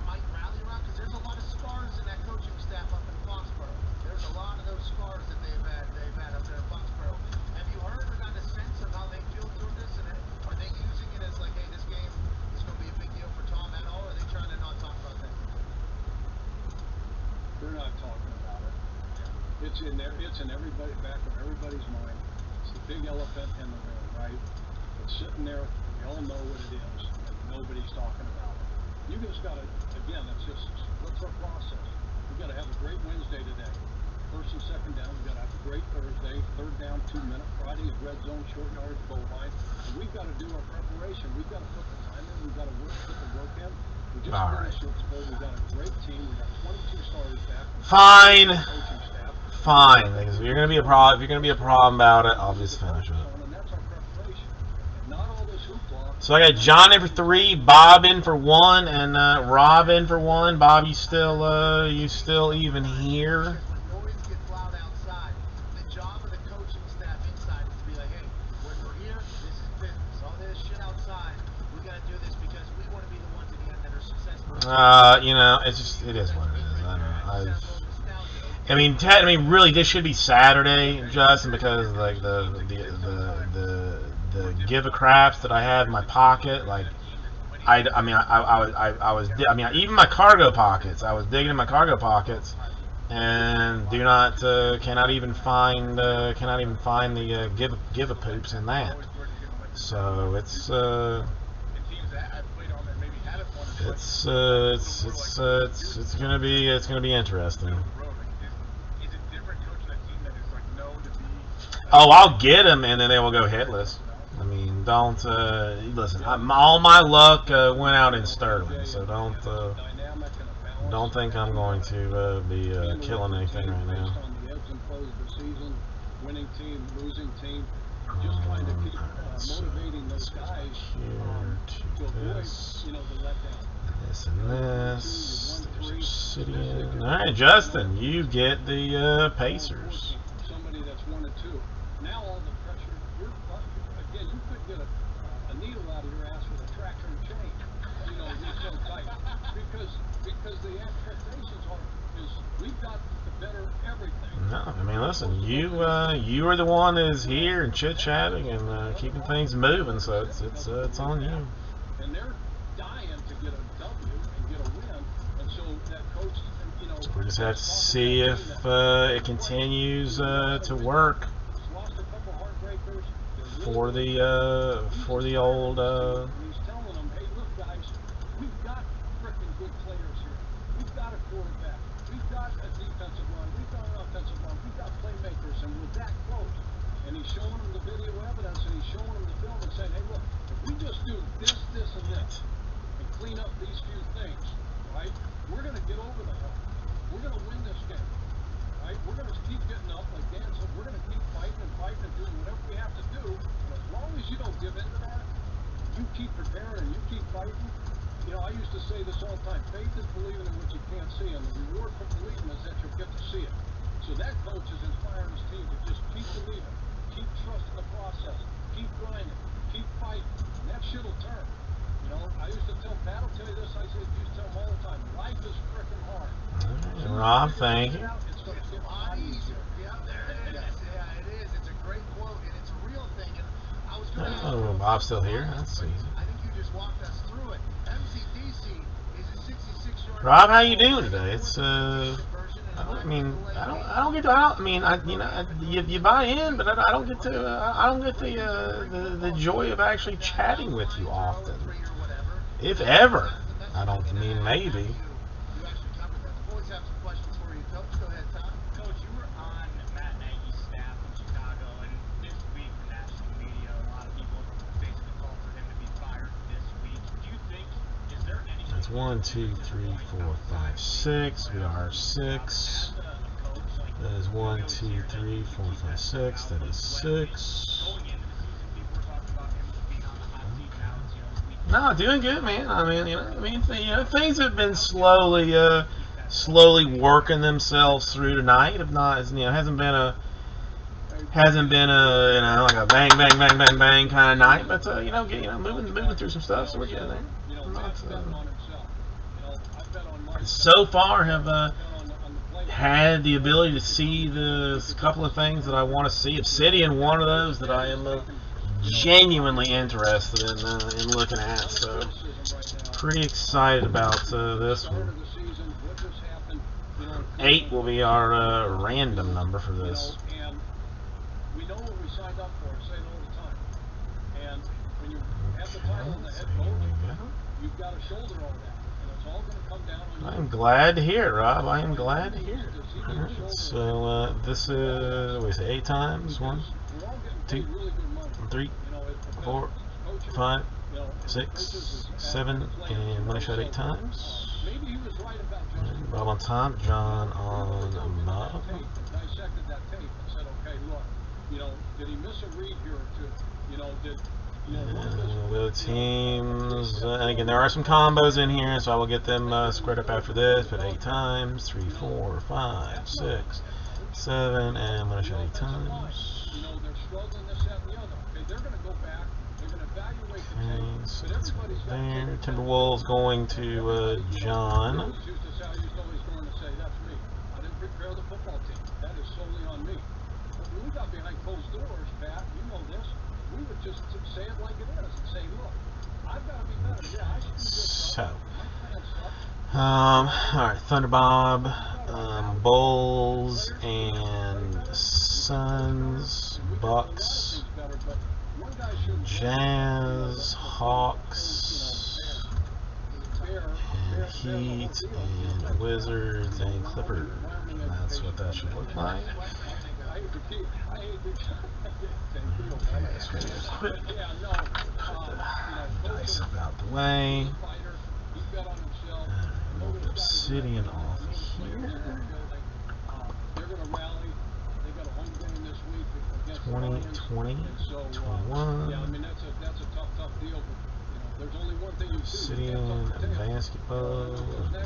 might rally around? Because there's a lot of scars in that coaching staff up in Foxborough. There's a lot of those scars that they've had up there in Foxborough. Have you heard or got a sense of how they feel toward this? And are they using it as like, hey, this game is going to be a big deal for Tom at all? Or are they trying to not talk about that? They're not talking about it. It's in there. It's in back of everybody's mind. It's the big elephant in the room, right? It's sitting there. We all know what it is, and nobody's talking about it. You just got to, again, that's just what's our process. We got to have a great Wednesday today. First and second down. We got to have a great Thursday. Third down, 2 minute. Friday is red zone, short yards, goal line. And we've got to do our preparation. We've got to put the time in. We've got to put the work in. We just finished Super Bowl. We've got a great team. We've got 22 starters back. Fine. Fine. Because if you're gonna be a problem about it, I'll just finish it. So I got John in for 3, Bob in for 1, and Rob in for 1. Bob, you still even here? It is what it is. I mean, really, this should be Saturday, Justin, because like the give a craps that I have in my pocket, like even my cargo pockets. I was digging in my cargo pockets, and cannot even find the give a poops in that. So it's gonna be interesting. Oh, I'll get him, and then they will go hitless. I mean, don't listen. All my luck went out in Sterling, so don't think I'm going to be killing anything right now. Winning team, losing team, just trying to keep motivating those guys to avoid, the letdown. This and this. There's Obsidian. All right, Justin, you get the Pacers. Somebody that's 1 and 2. Now all the pressure. Again, you couldn't get a needle out of your ass with a tractor and chain. You're so tight because the expectations is we've got the better everything. No, I mean, listen, you are the one that is here and chit chatting and keeping things moving, so it's on you. And they're dying to get a W and get a win, and so that coach, So we just have to see if it continues to work for the old. He's telling them, hey, look, guys, we've got freaking good players here. quarterback. We've got a defensive line. We've got an offensive line. We've got playmakers, and we're that close. And he's showing them the video evidence, and he's showing them the film and saying, hey, look, if we just do this, this, and this, and clean up these few things, right, we're going to get over the hump. We're going to win this game, right? We're going to keep getting up, like Dan said. We're going to keep fighting and doing whatever we have to do. And as long as you don't give in to that, you keep preparing and you keep fighting. You know, I used to say this all the time. Faith is believing in what you can't see, and the reward for believing is that you'll get to see it. So that coach is inspiring his team to just keep believing, keep trusting the process, keep grinding, keep fighting, and that shit'll turn. You know, I used to tell Pat, I'll tell you this, I used to tell him all the time, life is freaking hard. Rob, thank you. It's going to get a lot easier. Yeah, there it is. Yeah, it is. It's a great quote, and it's a real thing. And I was going to ask you, Bob's still here. That's easy. I think you just walked us through it. MCDC is a 66-yard. Rob, how you doing today? It's I mean, I don't get to. I mean, you buy in, but I don't get to. I don't get the joy of actually chatting with you often, if ever. I don't mean maybe. You actually covered that. The boys have some questions for you, Coach. Go ahead, Tom. Coach, you were on Matt Nagy's staff in Chicago, and this week the national media, a lot of people basically called for him to be fired this week. Do you think, is there any... That's 1, 2, 3, 4, 5, 6. We are 6. That is 1, 2, 3, 4, 5, 6. That is 6. No, doing good, man. I mean, things have been slowly working themselves through tonight. If not, hasn't been a like a bang, bang, bang, bang, bang kind of night. But moving through some stuff, so we're getting there. So far, have had the ability to see the couple of things that I want to see. Obsidian, one of those that I am genuinely interested in looking at. So pretty excited about this one. 8 will be our random number for this. And we know what we signed up for. I say it all the time. And when you have the title and the head coach, you've got to shoulder all that. And it's all going to come down on you. I'm glad to hear it, Rob. I am glad to hear it. Right, so this is, what do we say, 8 times? 1, 2, 3, 4, 5, 6, 7, and money shot 8 times. And Bob on top, John on Bob. Dissected that tape and said, okay, look, did he miss a read here or two? The teams, and again, there are some combos in here, so I will get them squared up after this. But 8 times, 3, 4, 5, 6, 7, and money shot 8 times. They're struggling this, that, and the other. Okay, they're going to go back. They're going to evaluate the tape. So that's there. Timberwolves going to John. I used to always going to say, that's me. I didn't prepare the football team. That is solely on me. But when we got behind closed doors, Pat, you know this, we would just say it like it is and say, look, I've got to be better. Yeah, I should do this. So, alright, Thunderbob, Bulls and Suns, Bucks, Jazz, Hawks, and Heat, and Wizards, and Clippers. And that's what that should look like. Put the dice up out the way. Move the Obsidian off here. 20, 20, 21. Yeah, I mean that's a tough deal. But there's only one thing you Obsidian and basketball. He's gonna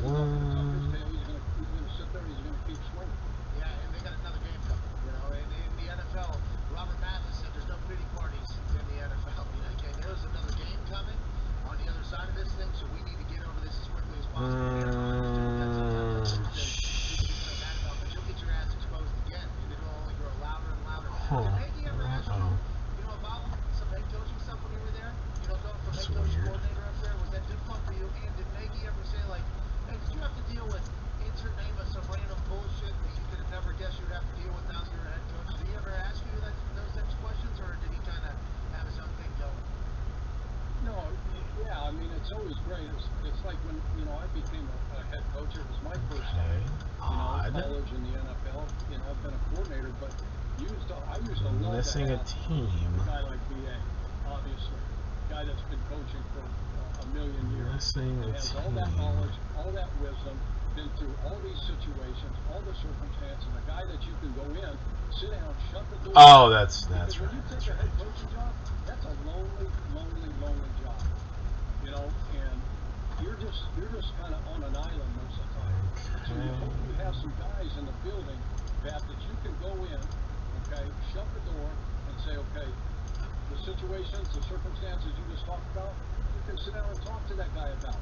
sit there. He's gonna keep swinging. Yeah, and they got another game coming. In the NFL, Robert Mathis said there's no pity parties in the NFL. Okay, there's another game coming on the other side of this thing, so we need to get over this as quickly as possible. You'll get your ass exposed again, and it'll only grow louder and louder. Did Nagy ever ask you, about some head coaching stuff when you were there? Going from head coach coordinator up there, was that difficult for you? And did Nagy ever say, like, hey, did you have to deal with insert name of some random bullshit that you could have never guessed you'd have to deal with now that you're a head coach? Did he ever ask you those types of questions, or did he kind of have his own thing going? No, yeah, I mean, it's always was great. It's like when, you know, I became a head coach. It was my first time, you know, college in the NFL. You know, I've been a coordinator, but I used to love missing to a have team. a guy like BA, obviously. A guy that's been coaching for a million years. Missing a has all that knowledge, all that wisdom, been through all these situations, all the circumstances. A guy that you can go in, sit down, shut the door. Oh, that's right. When you take a head coaching job, that's a lonely job. You know, and you're just kind of on an island most of the time. So you hope you have some guys in the building that you can go in, okay, shut the door and say, okay, the situations, the circumstances you just talked about, you can sit down and talk to that guy about.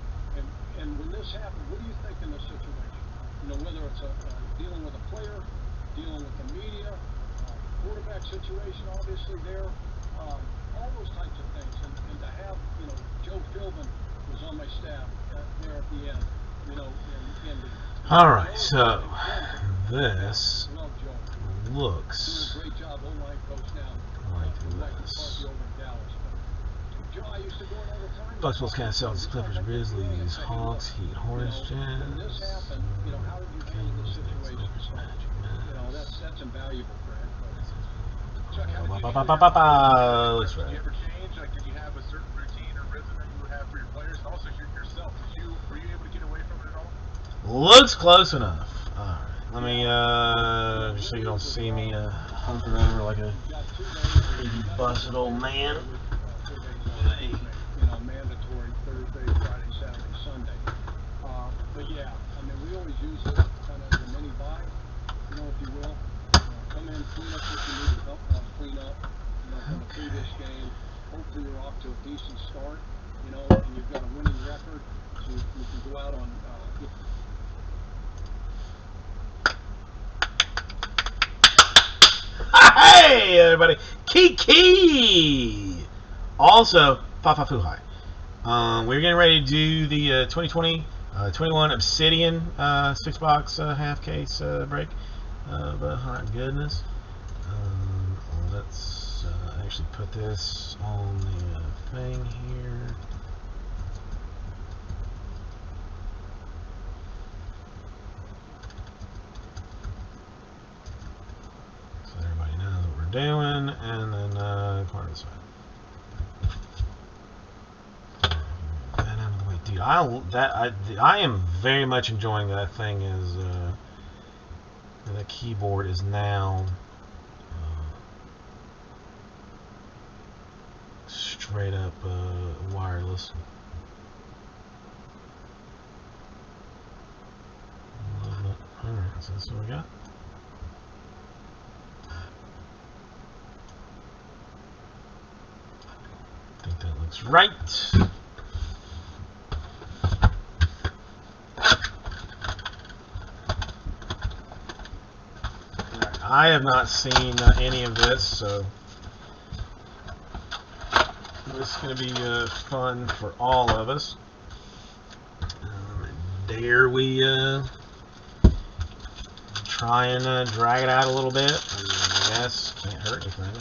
And when this happened, what do you think in this situation? You know, whether it's dealing with a player, dealing with the media, quarterback situation, obviously there, all those types of things. And to have, you know, Joe Philbin was on my staff there at the end, you know, in Indy. All right, so this looks doing a great job, O-line coach now. like this. Bucks, Bulls, Cats, Celtics, Clippers, Grizzlies, Hawks, Heat, Hornets, Jazz, Kings, Knicks, Lakers, Magic, that's invaluable for a head coach. Chuck, how did you looks did right. you ever change? Like, did you have a certain routine or rhythm that you would have for your players, and also yourself? Were you able to get away from it at all? Looks close enough. All right, let me just so you don't see me hunker over like a crazy busted old man. You know, mandatory Thursday, Friday, Saturday, Sunday. But yeah, I mean, we always use it kind of as a mini buy, you know, if you will. Come in, clean up what you need to clean up, you know, from the previous game. Hopefully you're off to a decent start, you know, and you've got a winning record, so you can go out on. Hey, everybody! Kiki! Also, Fafafuhai. We're getting ready to do the 2020-21 Obsidian 6-box half case break of hot goodness. Let's actually put this on the thing here. So everybody knows what we're doing, and then part of this way. Dude, I am very much enjoying that thing. Is the keyboard is now straight up wireless. Alright, so that's what we got. I think that looks right. I have not seen any of this, so this is going to be fun for all of us. Dare we try and drag it out a little bit? I guess can't hurt anything.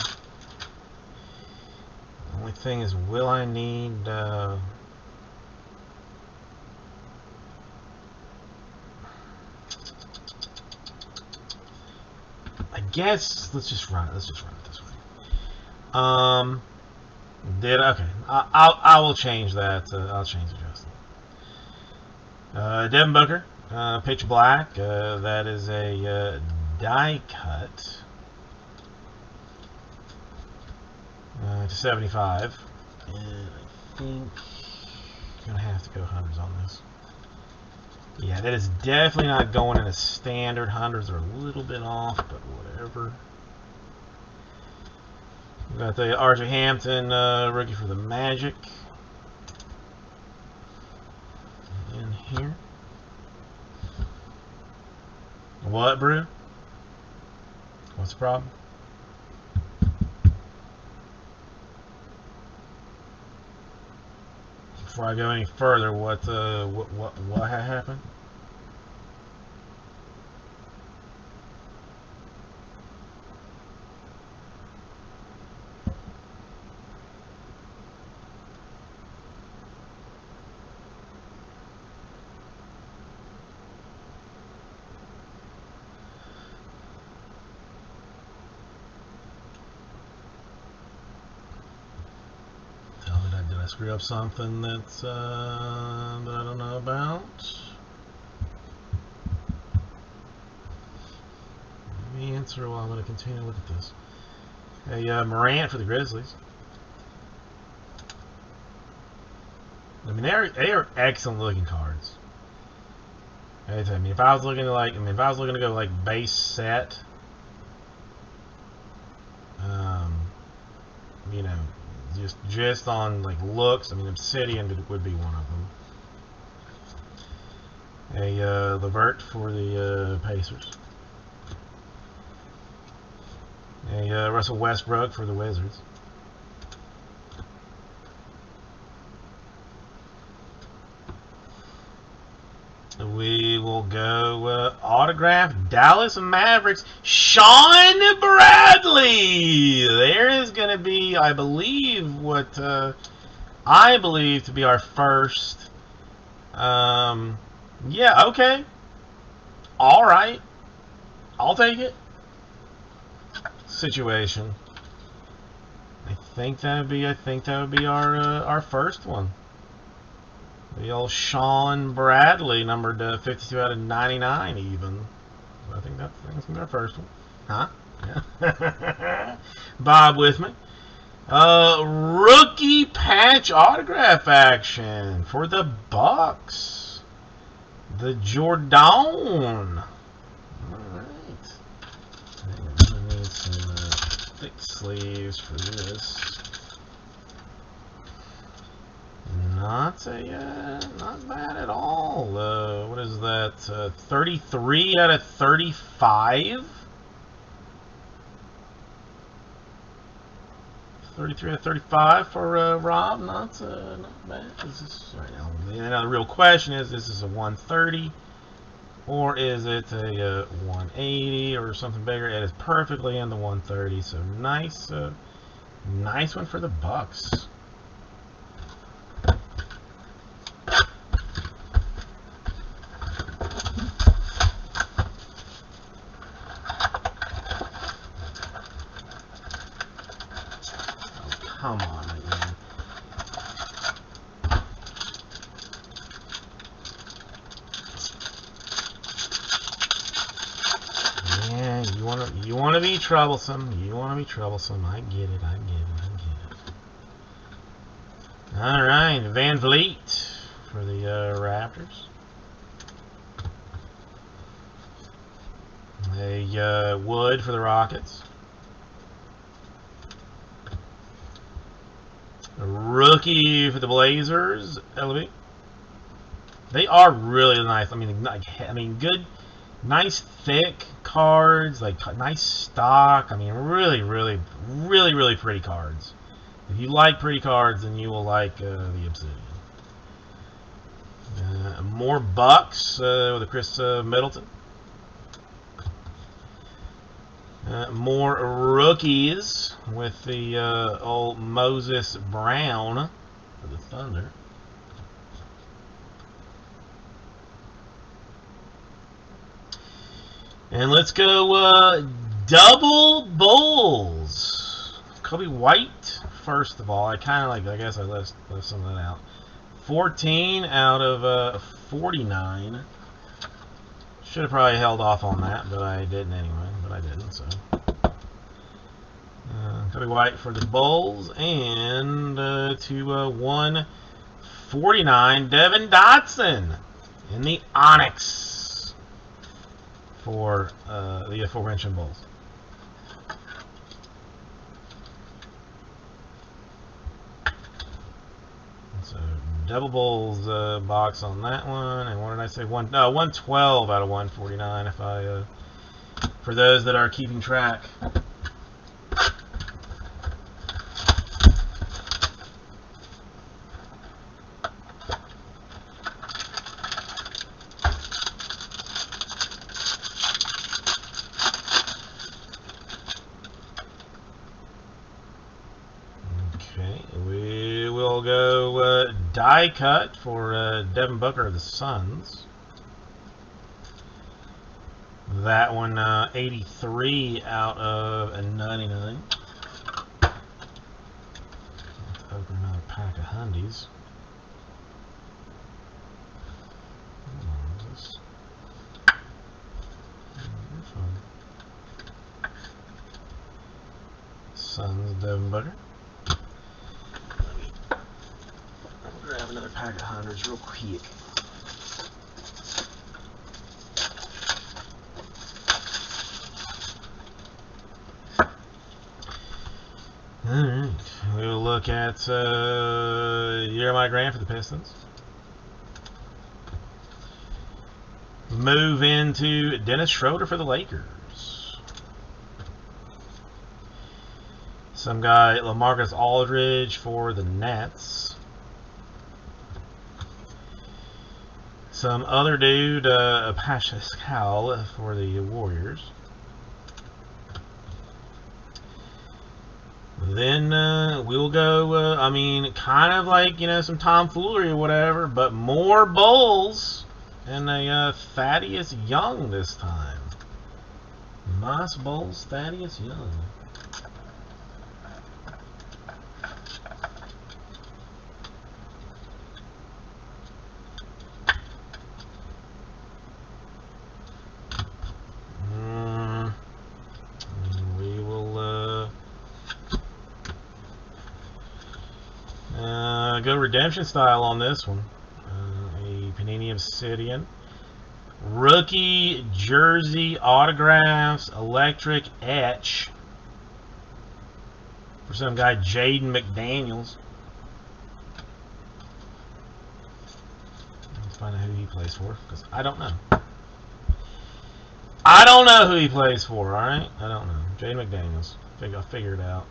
The only thing is, will I need I guess let's just run it this way. Okay. I will change that. I'll change the Justin. Devin Booker, pitch black. That is a die cut to 75, and I think I'm gonna have to go hundreds on this. Yeah, that is definitely not going in a standard. Hundreds are a little bit off, but whatever. We got the R.J. Hampton rookie for the Magic in here. What, Brew? What's the problem? Before I go any further, what happened? screw up something that's that I don't know about. Let me answer while I'm going to continue to look at this. Hey, Morant for the Grizzlies. I mean, they are excellent looking cards. I mean, if I was looking to go like base set, you know, just on like looks, I mean, Obsidian would be one of them. A Levert for the Pacers. A Russell Westbrook for the Wizards. We will go autograph Dallas Mavericks, Sean Bradley. There is going to be, I believe, what I believe to be our first. Yeah, okay. All right. I'll take it. Situation. I think that would be our first one. The old Sean Bradley, numbered 52 out of 99 even. So I think that's going to be our first one. Huh? Yeah. Bob with me. Rookie patch autograph action for the Bucks. The Jordan. Alright. I'm going to need some thick sleeves for this. Not bad at all. What is that? 33 out of 35. 33 out of 35 for Rob. Not bad. Is this right now? Now the real question is: this a 130, or is it a 180 or something bigger? It is perfectly in the 130. So nice, nice one for the Bucks. Come on, again. Yeah, you wanna be troublesome. You wanna be troublesome. I get it. All right, Van Vliet for the Raptors. A Wood for the Rockets. A rookie for the Blazers, Elevate. They are really nice. I mean, good, nice thick cards, like nice stock. I mean, really pretty cards. If you like pretty cards, then you will like the Obsidian. More Bucks with a Chris Middleton. More rookies with the old Moses Brown for the Thunder. And let's go double Bulls. Kobe White, first of all. I guess I left some of that out. 14 out of 49. Should have probably held off on that, but I didn't anyway. But I didn't, so. Kobe White for the Bulls, and to 149, Devin Dotson in the Onyx for the aforementioned Bulls. So double Bulls box on that one, and what did I say? 112 out of 149. If I for those that are keeping track. Okay, we will go die cut for Devin Booker of the Suns. That one 83 out of 99. Let's open up pack of Hundies. Sons Devin Booker. I'll grab another pack of hundreds real quick. Alright, we'll look at Jeremiah Grant for the Pistons. Move into Dennis Schroeder for the Lakers. Some guy, LaMarcus Aldridge for the Nets. Some other dude, Pascal for the Warriors. Then we'll go, I mean, kind of like, you know, some tomfoolery or whatever, but more Bulls and a Thaddeus Young this time. Nice Bulls, Thaddeus Young. Go redemption style on this one. A Panini Obsidian. Rookie jersey autographs electric etch for some guy Jaden McDaniels. Let's find out who he plays for, because I don't know. I don't know who he plays for, alright? I don't know. Jaden McDaniels. I'll figure it out.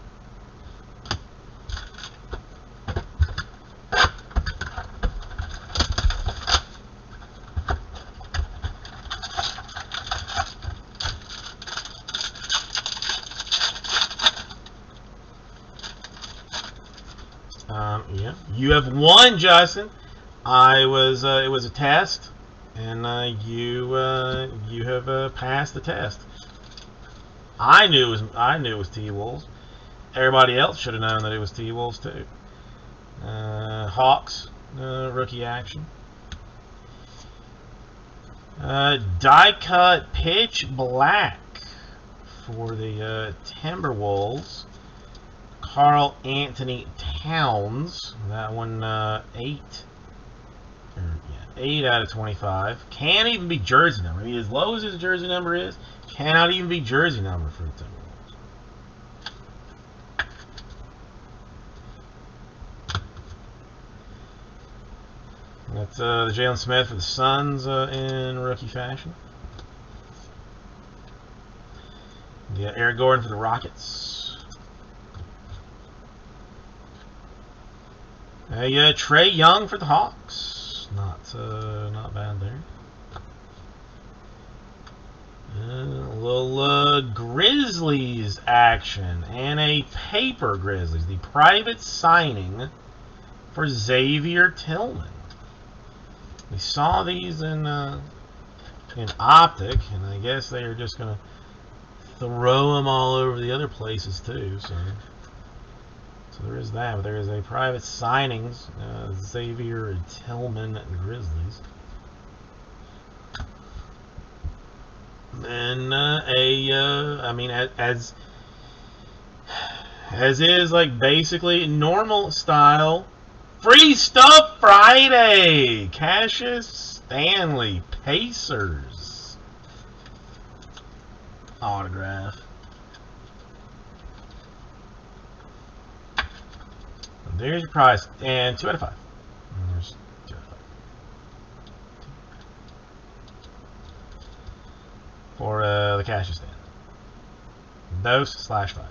Yeah, you have won, Justin. It was a test, and you have passed the test. I knew it was T-Wolves. Everybody else should have known that it was T-Wolves too. Hawks rookie action. Die cut pitch black for the Timberwolves. Karl Anthony Towns. That one 8 out of 25. Can't even be jersey number. I mean, as low as his jersey number is, cannot even be jersey number for the Timberwolves. That's the Jalen Smith for the Suns in rookie fashion. Yeah, Eric Gordon for the Rockets. Trae Young for the Hawks. Not bad there. A little Grizzlies action and a paper Grizzlies. The private signing for Xavier Tillman. We saw these in Optic, and I guess they are just gonna throw them all over the other places too. So there is that, but there is a private signings, Xavier Tillman Grizzlies. And I mean, as is like basically normal style, free stuff Friday. Cassius Stanley Pacers autograph. There's your prize, and 2 out of 5. And there's 2 out of 5. For the Cassius stand. Dose/5.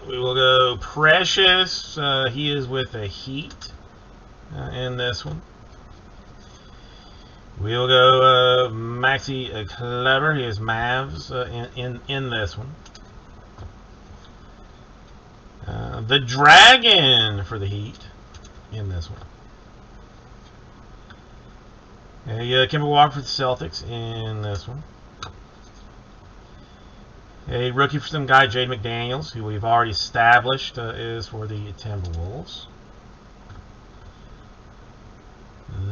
We will go Precious. He is with the Heat in this one. We'll go Maxi Kleber. He is Mavs in this one. The Dragon for the Heat in this one. A Kemba Walker for the Celtics in this one. A rookie for some guy, Jaden McDaniels, who we've already established is for the Timberwolves.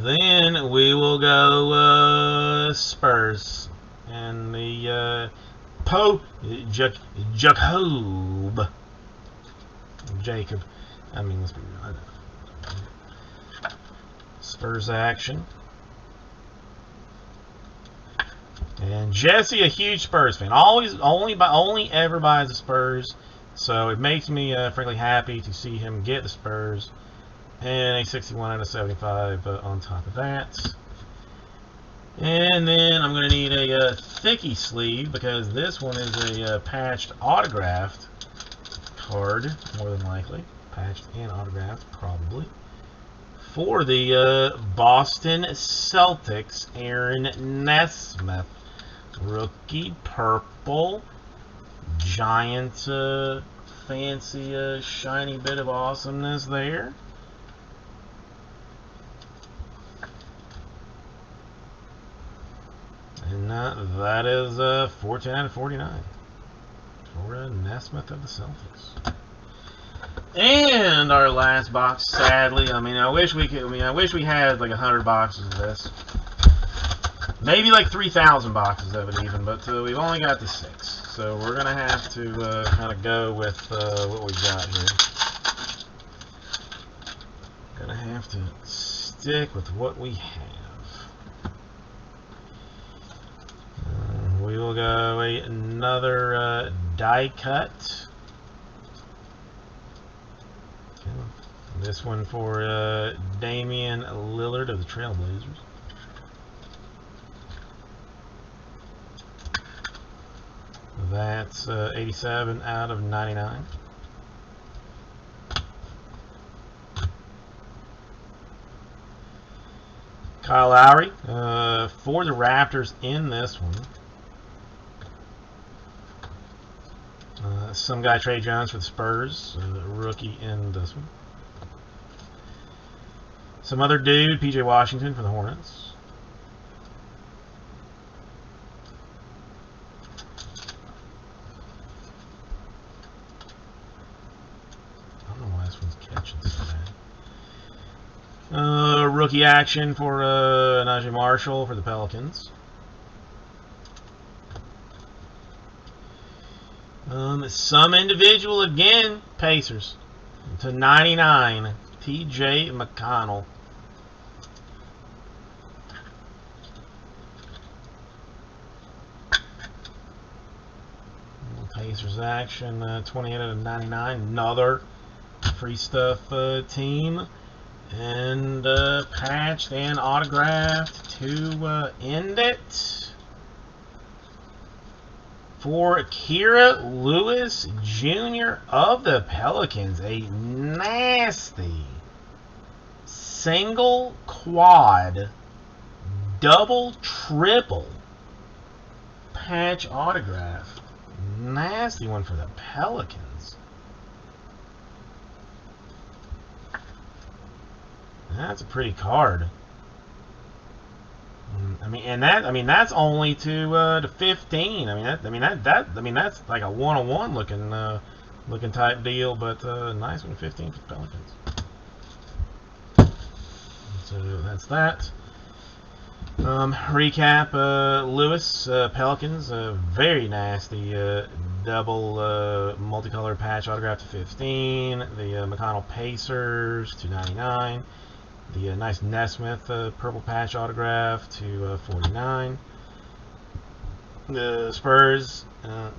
Then we will go Spurs and the Jacob. I mean, let's be real. Spurs action. And Jesse, a huge Spurs fan, only ever buys the Spurs, so it makes me frankly happy to see him get the Spurs, and a 61 out of 75 on top of that. And then I'm going to need a thicky sleeve because this one is a patched autographed card, more than likely, patched and autographed probably, for the Boston Celtics, Aaron Nesmith. Rookie purple, giant, fancy, shiny bit of awesomeness there. And that is 14 out of 49 for Nesmith of the Celtics. And our last box, sadly, I wish we had like 100 boxes of this. Maybe like 3,000 boxes of it even, but we've only got the 6. So we're going to have to kind of go with what we've got here. Going to have to stick with what we have. We will go another die cut. Okay. This one for Damian Lillard of the Trailblazers. That's 87 out of 99. Kyle Lowry for the Raptors in this one. Some guy, Trey Jones for the Spurs, rookie in this one. Some other dude, PJ Washington for the Hornets. Rookie action for Najee Marshall for the Pelicans. Some individual again, Pacers to 99, TJ McConnell. Pacers action, 28 out of 99. Another free stuff team. And patched and autographed to end it for Kira Lewis Jr. of the Pelicans. A nasty single, quad, double, triple patch autograph. Nasty one for the Pelicans. That's a pretty card. That's only to 15. That's like a 1-on-1 looking type deal, but nice one, 15 for the Pelicans. So that's that. Recap: Lewis Pelicans, very nasty double multicolor patch autograph to 15. The McConnell Pacers to 99. The nice Nesmith purple patch autograph to 49. The Spurs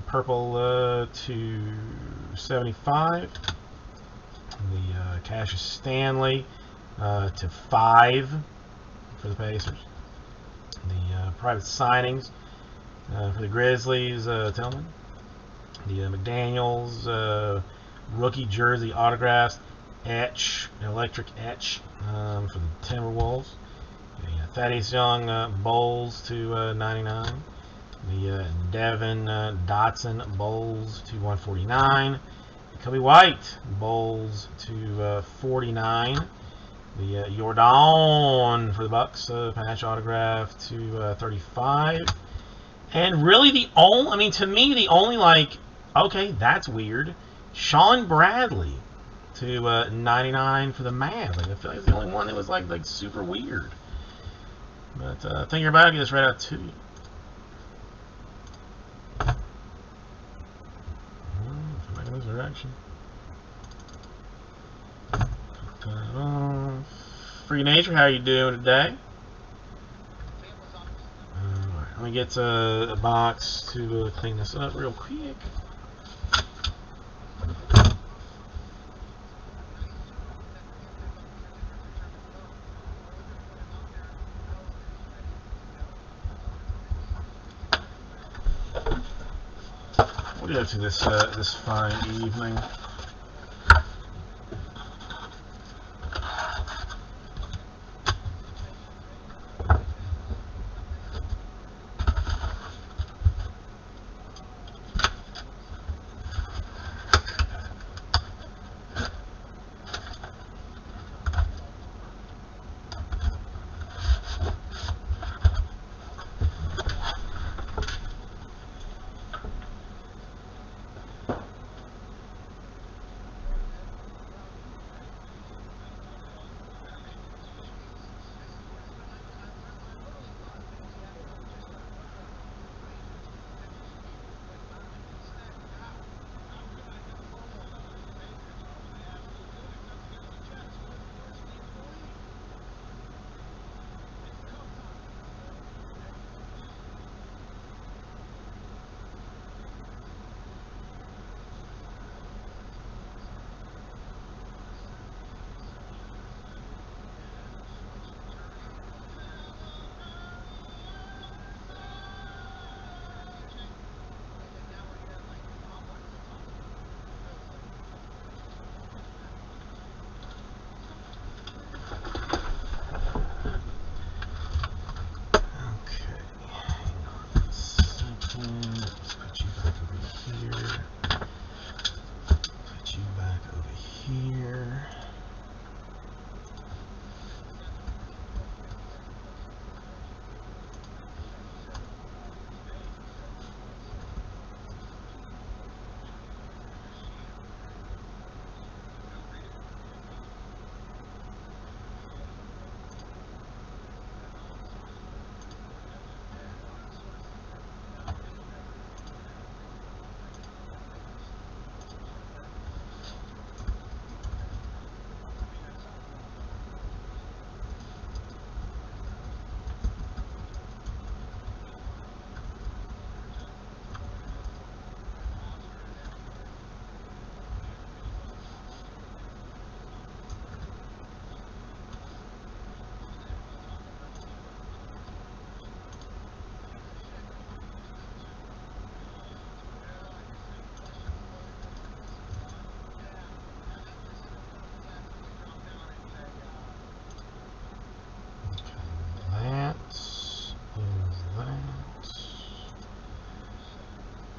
purple to 75. The Cassius Stanley to 5 for the Pacers. The private signings for the Grizzlies, Tillman. The McDaniels rookie jersey autographs, etch, electric etch for the Timberwolves. Thaddeus Young Bowles to 99. The Devin Dotson Bowles to 149. Kobe White Bowles to 49. The Jordan for the Bucks patch autograph to 35. And really the only, I mean, to me, the only, like, okay, that's weird, Sean Bradley to 99 for the Mavs. Like, I feel like it's the only one that was, like super weird. But thank you, everybody. I'll get this right out to you. Back in this direction. Free Nature, how you doing today? Alright, let me get a box to clean this up real quick. We'll go to this this fine evening.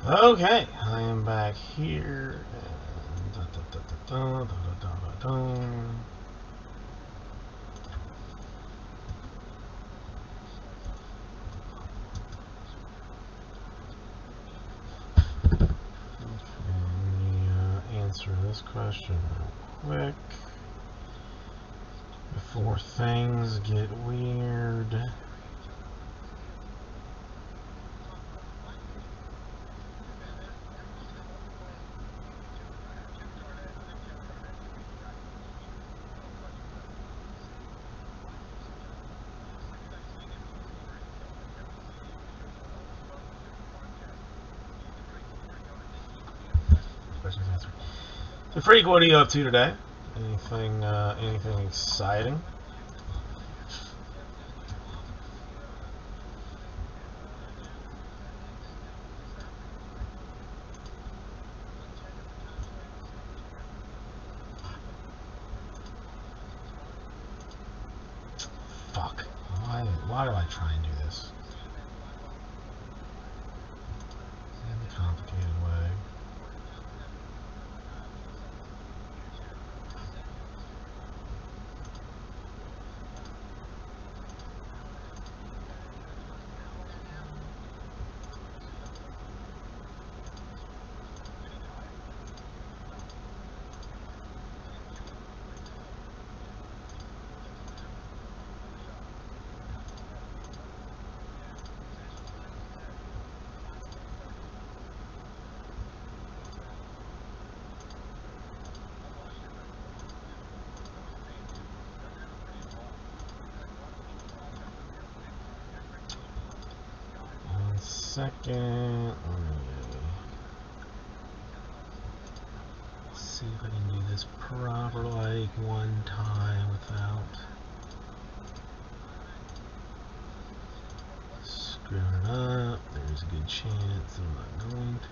Okay, I am back here. And answer this question real quick before things get weird. So, Freak, what are you up to today? Anything exciting? Fuck. Why do I try and do this in a complicated way? Second, let me see if I can do this proper like one time without screwing it up. There's a good chance I'm not going to.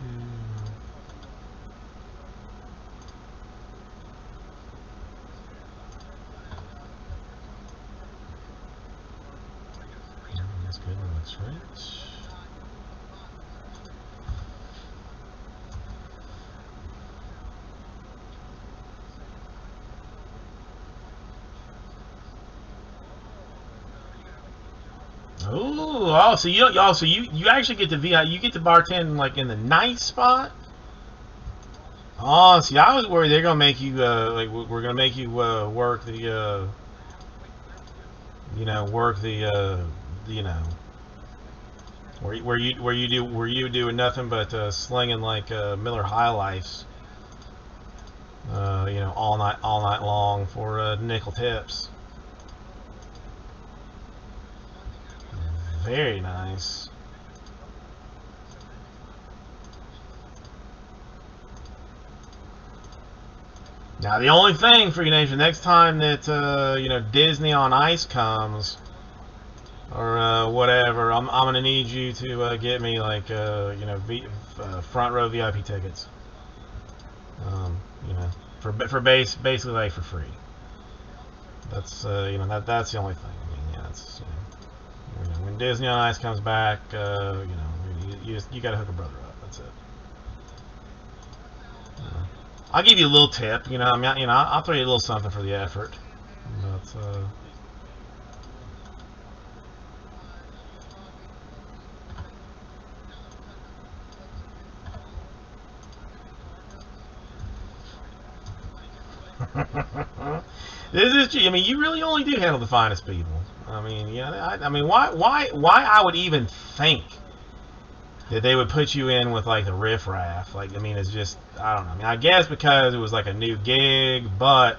That's good, that looks right. Oh, so you actually get to you get to bartend like in the nice spot. Oh, see, I was worried they're gonna make you like we're gonna make you work the work the where you doing nothing but slinging like Miller High Lifes, all night long for nickel tips. Very nice. Now the only thing, Freak Nation, next time that Disney on Ice comes or whatever, I'm gonna need you to get me like front row VIP tickets. For basically like for free. That's that's the only thing. I mean, yeah, it's when Disney on Ice comes back, you gotta hook a brother up. That's it. I'll give you a little tip. I'll throw you a little something for the effort. But this is true. I mean, you really only do handle the finest people. I mean, why I would even think that they would put you in with like the riffraff? Like, I mean, it's just, I don't know. I mean, I guess because it was like a new gig, but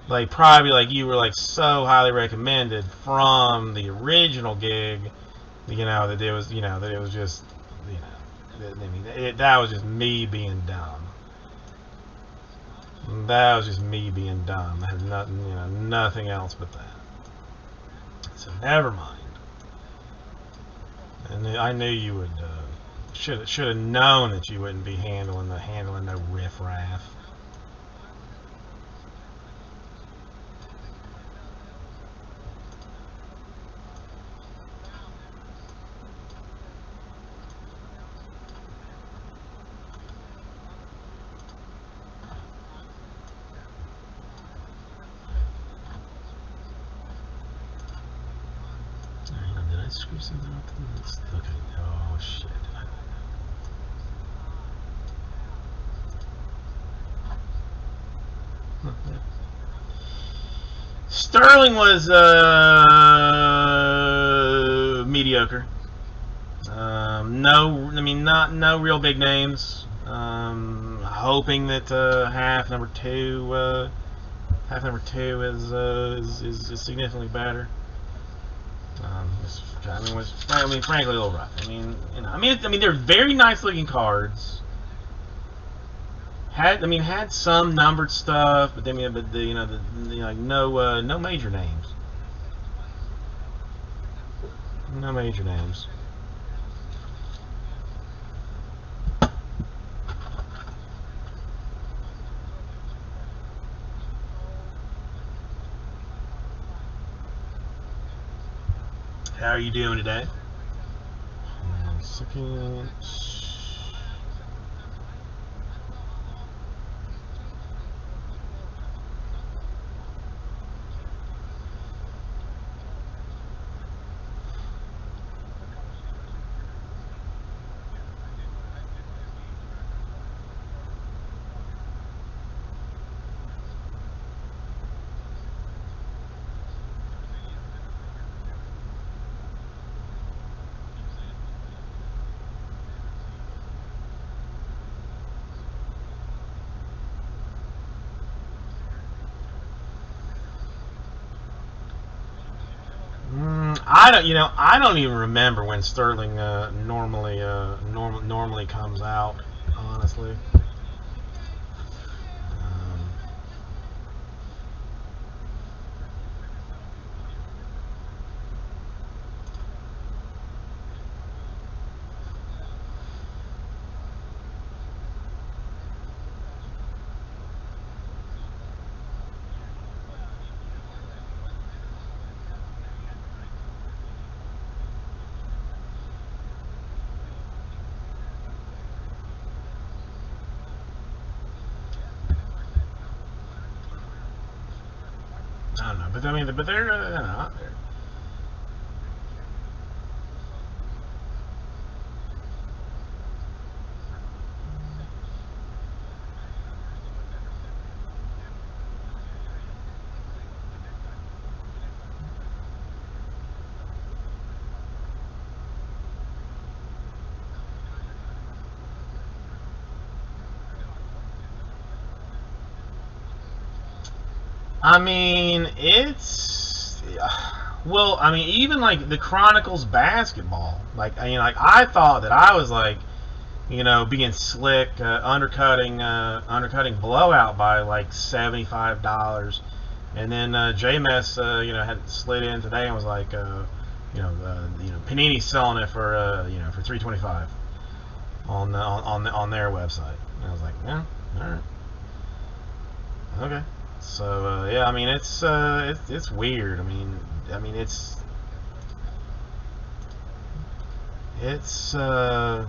like probably like you were like so highly recommended from the original gig, that it was, that it was just, that was just me being dumb. That was just me being dumb. I had nothing, nothing else but that. So never mind. And I knew you would. Should have known that you wouldn't be handling no riffraff. Did I screw something up? Okay. Oh shit. Sterling was mediocre. No real big names. Hoping that half number two is significantly better. Frankly, a little rough. They're very nice looking cards. Had some numbered stuff, but no major names. No major names. How are you doing today? 1 second. I don't even remember when Sterling normally comes out, honestly. I don't know, but I mean, they're out there. I mean, well, I mean, even like the Chronicles basketball, like I thought that I was like, being slick, undercutting Blowout by like $75, and then JMS, had slid in today and was like, Panini's selling it for for $325 on their website, and I was like, yeah, all right, okay. So yeah, I mean it's weird. I mean it's where is it?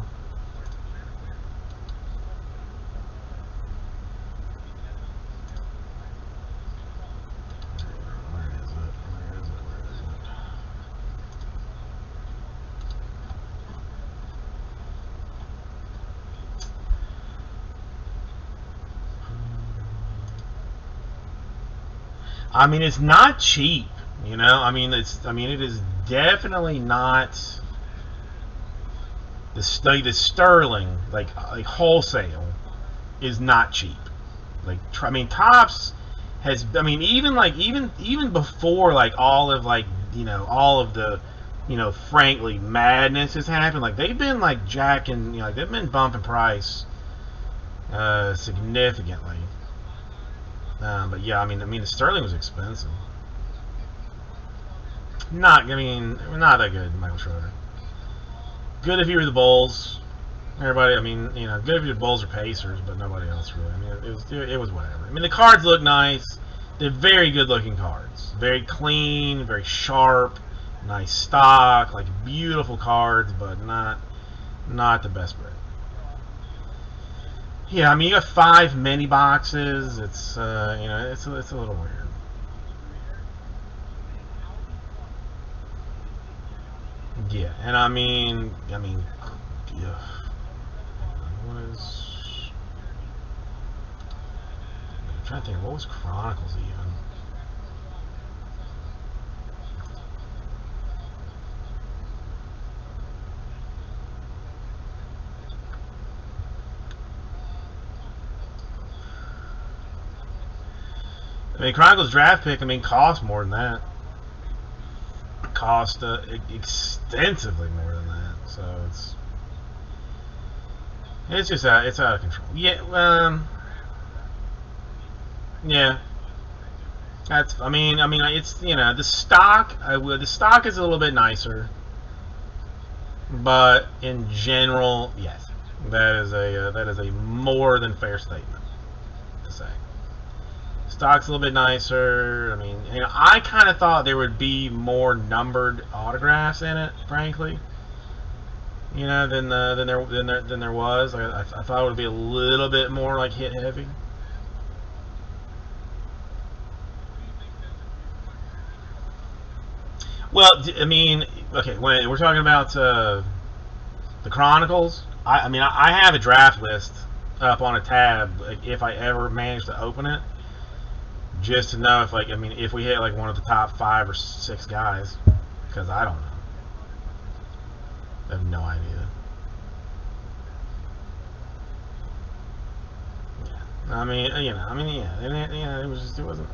I mean, it's not cheap, I mean, it is definitely not the Sterling, like wholesale is not cheap. Like, I mean, Topps has, I mean, even before like all of the frankly madness has happened, like they've been like jacking, like they've been bumping price significantly. But yeah, I mean, the Sterling was expensive. Not that good, Michael Schroeder. Good if you were the Bulls. Everybody, I mean, good if you're the Bulls or Pacers, but nobody else really. I mean, it was whatever. I mean, the cards look nice. They're very good looking cards. Very clean, very sharp, nice stock, like beautiful cards, but not the best bread. Yeah, I mean, you got 5 mini boxes. It's it's a little weird. Yeah, and I mean, yeah. What is? I'm trying to think. What was Chronicles even? I mean, Chronicles draft pick, cost more than that. Cost extensively more than that. So it's just it's out of control. Yeah, yeah. That's. It's the stock. The stock is a little bit nicer, but in general, yes, that is a more than fair statement to say. stock's a little bit nicer. I mean, I kind of thought there would be more numbered autographs in it, frankly. Than there was. I thought it would be a little bit more like hit heavy. Well, I mean, okay, when we're talking about the Chronicles, I mean, I have a draft list up on a tab, like, if I ever manage to open it, just to know if, like, I mean, if we hit like one of the top 5 or 6 guys, because I don't know. I have no idea. Yeah, I mean, yeah, it wasn't,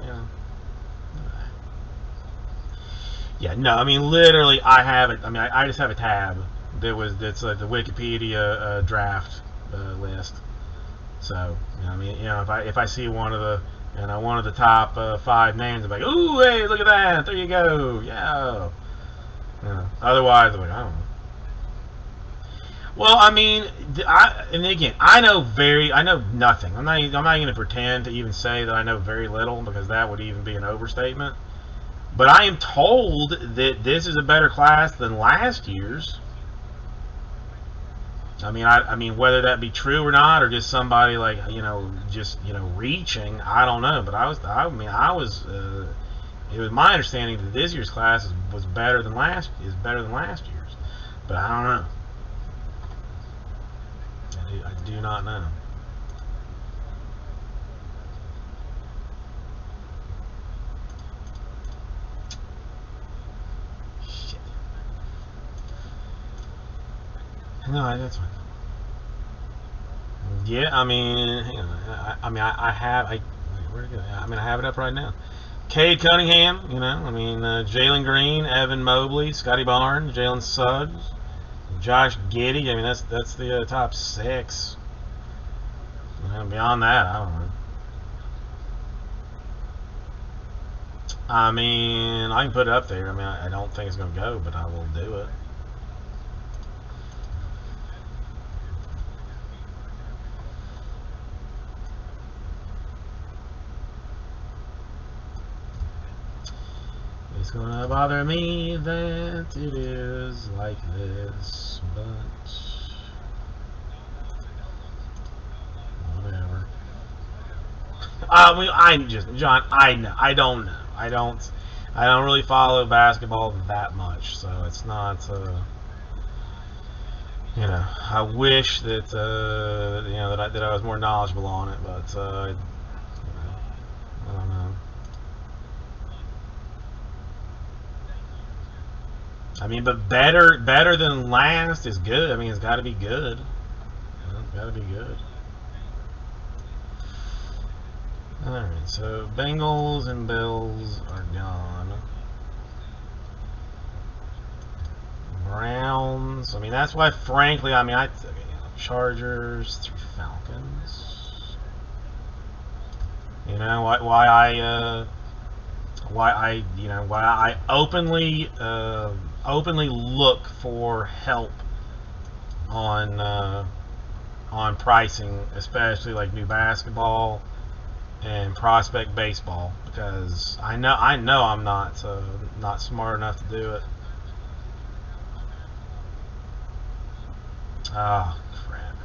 Yeah, no, I mean, literally, I have it. I mean, I just have a tab that's like the Wikipedia draft list. So, I mean, if I see one of the top 5 names, I'm like, ooh, hey, look at that, there you go, yeah. Otherwise, I'm like, I don't know. Well, I mean, and again, I know nothing. I'm not going to pretend to even say that I know very little, because that would even be an overstatement. But I am told that this is a better class than last year's. I mean, whether that be true or not, or just somebody like just reaching, I don't know. But it was my understanding that this year's class was better than last year's. But I don't know. I do not know. No, that's fine. Yeah, I mean, hang on. I have. Where to go? I mean, I have it up right now. Cade Cunningham, I mean, Jalen Green, Evan Mobley, Scotty Barnes, Jalen Suggs, Josh Giddey. I mean, that's the top 6. Beyond that, I don't know. I mean, I can put it up there. I mean, I don't think it's going to go, but I will do it. It's gonna bother me that it is like this, but whatever. John, I don't know. I don't really follow basketball that much, so it's not. I wish that that I was more knowledgeable on it, but I don't know. I mean, but better than last is good. I mean, it's got to be good. It's got to be good. All right, so Bengals and Bills are gone. Browns. I mean, that's why, frankly, I mean, Chargers through Falcons. Why I openly look for help on pricing, especially like new basketball and prospect baseball, because I know I'm not smart enough to do it. Ah, crap.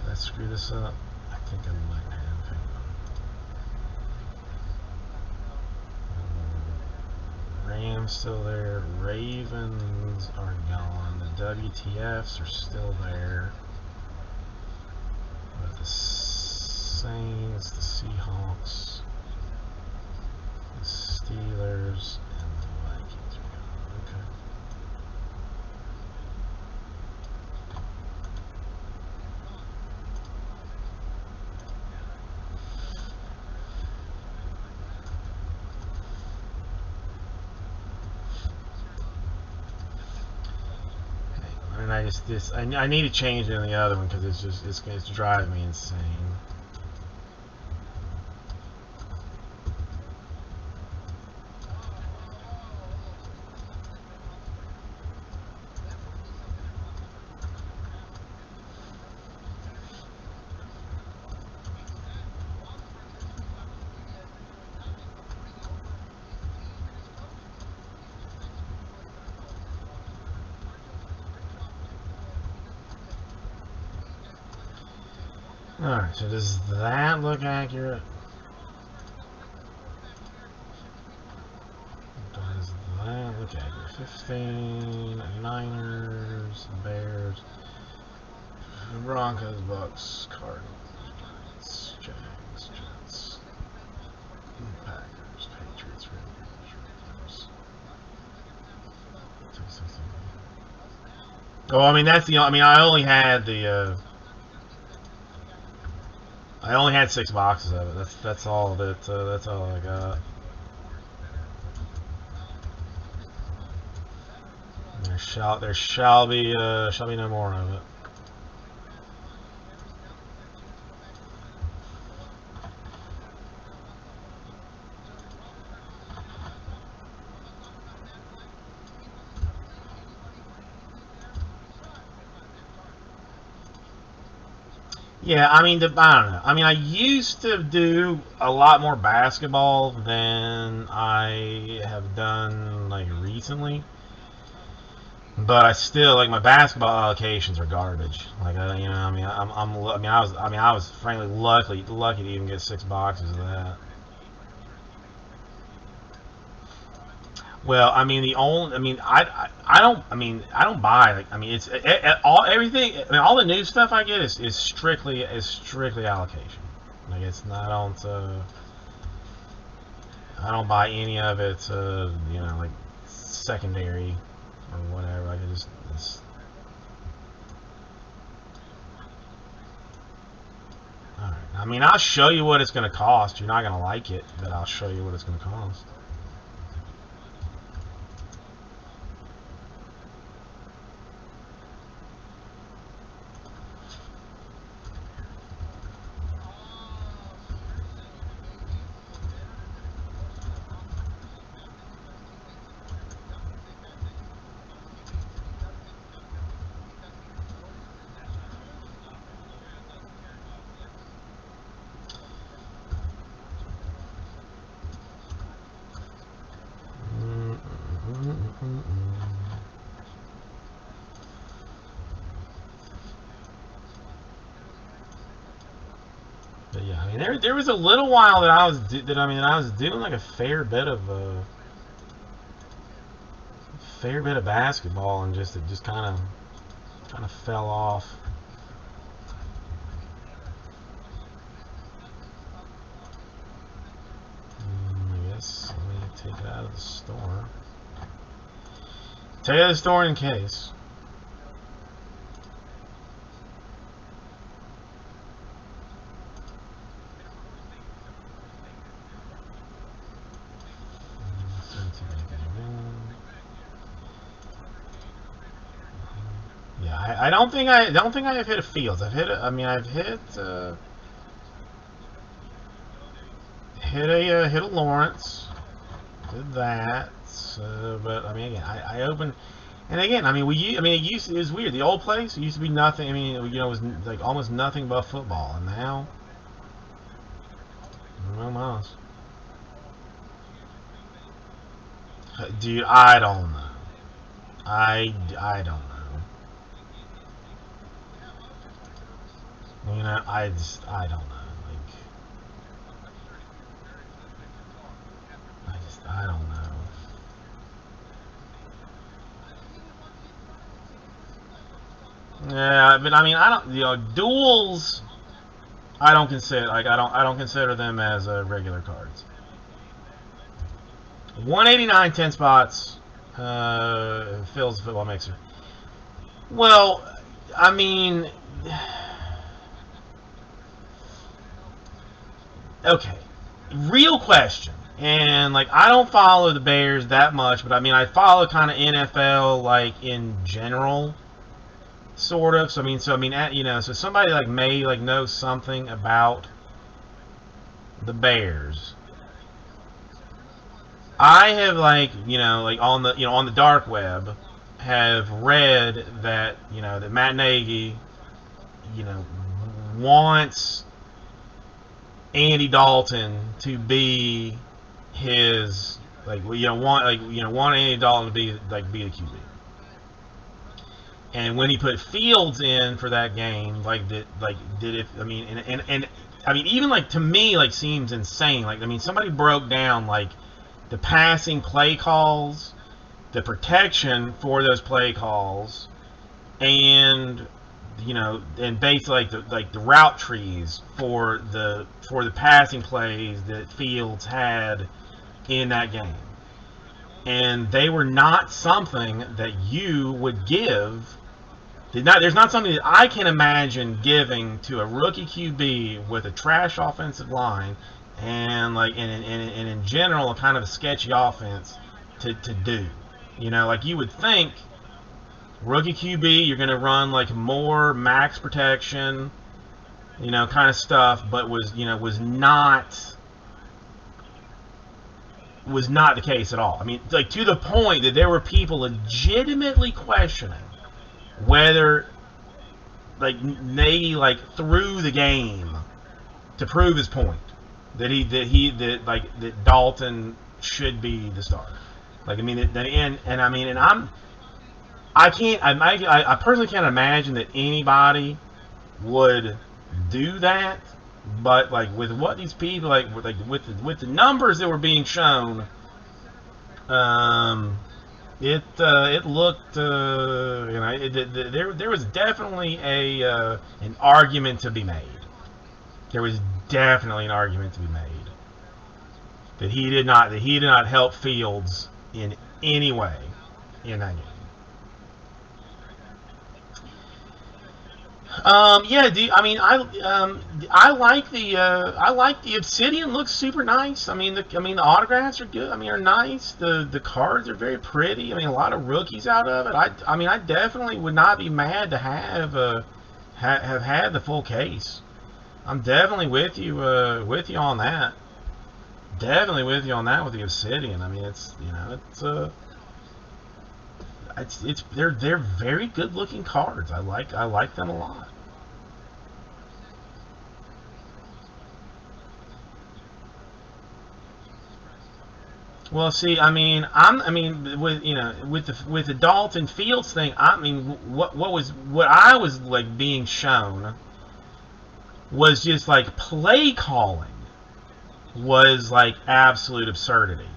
Did I screw this up? I think I might have. Rams still there. Ravens are gone. The WTFs are still there. But the Saints, the Seahawks, the Steelers, and the Vikings are gone. Okay. And I need to change it in the other one, because it's driving me insane. Alright, so does that look accurate? Does that look accurate? 15, Niners, Bears, Broncos, Bucks, Cardinals, Giants, Jags, Jets, Packers, Patriots, Rams. Oh, I mean, that's the, I mean, I only had the, I only had 6 boxes of it. That's all that's all I got. There shall be no more of it. Yeah, I mean, I don't know. I mean, I used to do a lot more basketball than I have done like recently, but I still like my basketball allocations are garbage. Like, you know, I mean, I was frankly lucky to even get 6 boxes of that. Well, I mean, I don't buy, like, I mean, it's everything. I mean, all the new stuff I get is strictly allocation. Like, it's not, I don't buy any of it, you know, like secondary or whatever. I can just all right. I mean, I'll show you what it's going to cost. You're not going to like it, but I'll show you what it's going to cost. But yeah, I mean, there was a little while that I was doing like a fair bit of basketball, and it just kind of fell off. I guess let me take it out of the store. Take it out of the store in case. Yeah, I don't think I have hit a Fields. I've hit hit a Lawrence. Did that. But I mean, again, I opened, and again, I mean, it was weird. The old place, it used to be nothing. I mean, you know, it was like almost nothing but football, and now, no mas. Dude, I don't know. I don't know. You know, I don't know. I don't know. Yeah, but I mean, I don't. You know, duels. I don't consider I don't consider them as regular cards. 189, 10 spots. Phil's football mixer. Well, I mean, okay. Real question. And like, I don't follow the Bears that much, but I mean, I follow kind of NFL like in general, sort of. So I mean, you know, so somebody like may like know something about the Bears. I have like, you know, like on the dark web, have read that, you know, that Matt Nagy, you know, wants Andy Dalton to be his, like, want Andy Dalton to be the QB. And when he put Fields in for that game, did it? I mean, and I mean, even to me, seems insane. I mean, somebody broke down the passing play calls, the protection for those play calls, and and basically the route trees for the passing plays that Fields had in that game, and they were not something that you would give. There's not something that I can imagine giving to a rookie QB with a trash offensive line and and in general a kind of a sketchy offense to do. You would think rookie QB, you're going to run more max protection, kind of stuff, but was not the case at all. I mean, to the point that there were people legitimately questioning whether Nagy threw the game to prove his point that Dalton should be the starter. I personally can't imagine that anybody would do that, but with what these people with the numbers that were being shown, it looked there was definitely an argument to be made. There was definitely an argument to be made that he did not help Fields in any way in that game. I like the Obsidian. Looks super nice. The autographs are good. Are nice. The cards are very pretty. A lot of rookies out of it. I definitely would not be mad to have had the full case. I'm definitely with you on that. Definitely with you on that with the Obsidian. They're very good looking cards. I like them a lot. Well, see, with the Dalton Fields thing, what I was being shown was just play calling was absolute absurdity.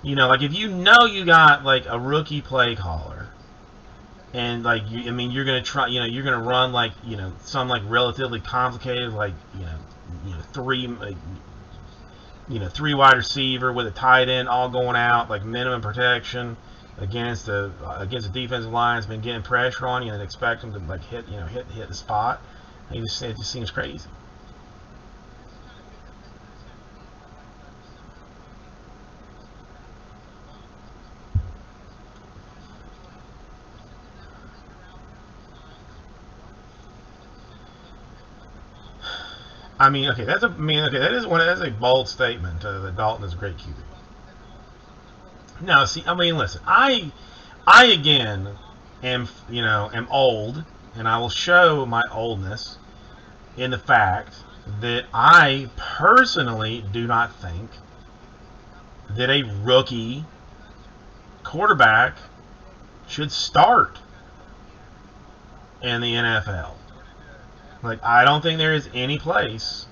If you got a rookie play caller, and you're gonna try, you're gonna run some relatively complicated three wide receiver with a tight end all going out minimum protection against a defensive line that's been getting pressure on you and expect them to hit the spot. It just seems crazy. That's a bold statement that Dalton is a great QB. Now, see, listen, I again am old, and I will show my oldness in the fact that I personally do not think that a rookie quarterback should start in the NFL. I don't think there is any place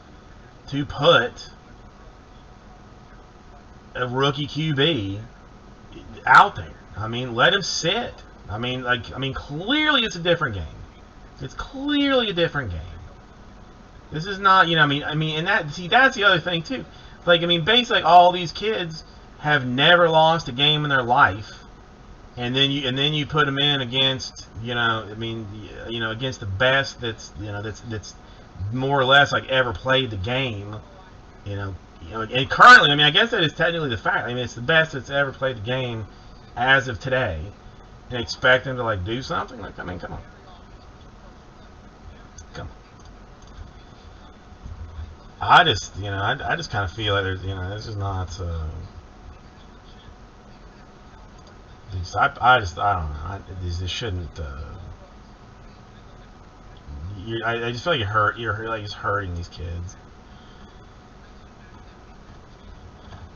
to put a rookie QB out there. Let him sit. Clearly it's a different game. It's clearly a different game. This is not, and that's the other thing too. Basically all these kids have never lost a game in their life. And then you put them in against against the best that's more or less ever played the game, and currently I guess that is technically the fact. It's the best that's ever played the game as of today, and expect them to do something come on. I just kind of feel like there's this is not. I don't know. This shouldn't. I just feel like you're just hurting these kids.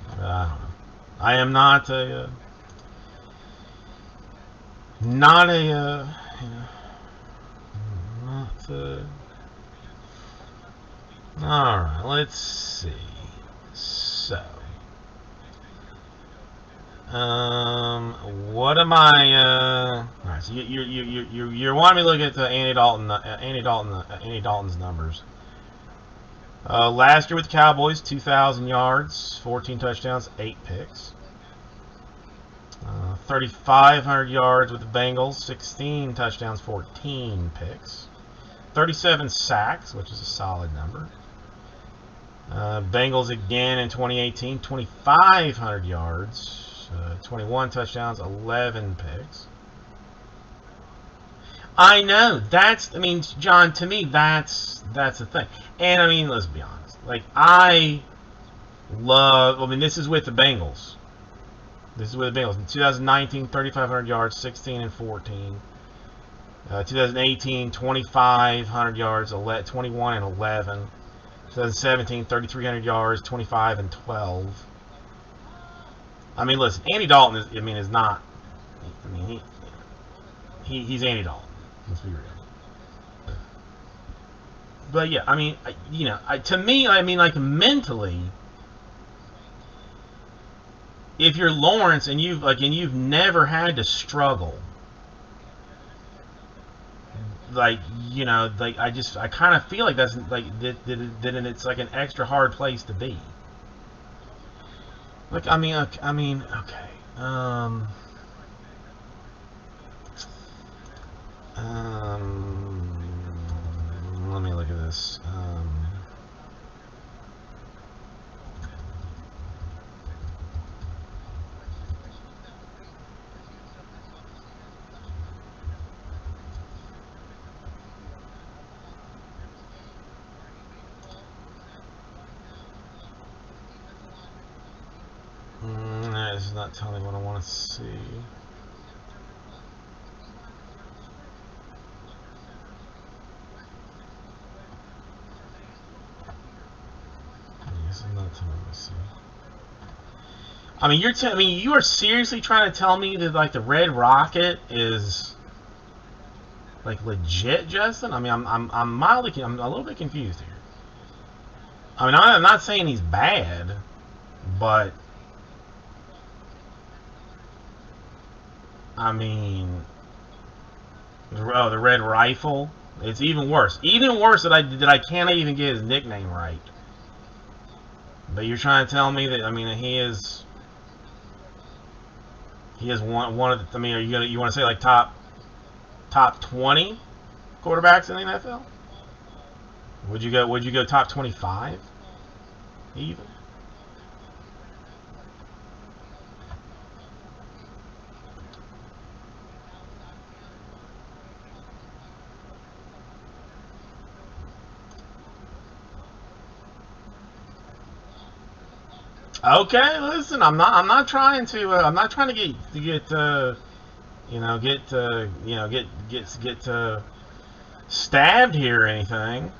I don't know. I am not not a, you know, not all right, let's see. So, what am I? All right, so you're wanting me to look at the Andy Dalton's numbers. Last year with the Cowboys, 2,000 yards, 14 touchdowns, 8 picks. 3,500 yards with the Bengals, 16 touchdowns, 14 picks. 37 sacks, which is a solid number. Bengals again in 2018, 2,500 yards, 21 touchdowns, 11 picks. I know, I mean, John, to me, that's the thing. And, I mean, let's be honest. Like, I mean, this is with the Bengals. This is with the Bengals. In 2019, 3,500 yards, 16 and 14. 2018, 2,500 yards, 21 and 11. 2017, 3,300 yards, 25 and 12. I mean, listen, Andy Dalton is not. I mean, he's Andy Dalton. Let's be real. But yeah, I mean, you know, to me, I mean, like mentally, if you're Lawrence and you've never had to struggle, like, you know, like I kind of feel like that's like that it's like an extra hard place to be. Like, I mean, okay. Let me look at this. This is not telling me what I want to see. This is not telling me to see. I mean, you are seriously trying to tell me that like the Red Rocket is like legit, Justin? I mean, I'm a little bit confused here. I mean, I'm not saying he's bad, but I mean, the Red Rifle. It's even worse. Even worse that I can't even get his nickname right. But you're trying to tell me that, I mean, he is one of the, I mean, you want to say like top 20 quarterbacks in the NFL? Would you go top 25 even? Okay, listen, I'm not trying to get stabbed here or anything.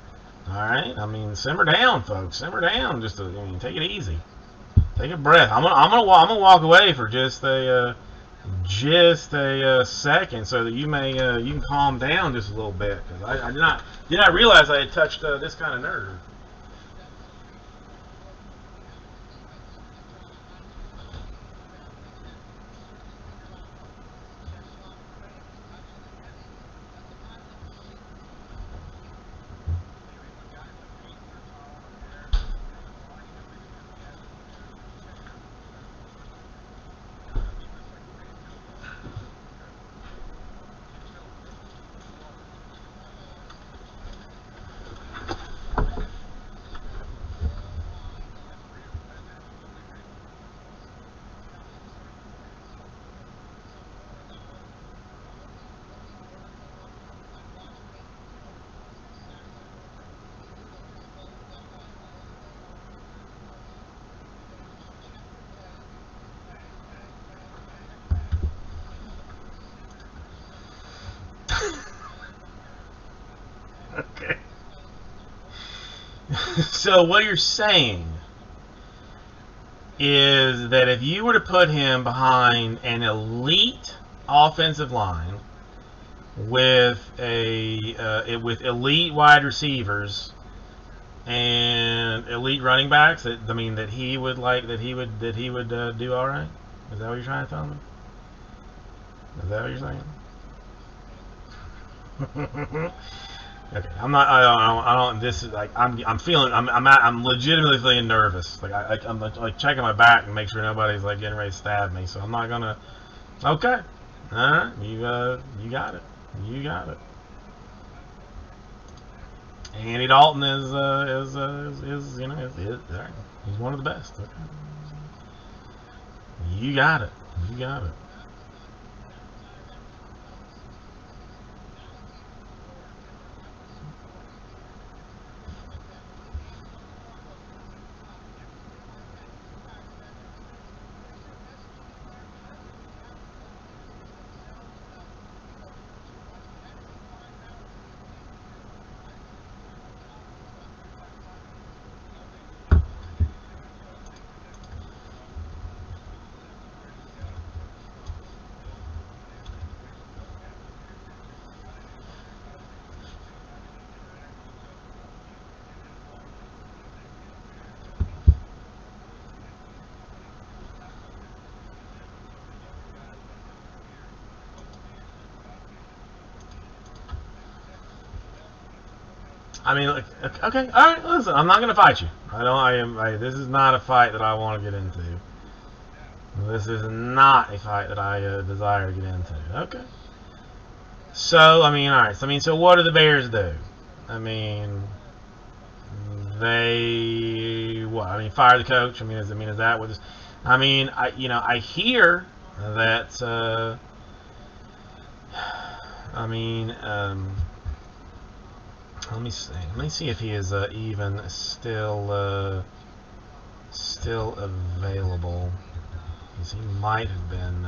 All right, I mean, simmer down, folks, simmer down. Just take it easy, take a breath. I'm gonna walk away for just a second so that you can calm down just a little bit, because I did not realize I had touched this kind of nerve. Okay. So what you're saying is that if you were to put him behind an elite offensive line with with elite wide receivers and elite running backs, that he would do all right. Is that what you're trying to tell me? Is that what you're saying? Okay, I'm not. I don't. This is like I'm feeling. I'm legitimately feeling nervous. Like I'm like checking my back and make sure nobody's like getting ready to stab me. So I'm not gonna. Okay. All right. You got it. You got it. Andy Dalton is you know he's one of the best. Okay. You got it. You got it. I mean, like, okay, all right. Listen, I'm not gonna fight you. This is not a fight that I want to get into. This is not a fight that I desire to get into. Okay. So I mean, all right. So what do the Bears do? I mean, they what? I mean, fire the coach. Is that what? I hear that. Let me see. Let me see if he is even still available. Because he might have been.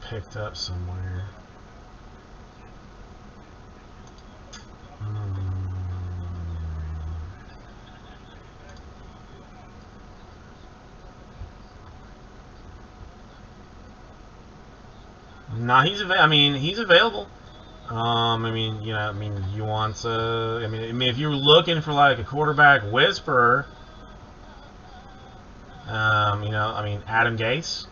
Picked up somewhere. No, he's available. You want if you're looking for like a quarterback whisperer, Adam Gase.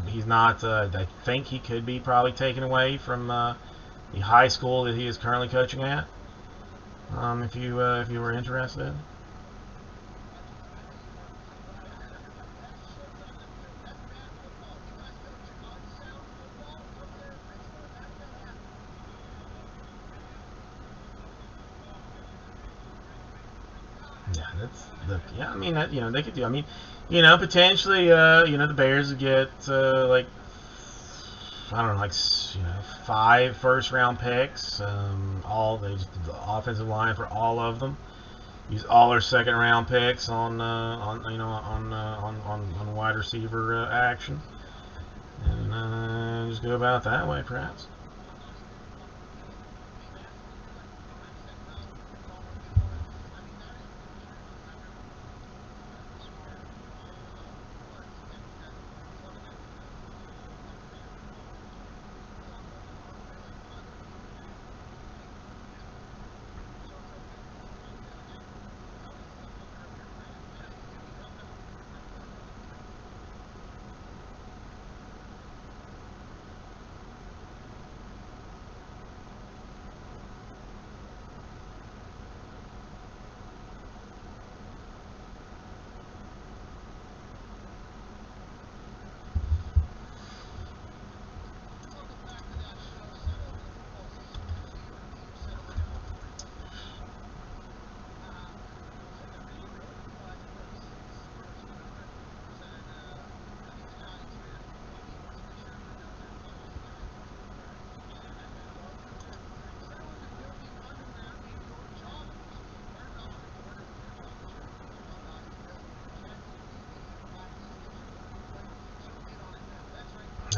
He's not. I think he could be probably taken away from the high school that he is currently coaching at. If you were interested. They could do. Potentially, the Bears would get like I don't know, like 5 first-round picks. The offensive line for all of them. Use all their second-round picks on wide receiver action, and just go about it that way, perhaps.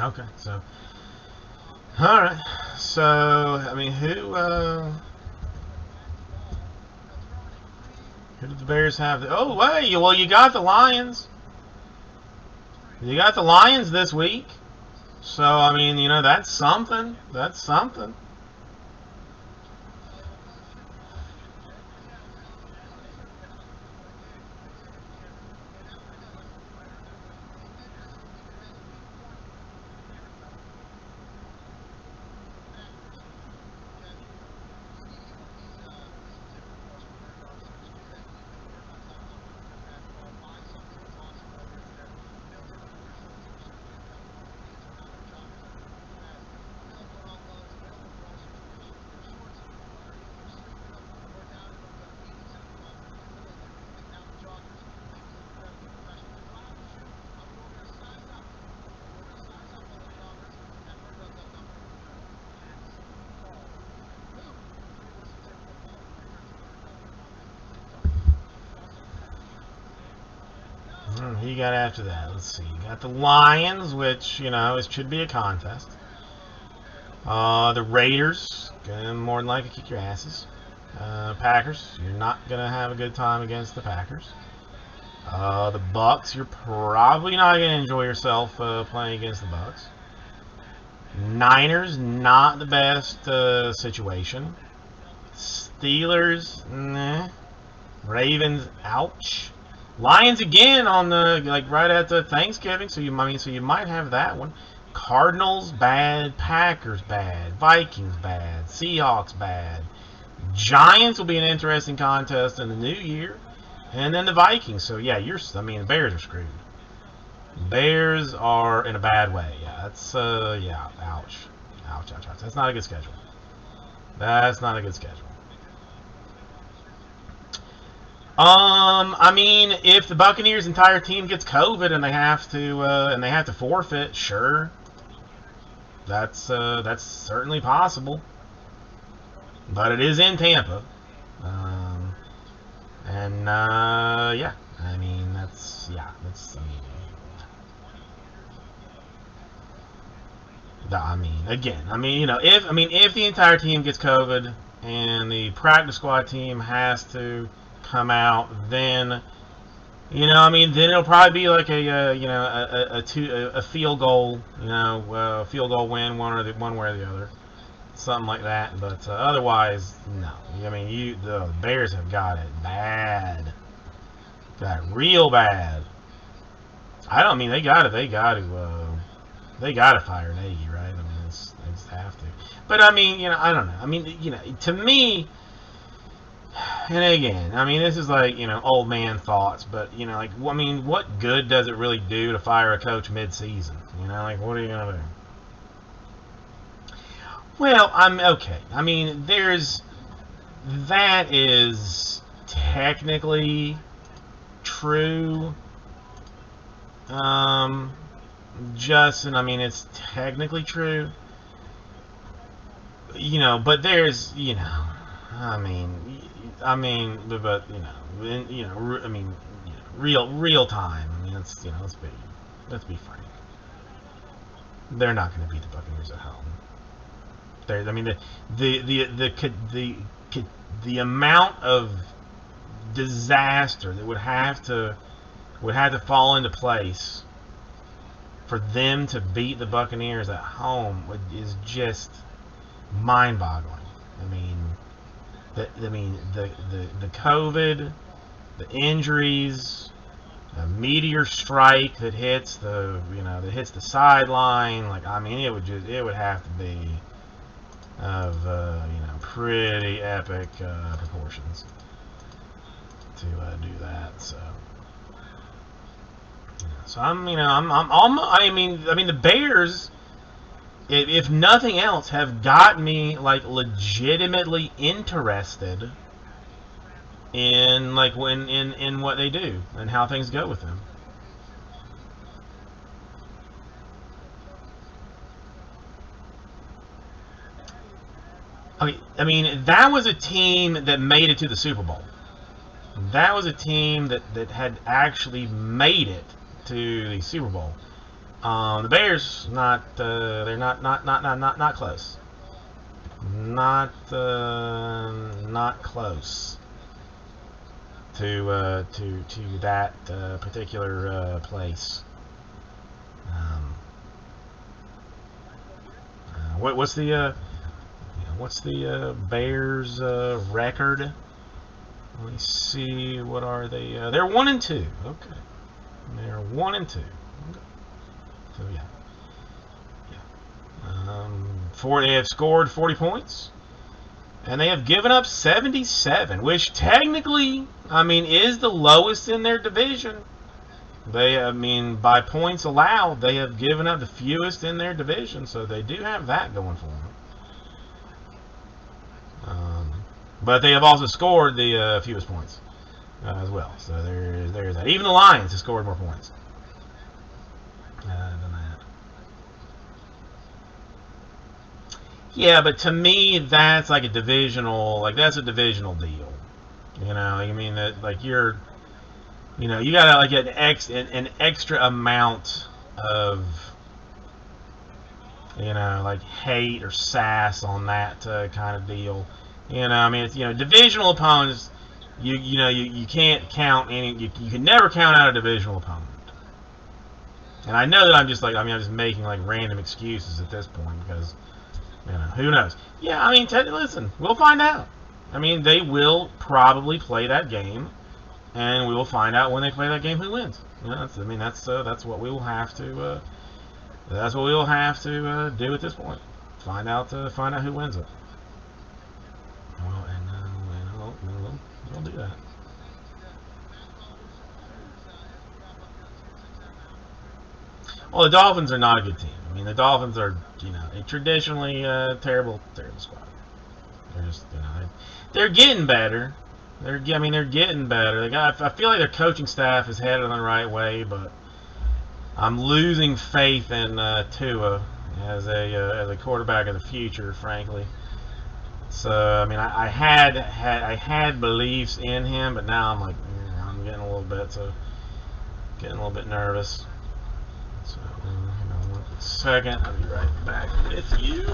Okay, so all right, so who Who did the Bears have? Oh, wait. Well, you got the Lions. You got the Lions this week. So, I mean, you know, that's something. That's something. He got after that. Let's see. You got the Lions, which, you know, it should be a contest. The Raiders, gonna more than likely kick your asses. Packers, you're not gonna have a good time against the Packers. The Bucks, you're probably not gonna enjoy yourself playing against the Bucks. Niners, not the best situation. Steelers, nah. Ravens, ouch. Lions again on the right after Thanksgiving, so you might have that one. Cardinals bad, Packers bad, Vikings bad, Seahawks bad. Giants will be an interesting contest in the new year, and then the Vikings. So yeah, the Bears are screwed. Bears are in a bad way. Yeah, that's yeah, ouch. That's not a good schedule. That's not a good schedule. I mean, if the Buccaneers' entire team gets COVID and they have to forfeit, sure, that's certainly possible. But it is in Tampa, and yeah, I mean if the entire team gets COVID and the practice squad team has to come out, then then it'll probably be like a field goal, field goal win, one way or the other, something like that. But otherwise, no. I mean, the Bears have got it bad, got real bad. They got to fire Nagy, right? I mean, they just have to. But I mean, I don't know. I mean, to me. And again, I mean, this is like, old man thoughts, but, what good does it really do to fire a coach mid-season? What are you going to do? Well, I'm okay. I mean, that is technically true. Justin, I mean, it's technically true. But there's, real time. I mean, let's be frank. They're not going to beat the Buccaneers at home. The amount of disaster that would have to fall into place for them to beat the Buccaneers at home is just mind-boggling. The COVID, the injuries, a meteor strike that hits the sideline. It would have to be of pretty epic proportions to do that. So the Bears, if nothing else, have got me legitimately interested in in what they do and how things go with them. I mean, that was a team that made it to the Super Bowl. That was a team that had actually made it to the Super Bowl. The Bears, they're not close. Not close to that particular place. What's the Bears record? Let me see. What are they? They're 1-2. Okay, they're 1-2. Okay. So yeah. They have scored 40 points, and they have given up 77, which technically, I mean, is the lowest in their division. I mean, by points allowed, they have given up the fewest in their division, so they do have that going for them. But they have also scored the fewest points as well. So there's that. Even the Lions have scored more points than that. Yeah, but to me, that's like a divisional. That's a divisional deal. You know, I mean that you gotta like an extra amount of like hate or sass on that kind of deal. I mean, it's, divisional opponents. You can't count any. You can never count out a divisional opponent. And I know that I'm just making like random excuses at this point because who knows? Yeah, I mean, listen, we'll find out. I mean, they will probably play that game, and we will find out when they play that game who wins. That's what we will have to. That's what we will have to do at this point. Find out who wins it. Well, and we'll do that. Well, the Dolphins are not a good team. I mean, the Dolphins are, a traditionally terrible squad. They're just, they're getting better. They're getting better. I feel like their coaching staff is headed in the right way, but I'm losing faith in Tua as a quarterback of the future, frankly. So I mean, I had beliefs in him, but now I'm like, I'm getting a little bit nervous. So 1 second, I'll be right back with you.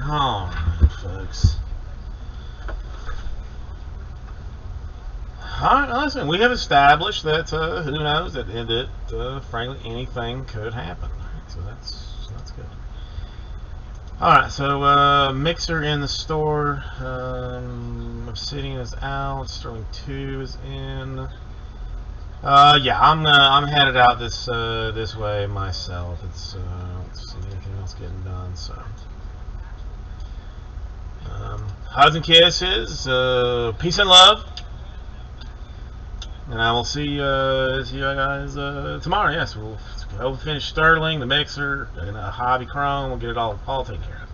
Alright, folks. Alright, listen, we have established that, who knows, that frankly, anything could happen. So that's good. Alright, so, Mixer in the store, Obsidian is out, Sterling 2 is in. Yeah, I'm headed out this way myself. It's, let's see, anything else getting done, so. Hugs and kisses, peace and love, and I will see you guys tomorrow. Yes, we'll finish Sterling, the Mixer, and Hobby Chrome. We'll get it all taken care of.